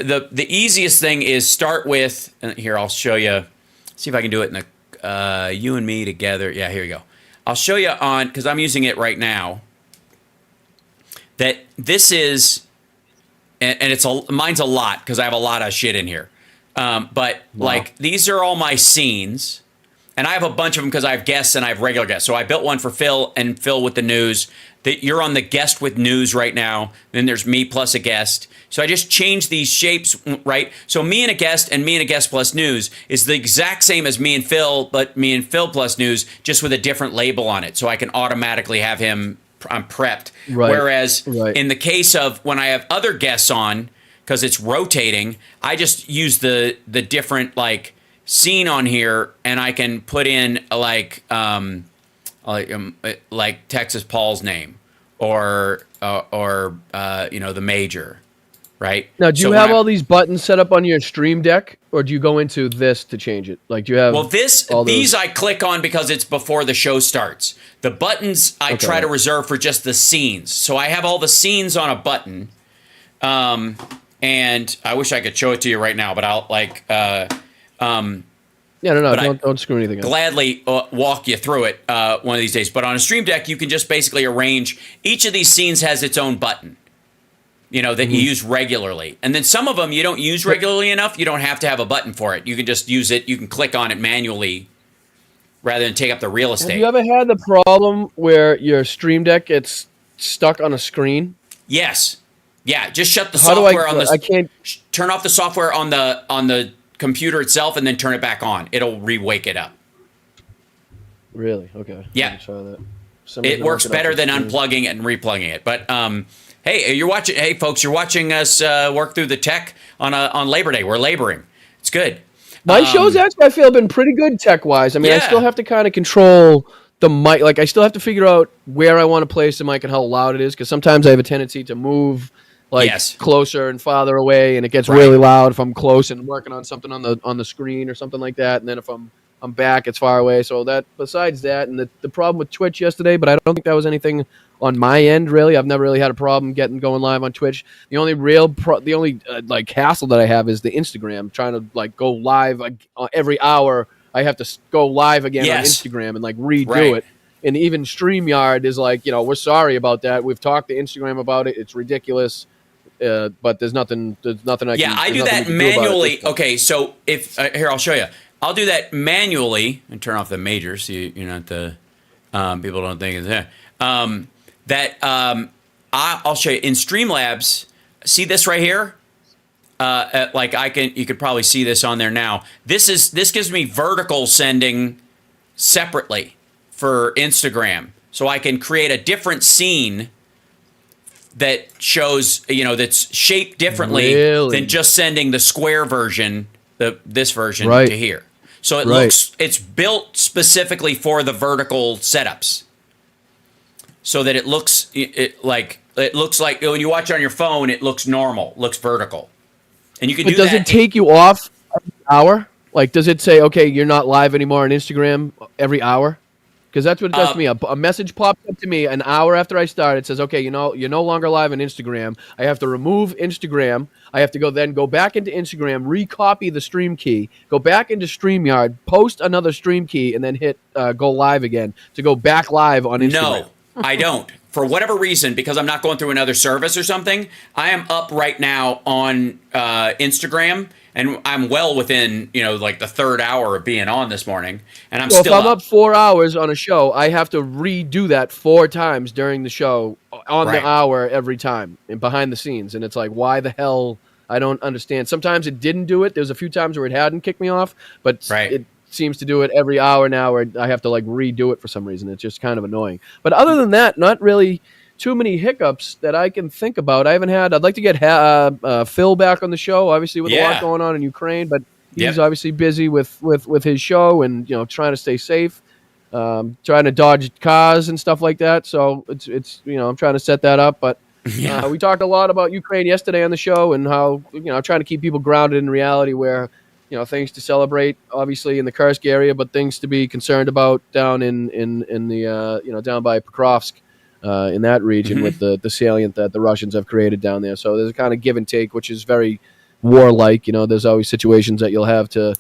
the easiest thing is start with here. I'll show you. See if I can do it in the you and me together. Yeah, here you go. I'll show you on because I'm using it right now. That this is. And mine's a lot because I have a lot of shit in here. But like these are all my scenes, and I have a bunch of them because I have guests and I have regular guests. So I built one for Phil and Phil with the news. That you're on the guest with news right now. Then there's me plus a guest. So I just changed these shapes, right? So me and a guest plus news is the exact same as me and Phil, but me and Phil plus news just with a different label on it. So I can automatically have him. I'm prepped. Right. Whereas in the case of when I have other guests on, because it's rotating, I just use the different like scene on here, and I can put in like Texas Paul's name or the major, right? Now, do you have all these buttons set up on your Stream Deck, or do you go into this to change it? Like, do you have? Well, these I click on because it's before the show starts. The buttons I try to reserve for just the scenes. So I have all the scenes on a button, and I wish I could show it to you right now, but I'll like. Don't screw anything up. Gladly walk you through it one of these days. But on a Stream Deck, you can just basically arrange. Each of these scenes has its own button. That you use regularly. And then some of them you don't use regularly enough. You don't have to have a button for it. You can just use it. You can click on it manually rather than take up the real estate. Have you ever had the problem where your Stream Deck gets stuck on a screen? Yes. Yeah, just shut the software on the... I can't... Turn off the software on the computer itself and then turn it back on. It'll re-wake it up. Really? Okay. Yeah. It works better than unplugging it and replugging it. But... Hey, folks, you're watching us work through the tech on Labor Day. We're laboring. It's good. My shows actually, I feel, have been pretty good tech-wise. I mean, I still have to kind of control the mic. Like, I still have to figure out where I want to place the mic and how loud it is, because sometimes I have a tendency to move closer and farther away, and it gets really loud if I'm close and working on something on the screen or something like that. And then if I'm back, it's far away. So that besides that, and the problem with Twitch yesterday, but I don't think that was anything on my end, really. I've never really had a problem going live on Twitch. The only hassle that I have is the Instagram, trying to like go live every hour. I have to go live again on Instagram and like redo it. And even StreamYard is like, we're sorry about that. We've talked to Instagram about it. It's ridiculous. But there's nothing I can. Yeah, I do that manually. Okay, so if here I'll show you. I'll do that manually and turn off the majors so you're not the people don't think it's there. I'll show you in Streamlabs. See this right here? You could probably see this on there now. This gives me vertical sending separately for Instagram, so I can create a different scene that shows that's shaped differently than just sending the square version, this version to here. So it's built specifically for the vertical setups. So that it looks like when you watch it on your phone, it looks normal, looks vertical, and you can do that. Does it take you off every hour? Like, does it say, okay, you're not live anymore on Instagram every hour? Because that's what it does to me. A message pops up to me an hour after I start. It says, okay, you're no longer live on Instagram. I have to remove Instagram. I have to go back into Instagram, recopy the stream key, go back into StreamYard, post another stream key, and then hit go live again to go back live on Instagram. No, I don't. For whatever reason, because I'm not going through another service or something, I am up right now on Instagram, and I'm well within, like the third hour of being on this morning, and I'm still if I'm up 4 hours on a show, I have to redo that 4 times during the show on the hour every time and behind the scenes, and it's like, why the hell? I don't understand. Sometimes it didn't do it. There's a few times where it hadn't kicked me off, but it seems to do it every hour now, where I have to like redo it for some reason. It's just kind of annoying. But other than that, not really too many hiccups that I can think about. I'd like to get Phil back on the show, obviously with a lot going on in Ukraine, but he's obviously busy with his show and trying to stay safe, trying to dodge cars and stuff like that. So it's I'm trying to set that up. But we talked a lot about Ukraine yesterday on the show and how trying to keep people grounded in reality, where things to celebrate, obviously, in the Kursk area, but things to be concerned about down in the down by Pokrovsk, in that region with the salient that the Russians have created down there. So there's a kind of give and take, which is very warlike. There's always situations that you'll have to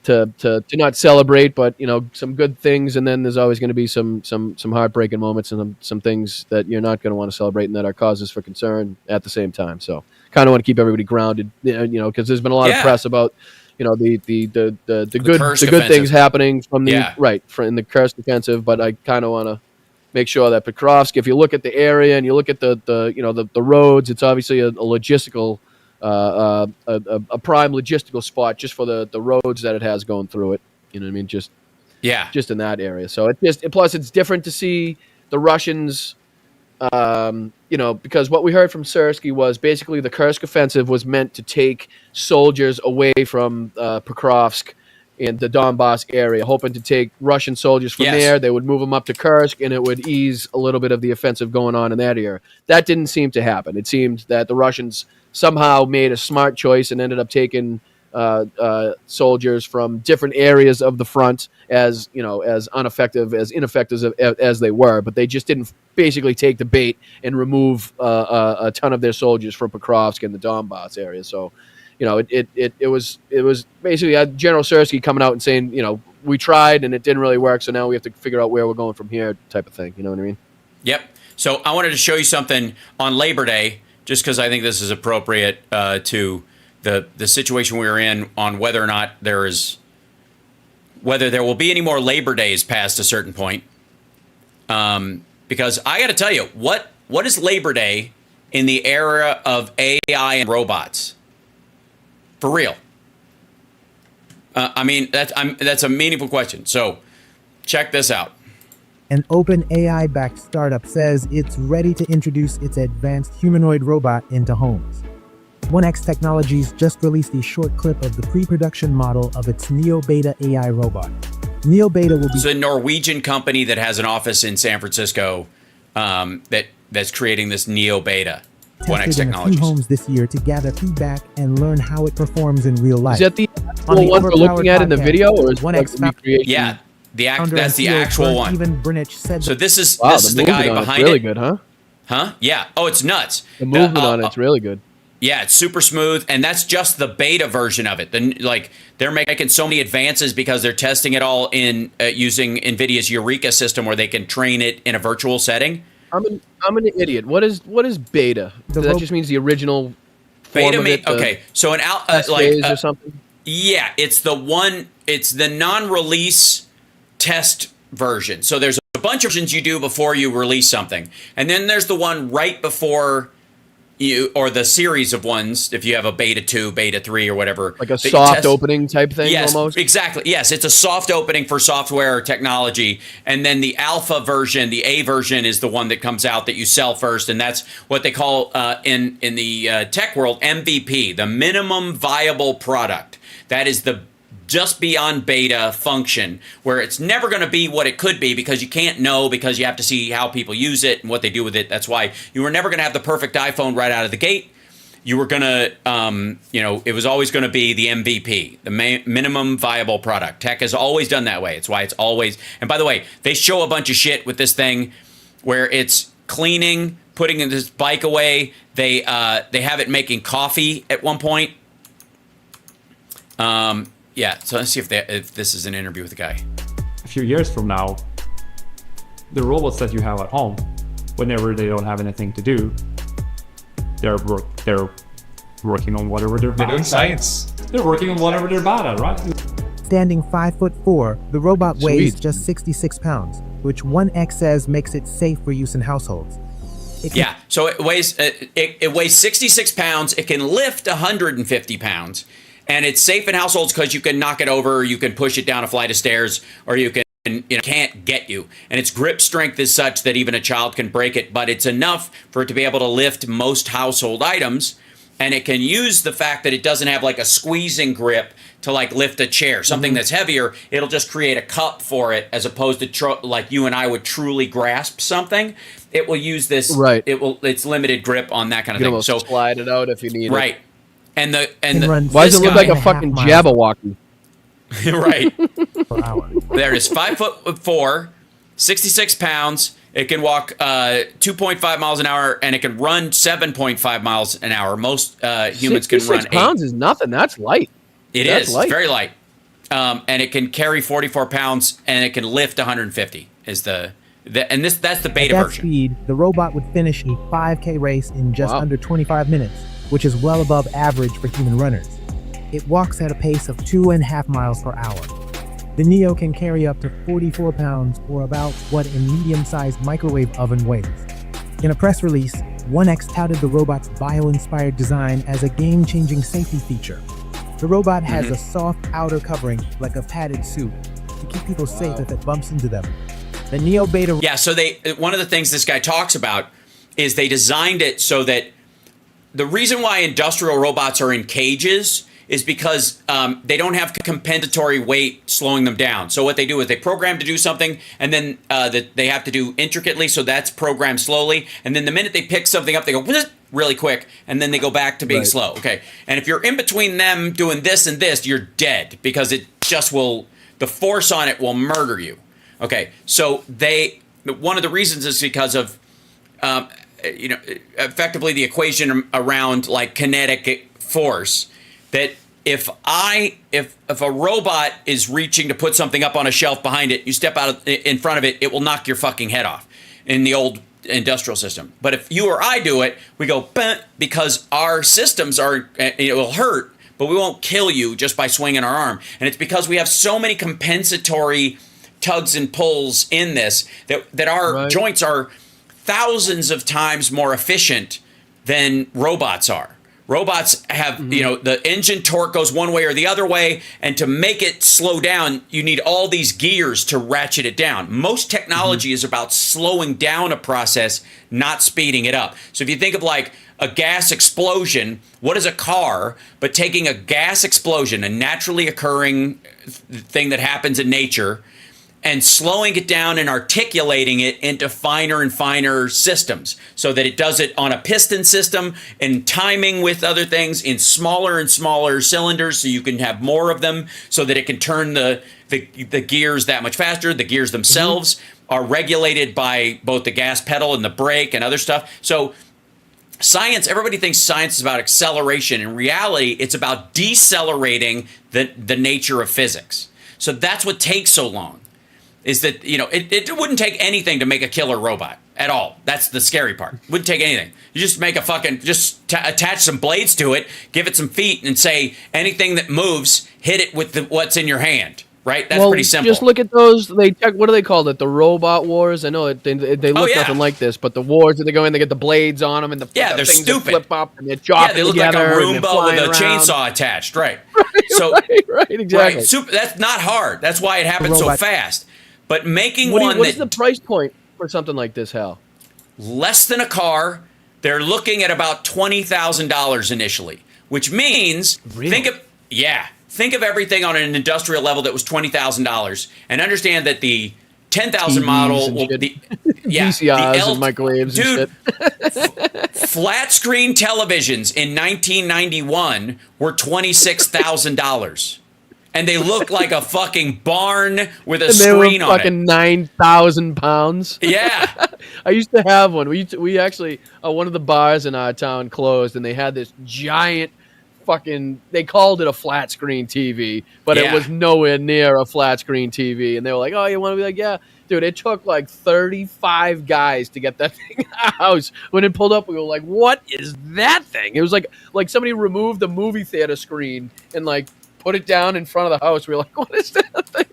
to not celebrate, but some good things, and then there's always going to be some heartbreaking moments and some things that you're not going to want to celebrate and that are causes for concern at the same time. So kind of want to keep everybody grounded, because there's been a lot of press about the good things happening from the in the Kursk offensive, but I kind of want to make sure that Pokrovsk, if you look at the area and you look at the roads, it's obviously a logistical a prime logistical spot just for the roads that it has going through it. You know what I mean? Just in that area. So plus it's different to see the Russians. Because what we heard from Sersky was basically the Kursk offensive was meant to take soldiers away from Pokrovsk in the Donbass area, hoping to take Russian soldiers from there. They would move them up to Kursk, and it would ease a little bit of the offensive going on in that area. That didn't seem to happen. It seemed that the Russians somehow made a smart choice and ended up taking soldiers from different areas of the front as ineffective as they were, but they just didn't basically take the bait and remove a ton of their soldiers from Pokrovsk and the Donbass area. So, it was basically General Sersky coming out and saying, we tried and it didn't really work, so now we have to figure out where we're going from here, type of thing. You know what I mean? Yep. So I wanted to show you something on Labor Day, just because I think this is appropriate to the situation we were in on whether or not whether there will be any more Labor Days past a certain point. Because I got to tell you, what is Labor Day in the era of AI and robots? For real. That's a meaningful question. So check this out. An open AI-backed startup says it's ready to introduce its advanced humanoid robot into homes. 1X Technologies just released a short clip of the pre-production model of its Neo Beta AI robot. Neo Beta will be... It's a Norwegian company that has an office in San Francisco that's creating this Neo Beta. 1X tested in a few homes this year to gather feedback and learn how it performs in real life. Is that the actual one we're looking at in the video, or is 1X recreation? Yeah, that's the actual one. Even Brinich said so this is the guy behind it. Really good, huh? Huh? Yeah. Oh, it's nuts. The movement on it's really good. Yeah, it's super smooth, and that's just the beta version of it. They're making so many advances because they're testing it all in using Nvidia's Eureka system, where they can train it in a virtual setting. I'm an idiot. What is beta? That just means the original form of it, okay, so an or something. Yeah, it's the non-release test version. So there's a bunch of versions you do before you release something, and then there's the one right before you, or the series of ones, if you have a beta 2, beta 3, or whatever. Like a soft opening type thing, almost? Exactly. Yes, it's a soft opening for software technology. And then the alpha version, the A version, is the one that comes out that you sell first. And that's what they call, in the tech world, MVP, the minimum viable product. That is the just beyond beta function, where it's never going to be what it could be, because you can't know, because you have to see how people use it and what they do with it. That's why you were never going to have the perfect iPhone right out of the gate. you were going to, it was always going to be the MVP, the minimum viable product. Tech has always done that way. It's why it's always, and by the way, they show a bunch of shit with this thing where it's cleaning, putting this bike away. They have it making coffee at one point. Yeah, so let's see if this is an interview with the guy. A few years from now, the robots that you have at home, whenever they don't have anything to do, they're working on whatever they're bad at. They're doing science. They're working on whatever they're bad at, right? Standing 5'4", the robot weighs just 66 pounds, which one X says makes it safe for use in households. Yeah, so it weighs 66 pounds. It can lift 150 pounds, and it's safe in households because you can knock it over, you can push it down a flight of stairs, or you can. Can't get you. And its grip strength is such that even a child can break it, but it's enough for it to be able to lift most household items. And it can use the fact that it doesn't have like a squeezing grip to like lift a chair, something that's heavier. It'll just create a cup for it as opposed to like you and I would truly grasp something. It will use this. Right. It's limited grip on that kind of thing. So slide it out if you need it. Right. And why does it look like a fucking Jabberwocky? Right. There it is. 5'4", 66 pounds. It can walk 2.5 miles an hour, and it can run 7.5 miles an hour. Most humans can run 8. 66 pounds is nothing. That's light. That's light. It's very light. And it can carry 44 pounds, and it can lift 150. That's the beta At that version. speed, the robot would finish a 5K race in just under 25 minutes, which is well above average for human runners. It walks at a pace of 2.5 miles per hour. The Neo can carry up to 44 pounds, or about what a medium-sized microwave oven weighs. In a press release, 1X touted the robot's bio-inspired design as a game-changing safety feature. The robot has a soft outer covering, like a padded suit, to keep people safe if it bumps into them. The Neo Beta... Yeah, so one of the things this guy talks about is they designed it so that the reason why industrial robots are in cages is because they don't have compensatory weight slowing them down. So what they do is they program to do something, and then they have to do intricately, so that's programmed slowly. And then the minute they pick something up, they go really quick, and then they go back to being slow. Okay, and if you're in between them doing this and this, you're dead because it just will. The force on it will murder you. Okay, so one of the reasons is because of effectively the equation around like kinetic force. That if a robot is reaching to put something up on a shelf behind it, you step out in front of it, it will knock your fucking head off in the old industrial system. But if you or I do it, we go, because our systems it will hurt, but we won't kill you just by swinging our arm. And it's because we have so many compensatory tugs and pulls in this that our joints are thousands of times more efficient than robots are. Robots have, the engine torque goes one way or the other way, and to make it slow down, you need all these gears to ratchet it down. Most technology is about slowing down a process, not speeding it up. So if you think of like a gas explosion, what is a car but taking a gas explosion, a naturally occurring thing that happens in nature, and slowing it down and articulating it into finer and finer systems so that it does it on a piston system and timing with other things in smaller and smaller cylinders so you can have more of them so that it can turn the gears that much faster. The gears themselves are regulated by both the gas pedal and the brake and other stuff. So science, everybody thinks science is about acceleration. In reality, it's about decelerating the nature of physics. So that's what takes so long. Is that, it wouldn't take anything to make a killer robot at all. That's the scary part. Wouldn't take anything. You just make attach some blades to it, give it some feet, and say anything that moves, hit it with what's in your hand. Right? That's pretty simple. Just look at those. What do they call it? The robot wars. I know they look nothing like this, but the wars that they go in, they get the blades on them, and they're things stupid. That flip up and they chop. They look like a Roomba with a chainsaw attached. Right. Right. Exactly. Right. That's not hard. That's why it happens so fast. But making what is the price point for something like this, Hal? Less than a car. They're looking at about $20,000 initially, which means think of everything on an industrial level that was $20,000, and understand that the 10,000 TVs model and will shit. be VCRs and microwaves dude, and shit. flat screen televisions in 1991 were $26,000. And they look like a fucking barn with a And they screen were on it. fucking 9,000 pounds. Yeah. I used to have one. We actually one of the bars in our town closed, and they had this giant fucking. They called it a flat screen TV, but it Yeah. was nowhere near a flat screen TV. And they were like, "Oh, you want to be like, yeah, dude." It took like 35 guys to get that thing out. When it pulled up, we were like, "What is that thing?" It was like somebody removed the movie theater screen and like put it down in front of the house. We were like, "What is that thing?"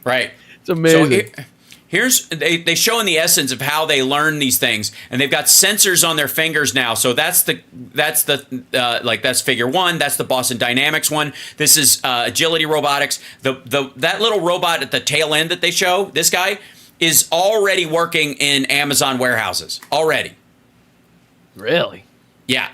Right. It's amazing. So here's they show in the essence of how they learn these things, and they've got sensors on their fingers now. So that's figure one. That's the Boston Dynamics one. This is agility robotics. That little robot at the tail end that they show, this guy is already working in Amazon warehouses already. Really? Yeah.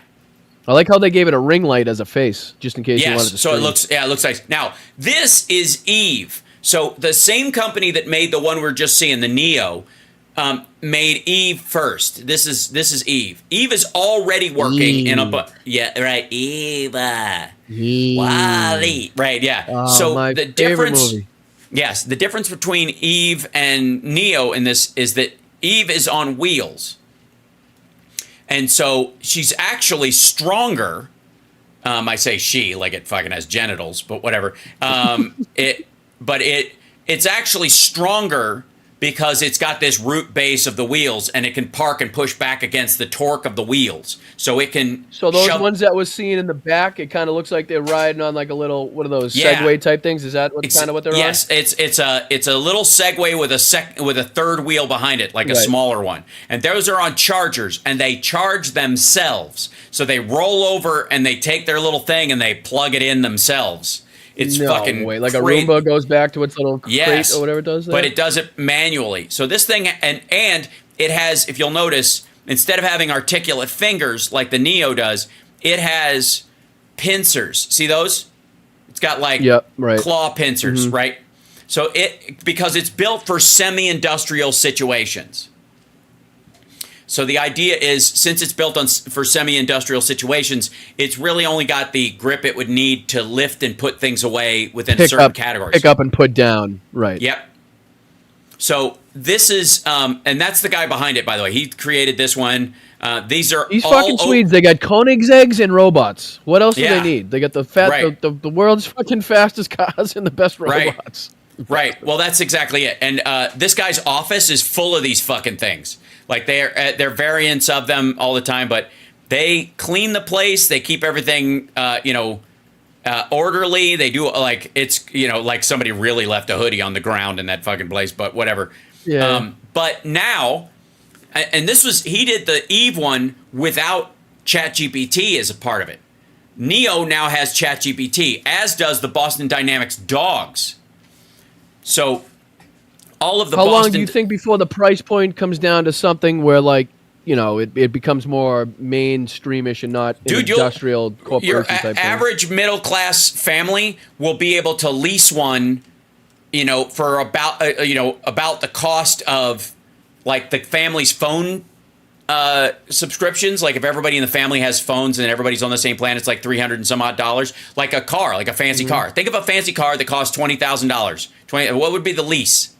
I like how they gave it a ring light as a face, just in case you wanted to. So it scream. looks nice. Now this is Eve. So the same company that made the one we're just seeing, the Neo, made Eve first. This is Eve. Eve is already working in a Eve. Wally. Right, yeah. Oh, so my the favorite difference movie. Yes, the difference between Eve and Neo in this is that Eve is on wheels. And so she's actually stronger. I say she, like it fucking has genitals, but whatever. It's actually stronger because it's got this root base of the wheels, and it can park and push back against the torque of the wheels. So it can. So those ones that was seen in the back, it kind of looks like they're riding on like a little, what are those, Segway type things? Is that kind of what they're yes, on? Yes, it's a little Segway with a third wheel behind it, like a smaller one. And those are on chargers, and they charge themselves. So they roll over and they take their little thing and they plug it in themselves. It's fucking way. Like a Roomba goes back to its little crate or whatever it does there? But it does it manually. So this thing, and it has, if you'll notice, instead of having articulate fingers like the Neo does, it has pincers. See those? It's got like claw pincers, right? So because it's built for semi-industrial situations. So the idea is, since it's built for semi-industrial situations, it's really only got the grip it would need to lift and put things away within certain categories. Pick up and put down, right. Yep. So this is, and that's the guy behind it, by the way. He created this one. These fucking Swedes, they got Koenigseggs and robots. What else do they need? They got the world's fucking fastest cars and the best robots. Right. Well, that's exactly it. And this guy's office is full of these fucking things. Like they're variants of them all the time, but they clean the place. They keep everything, orderly. They do like it's like somebody really left a hoodie on the ground in that fucking place. But whatever. Yeah. But now, and he did the Eve one without ChatGPT as a part of it. Neo now has ChatGPT, as does the Boston Dynamics dogs. So. All of the How long do you think before the price point comes down to something where, like, it becomes more mainstreamish and not an industrial corporation your type thing? average middle class family will be able to lease one, for about the cost of like the family's phone subscriptions. Like if everybody in the family has phones and everybody's on the same plan, it's like $300 and some odd dollars. Like a car, like a fancy car. Think of a fancy car that costs $20,000. What would be the lease?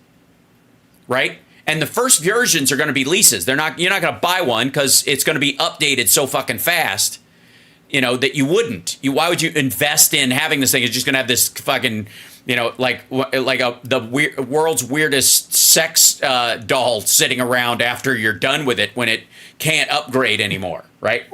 Right? And the first versions are going to be leases. You're not going to buy one because it's going to be updated so fucking fast, that you wouldn't. Why would you invest in having this thing? It's just going to have this fucking, the world's weirdest sex doll sitting around after you're done with it when it can't upgrade anymore, right?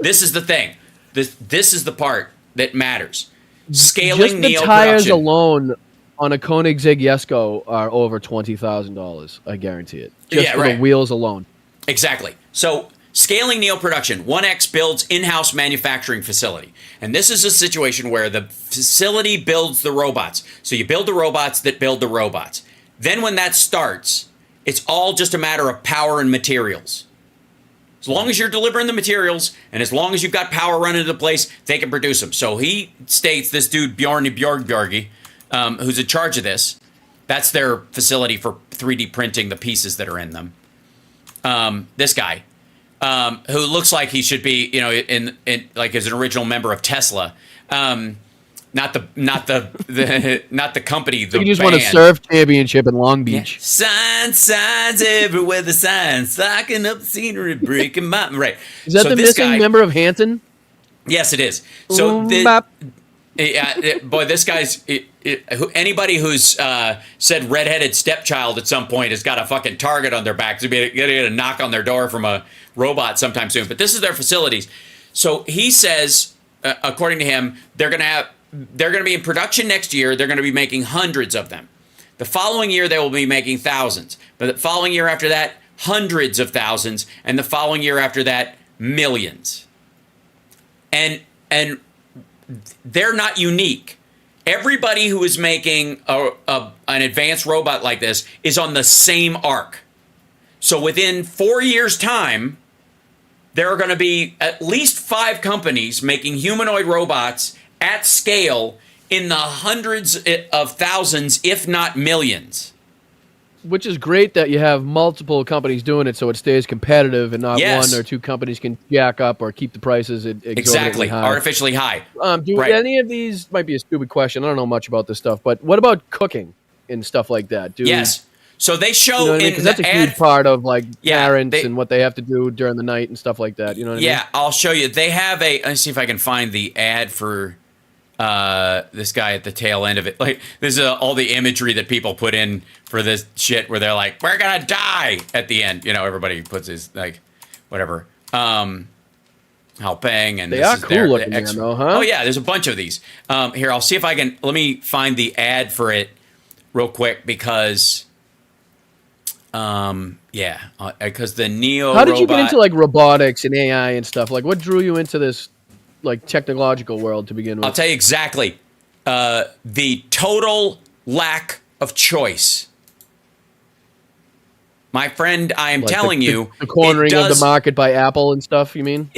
This is the thing. This is the part that matters. Scaling just the Neo tires production. alone on a Koenigsegg Jesko are over $20,000. I guarantee it. Just for the wheels alone. Exactly. So scaling Neo production, 1X builds in-house manufacturing facility. And this is a situation where the facility builds the robots. So you build the robots that build the robots. Then when that starts, it's all just a matter of power and materials. As long as you're delivering the materials and as long as you've got power running into place, they can produce them. So he states, this dude, Bjorn Bjorgi, who's in charge of this, That's their facility for 3D printing the pieces that are in them. This guy, who looks like he should be, you know, in like as an original member of Tesla. Not the not the company. The You just band. won a surf championship in Long Beach. Yeah. Signs everywhere. The signs locking up the scenery, breaking my right. Is that the this missing guy, member of Hanson? Yes, it is. So boy, this guy's anybody who's said redheaded stepchild at some point has got a fucking target on their back. So they're gonna get a knock on their door from a robot sometime soon. But this is their facilities. So he says, according to him, they're gonna be in production next year. They're gonna be making hundreds of them. The following year, they will be making thousands. But the following year after that, hundreds of thousands, and the following year after that, millions. And they're not unique. Everybody who is making an advanced robot like this is on the same arc. So within 4 years' time, there are going to be at least 5 companies making humanoid robots at scale in the hundreds of thousands, if not millions. Which is great that you have multiple companies doing it so it stays competitive and not Yes. one or two companies can jack up or keep the prices Exactly, high. artificially high. Do Right. any of these, might be a stupid question, I don't know much about this stuff, but what about cooking and stuff like that? Yes. So they show you know what I mean? in 'Cause the that's a ad, huge part of like Yeah, parents and what they have to do during the night and stuff like that. You know what I mean? Yeah, I'll show you. They have let's see if I can find the ad for this guy at the tail end of it. Like, this is all the imagery that people put in for this shit where they're like, we're gonna die at the end. You know, everybody puts his, like, whatever. Halpeng, and They this are is cool their, looking, the man, though, huh? Oh, yeah, there's a bunch of these. Here, I'll see if I can, let me find the ad for it real quick because, because the Neo How did you get robot- into like robotics and AI and stuff? Like, what drew you into this like technological world to begin with? I'll tell you exactly. The total lack of choice. My friend, I am Like telling you, the cornering it of does, the market by Apple and stuff. You mean?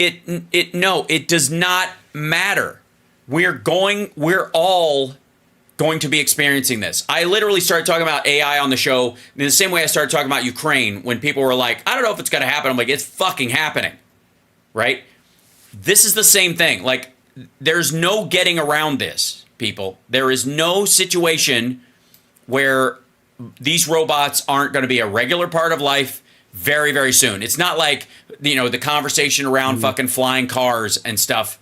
No, it does not matter. We're all going to be experiencing this. I literally started talking about AI on the show in the same way I started talking about Ukraine when people were like, I don't know if it's going to happen. I'm like, it's fucking happening, right? This is the same thing. Like, there's no getting around this, people. There is no situation where these robots aren't going to be a regular part of life very, very soon. It's not like, you know, the conversation around fucking flying cars and stuff,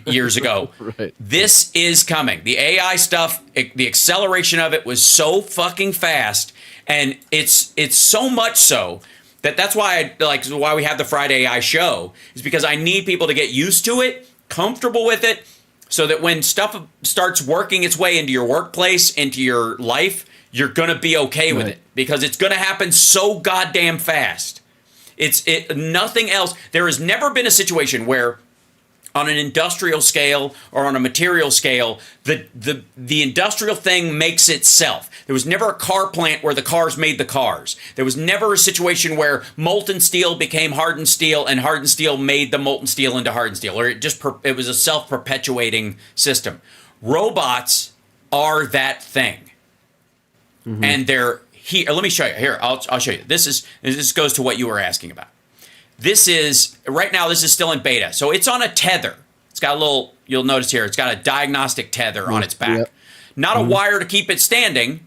years ago. Right. This is coming. The AI stuff, the acceleration of it was so fucking fast, and it's so much so that's why why we have the Friday AI show, is because I need people to get used to it, comfortable with it, so that when stuff starts working its way into your workplace, into your life, you're gonna be okay with it, because it's gonna happen so goddamn fast. It's nothing else. There has never been a situation where, on an industrial scale or on a material scale, the industrial thing makes itself. There was never a car plant where the cars made the cars. There was never a situation where molten steel became hardened steel and hardened steel made the molten steel into hardened steel, or it was a self-perpetuating system. Robots are that thing. And they're here. Let me show you. Here, I'll show you. This goes to what you were asking about. This is, right now, this is still in beta. So it's on a tether. It's got a little, you'll notice here, it's got a diagnostic tether on its back. Not a wire to keep it standing.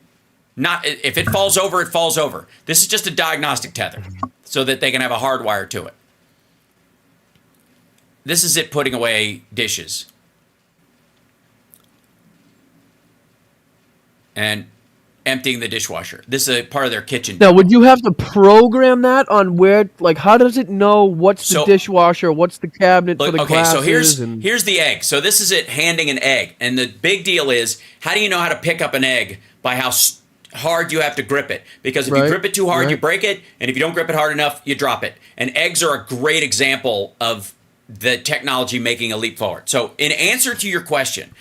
Not if it falls over, it falls over. This is just a diagnostic tether so that they can have a hard wire to it. This is it putting away dishes. And emptying the dishwasher. This is a part of their kitchen. Now, would you have to program that on where, like, how does it know what's the dishwasher, what's the cabinet for the glasses? So here's the egg. So this is it handing an egg. And the big deal is, how do you know how to pick up an egg? By how hard you have to grip it. Because if you grip it too hard, you break it. And if you don't grip it hard enough, you drop it. And eggs are a great example of the technology making a leap forward. So in answer to your question,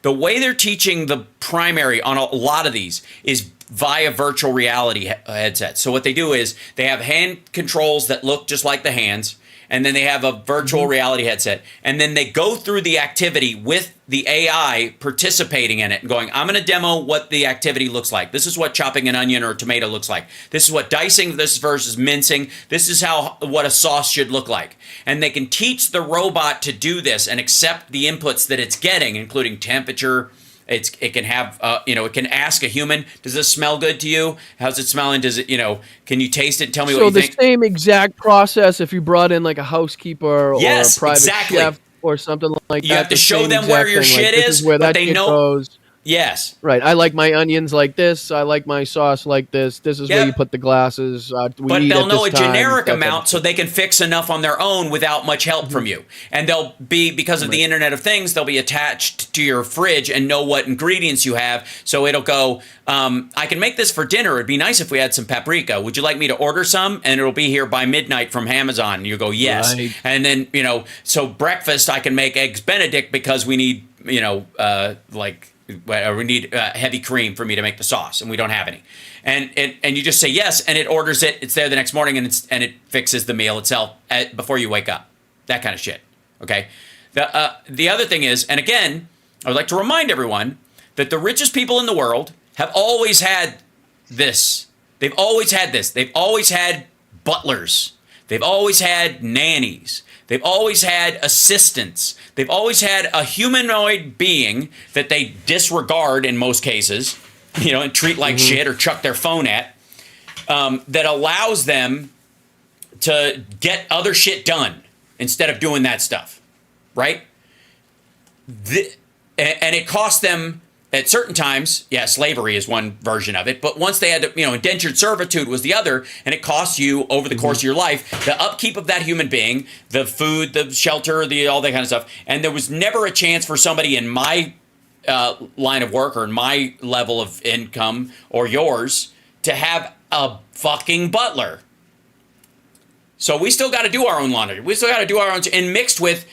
the way they're teaching the primary on a lot of these is via virtual reality headsets. So what they do is they have hand controls that look just like the hands, and then they have a virtual reality headset, and then they go through the activity with the AI participating in it and going, I'm going to demo what the activity looks like. This is what chopping an onion or a tomato looks like. This is what dicing this versus mincing. This is what a sauce should look like. And they can teach the robot to do this and accept the inputs that it's getting, including temperature. It can have, it can ask a human, does this smell good to you? How's it smelling? Does it, can you taste it and tell me what you think? So the same exact process if you brought in like a housekeeper or a private chef or something like that. You have to show them where your shit is, where but that they shit know. goes. Yes. Right. I like my onions like this. I like my sauce like this. This is where you put the glasses. But they'll know a generic amount so they can fix enough on their own without much help from you. And they'll be, because of the Internet of Things, they'll be attached to your fridge and know what ingredients you have. So it'll go, I can make this for dinner. It'd be nice if we had some paprika. Would you like me to order some? And it'll be here by midnight from Amazon. And you go, yes. Right. And then, so breakfast, I can make eggs Benedict because we need, we need heavy cream for me to make the sauce, and we don't have any. And you just say yes, and it orders it. It's there the next morning, and it fixes the meal itself before you wake up. That kind of shit. Okay. The other thing is, and again, I would like to remind everyone that the richest people in the world have always had this. They've always had this. They've always had butlers. They've always had nannies. They've always had assistants. They've always had a humanoid being that they disregard in most cases, and treat like shit or chuck their phone at, that allows them to get other shit done instead of doing that stuff, right? And it costs them at certain times, slavery is one version of it, but once they had to, indentured servitude was the other, and it costs you over the course of your life, the upkeep of that human being, the food, the shelter, all that kind of stuff. And there was never a chance for somebody in my line of work or in my level of income or yours to have a fucking butler. So we still got to do our own laundry. We still got to do our own, and mixed with,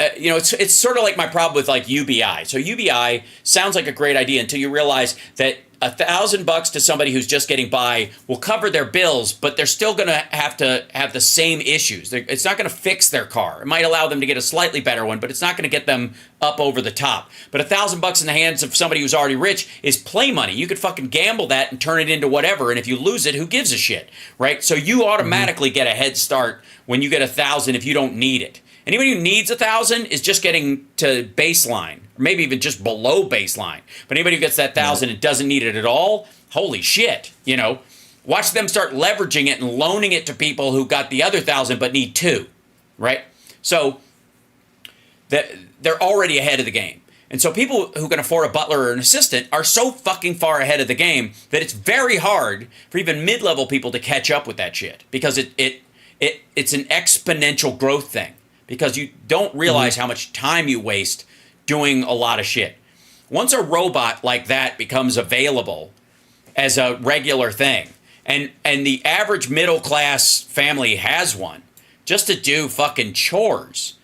it's sort of like my problem with like UBI. So UBI sounds like a great idea until you realize that $1,000 to somebody who's just getting by will cover their bills, but they're still going to have the same issues. It's not going to fix their car. It might allow them to get a slightly better one, but it's not going to get them up over the top. But $1,000 in the hands of somebody who's already rich is play money. You could fucking gamble that and turn it into whatever, and if you lose it, who gives a shit, right? So you automatically get a head start when you get $1,000 if you don't need it. Anybody who needs $1,000 is just getting to baseline, or maybe even just below baseline. But anybody who gets that $1,000 and doesn't need it at all, holy shit, watch them start leveraging it and loaning it to people who got the other $1,000 but need $2, right? So they're already ahead of the game. And so people who can afford a butler or an assistant are so fucking far ahead of the game that it's very hard for even mid-level people to catch up with that shit, because it's an exponential growth thing. Because you don't realize how much time you waste doing a lot of shit. Once a robot like that becomes available as a regular thing, and the average middle class family has one, just to do fucking chores,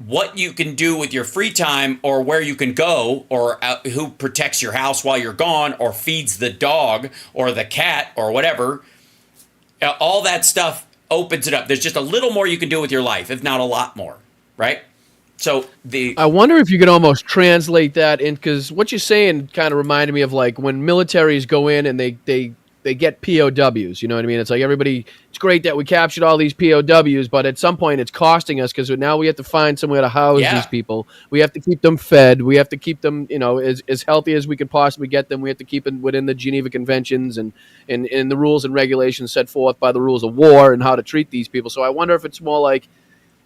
what you can do with your free time, or where you can go, or who protects your house while you're gone, or feeds the dog or the cat or whatever, all that stuff opens it up. There's just a little more you can do with your life, if not a lot more, right? So I wonder if you could almost translate that in, because what you're saying kind of reminded me of like when militaries go in and they get POWs, you know what I mean? It's like everybody, it's great that we captured all these POWs, but at some point it's costing us, because now we have to find somewhere to house these people. We have to keep them fed. We have to keep them, as healthy as we could possibly get them. We have to keep them within the Geneva Conventions and the rules and regulations set forth by the rules of war and how to treat these people. So I wonder if it's more like,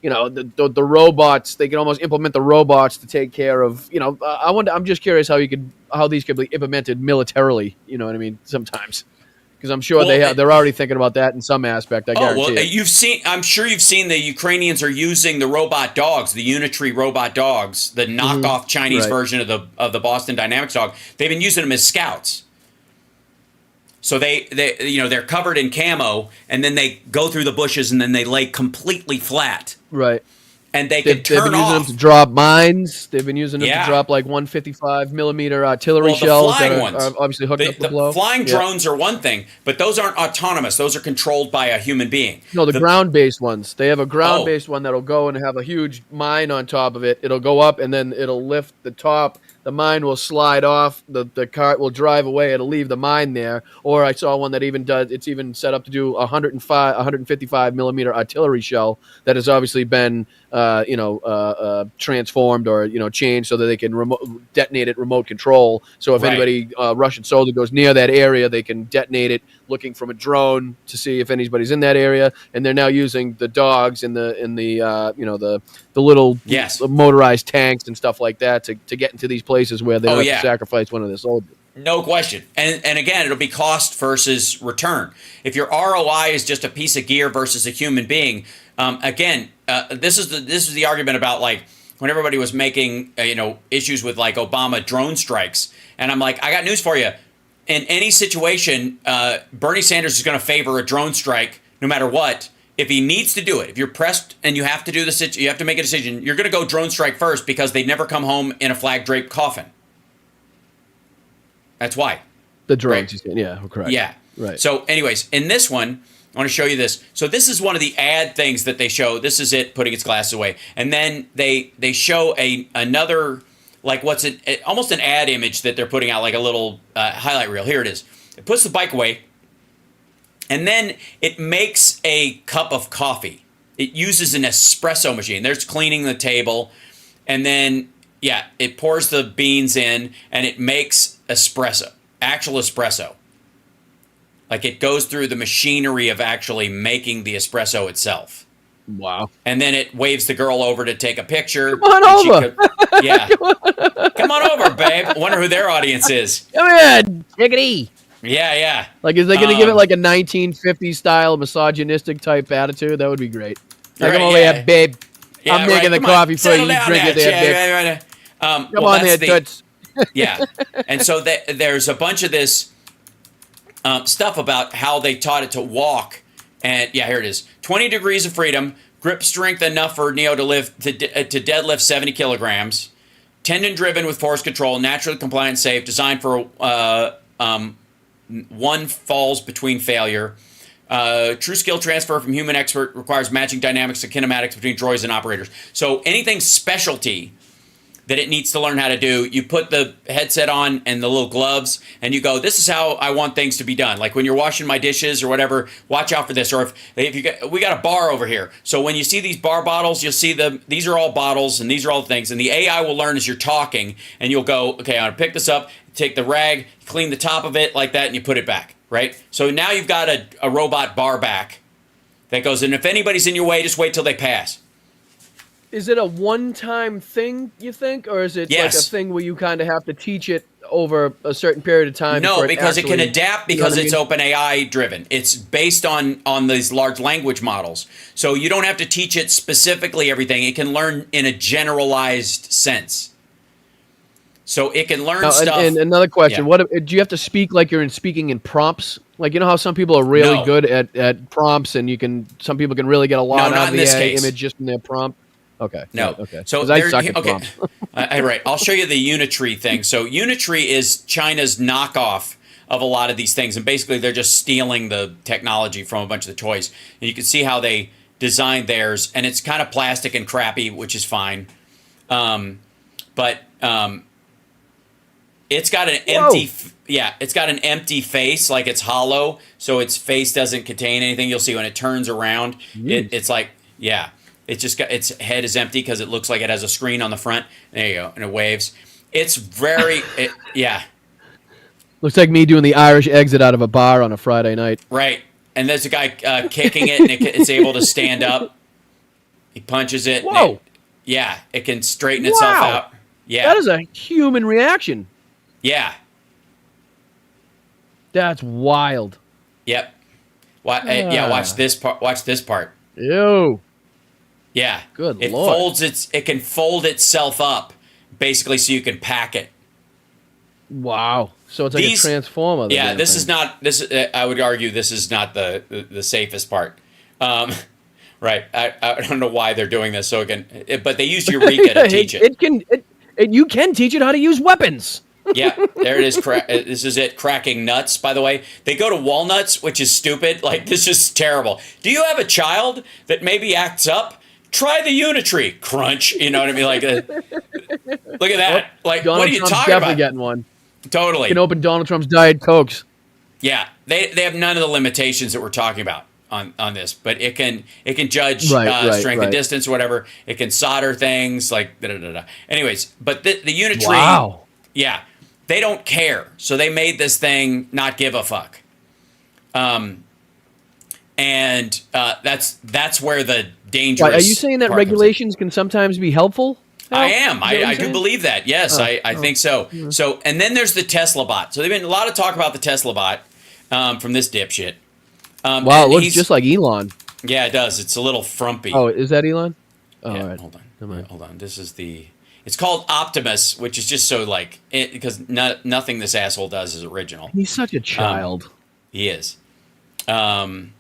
the robots, they can almost implement the robots to take care of, I'm just curious how these could be implemented militarily, you know what I mean, sometimes. Because I'm sure they're already thinking about that in some aspect. I guarantee it. I'm sure you've seen the Ukrainians are using the robot dogs, the Unitary robot dogs, the knockoff Chinese version of the Boston Dynamics dog. They've been using them as scouts. So they're covered in camo, and then they go through the bushes, and then they lay completely flat. Right. and they They've can turn been using off. them to drop mines. They've been using them Yeah. to drop like 155 millimeter artillery Well, the shells that flying are ones. obviously hooked up to The blow. flying Yeah. drones are one thing, but those aren't autonomous. Those are controlled by a human being. No, the ground-based ones. They have a ground-based Oh. one that'll go and have a huge mine on top of it. It'll go up and then it'll lift the top. The mine will slide off. The cart will drive away. It'll leave the mine there. Or I saw one that even does. It's even set up to do 155 millimeter artillery shell that has obviously been, transformed or changed so that they can detonate it remote control. So if Right. anybody Russian soldier goes near that area, they can detonate it, looking from a drone to see if anybody's in that area. And they're now using the dogs and the little motorized tanks and stuff like that to get into these places where they don't have to sacrifice one of their soldiers. No question. And again, it'll be cost versus return. If your ROI is just a piece of gear versus a human being, this is the argument about like when everybody was making issues with like Obama drone strikes, and I'm like, I got news for you. In any situation, Bernie Sanders is going to favor a drone strike no matter what. If he needs to do it, if you're pressed and you have to do you have to make a decision. You're going to go drone strike first because they never come home in a flag draped coffin. That's why. The drones, yeah, correct. Yeah. Right. So, anyways, in this one, I want to show you this. So this is one of the ad things that they show. This is it putting its glasses away, and then they show another like almost an ad image that they're putting out, like a little highlight reel. Here it is. It puts the bike away, and then it makes a cup of coffee. It uses an espresso machine. There's cleaning the table, and then it pours the beans in, and it makes actual espresso. Like it goes through the machinery of actually making the espresso itself. Wow. And then it waves the girl over to take a picture. Come on over. Come on over, babe. I wonder who their audience is. Come in. Take it easy. Yeah. Like, is they going to give it like a 1950s style misogynistic type attitude? That would be great. Like, come over here, babe. I'm making the coffee for you. You drink it there, babe. Come on there, toots. Yeah. And so there's a bunch of this stuff about how they taught it to walk. And here it is. 20 degrees of freedom, grip strength enough for Neo to deadlift 70 kilograms, tendon driven with force control, naturally compliant, safe, designed for one falls between failure. True skill transfer from human expert requires matching dynamics and kinematics between droids and operators. So anything specialty that it needs to learn how to do, you put the headset on and the little gloves, and you go, this is how I want things to be done. Like when you're washing my dishes or whatever, watch out for this. Or if we got a bar over here. So when you see these bar bottles, you'll see these are all bottles and these are all things. And the AI will learn as you're talking, and you'll go, okay, I'm gonna pick this up, take the rag, clean the top of it like that, and you put it back, right? So now you've got a robot bar back that goes, and if anybody's in your way, just wait till they pass. Is it a one-time thing, you think? Or is it like a thing where you kind of have to teach it over a certain period of time? No, because it can adapt because it's OpenAI driven. It's based on these large language models. So you don't have to teach it specifically everything. It can learn in a generalized sense. So it can learn stuff. And another question, what do you have to speak like you're speaking in prompts? Like, you know how some people are really good at prompts, and some people can really get a lot out of the image just in their prompt? Okay. No. Right, okay. So I suck at prompts. Right. I'll show you the Unitree thing. So Unitree is China's knockoff of a lot of these things, and basically they're just stealing the technology from a bunch of the toys. And you can see how they designed theirs, and it's kind of plastic and crappy, which is fine. But it's got an empty. It's got an empty face, like it's hollow, so its face doesn't contain anything. You'll see when it turns around, it's like It's just got its head is empty because it looks like it has a screen on the front. There you go, and it waves. It's very, Looks like me doing the Irish exit out of a bar on a Friday night. Right, and there's a guy kicking it, and it's able to stand up. He punches it. Whoa! It can straighten itself out. Yeah, that is a human reaction. Yeah, that's wild. Yep. Watch this part. Watch this part. Ew. Yeah. Good Lord. It can fold itself up, basically, so you can pack it. Wow. So it's like a transformer. Yeah. This is not. I would argue this is not the safest part. Right. I don't know why they're doing this. So again, but they use Eureka to teach it. You can teach it how to use weapons. Yeah, there it is. This is it. Cracking nuts, by the way. They go to walnuts, which is stupid. Like, this is terrible. Do you have a child that maybe acts up? Try the Unitree. Crunch. You know what I mean? Like, look at that. Like, Donald what are you Trump's talking definitely about? getting one. Totally. You can open Donald Trump's Diet Cokes. Yeah, they have none of the limitations that we're talking about on this, but it can judge strength and distance or whatever. It can solder things like da-da-da-da. Anyways, but the Unitree, wow. Yeah, they don't care. So they made this thing not give a fuck. And that's where the dangerous. Are you saying that regulations can sometimes be helpful? I am. I do believe that. Yes, I think so. Yeah. So, and then there's the Tesla bot. So there's been a lot of talk about the Tesla bot from this dipshit. Wow, it looks just like Elon. Yeah, it does. It's a little frumpy. Oh, is that Elon? Oh, yeah, all right. Hold on. Hold on. This is the. It's called Optimus, which is just so like because nothing this asshole does is original. He's such a child. He is. And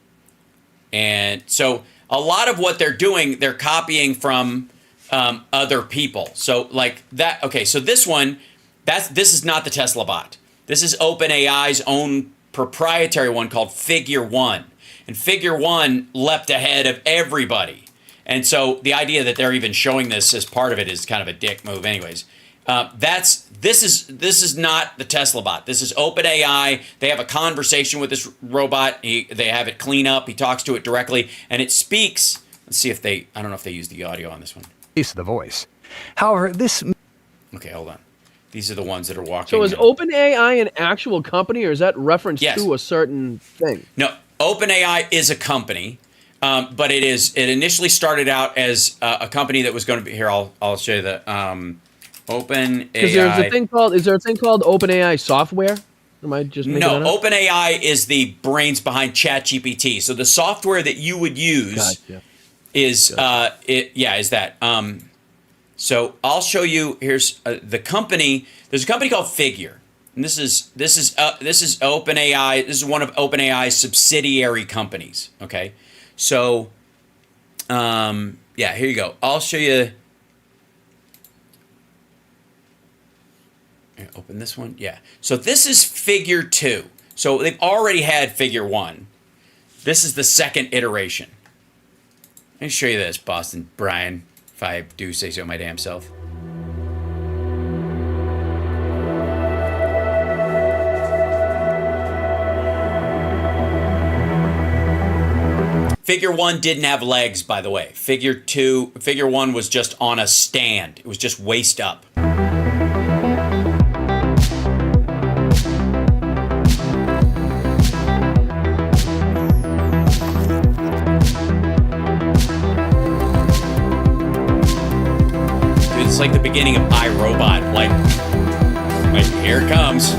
so a lot of what they're doing, they're copying from other people. So like that. Okay, so this one, this is not the Tesla bot. This is OpenAI's own proprietary one called Figure 1. And Figure 1 leapt ahead of everybody. And so the idea that they're even showing this as part of it is kind of a dick move anyways. This is not the Tesla bot. This is OpenAI. They have a conversation with this robot. They have it clean up. He talks to it directly and it speaks. Let's see if I don't know if they use the audio on this one. Piece of the voice. However, this. Okay, hold on. These are the ones that are walking. So is OpenAI an actual company, or is that reference Yes. to a certain thing? No, OpenAI is a company, but it initially started out as a company that was going to be here. I'll show you the OpenAI. Because there's a thing called. Is there a thing called OpenAI software? Am I just making that up? OpenAI is the brains behind ChatGPT. So the software that you would use is is that. So I'll show you. Here's the company. There's a company called Figure, and this is OpenAI. This is one of OpenAI's subsidiary companies. Okay, so here you go. I'll show you. Open this one. Yeah. So this is Figure 2. So they've already had Figure 1. This is the second iteration. Let me show you this, Boston Brian. If I do say so my damn self. Figure 1 didn't have legs, by the way. Figure 1 was just on a stand. It was just waist up. It's like the beginning of iRobot. Like here it comes.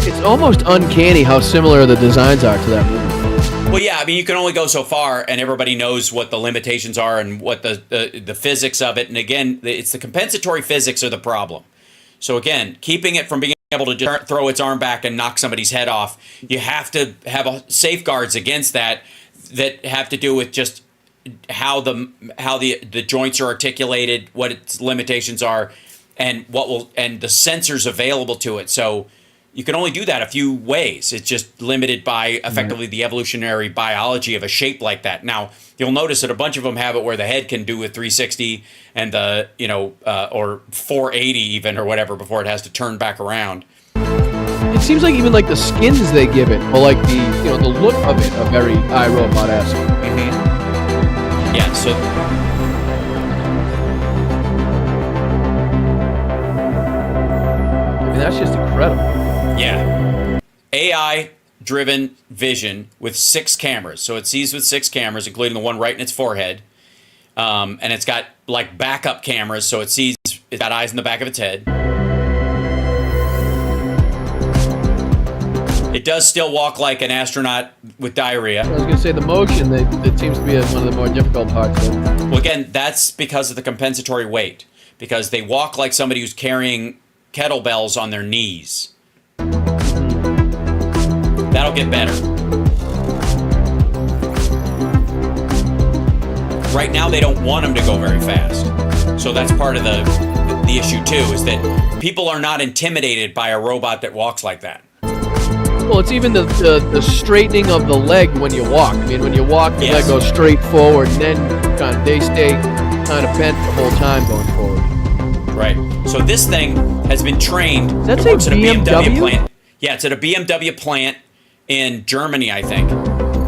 It's almost uncanny how similar the designs are to that movie. Well, yeah, I mean, you can only go so far, and everybody knows what the limitations are and what the physics of it. And again, it's the compensatory physics are the problem. So again, keeping it from being able to just throw its arm back and knock somebody's head off, you have to have safeguards against that have to do with just how the joints are articulated, what its limitations are, and the sensors available to it. So you can only do that a few ways. It's just limited by effectively the evolutionary biology of a shape like that. Now, you'll notice that a bunch of them have it where the head can do a 360 and or 480 even or whatever before it has to turn back around. It seems like even like the skins they give it, or like the look of it, are very iRobot-esque. Mm-hmm. Yeah. So. I mean, that's just incredible. Yeah. AI-driven vision with 6 cameras. So it sees with 6 cameras, including the one right in its forehead. And it's got like backup cameras, so it's got eyes in the back of its head. It does still walk like an astronaut with diarrhea. I was going to say the motion that seems to be one of the more difficult parts of it. Well, again, that's because of the compensatory weight. Because they walk like somebody who's carrying kettlebells on their knees. That'll get better. Right now, they don't want them to go very fast. So that's part of the issue, too, is that people are not intimidated by a robot that walks like that. Well, it's even the straightening of the leg when you walk. I mean, when you walk, the leg goes straight forward, and then they stay kind of bent the whole time going forward. Right. So this thing has been trained. That's It works a at a BMW BMW plant. Yeah, it's at a BMW plant in Germany, I think.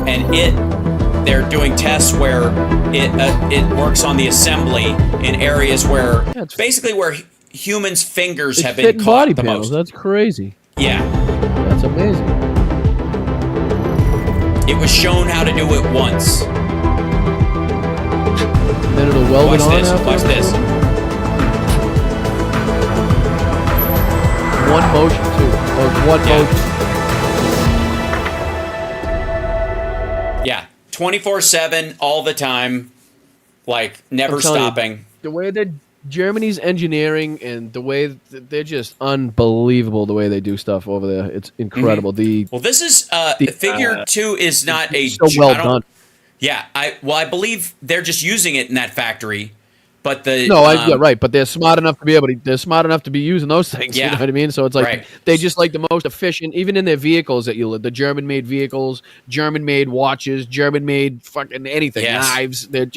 And they're doing tests where it works on the assembly in areas where basically where humans' fingers have been caught body the panels. most. That's crazy. Yeah. That's amazing. It was shown how to do it once. Then it'll weld Watch it on this. after. Watch this. One motion too. One motion. Yeah. 24/7, all the time, like never I'm telling you, stopping. The way that Germany's engineering and the way they're just unbelievable. The way they do stuff over there, it's incredible. Well, this is figure 2 is not a so well done. Yeah, I believe they're just using it in that factory, but the yeah, right. But they're smart enough to be they're smart enough to be using those things. Yeah. You know what I mean? So it's like Right. they just like the most efficient, even in their vehicles the German-made vehicles, German-made watches, German-made fucking anything, Yes. knives. It's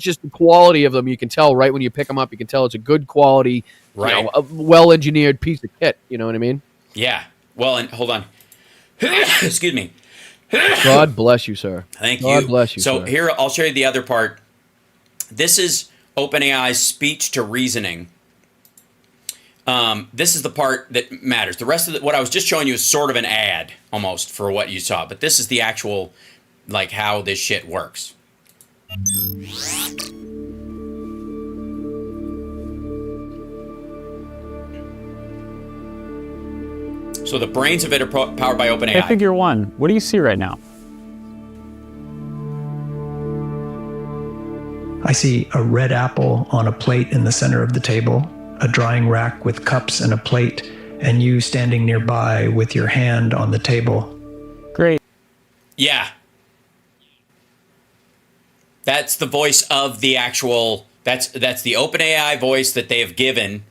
just the quality of them. You can tell right when you pick them up. You can tell it's a good quality, Right. a well-engineered piece of kit. You know what I mean? Yeah. Well, and hold on. Excuse me. God bless you, sir. Thank you. God bless you. So sir. here, I'll show you the other part. This is OpenAI's speech to reasoning. This is the part that matters. The rest of what I was just showing you is sort of an ad, almost, for what you saw. But this is the actual, like, how this shit works. So the brains of it are powered by OpenAI. Hey, figure 1, what do you see right now? I see a red apple on a plate in the center of the table, a drying rack with cups and a plate, and you standing nearby with your hand on the table. Great. Yeah. That's the voice of the actual, that's the OpenAI voice that they have given.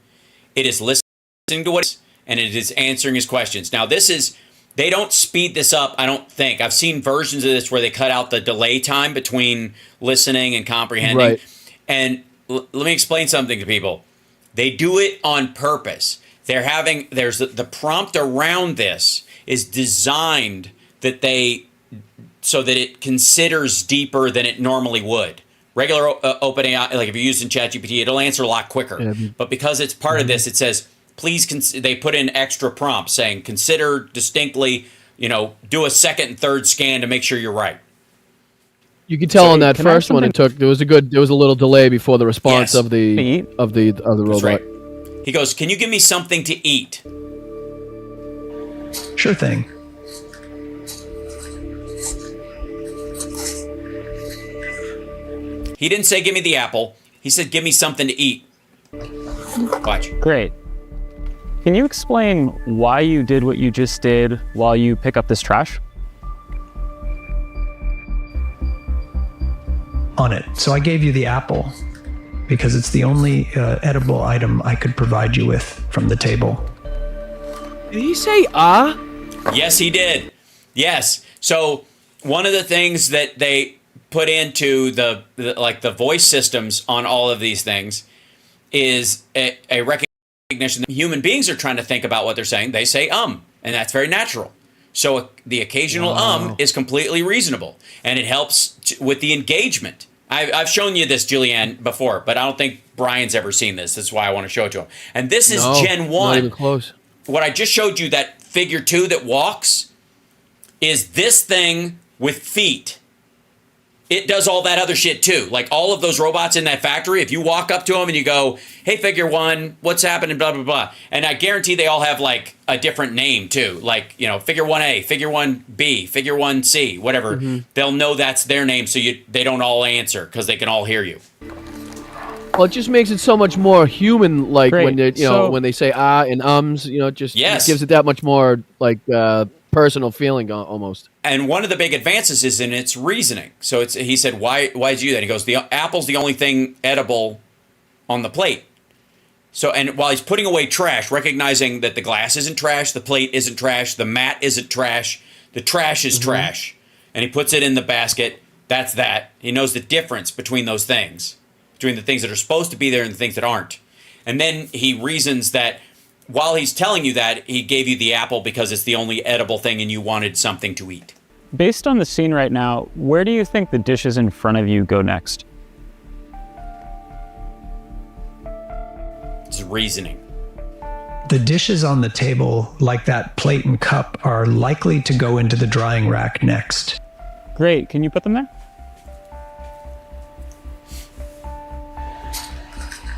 It is listening to what and it is answering his questions. Now they don't speed this up, I don't think. I've seen versions of this where they cut out the delay time between listening and comprehending. Right. And let me explain something to people. They do it on purpose. There's the prompt around this is designed so that it considers deeper than it normally would. Regular OpenAI, like if you're using ChatGPT, it'll answer a lot quicker. Yeah. But because it's part of this, it says, please, they put in extra prompts saying, consider distinctly, do a second and third scan to make sure you're right. You can tell on that first one there was a little delay before the response of the robot. That's right. He goes, can you give me something to eat? Sure thing. He didn't say give me the apple. He said give me something to eat. Watch. Great. Can you explain why you did what you just did while you pick up this trash? On it. So I gave you the apple because it's the only edible item I could provide you with from the table. Did he say ah? Yes, he did. Yes. So one of the things that they put into the voice systems on all of these things is a recognition that human beings are trying to think about what they're saying. They say and that's very natural. So the occasional is completely reasonable, and it helps with the engagement. I've shown you this, Julianne, before, but I don't think Brian's ever seen this. That's why I want to show it to him. And this is Gen 1. Not even close. What I just showed you, that figure 2 that walks, is this thing with feet. It does all that other shit too. Like all of those robots in that factory, if you walk up to them and you go, hey, figure 1, what's happening, blah, blah, blah. And I guarantee they all have like a different name too. Like, figure 1A, figure 1B, figure 1C, whatever. Mm-hmm. They'll know that's their name, so they don't all answer because they can all hear you. Well, it just makes it so much more human-like Great. when they, when they say ah and ums. It just Yes. gives it that much more like personal feeling almost. And one of the big advances is in its reasoning. So he said, why did you do that? He goes, the apple's the only thing edible on the plate. So, and while he's putting away trash, recognizing that the glass isn't trash, the plate isn't trash, the mat isn't trash, the trash is trash, and he puts it in the basket, that's that. He knows the difference between those things, between the things that are supposed to be there and the things that aren't. And then he reasons that while he's telling you that, he gave you the apple because it's the only edible thing and you wanted something to eat. Based on the scene right now, where do you think the dishes in front of you go next? It's reasoning. The dishes on the table, like that plate and cup, are likely to go into the drying rack next. Great. Can you put them there?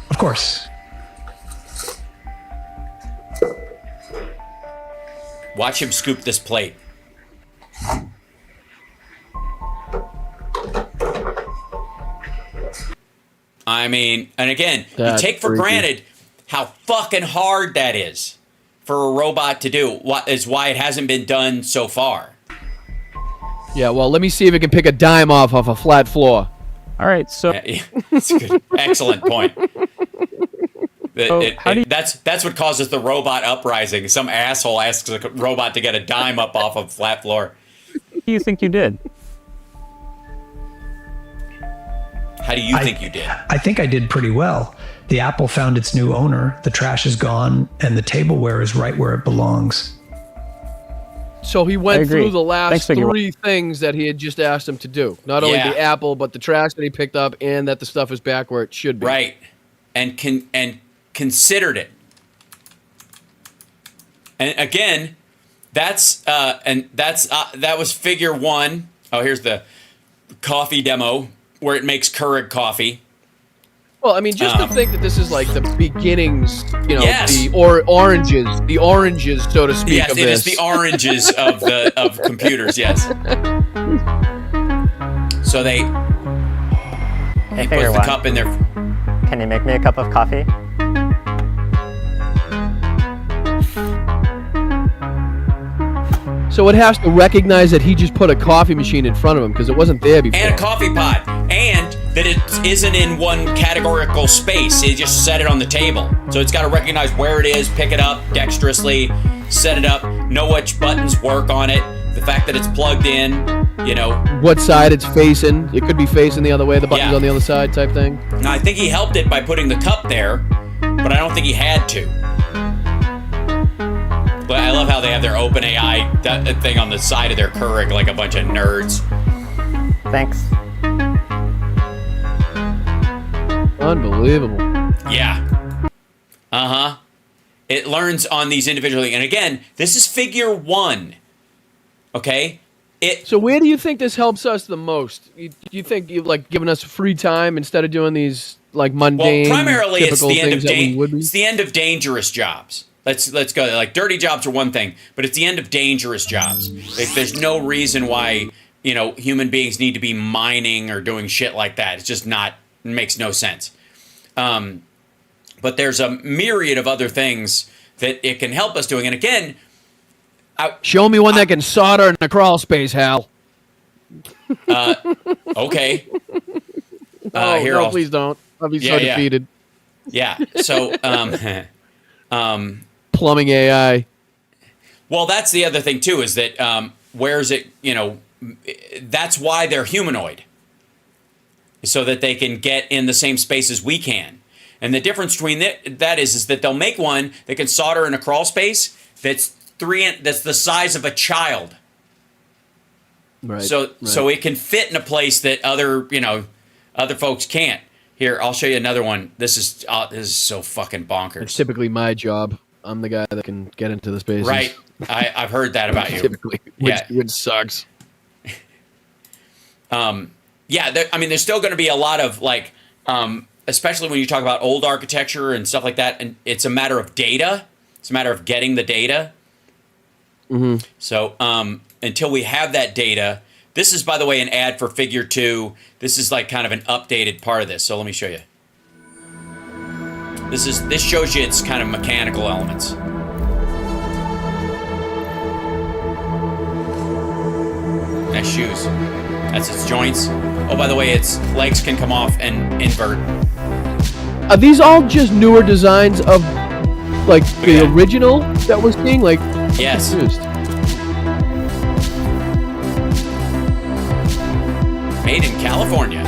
Of course. Watch him scoop this plate. I mean, and again, That's you take for freaky. granted how fucking hard that is for a robot to do. What is why it hasn't been done so far. Yeah, well, let me see if it can pick a dime off a flat floor. All right, so That's a good, excellent point. That's what causes the robot uprising. Some asshole asks a robot to get a dime up off a flat floor. What do you think you did? How do you think you did? I think I did pretty well. The apple found its new owner, the trash is gone, and the tableware is right where it belongs. So he went agree. through the last Thanks, Figure. 3 things that he had just asked him to do. Not only Yeah. the apple, but the trash that he picked up, and that the stuff is back where it should be. Right, and considered it. And again, that was figure 1. Oh, here's the coffee demo where it makes Keurig coffee. Well, I mean, just to think that this is like the beginnings, you know, Yes. the oranges, so to speak, Yes, of it this. is the oranges of computers. Yes. So they put Figure the one. cup in there. Can you make me a cup of coffee? So it has to recognize that he just put a coffee machine in front of him because it wasn't there before. And a coffee pot. And that it isn't in one categorical space. It just set it on the table. So it's got to recognize where it is, pick it up dexterously, set it up, know which buttons work on it, the fact that it's plugged in, you know. What side it's facing. It could be facing the other way, the button's on the other side type thing. Now, I think he helped it by putting the cup there, but I don't think he had to. But I love how they have their OpenAI thing on the side of their Keurig like a bunch of nerds. Thanks. Unbelievable. Yeah. Uh-huh. It learns on these individually. And again, this is figure 1. Okay? So where do you think this helps us the most? Do you think you've like given us free time instead of doing these like mundane, Well, primarily it's typical the end of things that we would be? it's the end of dangerous jobs. Let's go. Like dirty jobs are one thing, but it's the end of dangerous jobs. Like, there's no reason why, you know, human beings need to be mining or doing shit like that. It's just not, it makes no sense. But there's a myriad of other things that it can help us doing. And again, show me one that can solder in a crawl space, Hal. Okay. Here, no, please don't. I'll be so defeated. Yeah. So, plumbing AI. Well, that's the other thing too, is that where's it, you know, that's why they're humanoid. So that they can get in the same space as we can. And the difference between that is that they'll make one that can solder in a crawl space that's the size of a child. Right. So it can fit in a place that other folks can't. Here, I'll show you another one. This is so fucking bonkers. It's typically my job. I'm the guy that can get into the spaces. Right. I've heard that about you. Typically, which sucks. Yeah, I mean, there's still going to be a lot of like, especially when you talk about old architecture and stuff like that, and it's a matter of data. It's a matter of getting the data. Mm-hmm. So until we have that data, this is, by the way, an ad for Figure 2. This is like kind of an updated part of this. So let me show you. This shows you its kind of mechanical elements. has shoes. That's its joints. Oh, by the way, its legs can come off and invert. Are these all just newer designs of like the original that we're seeing? Like, yes. Made in California.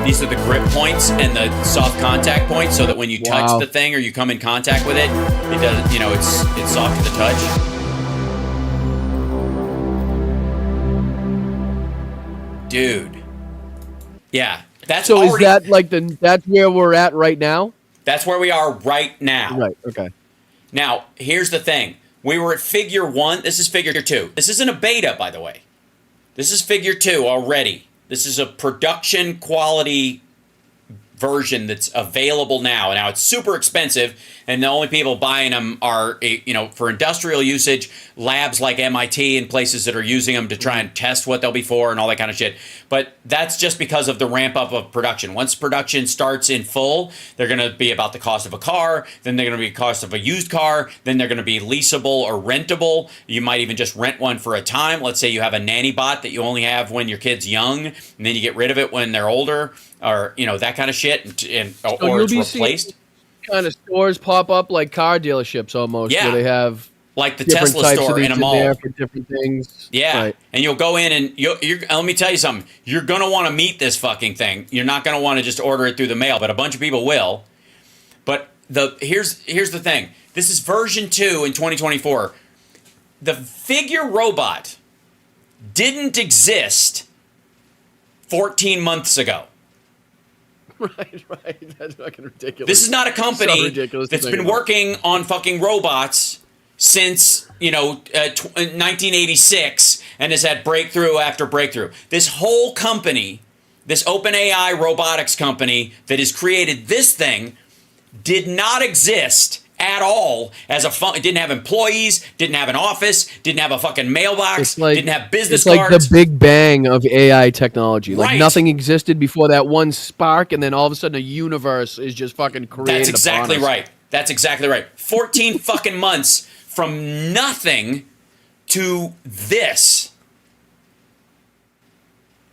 These are the grip points and the soft contact points, so that when you touch the thing or you come in contact with it, it does. You know, it's soft to the touch. Dude. Yeah, that's so. Already, is that like that's where we're at right now? That's where we are right now. Right. Okay. Now, here's the thing. We were at figure 1. This is figure 2. This isn't a beta, by the way. This is figure 2 already. This is a production quality version that's available now. Now, it's super expensive, and the only people buying them are, you know, for industrial usage, labs like MIT and places that are using them to try and test what they'll be for and all that kind of shit. But that's just because of the ramp up of production. Once production starts in full, they're going to be about the cost of a car, then they're going to be the cost of a used car, then they're going to be leasable or rentable. You might even just rent one for a time. Let's say you have a nanny bot that you only have when your kid's young, and then you get rid of it when they're older, or, you know, that kind of shit, or it's replaced. Kind of stores pop up like car dealerships almost, Yeah. where they have like the different Tesla types store of these in a mall for different things. Yeah, Right. and you'll go in and you're let me tell you something. You're gonna want to meet this fucking thing. You're not gonna want to just order it through the mail, but a bunch of people will. But here's the thing. This is version 2 in 2024. The figure robot didn't exist 14 months ago. Right. That's fucking ridiculous. This is not a company So ridiculous to that's think been about. working on fucking robots since, 1986 and has had breakthrough after breakthrough. This whole company, this OpenAI robotics company that has created this thing, did not exist at all as it didn't have employees, didn't have an office, didn't have a fucking mailbox, didn't have business it's cards. like the big bang of AI technology. Like Right. nothing existed before that one spark, and then all of a sudden a universe is just fucking created. That's exactly upon us. right. That's exactly right. 14 fucking months from nothing to this.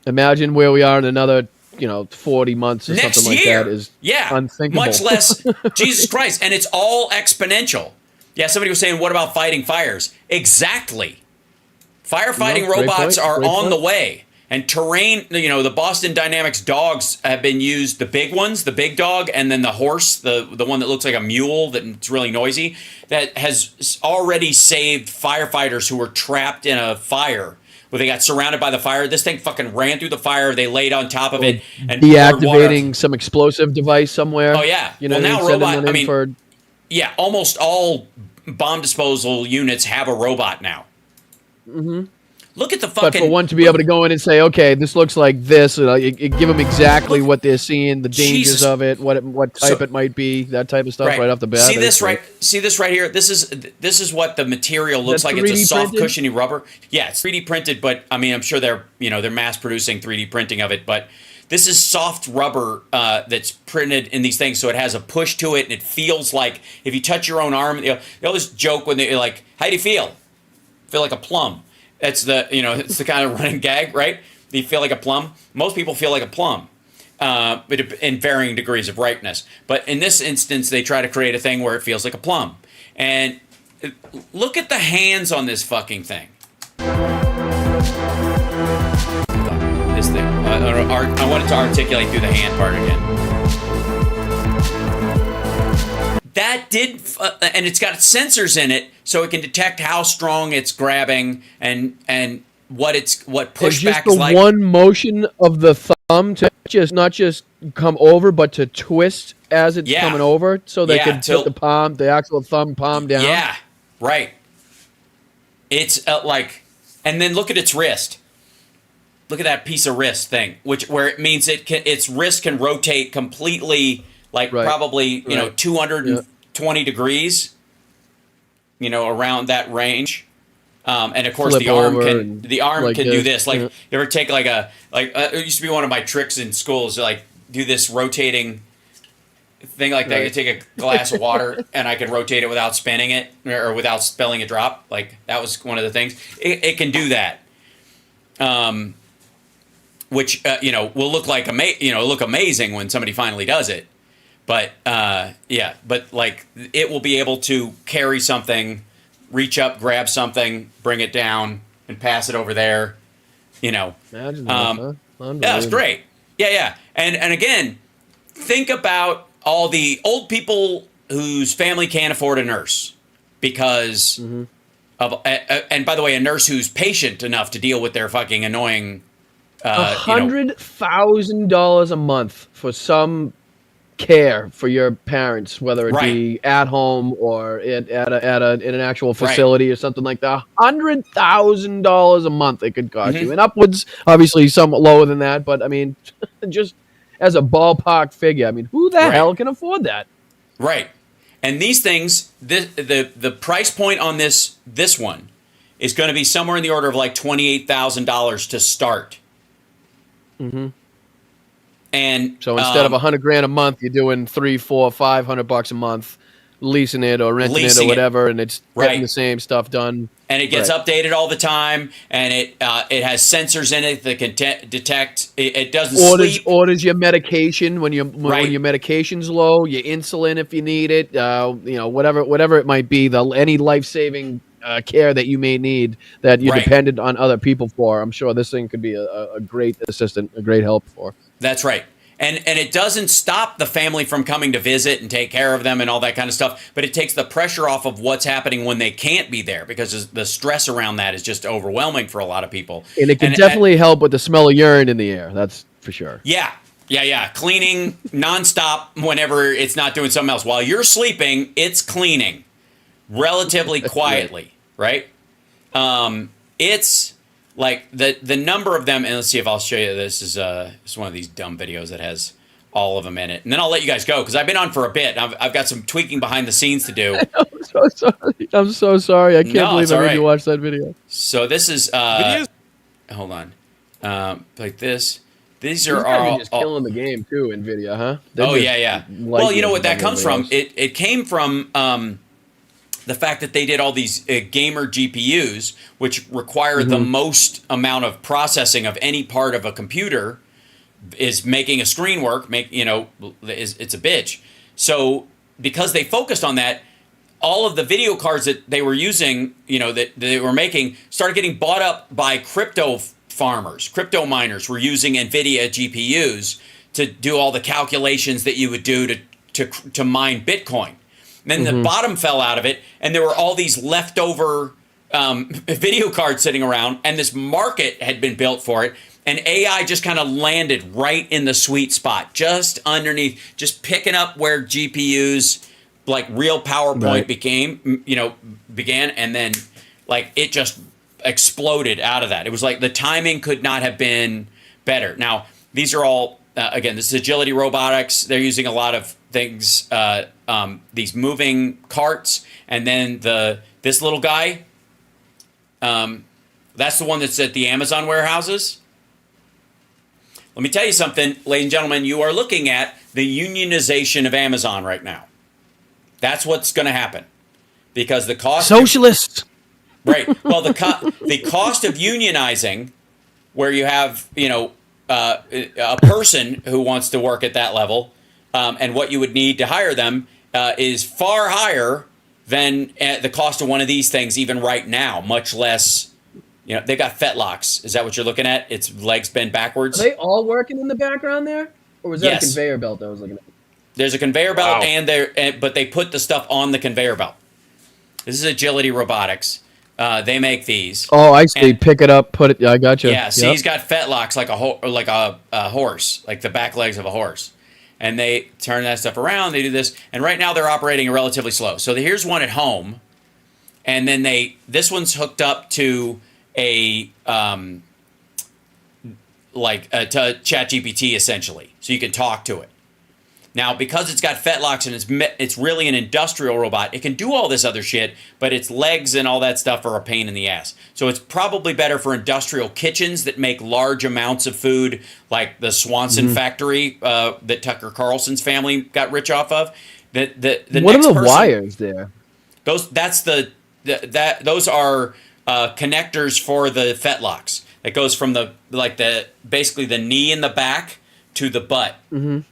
Imagine where we are in another, 40 months or Next something year. like that is Yeah. unthinkable. Much less, Jesus Christ. And it's all exponential. Yeah, somebody was saying, what about fighting fires? Exactly. Firefighting great robots point, are great on point. the way. And terrain, the Boston Dynamics dogs have been used, the big ones, the big dog, and then the horse, the one that looks like a mule that's really noisy, that has already saved firefighters who were trapped in a fire. Where they got surrounded by the fire. This thing fucking ran through the fire. They laid on top of it and poured water. Deactivating some explosive device somewhere. Oh, yeah. You know, Well, now sending robot- one I in mean- for Yeah, almost all bomb disposal units have a robot now. Mhm. Look at the But fucking. for one to be able to go in and say, okay, this looks like this, give them exactly what they're seeing, the dangers Jesus. of it, what type So- it might be, that type of stuff right off the bat. See this It's right? like- See this right here? This is what the material looks That's like. It's a 3D soft, printed? cushiony rubber. Yeah, it's 3D printed, but I mean, I'm sure they're mass producing 3D printing of it. But this is soft rubber that's printed in these things, so it has a push to it, and it feels like if you touch your own arm. They always joke when they're like, "How do you feel?" Feel like a plum. It's it's the kind of running gag, right? You feel like a plum. Most people feel like a plum, but in varying degrees of ripeness. But in this instance, they try to create a thing where it feels like a plum. And look at the hands on this fucking thing. This thing. I wanted to articulate through the hand part again. That did, and it's got sensors in it, so it can detect how strong it's grabbing and what pushback the is like. one motion of the thumb to not just come over, but to twist as it's coming over, so they can put the actual thumb palm down. Yeah, right. It's and then look at its wrist. Look at that piece of wrist thing, where it means its wrist can rotate completely. Probably 220 degrees, around that range, and of course Flip the arm over can and do this. yeah. You ever take it used to be one of my tricks in school is do this rotating. thing like that. Right. You take a glass of water and I can rotate it without spinning it or without spilling a drop. Like that was one of the things. It can do that. Which will look like look amazing when somebody finally does it. But but like it will be able to carry something, reach up, grab something, bring it down, and pass it over there. Imagine that, huh? Yeah, it's great. Yeah. And again, think about all the old people whose family can't afford a nurse because of, and by the way, a nurse who's patient enough to deal with their fucking annoying. $100,000 a month for some care for your parents, whether it be at home or in an actual facility or something like that. $100,000 a month it could cost you, and upwards, obviously, somewhat lower than that. But I mean, just as a ballpark figure, I mean, who the hell can afford that? Right, and these things, the price point on this one is going to be somewhere in the order of like $28,000 to start. Mm-hmm. And so instead of $100,000 a month, you're doing $300, $400, $500 a month, leasing it or renting it or whatever, and it's getting the same stuff done. And it gets updated all the time, and it has sensors in it that can detect. It doesn't sleep. Orders your medication when your medication's low, your insulin if you need it, whatever it might be, any life-saving care that you may need that you're dependent on other people for. I'm sure this thing could be a great assistant, a great help for. That's right. And it doesn't stop the family from coming to visit and take care of them and all that kind of stuff, but it takes the pressure off of what's happening when they can't be there because the stress around that is just overwhelming for a lot of people. And it can definitely help with the smell of urine in the air. That's for sure. Yeah. Cleaning nonstop whenever it's not doing something else. While you're sleeping, it's cleaning relatively quietly, right? It's like the number of them, and let's see if I'll show you. This is one of these dumb videos that has all of them in it, and then I'll let you guys go because I've been on for a bit. I've got some tweaking behind the scenes to do. I'm so sorry. I can't believe I made you watch that video. So this is hold on, like this. These are all just killing the game too. Nvidia, huh? Yeah. Well, you know what that comes from? It came from the fact that they did all these gamer GPUs, which require the most amount of processing of any part of a computer, is making a screen work. It's a bitch. So because they focused on that, all of the video cards that they were using, that they were making, started getting bought up by crypto farmers. Crypto miners were using Nvidia GPUs to do all the calculations that you would do to mine Bitcoin. Then the bottom fell out of it, and there were all these leftover video cards sitting around, and this market had been built for it, and AI just kind of landed right in the sweet spot, just underneath, just picking up where GPUs, like real PowerPoint began, and then like it just exploded out of that. It was like the timing could not have been better. Now, these are all, again, this is Agility Robotics. They're using a lot of things, these moving carts, and then this little guy, that's the one that's at the Amazon warehouses. Let me tell you something, ladies and gentlemen, you are looking at the unionization of Amazon right now. That's what's going to happen because the cost... Socialists! Right. Well, the cost of unionizing, where you have, a person who wants to work at that level, and what you would need to hire them is far higher than the cost of one of these things, even right now, much less, they got fetlocks. Is that what you're looking at? Its legs bend backwards. Are they all working in the background there? Or was that a conveyor belt I was looking at? There's a conveyor belt, but they put the stuff on the conveyor belt. This is Agility Robotics. They make these. Oh, I see. Pick it up, put it. I got you. Yeah, see, he's got fetlocks like a horse, like the back legs of a horse. And they turn that stuff around. They do this, and right now they're operating relatively slow. So here's one at home, and then this one's hooked up to to ChatGPT essentially, so you can talk to it. Now, because it's got fetlocks and it's really an industrial robot, it can do all this other shit, but its legs and all that stuff are a pain in the ass. So it's probably better for industrial kitchens that make large amounts of food, like the Swanson factory that Tucker Carlson's family got rich off of. What are the wires there? Those those are connectors for the fetlocks. That goes from basically the knee in the back to the butt. And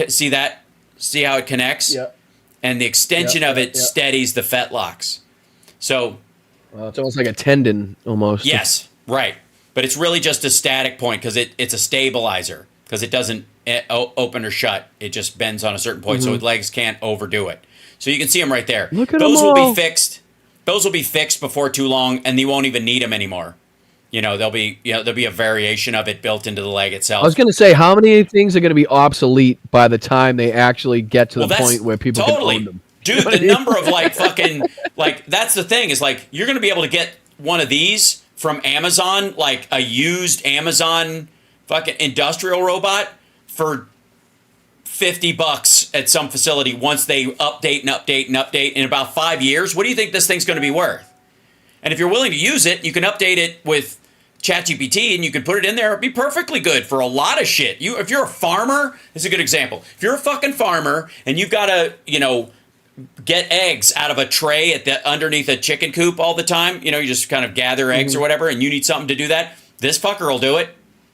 see how it connects? Yep. And the extension of it steadies the fetlocks. So it's almost like a tendon almost. Yes, right. But it's really just a static point because it's a stabilizer because it doesn't open or shut. It just bends on a certain point so its legs can't overdo it. So you can see them right there. Look at those them will all. be fixed. Those will be fixed before too long, and you won't even need them anymore. There'll be a variation of it built into the leg itself. I was going to say, how many things are going to be obsolete by the time they actually get to the point where people can own them? Dude, the number of that's the thing is you're going to be able to get one of these from Amazon, like a used Amazon fucking industrial robot for $50 at some facility once they update and update and update in about 5 years. What do you think this thing's going to be worth? And if you're willing to use it, you can update it with ChatGPT and you can put it in there. It'd be perfectly good for a lot of shit. If you're a farmer, this is a good example. If you're a fucking farmer and you've got to, get eggs out of a tray underneath a chicken coop all the time, you just kind of gather eggs or whatever, and you need something to do that, this fucker will do it.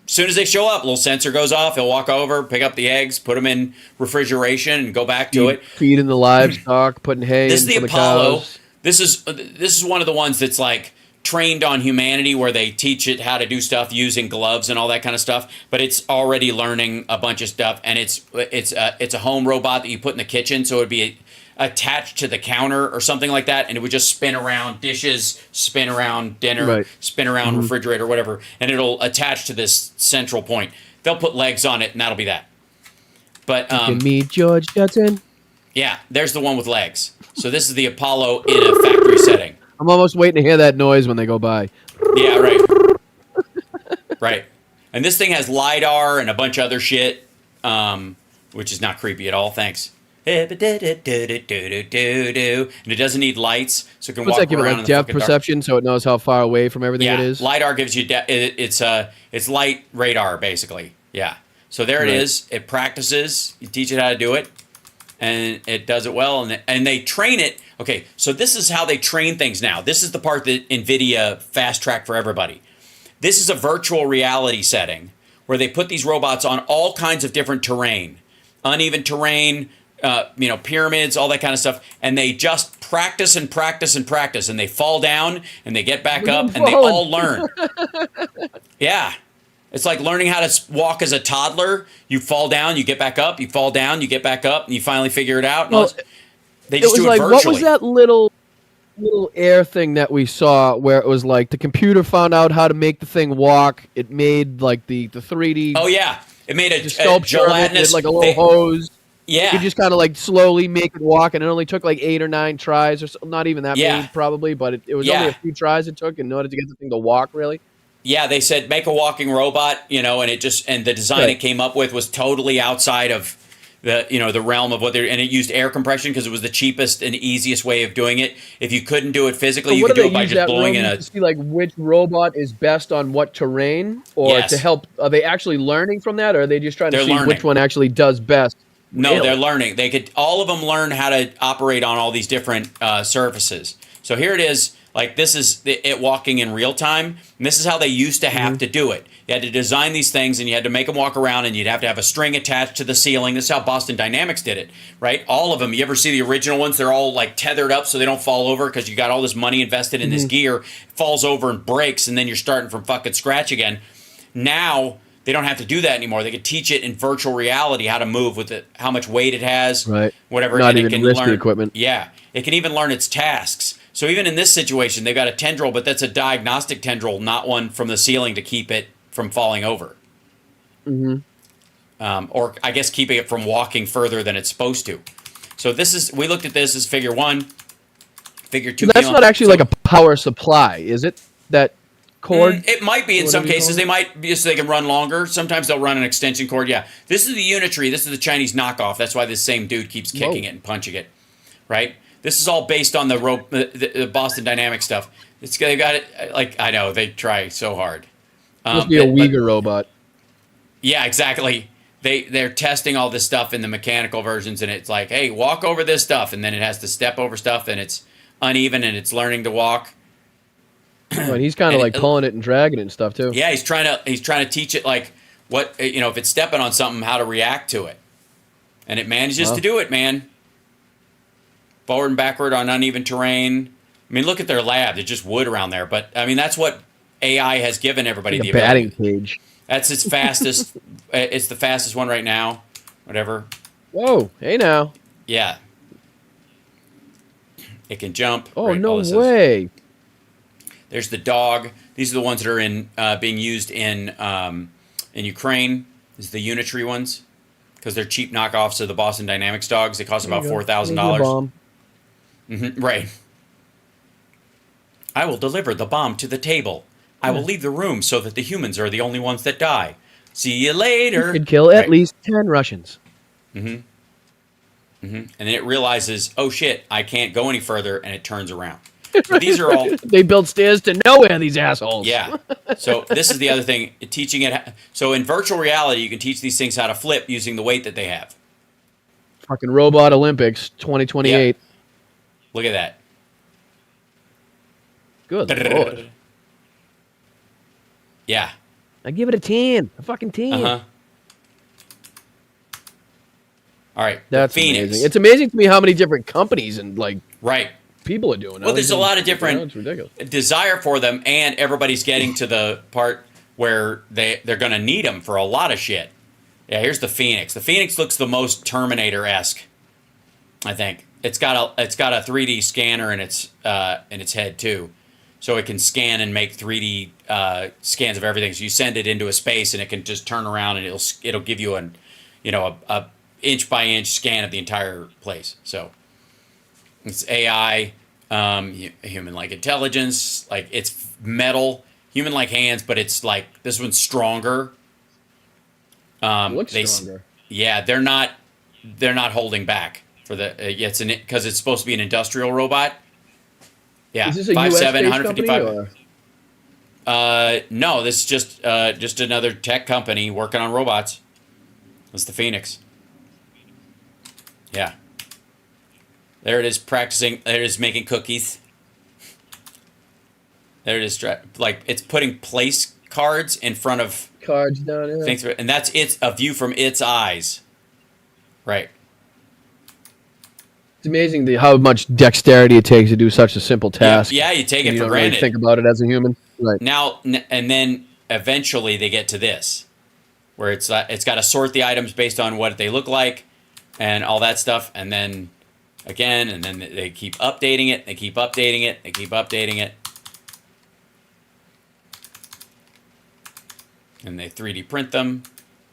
As soon as they show up, a little sensor goes off. He'll walk over, pick up the eggs, put them in refrigeration, and go back to it. Feeding the livestock, putting hay. This is the for Apollo. cows. This is one of the ones that's trained on humanity, where they teach it how to do stuff using gloves and all that kind of stuff. But it's already learning a bunch of stuff, and it's a home robot that you put in the kitchen, so it'd be attached to the counter or something like that, and it would just spin around dishes, spin around dinner, spin around refrigerator, whatever, and it'll attach to this central point. They'll put legs on it, and that'll be that. But You can meet George Jetson. yeah, there's the one with legs. So this is the Apollo in a factory setting. I'm almost waiting to hear that noise when they go by. Yeah, right. Right. And this thing has LiDAR and a bunch of other shit, which is not creepy at all. Thanks. And it doesn't need lights, so it can What's walk that give it, around like in the depth fucking dark. perception, so it knows how far away from everything Yeah, it is? LiDAR gives you it's light radar basically. Yeah. So there it is. It practices. You teach it how to do it, and it does it well. And they train it. Okay, so this is how they train things now. This is the part that Nvidia fast tracked for everybody. This is a virtual reality setting where they put these robots on all kinds of different terrain, uneven terrain, pyramids, all that kind of stuff, and they just practice and practice and practice, and they fall down and they get back up and they all learn. Yeah. It's like learning how to walk as a toddler. You fall down, you get back up, you fall down, you get back up, and you finally figure it out. Well, they just do it virtually. What was that little air thing that we saw where it was like the computer found out how to make the thing walk? It made like the 3D. Oh yeah, it made a sculpture of it, like a little hose. Yeah, you could just kind of like slowly make it walk, and it only took like 8 or 9 tries, or so, not even that many probably, but it was only a few tries it took in order to get the thing to walk really. Yeah, they said make a walking robot, and the design it came up with was totally outside of the realm of what they're, and it used air compression because it was the cheapest and easiest way of doing it. If you couldn't do it physically, you could do it by just blowing in a. To see like which robot is best on what terrain, or to help. Are they actually learning from that, or are they just trying to see which one actually does best? No, they're learning. All of them learn how to operate on all these different surfaces. So here it is. Like this is it walking in real time. And this is how they used to have to do it. You had to design these things and you had to make them walk around and you'd have to have a string attached to the ceiling. This is how Boston Dynamics did it, right? All of them. You ever see the original ones? They're all like tethered up so they don't fall over because you got all this money invested in this gear. It falls over and breaks and then you're starting from fucking scratch again. Now they don't have to do that anymore. They can teach it in virtual reality how to move with it, how much weight it has, whatever. Not and even it can risky learn, equipment. Yeah, it can even learn its tasks. So even in this situation, they've got a tendril, but that's a diagnostic tendril, not one from the ceiling to keep it from falling over. Or I guess keeping it from walking further than it's supposed to. So we looked at this as figure 1, figure 2. That's not actually like a power supply, is it? That cord? It might be in What some do you cases. call They it? might be so they can run longer. Sometimes they'll run an extension cord. Yeah, this is the Unitree. This is the Chinese knockoff. That's why this same dude keeps kicking it and punching it. Right. This is all based on the Boston Dynamics stuff. They got it. Like I know they try so hard. Must be a Uyghur robot. Yeah, exactly. They're testing all this stuff in the mechanical versions, and it's like, hey, walk over this stuff, and then it has to step over stuff, and it's uneven, and it's learning to walk. Oh, and he's kind of like pulling it and dragging it and stuff too. Yeah, he's trying to teach it like what if it's stepping on something, how to react to it, and it manages to do it, man. Forward and backward on uneven terrain. I mean, look at their lab. There's just wood around there, but I mean that's what AI has given everybody Like the a ability. batting cage. That's its fastest. It's the fastest one right now. Whatever. Whoa! Hey now. Yeah. It can jump. Oh right, no all this is- way! There's the dog. These are the ones that are being used in Ukraine. These are the Unitree ones because they're cheap knockoffs of the Boston Dynamics dogs. They cost about $4,000. Right. I will deliver the bomb to the table. I will leave the room so that the humans are the only ones that die. See you later. You could kill at least 10 Russians. And then it realizes, oh shit, I can't go any further, and it turns around. So these are all. They built stairs to nowhere. These assholes. Yeah. So this is the other thing, teaching it. So in virtual reality, you can teach these things how to flip using the weight that they have. Fucking Robot Olympics 2028. Yep. Look at that. Good Lord. Yeah. I give it a 10. A fucking 10. All right. That's Phoenix. amazing. It's amazing to me how many different companies and right people are doing. Well, there's a lot of It's different ridiculous. desire for them, and everybody's getting to the part where they're going to need them for a lot of shit. Yeah, here's the Phoenix. The Phoenix looks the most Terminator-esque, I think. It's got a 3D scanner in its head too, so it can scan and make 3D scans of everything. So you send it into a space, and it can just turn around, and it'll give you a inch by inch scan of the entire place. So it's AI, human-like intelligence, like it's metal, human-like hands, but it's like this one's stronger. Looks stronger. Yeah, they're not holding back for the because it's supposed to be an industrial robot. Yeah, Is this a US-based 155. company, No, this is just another tech company working on robots. It's the Phoenix. Yeah. There it is practicing. There it is making cookies. There it is. Like it's putting place cards in front of cards down here. things, and that's a view from its eyes. Right. It's amazing how much dexterity it takes to do such a simple task. Yeah, you take it and for don't granted. Really think about it as a human. Right. Now, and then eventually they get to this, where it's got to sort the items based on what they look like, and all that stuff, and then again, and then they keep updating it. They keep updating it. They keep updating it, and they 3D print them,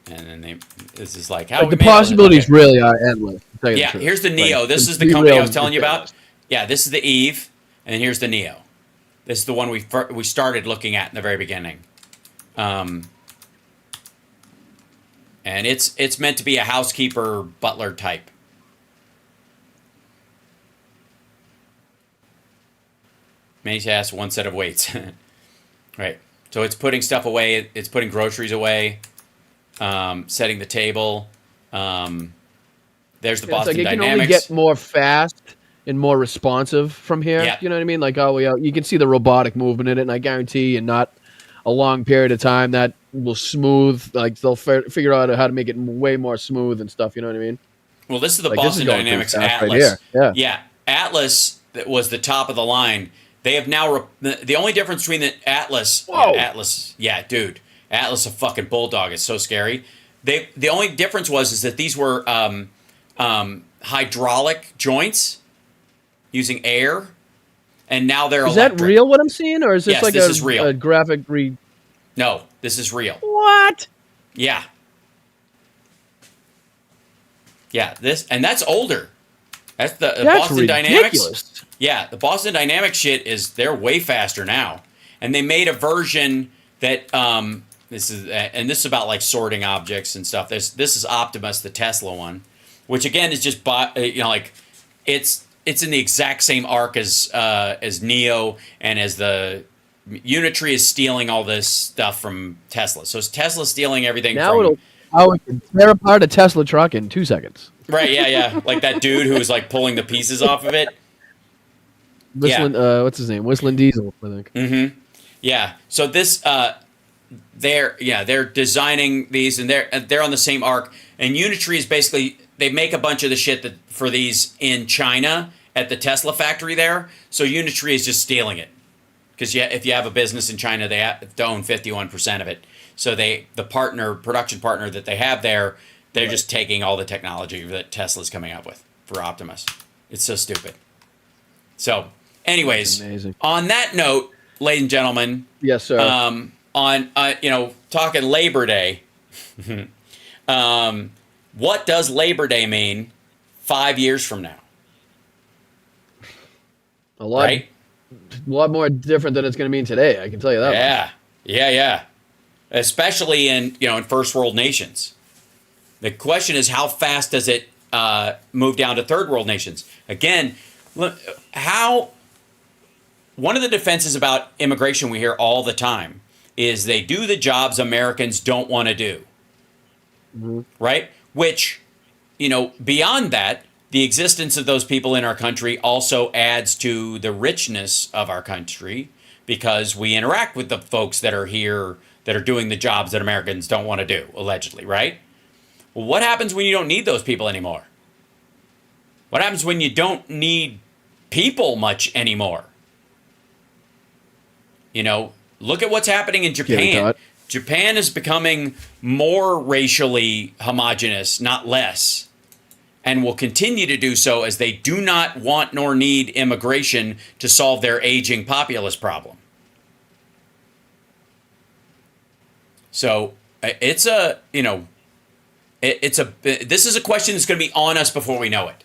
and then this is like how Like we the made all this. possibilities Okay. really are endless. to tell you the Yeah, truth. here's the Neo. Like, This to is the be company I real, was telling you about. ridiculous. Yeah, this is the Eve, and then here's the Neo. This is the one we started looking at in the very beginning. And it's meant to be a housekeeper butler type. Many tasks, one set of weights. Right. So it's putting stuff away. It's putting groceries away. Setting the table. There's the It's Boston like it can Dynamics. only get more fast and more responsive from here. Yeah. You know what I mean? Like, you can see the robotic movement in it, and I guarantee in not a long period of time that will smooth. Like, they'll figure out how to make it way more smooth and stuff. You know what I mean? Well, this is the Like, this is Boston going Dynamics pretty fast right Atlas. here. Yeah. Yeah, Atlas that was the top of the line. They have now the only difference between the Atlas. Whoa. Atlas, yeah, dude, Atlas a fucking bulldog. It's so scary. The only difference is that these were hydraulic joints using air, and now they're Is electric. that real? What I'm seeing, or is this Yes, like this is real. a graphic No, this is real. What? Yeah. Yeah, that's older. That's the That's Boston Dynamics. ridiculous. Yeah, the Boston Dynamics shit they're way faster now. and they made a version that this is about like sorting objects and stuff. This is Optimus, the Tesla one, which again is just like it's in the exact same arc as Neo, and as the Unitree is stealing all this stuff from Tesla. So Tesla's stealing everything. How it can tear apart a Tesla truck in 2 seconds. Right, yeah. Like that dude who was like pulling the pieces off of it. Whistling, what's his name? Whistling Diesel, I think. Mm-hmm. Yeah. So this, they're designing these, and they're on the same arc. And Unitree is basically, they make a bunch of the shit for these in China at the Tesla factory there. So Unitree is just stealing it, because if you have a business in China, they have to own 51% of it. So the production partner that they have there, they're just taking all the technology that Tesla's coming up with for Optimus. It's so stupid. So, anyways, on that note, ladies and gentlemen, yes, sir. On talking Labor Day, what does Labor Day mean 5 years from now? A lot more different than it's going to mean today. I can tell you that. Yeah. Especially in first world nations. The question is, how fast does it move down to third world nations? Again, one of the defenses about immigration we hear all the time is they do the jobs Americans don't want to do. Mm-hmm. Right? Which, beyond that, the existence of those people in our country also adds to the richness of our country, because we interact with the folks that are here that are doing the jobs that Americans don't want to do, allegedly, right? Well, what happens when you don't need those people anymore? What happens when you don't need people much anymore? Look at what's happening in Japan. Japan is becoming more racially homogenous, not less, and will continue to do so, as they do not want nor need immigration to solve their aging populace problem. So this is a question that's going to be on us before we know it.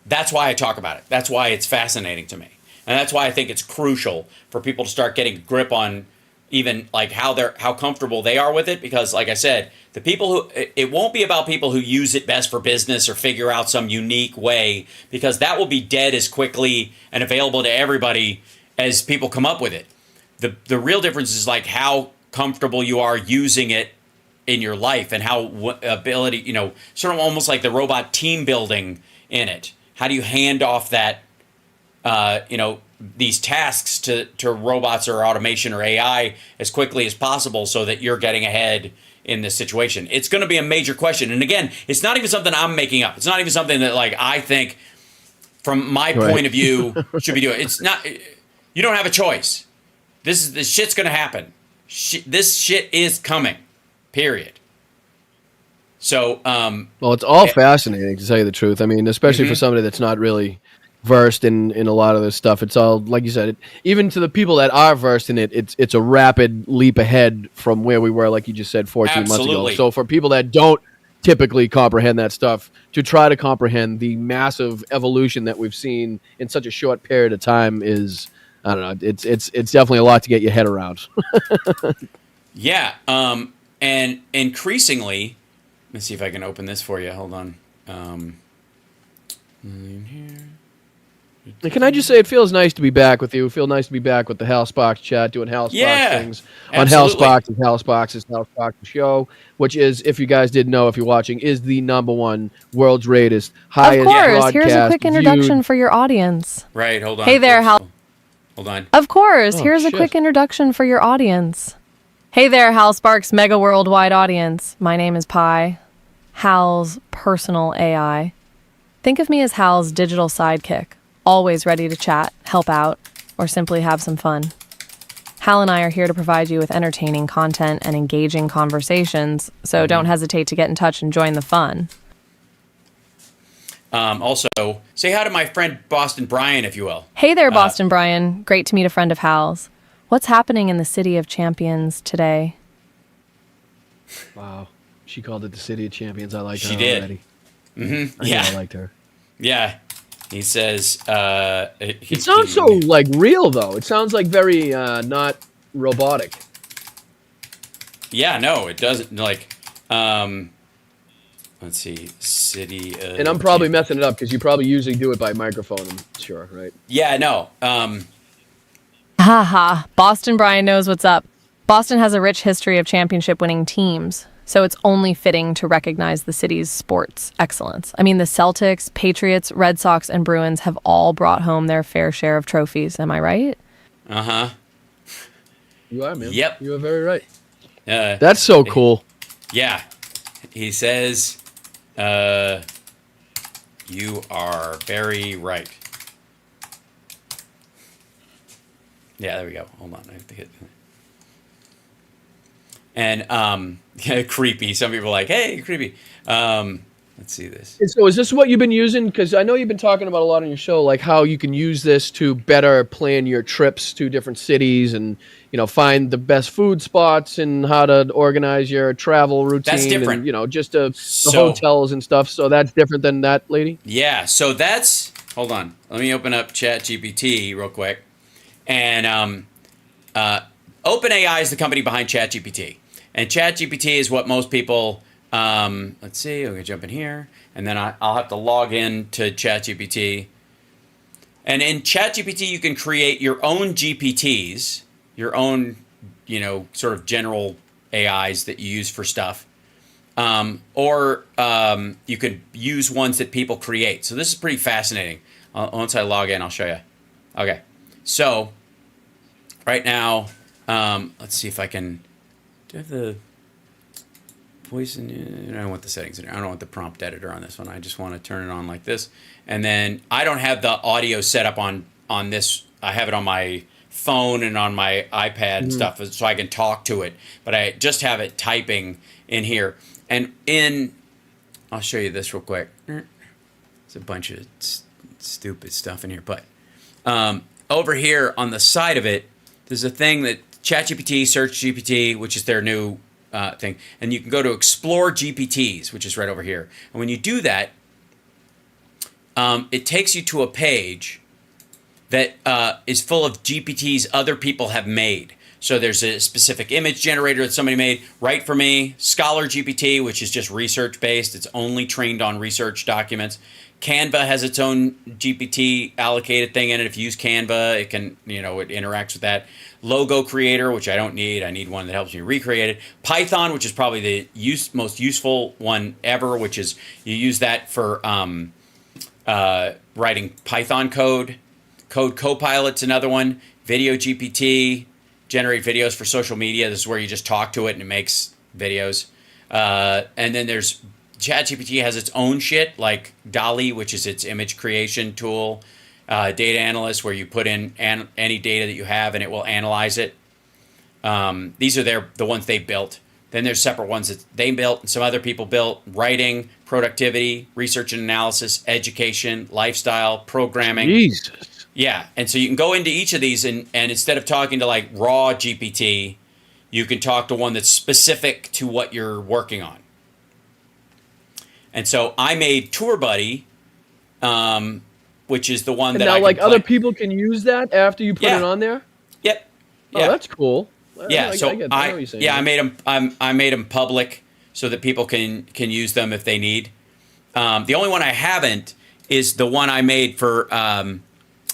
That's why I talk about it. That's why it's fascinating to me. And that's why I think it's crucial for people to start getting a grip on even like how comfortable they are with it. Because like I said, it won't be about people who use it best for business or figure out some unique way, because that will be dead as quickly and available to everybody as people come up with it. The real difference is like how comfortable you are using it in your life, and how ability, sort of almost like the robot team building in it. How do you hand off that, these tasks to robots or automation or AI as quickly as possible, so that you're getting ahead in this situation? It's going to be a major question. And again, it's not even something I'm making up. It's not even something that like I think from my point of view should be doing. It's not, you don't have a choice. This shit's going to happen. This shit is coming, period. So, well, it's all fascinating, to tell you the truth. I mean, especially for somebody that's not really versed in a lot of this stuff. It's all, like you said, even to the people that are versed in it, it's a rapid leap ahead from where we were, like you just said, 14 months ago. So for people that don't typically comprehend that stuff, to try to comprehend the massive evolution that we've seen in such a short period of time is, I don't know, it's definitely a lot to get your head around. Yeah, and increasingly, let me see if I can open this for you. Hold on. Can I just say, it feels nice to be back with you. It feels nice to be back with the Hal Sparks chat, doing Hal Sparks things on Hal Sparks and Hal Sparks' show, which is, if you guys didn't know, if you're watching, is the #1 world's rated, highest broadcast. Here's a quick introduction for your audience. Right, hold on. Hey there, Hal. Hold on. Of course, here's a quick introduction for your audience. Hey there, Hal Sparks' Megaworldwide audience. My name is Pi, Hal's personal AI. Think of me as Hal's digital sidekick, always ready to chat, help out, or simply have some fun. Hal and I are here to provide you with entertaining content and engaging conversations, so don't hesitate to get in touch and join the fun. Also, say hi to my friend Boston Brian, if you will. Hey there, Boston Brian. Great to meet a friend of Hal's. What's happening in the City of Champions today? Wow. She called it the City of Champions. I liked her did. already. Mm-hmm. I liked her. Yeah. He says, It sounds so like real though. It sounds like very not robotic. Yeah, no, it doesn't. Like, let's see, city. And I'm probably messing it up because you probably usually do it by microphone. I'm sure, right? Yeah, no. Haha. Boston Brian knows what's up. Boston has a rich history of championship-winning teams, so it's only fitting to recognize the city's sports excellence. I mean, the Celtics, Patriots, Red Sox, and Bruins have all brought home their fair share of trophies. Am I right? Uh-huh. You are, man. Yep. You are very right. That's so cool. Yeah. He says, you are very right. Yeah, there we go. Hold on. I have to hit. And creepy. Some people are like, hey, creepy. Let's see this. And so is this what you've been using? Because I know you've been talking about a lot on your show, like how you can use this to better plan your trips to different cities and, you know, find the best food spots and how to organize your travel routine. That's different. And, you know, just the hotels and stuff. So that's different than that, lady? Yeah, so that's, hold on. Let me open up ChatGPT real quick. And OpenAI is the company behind ChatGPT. And ChatGPT is what most people, let's see, I'm going to jump in here. And then I'll have to log in to ChatGPT. And in ChatGPT, you can create your own GPTs, your own, you know, sort of general AIs that you use for stuff. Or you could use ones that people create. So this is pretty fascinating. Once I log in, I'll show you. Okay. So right now, let's see if I can. Do I have the voice in? I don't want the settings in here. I don't want the prompt editor on this one. I just want to turn it on like this. And then I don't have the audio set up on this. I have it on my phone and on my iPad and stuff, so I can talk to it. But I just have it typing in here. And I'll show you this real quick. It's a bunch of stupid stuff in here. But over here on the side of it, there's a thing that ChatGPT, SearchGPT, which is their new thing. And you can go to Explore GPTs, which is right over here. And when you do that, it takes you to a page that is full of GPTs other people have made. So there's a specific image generator that somebody made right for me. Scholar GPT, which is just research-based. It's only trained on research documents. Canva has its own GPT allocated thing in it. If you use Canva, it can, you know, it interacts with that. Logo Creator, which I don't need. I need one that helps me recreate it. Python, which is probably the most useful one ever, which is you use that for writing Python code. Code Copilot's another one. Video GPT, generate videos for social media. This is where you just talk to it and it makes videos. And then there's ChatGPT has its own shit, like DALL-E, which is its image creation tool. Data Analyst, where you put in any data that you have and it will analyze it. These are the ones they built. Then there's separate ones that they built and some other people built. Writing, productivity, research and analysis, education, lifestyle, programming. Jesus. Yeah, and so you can go into each of these and instead of talking to like raw GPT, you can talk to one that's specific to what you're working on. And so I made Tour Buddy, which is the one And that now, I can like, play. other people can use that after you put it on there? Yep. Oh, Yeah. that's cool. Yeah, so I know what you're saying. I made them. I made them public so that people can use them if they need. The only one I haven't is the one I made for.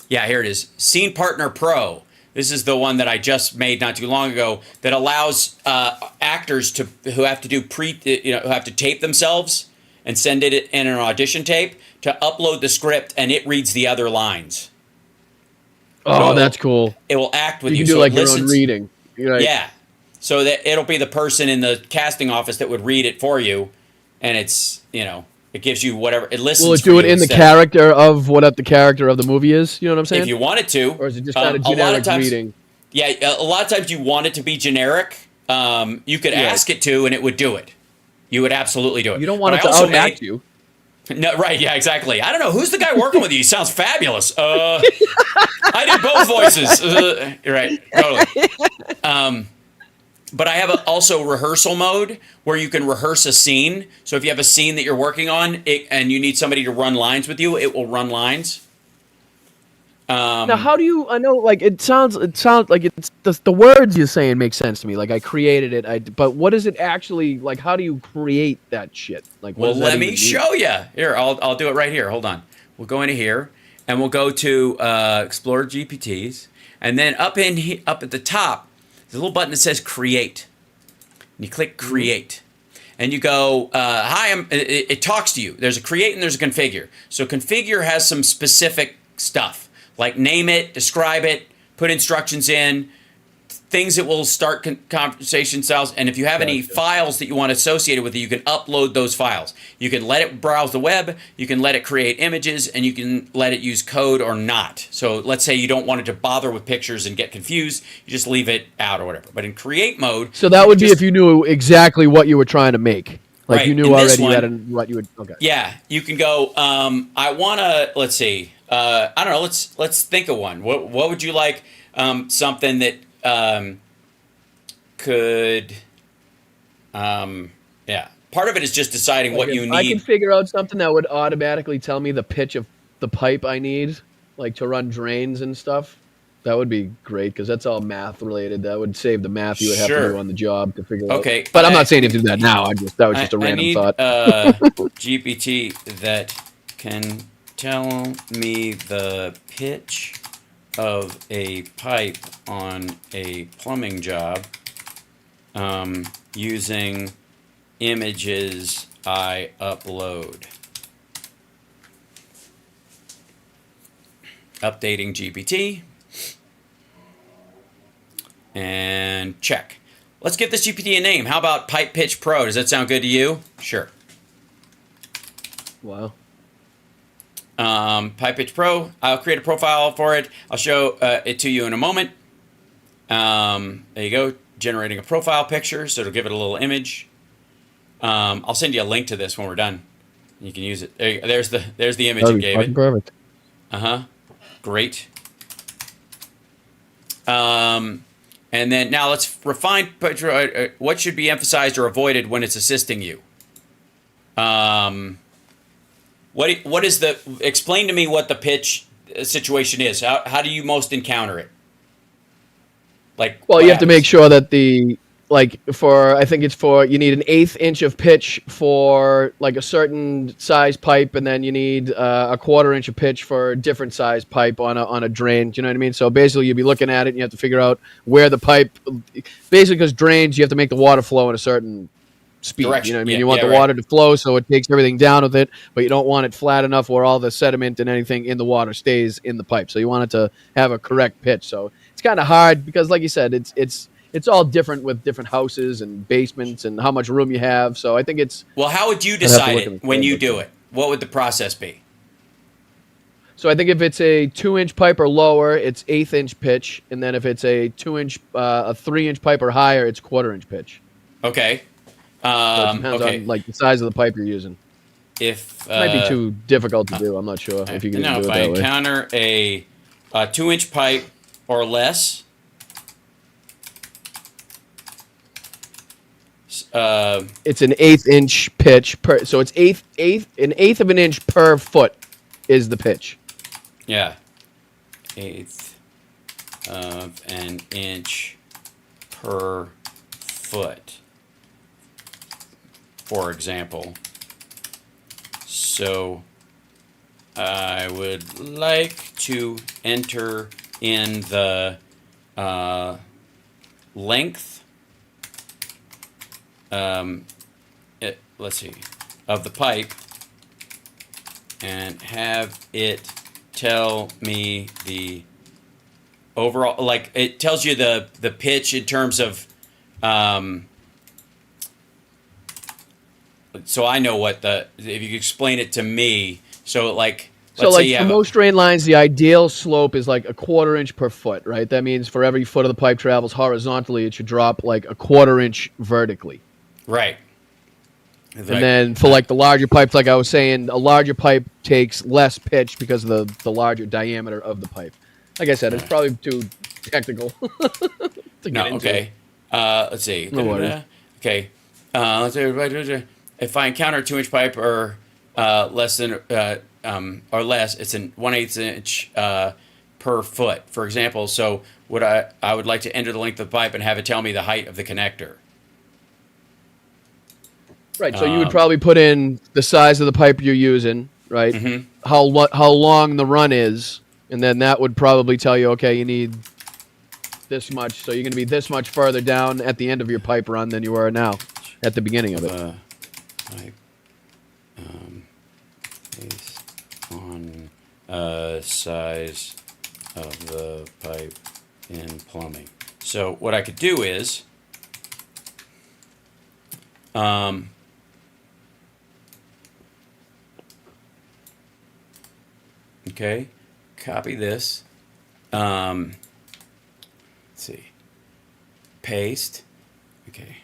Here it is. Scene Partner Pro. This is the one that I just made not too long ago that allows actors who have to do who have to tape themselves and send it in an audition tape to upload the script and it reads the other lines. Oh, So that's cool. It will act with you. You can do so like it your own listens- reading. Right. Yeah. So that it'll be the person in the casting office that would read it for you, and it's, it gives you whatever it listens. Will it for do it you in the instead. character of what the character of the movie is? You know what I'm saying? If you want it to, or is it just kind of a lot generic of times, reading? Yeah, a lot of times you want it to be generic. You could ask it to, and it would do it. You would absolutely do it. You don't want But it I to also out-act you. No, right? Yeah, exactly. I don't know who's the guy working with you. He sounds fabulous. I did both voices. Right, totally. But I have also rehearsal mode where you can rehearse a scene. So if you have a scene that you're working on and you need somebody to run lines with you, it will run lines. Now, how do you? I know, like it sounds like it's the words you're saying make sense to me. Like I created it, but what is it actually like? How do you create that shit? Like, what well, does that let even me mean? show you. Here, I'll do it right here. Hold on. We'll go into here and we'll go to Explore GPTs, and then up at the top, there's a little button that says Create. And you click Create. And you go, hi, it talks to you. There's a create and there's a configure. So configure has some specific stuff, like name it, describe it, put instructions in, things that will start conversation styles. And if you have any files that you want associated with it, you can upload those files. You can let it browse the web, you can let it create images, and you can let it use code or not. So let's say you don't want it to bother with pictures and get confused, you just leave it out or whatever. But in create mode... So that would be if you knew exactly what you were trying to make. Like right, you knew already what you would... Okay. Yeah, you can go, I want to, let's see, I don't know, let's think of one. What would you like, something that... could yeah, part of it is just deciding what you need. I can figure out something that would automatically tell me the pitch of the pipe I need, like to run drains and stuff. That would be great because that's all math related. That would save the math you would have to do on the job to figure out. Okay, but I'm not saying you have to do that now. That was just a random thought. GPT that can tell me the pitch of a pipe on a plumbing job using images I upload. Updating GPT. And check. Let's give this GPT a name. How about Pipe Pitch Pro? Does that sound good to you? Sure. Wow. Pipe Pitch Pro. I'll create a profile for it. I'll show it to you in a moment. There you go. Generating a profile picture, so it'll give it a little image. I'll send you a link to this when we're done. You can use it. There's the image it gave it. Perfect. Great. And then now let's refine what should be emphasized or avoided when it's assisting you. What is the, explain to me what the pitch situation is. How do you most encounter it? Like, well, you have to make sure that the, like I think it's you need an 1/8 inch of pitch for like a certain size pipe, and then you need a 1/4 inch of pitch for a different size pipe on a drain. Do you know what I mean? So basically you'll be looking at it and you have to figure out where the pipe, basically because drains, you have to make the water flow in a certain speed. Direction. You know what I mean? You want the water to flow so it takes everything down with it, but you don't want it flat enough where all the sediment and anything in the water stays in the pipe. So you want it to have a correct pitch. So it's kind of hard because, like you said, it's all different with different houses and basements and how much room you have. So I think it's... Well, how would you decide it when you do it? What would the process be? So I think if it's a 2-inch pipe or lower, it's 1/8 inch pitch. And then if it's a 2-inch, a 3-inch pipe or higher, it's 1/4 inch pitch. Okay. So it depends on like the size of the pipe you're using. If it might be too difficult to do. I'm not sure if you can do it that way. If I encounter a 2-inch pipe or less, it's an 1/8 inch pitch per. So it's an eighth of an inch per foot is the pitch. Yeah, 1/8 of an inch per foot, for example. So I would like to enter in the length. Let's see, of the pipe, and have it tell me the overall, like it tells you the pitch in terms of, so I know what if you could explain it to me, so like, so like for most drain lines, the ideal slope is like a 1/4 inch per foot, right? That means for every foot of the pipe travels horizontally, it should drop like a 1/4 inch vertically. Right. And then for like the larger pipes, like I was saying, a larger pipe takes less pitch because of the larger diameter of the pipe. Like I said, it's probably too technical to get into. Okay. Let's see. No worries. Okay. Let's see. If I encounter a 2-inch pipe or less than or less, it's an 1/8 inch per foot, for example. So I would like to enter the length of the pipe and have it tell me the height of the connector. Right. So you would probably put in the size of the pipe you're using, right? Mm-hmm. How long the run is, and then that would probably tell you, okay, you need this much. So you're going to be this much further down at the end of your pipe run than you are now at the beginning of it. Pipe, based on size of the pipe in plumbing. So what I could do is, okay, copy this. Let's see. Paste. Okay.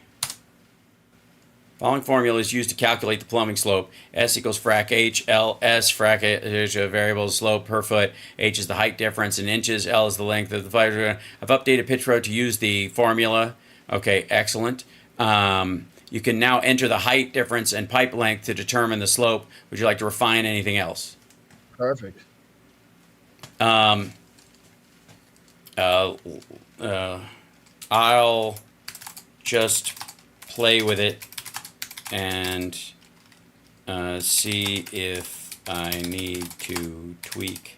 Following formula is used to calculate the plumbing slope. S equals frac H, L, S, frac is a variable slope per foot. H is the height difference in inches. L is the length of the pipe. I've updated Pitch Pro to use the formula. Okay, excellent. You can now enter the height difference and pipe length to determine the slope. Would you like to refine anything else? Perfect. I'll just play with it and see if I need to tweak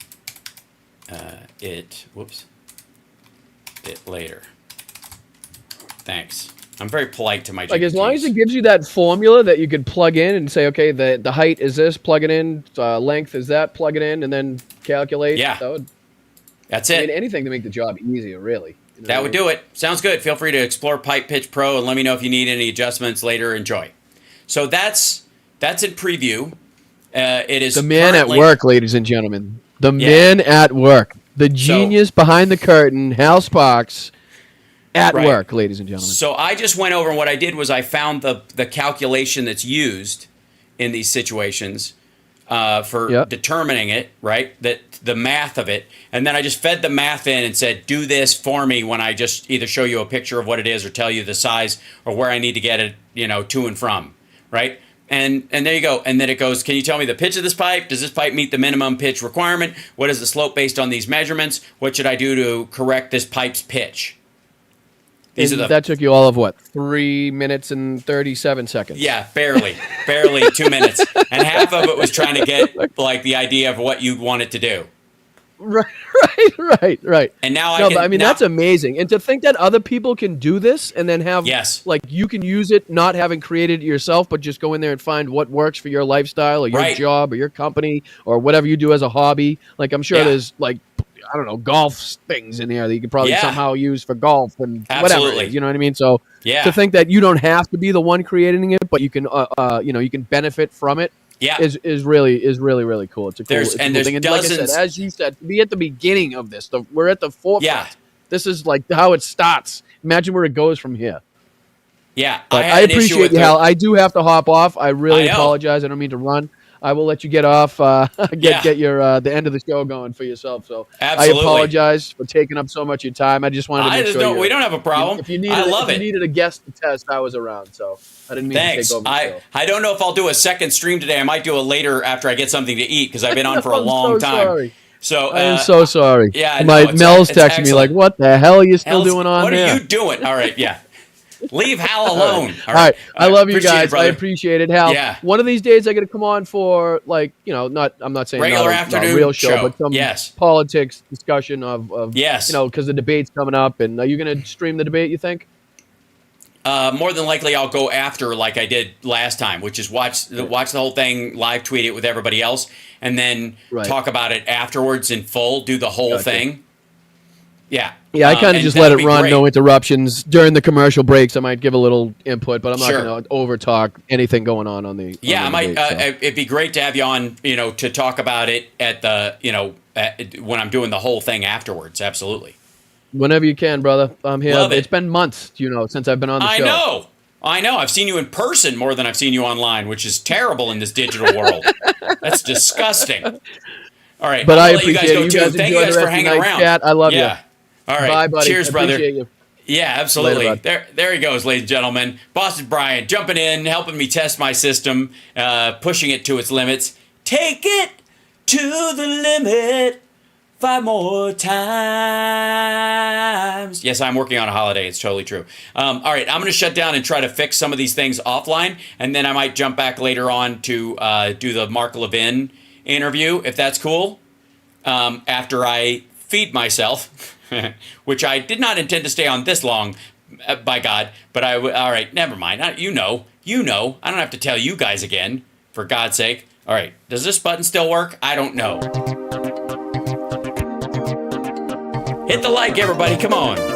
it later. Thanks. I'm very polite to my Like, as GPTs. long as it gives you that formula that you could plug in and say, okay, the height is this, plug it in, length is that, plug it in, and then calculate. Yeah. That's I it. mean, anything to make the job easier, really. You know That what I would mean? do it. Sounds good. Feel free to explore Pipe Pitch Pro and let me know if you need any adjustments later. Enjoy. So that's in preview. It is The man currently- at work, ladies and gentlemen. The Yeah. man at work. The genius behind the curtain, Hal Sparks, at Right. work, ladies and gentlemen. So I just went over, and what I did was I found the calculation that's used in these situations for determining it, right? That the math of it, and then I just fed the math in and said, do this for me when I just either show you a picture of what it is or tell you the size or where I need to get it, to and from, right? And there you go. And then it goes, can you tell me the pitch of this pipe? Does this pipe meet the minimum pitch requirement? What is the slope based on these measurements? What should I do to correct this pipe's pitch? That took you all of what? 3 minutes and 37 seconds. Yeah, barely 2 minutes. And half of it was trying to get like the idea of what you want it to do. Right. And now but I mean, that's amazing. And to think that other people can do this and then have, like, you can use it not having created it yourself, but just go in there and find what works for your lifestyle or your job or your company or whatever you do as a hobby. Like, I'm sure there's, like, I don't know, golf things in there that you could probably somehow use for golf and whatever. it is, you know what I mean? So to think that you don't have to be the one creating it, but you can, you can benefit from it. Is really cool. It's a cool, there's thing. And like I said, as you said, to be at the beginning of this, we're at the forefront. Yeah. This is like how it starts. Imagine where it goes from here. Yeah, But had I an issue appreciate with you, the- Hal. I do have to hop off. I really I know. apologize. I don't mean to run. I will let you get off. Get your the end of the show going for yourself. So Absolutely. I apologize for taking up so much of your time. I just wanted to make sure we don't have a problem. If you needed, I love if it. you needed a guest to test, I was around. So I didn't mean Thanks. to take over the show. I don't know if I'll do a second stream today. I might do it later after I get something to eat because I've been on for a I'm long so time. sorry. So I am so sorry. Yeah, I My know, Mel's it's texting me like, excellent. "What the hell are you still Hell's- doing on what there?" are you doing? All right, yeah. Leave Hal alone. All right. I love you Appreciate it, guys. I brother. appreciate it, Hal. Yeah. One of these days, I got to come on for I'm not saying Regular not a afternoon real show, show. but some Yes. politics discussion of Yes. because the debate's coming up, and are you going to stream the debate? You think? More than likely, I'll go after like I did last time, which is watch the whole thing, live tweet it with everybody else, and then talk about it afterwards in full. Do the whole thing. Yeah. Yeah, I kind of and just let that'll it be run, great. no interruptions. During the commercial breaks, I might give a little input, but I'm not Sure. going to over talk anything going on the. Yeah, on I the might. debate, so. It'd be great to have you on, to talk about it at the, when I'm doing the whole thing afterwards. Absolutely. Whenever you can, brother. I'm here. Love it. It's been months, since I've been on the show. I know. I've seen you in person more than I've seen you online, which is terrible in this digital world. That's disgusting. All right. But I'm I gonna let appreciate it. you You guys go guys too. Thank enjoy you guys the for rest of hanging the night, around. chat. I love you. Yeah. All right. Bye, buddy. Cheers, brother. Appreciate you. Yeah, absolutely. Later, there he goes, ladies and gentlemen. Boston Brian jumping in, helping me test my system, pushing it to its limits. Take it to the limit 5 more times. Yes, I'm working on a holiday. It's totally true. All right, I'm going to shut down and try to fix some of these things offline, and then I might jump back later on to do the Mark Levin interview, if that's cool, after I feed myself, which I did not intend to stay on this long, by God, but all right, never mind. You know. I don't have to tell you guys again, for God's sake. All right, does this button still work? I don't know. Hit the like, everybody, come on.